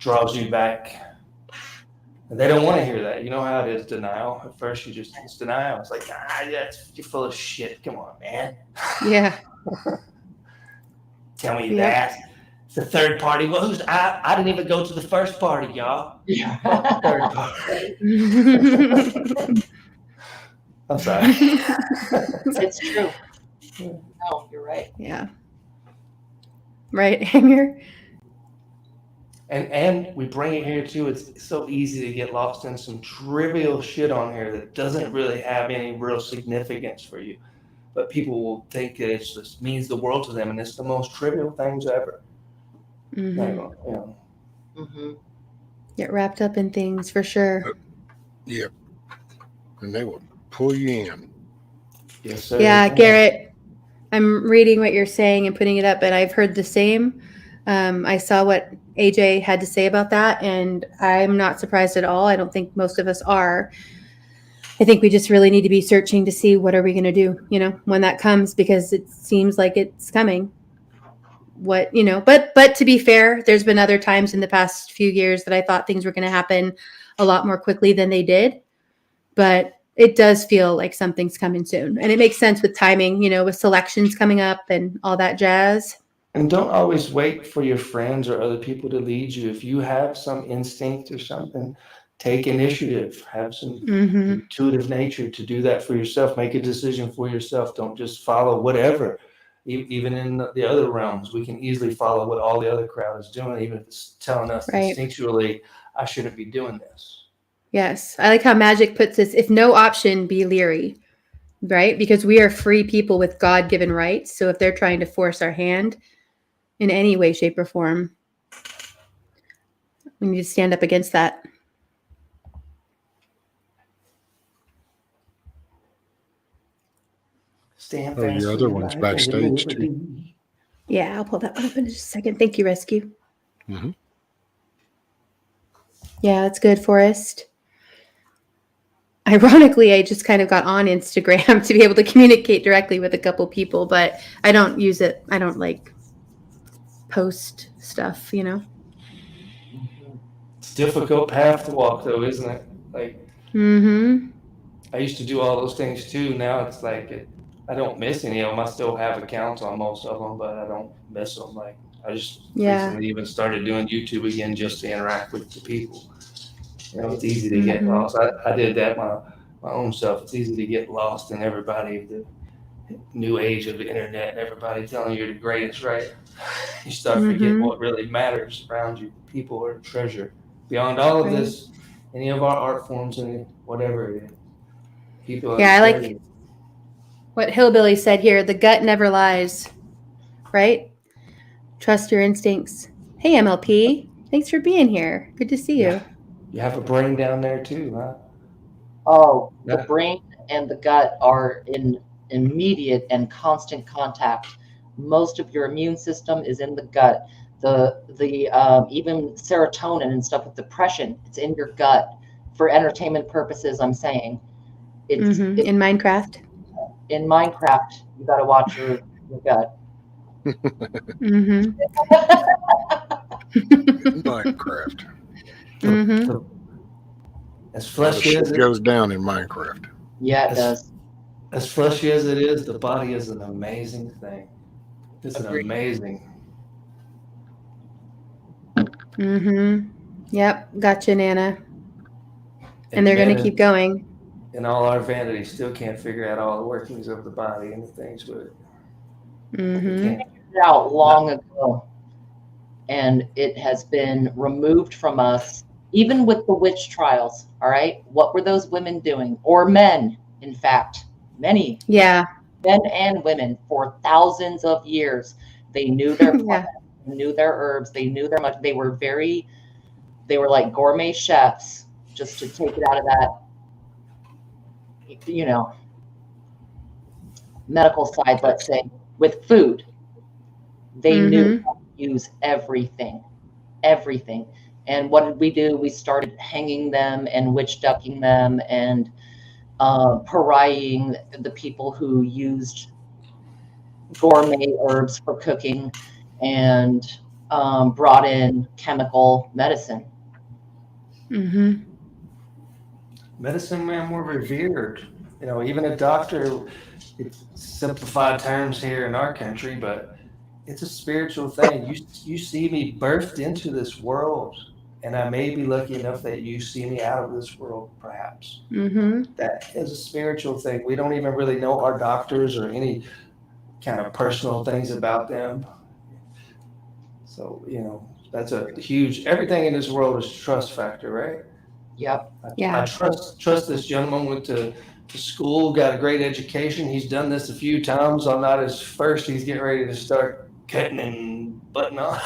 Draws you back. And they don't want to hear that. You know how it is, denial. At first it's denial. It's like, you're full of shit. Come on, man.
Yeah.
Tell me that. It's the third party. Well, I didn't even go to the first party, y'all.
Yeah.
Third party. I'm sorry.
It's true. No, you're right.
Yeah. Right, Amir?
And we bring it here too. It's so easy to get lost in some trivial shit on here that doesn't really have any real significance for you. But people will think that it just means the world to them, and it's the most trivial things ever.
Get wrapped up in things for sure.
Yeah. And they will pull you in.
Yes, sir.
Yeah, Garrett, I'm reading what you're saying and putting it up, and I've heard the same. I saw what AJ had to say about that, and I'm not surprised at all. I don't think most of us are. I think we just really need to be searching to see what are we going to do, when that comes, because it seems like it's coming. But to be fair, there's been other times in the past few years that I thought things were going to happen a lot more quickly than they did. But it does feel like something's coming soon. And it makes sense with timing, with selections coming up and all that jazz.
And don't always wait for your friends or other people to lead you. If you have some instinct or something, take initiative. Have some intuitive nature to do that for yourself. Make a decision for yourself. Don't just follow whatever. Even in the other realms, we can easily follow what all the other crowd is doing, even if it's telling us instinctually, I shouldn't be doing this.
Yes. I like how Magic puts this, if no option, be leery, right? Because we are free people with God-given rights. So if they're trying to force our hand in any way, shape, or form, we need to stand up against that.
Your other one's backstage too.
Yeah, I'll pull that one up in just a second. Thank you, Rescue.
Mm-hmm.
Yeah, that's good, Forrest. Ironically, I just kind of got on Instagram to be able to communicate directly with a couple people, but I don't use it. I don't post stuff,
It's a difficult path to walk, though, isn't it? I used to do all those things too. Now it's like I don't miss any of them. I still have accounts on most of them, but I don't miss them. I just recently even started doing YouTube again just to interact with the people. It's easy to get lost. I did that my own self. It's easy to get lost in everybody, the new age of the internet, and everybody telling you you're the greatest, right? You start forgetting what really matters around you. People are treasure. Beyond all of this, any of our art forms and whatever it is, people are.
Yeah, I like what Hillbilly said here. The gut never lies, right? Trust your instincts. Hey, MLP. Thanks for being here. Good to see you.
You have a brain down there too, huh?
Oh, the brain and the gut are in immediate and constant contact. Most of your immune system is in the gut. The even serotonin and stuff with depression, it's in your gut. For entertainment purposes, I'm saying. It's
in Minecraft.
In Minecraft, you got to watch your gut.
Minecraft.
As
A lot of
fleshy as
shit
it
goes down in Minecraft.
Yeah, it does.
As fleshy as it is, the body is an amazing thing. It's an
Agreed.
amazing.
Yep. Gotcha, Nana. And they're going to keep going.
In all our vanity, still can't figure out all the workings of the body and the things with it.
Figured it out long ago, and it has been removed from us. Even with the witch trials, all right, what were those women doing, or men? In fact, many, men and women, for thousands of years, they knew their plants, knew their herbs, they knew their much. They were like gourmet chefs, just to take it out of that, medical side, let's say, with food. They knew how to use everything. And what did we do? We started hanging them and witch ducking them and pariahing the people who used gourmet herbs for cooking and brought in chemical medicine.
Medicine man more revered. Even a doctor, it's simplified terms here in our country, but it's a spiritual thing. You see me birthed into this world, and I may be lucky enough that you see me out of this world, perhaps. That is a spiritual thing. We don't even really know our doctors or any kind of personal things about them. So, that's a huge, everything in this world is trust factor, right?
Yep.
I trust this gentleman, went to school, got a great education. He's done this a few times. I'm not his first. He's getting ready to start cutting and butting on.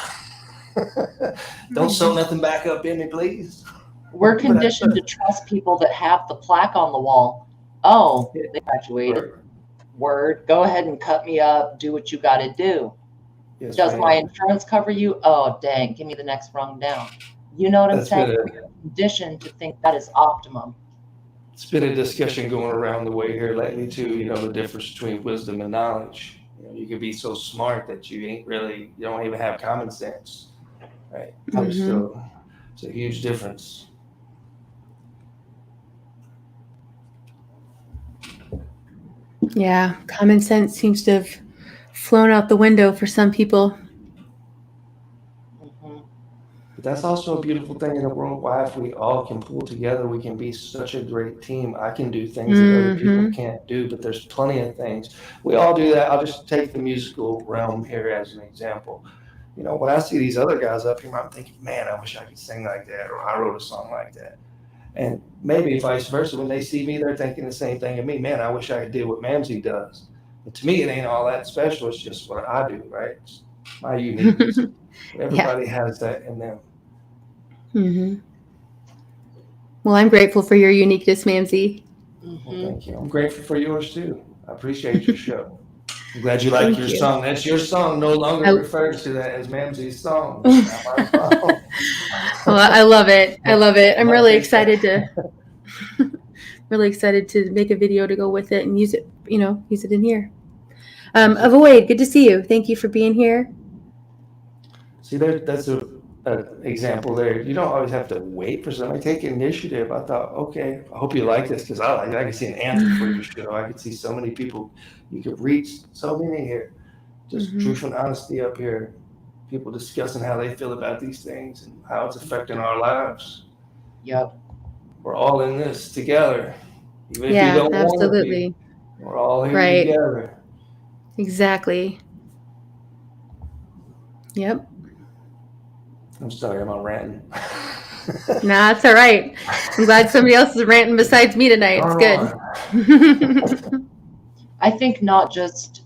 Don't sew nothing back up in me, please.
We're conditioned to trust people that have the plaque on the wall. Oh, they graduated. Word. Go ahead and cut me up. Do what you got to do.
Yes,
Does
ma'am.
my insurance cover you? Oh, dang. Give me the next rung down. You know what I'm saying? We're conditioned to think that is optimum.
It's been a discussion going around the way here lately too, the difference between wisdom and knowledge. You can be so smart that you don't even have common sense, right? It's a huge difference.
Yeah, common sense seems to have flown out the window for some people.
But that's also a beautiful thing in the world. Why, if we all can pull together, we can be such a great team. I can do things that other people can't do, but there's plenty of things. We all do that. I'll just take the musical realm here as an example. When I see these other guys up here, I'm thinking, man, I wish I could sing like that, or I wrote a song like that. And maybe vice versa, when they see me, they're thinking the same thing of me. Man, I wish I could do what Mamsie does. But to me, it ain't all that special. It's just what I do, right? It's my uniqueness. Everybody has that in them.
Well, I'm grateful for your uniqueness, Mamsie.
Thank you. I'm grateful for yours too. I appreciate your show. I'm glad you like your song. That's your song. No longer refers to that as Mamsie's song. It's not my song.
Well, I love it. I'm really excited to make a video to go with it and use it in here. Avoid, good to see you. Thank you for being here.
See, that's an example there. You don't always have to wait for somebody. Take initiative. I thought, okay, I hope you like this, because I can see an answer for your show. I could see so many people. You could reach so many here. Just truth and honesty up here. People discussing how they feel about these things and how it's affecting our lives.
Yep.
We're all in this together. Even if you don't want to be. We're all here together.
Exactly. Yep.
I'm sorry, I'm not ranting.
Nah, it's all right. I'm glad somebody else is ranting besides me tonight. It's good.
I think not just.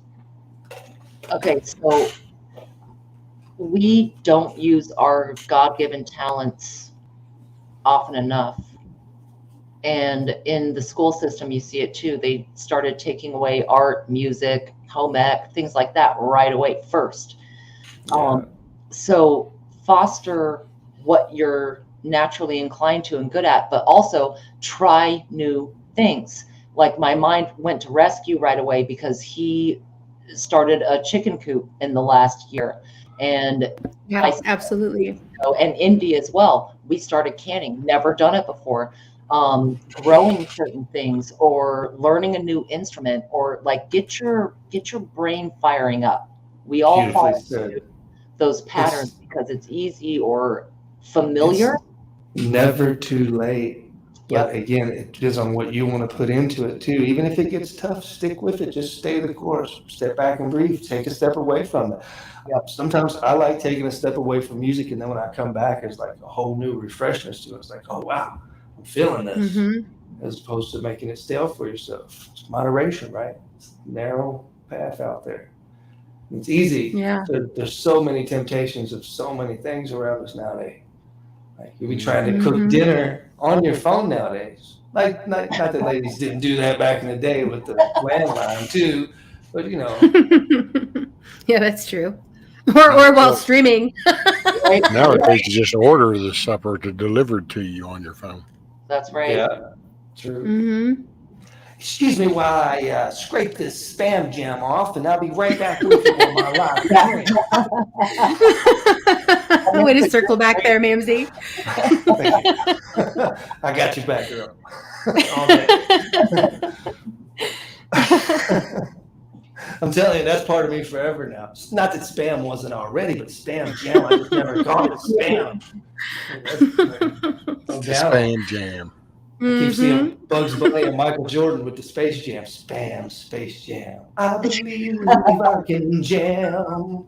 Okay, so we don't use our God-given talents often enough. And in the school system, you see it too. They started taking away art, music, home ec, things like that right away first. So foster what you're naturally inclined to and good at, but also try new things. Like my mind went to rescue right away because he started a chicken coop in the last year. And
Yeah, absolutely.
And Indy as well. We started canning, never done it before. Growing certain things or learning a new instrument, or like get your brain firing up. We all
Beautifully
fall
said.
into those patterns because it's easy or familiar.
It's never too late. But again, it depends on what you want to put into it too. Even if it gets tough, stick with it. Just stay the course. Step back and breathe. Take a step away from it. Sometimes I like taking a step away from music, and then when I come back, it's like a whole new refreshness to it. It's like, oh wow, I'm feeling this, as opposed to making it stale for yourself. It's moderation, right? It's a narrow path out there. It's easy.
Yeah.
There's so many temptations of so many things around us nowadays. Like you'll be trying to cook dinner on your phone nowadays. Like not that ladies didn't do that back in the day with the landline too, but you know.
Yeah, that's true. Or while streaming.
Nowadays, you just order the supper to delivered to you on your phone.
That's right.
Yeah, true. Excuse me while I scrape this Spam Jam off, and I'll be right back with you on my live stream.
Way to circle back there, Mamsie.
I got you back, girl. All day. I'm telling you, that's part of me forever now. It's not that Spam wasn't already, but Spam Jam, I just never called it Spam.
Spam Jam.
I keep seeing Bugs Bunny and Michael Jordan with the Space Jam. Spam, Space Jam. I believe I can jam.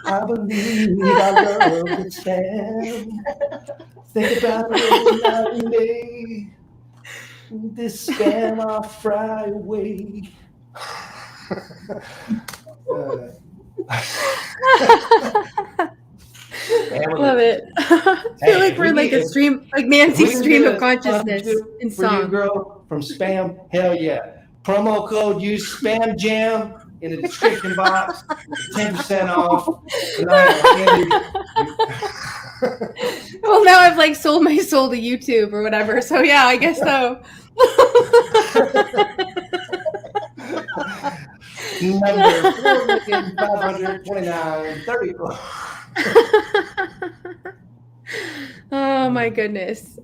I believe I love the Spam. Think about it every night and day. This Spam I'll fry away.
Love it. I feel like we're like a stream, like Nancy's stream of consciousness in
for you,
song.
girl, from Spam. Hell yeah! Promo code use Spam Jam in the description box. 10% off.
Well, now I've like sold my soul to YouTube or whatever. So yeah, I guess so.
Number 4,529,34.
Oh my goodness.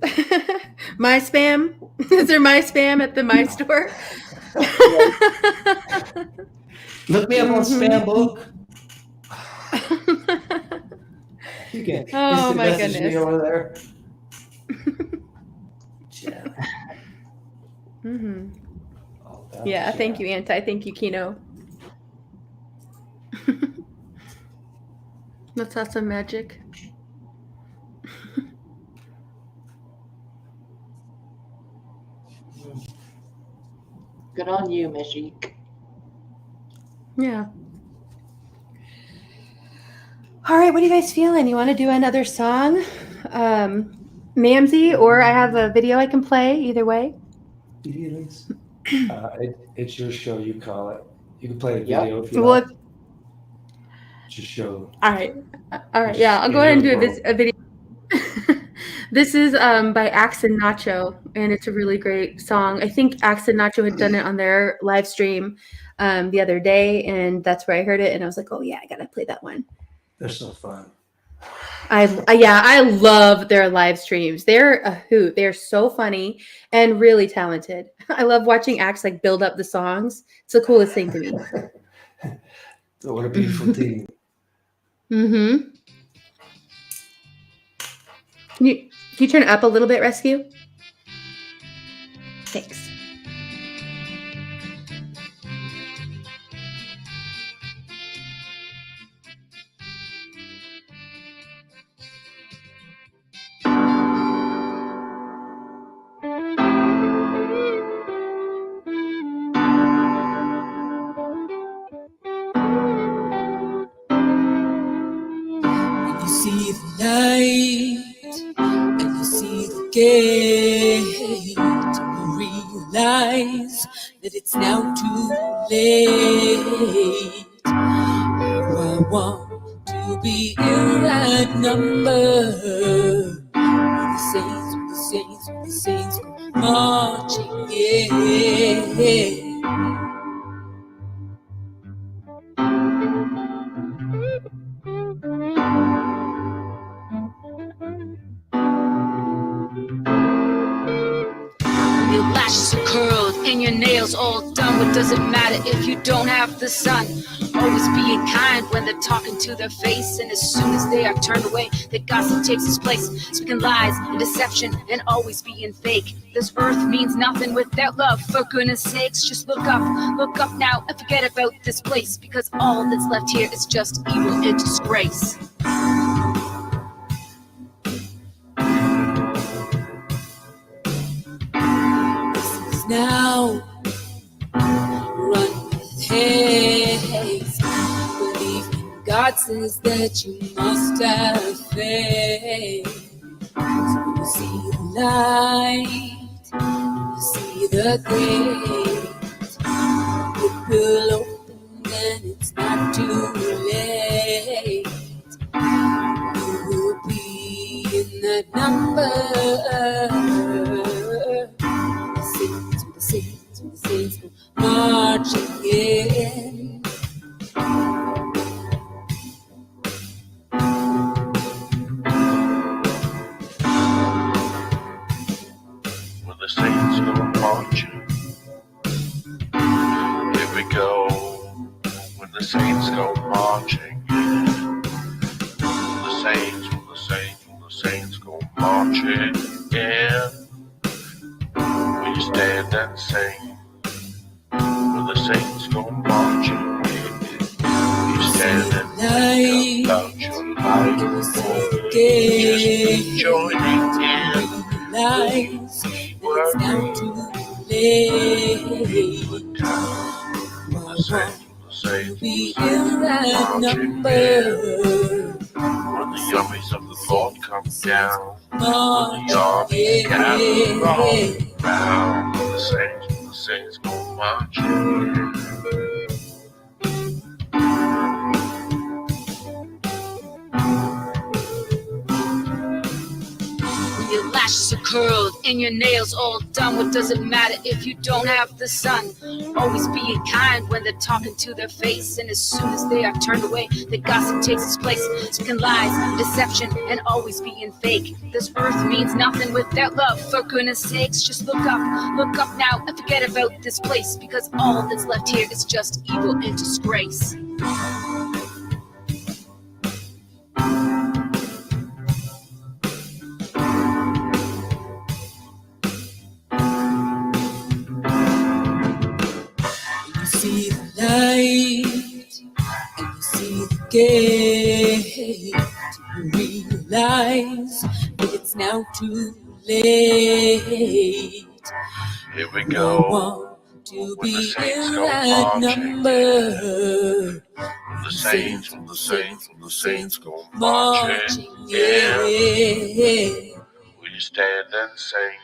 My spam? Is there my spam at the my store?
Look me up on Spam Book. You can
Oh my
message me
goodness.
over there.
Yeah, thank you, Anti. Thank you, Kino. Let's have some magic.
Good on you, Mashik.
Yeah. All right, what are you guys feeling? You want to do another song? Mamsie, or I have a video I can play, either way.
Feelings. It's your show, you call it. You can play a video if you
Well,
like. It's your show.
All right. Yeah, I'll go ahead and do a video. This is by Axe and Nacho, and it's a really great song. I think Axe and Nacho had done it on their live stream the other day, and that's where I heard it, and I was like, oh yeah, I gotta play that one.
They're so fun.
I love their live streams. They're a hoot. They're so funny and really talented. I love watching Axe like build up the songs. It's the coolest thing to me.
So what a beautiful team.
Can you turn it up a little bit, Rescue? Thanks.
You see the light and you see the gate. You realize that it's now too late. Oh, I want to be in that number. The saints go marching yeah. Your lashes are curled and your nails all done. What does it matter if you don't have the sun? Always being kind when they're talking to their face, and as soon as they are turned away, the gossip takes its place. Speaking lies and deception and always being fake. This earth means nothing without love. For goodness sakes, just look up now and forget about this place, because all that's left here is just evil and disgrace. Now run with haste. Believe God says that you must have faith. So you see the light, you see the gate. It will open and it's not too late. You will be in that number. The saints go marching in.
When the saints go marching, here we go. When the saints go marching in. When the saints go marching in. Will you stand and sing? When the saints go marching in. Will you stand and think about your life? Or will you just be joining in?
Lies, it's now too late.
Say
be in that number.
When the armies of the Lord come down, when the armies gather all around, when the saints go marching.
Your lashes are curled and your nails all done. What does it matter if you don't have the sun? Always being kind when they're talking to their face, and as soon as they are turned away, the gossip takes its place. Speaking lies, deception, and always being fake. This earth means nothing without love. For goodness sakes, just look up now and forget about this place, because all that's left here is just evil and disgrace. See the light and you see the gate. You realize that it's now too late.
Here we go.
To
when
be
the saints
in
go
that
marching.
number.
When the saints go
Marching,
marching.
yeah.
Will you stand and sing?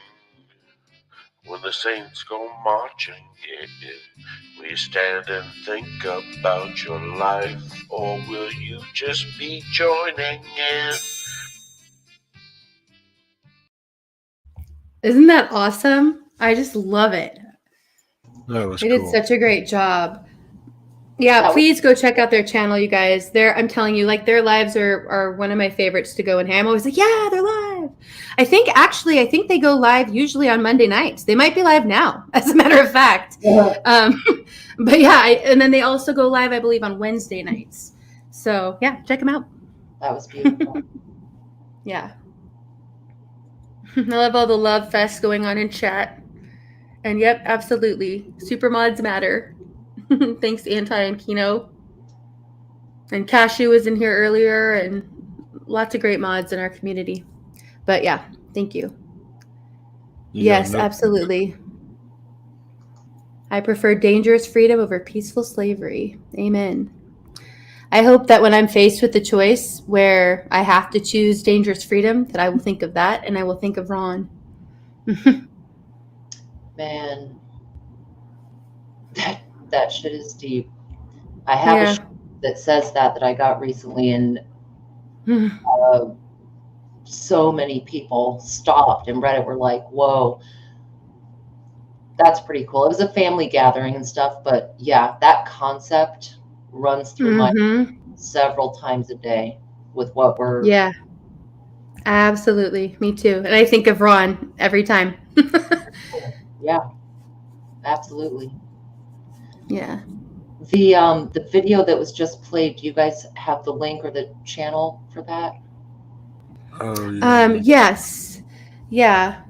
When the saints go marching, yeah. Will you stand and think about your life, or will you just be joining in?
Isn't that awesome? I just love it.
That was
They
cool.
did such a great job. Yeah, please go check out their channel, you guys. I'm telling you, like, their lives are one of my favorites to go in here. I'm always like, yeah, they're live. I think they go live usually on Monday nights. They might be live now, as a matter of fact. But yeah, and then they also go live, I believe, on Wednesday nights. So yeah, check them out.
That was beautiful.
Yeah. I love all the love fest going on in chat. And yep, absolutely. Super mods matter. Thanks, Anti and Kino. And Cashew was in here earlier, and lots of great mods in our community. But yeah, thank you. Yes, absolutely. I prefer dangerous freedom over peaceful slavery. Amen. I hope that when I'm faced with the choice where I have to choose dangerous freedom, that I will think of that, and I will think of Ron.
Man, that shit is deep. I have a shirt that says that I got recently, and so many people stopped and read it. Were like, "Whoa!" That's pretty cool. It was a family gathering and stuff, but yeah, that concept runs through my several times a day with what we're.
Yeah, absolutely. Me too. And I think of Ron every time.
Yeah, absolutely.
Yeah.
The video that was just played, do you guys have the link or the channel for that?
Oh, yeah.
Yes. Yeah.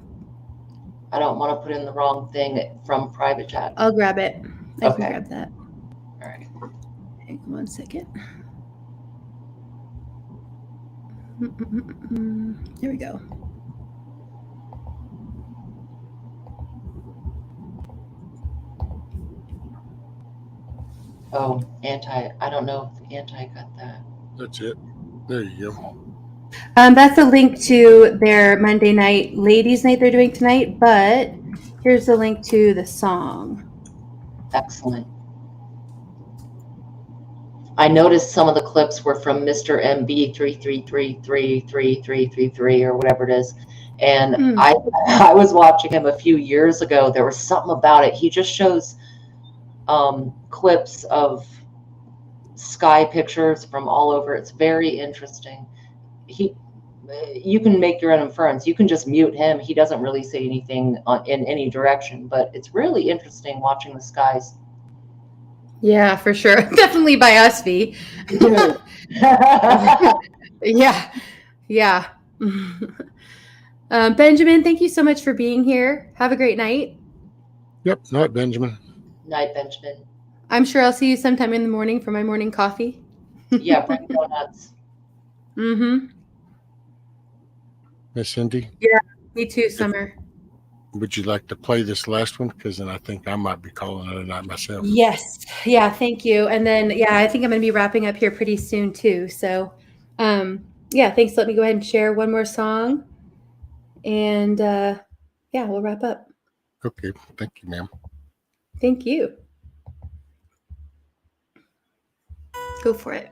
I don't want to put in the wrong thing from private chat.
I'll grab it. I
Okay.
can grab that.
All right.
Hang on 1 second. Here we go.
Oh, I don't know if Anti got that.
That's it. There you go.
That's a link to their Monday night ladies' night they're doing tonight, but here's the link to the song.
Excellent. I noticed some of the clips were from Mr. MB 33333333 or whatever it is. And I was watching him a few years ago. There was something about it. He just shows clips of sky pictures from all over. It's very interesting. You can make your own inference. You can just mute him. He doesn't really say anything in any direction, but it's really interesting watching the skies.
Yeah, for sure. Definitely by us, V. Yeah. Yeah. Benjamin, thank you so much for being here. Have a great night.
Yep. Night, Benjamin.
Night, Benjamin.
I'm sure I'll see you sometime in the morning for my morning coffee.
Yeah, bring donuts.
Miss Indy?
Yeah, me too, Summer.
Would you like to play this last one? Because then I think I might be calling it a night myself.
Yes. Yeah, thank you. And then, yeah, I think I'm going to be wrapping up here pretty soon too. So, yeah, thanks. Let me go ahead and share one more song. And, yeah, we'll wrap up.
Okay. Thank you, ma'am.
Thank you. Go for it.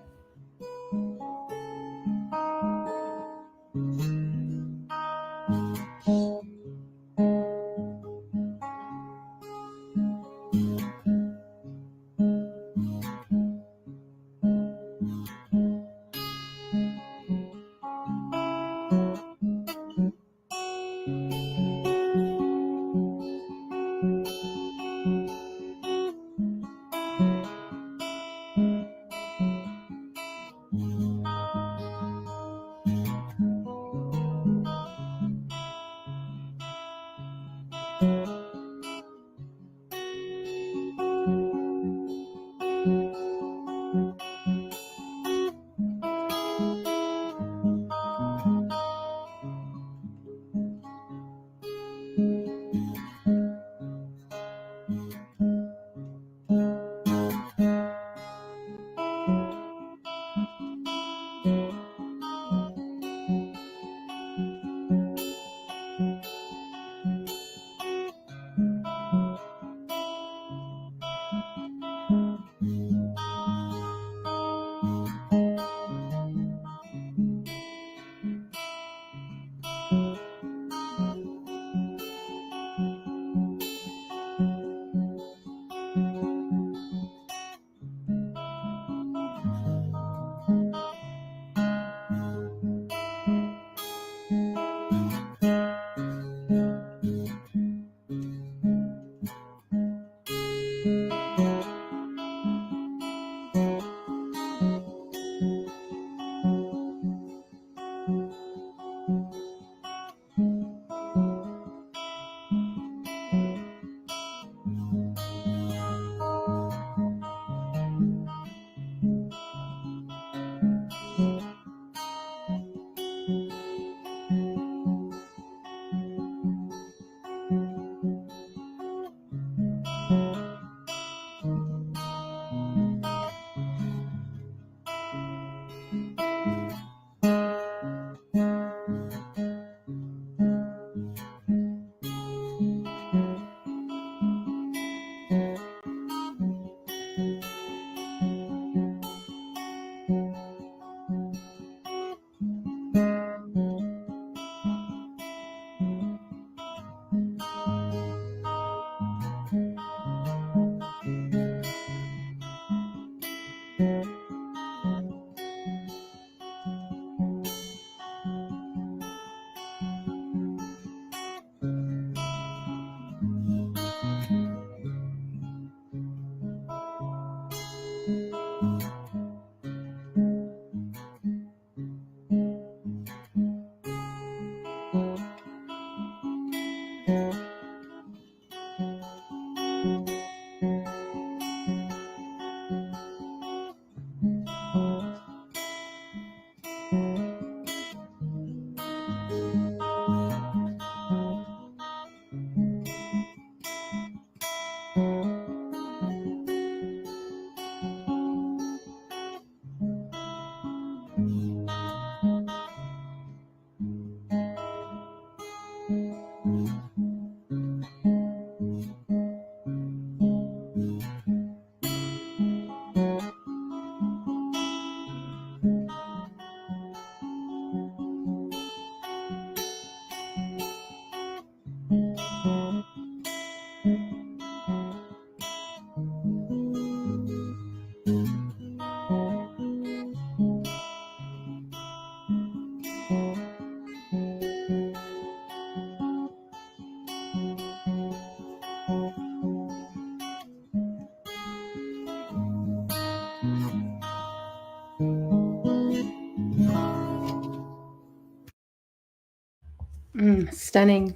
Stunning.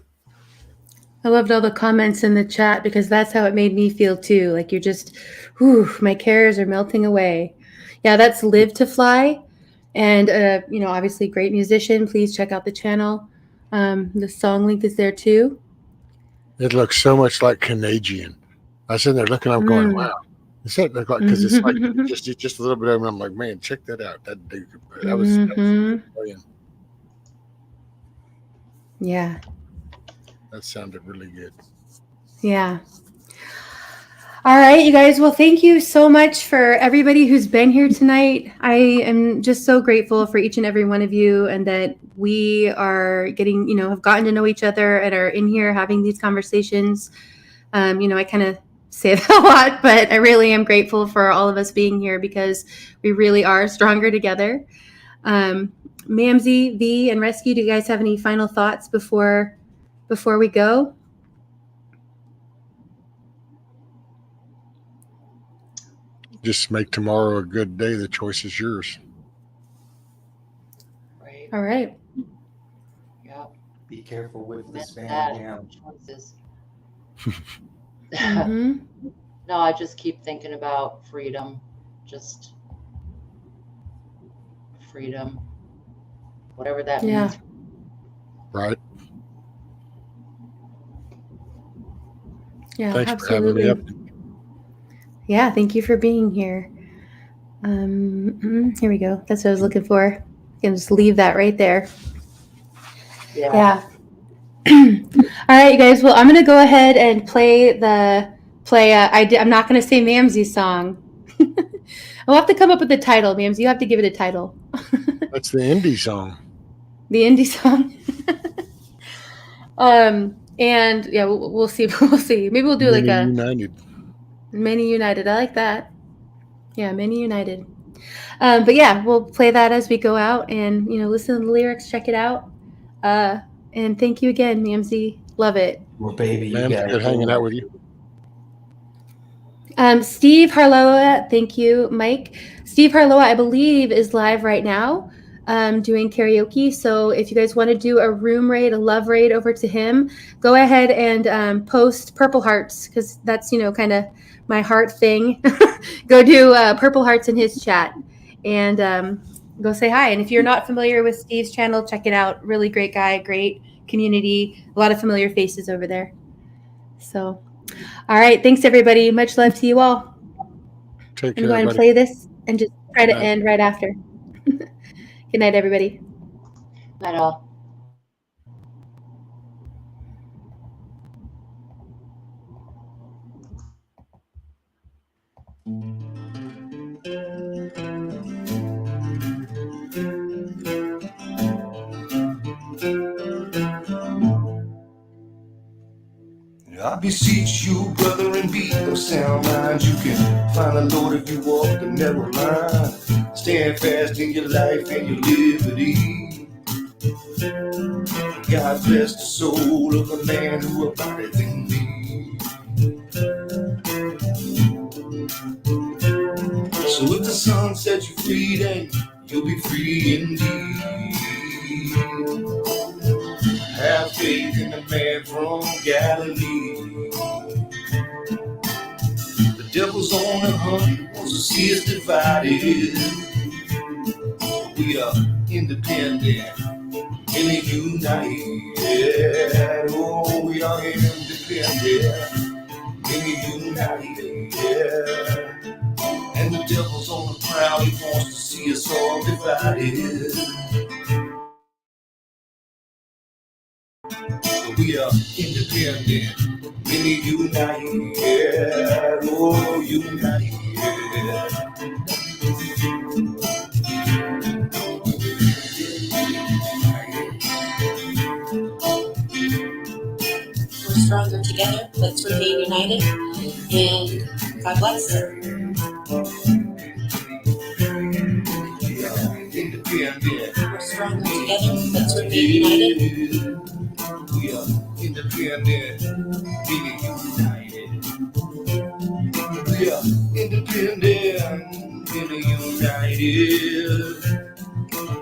I loved all the comments in the chat because that's how it made me feel too. Like you're just, whew, my cares are melting away. Yeah, that's Live to Fly. And, obviously great musician. Please check out the channel. The song link is there too.
It looks so much like Canadian. I was sitting there looking, I'm going, wow. Is that look like, because it's like just a little bit of it. I'm like, man, check that out. That dude, that was brilliant.
Yeah.
That sounded really good.
Yeah. All right, you guys. Well, thank you so much for everybody who's been here tonight. I am just so grateful for each and every one of you, and that we are getting, have gotten to know each other and are in here having these conversations. I kind of say that a lot, but I really am grateful for all of us being here because we really are stronger together. Mamsie, V, and Rescue, do you guys have any final thoughts before we go?
Just make tomorrow a good day. The choice is yours.
Right.
All right.
Yeah.
Be careful with the spam ham.
Choices.
Mm-hmm.
No, I just keep thinking about freedom. Just freedom. Whatever that means.
Right.
Yeah,
Thanks
absolutely.
for having me up.
Yeah, thank you for being here. Here we go. That's what I was looking for. You can just leave that right there. Yeah. All right, you guys. Well, I'm going to go ahead and play. I'm not going to say Mamsie's song. I'll have to come up with a title, Mams. You have to give it a title.
That's the Indy song.
The Indy song. And yeah, we'll see. We'll see. Maybe we'll do Many United. I like that. Yeah, Many United. But yeah, we'll play that as we go out and, listen to the lyrics, check it out. And thank you again, Mamsie. Love it.
Well, baby, you
Man,
got
good hanging out with you.
Steve Harloa, thank you, Mike. Steve Harloa, I believe, is live right now doing karaoke. So if you guys want to do a room raid, a love raid over to him, go ahead and post purple hearts because that's, kind of my heart thing. Go do purple hearts in his chat and go say hi. And if you're not familiar with Steve's channel, check it out. Really great guy, great community, a lot of familiar faces over there. So, all right. Thanks, everybody. Much love to you all.
Take care.
I'm going to play this and just try to end right after. Good night, everybody.
Night all.
I beseech you, brother and beat those sound lines. You can find the Lord if you walk the narrow line. Stand fast in your life and your liberty. God bless the soul of a man who abideth in me. So if the sun sets you free, then you'll be free indeed. Have faith in the man from Galilee. The devil's on the hunt, he wants to see us divided. We are independent, really united. Oh, we are independent, really united. And the devil's on the prowl, he wants to see us all divided. We are independent, really united. Oh, united.
We're stronger together. Let's remain united. And God bless.
Independent.
We're stronger together. Let's remain united.
We are independent, really united. We are independent, really united.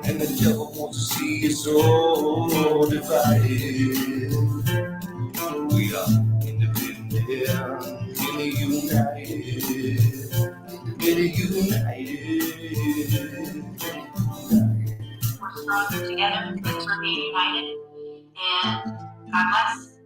And the devil wants to see us all divided. We are independent, really united. Really united.
We're stronger together. Let's remain united. And God bless.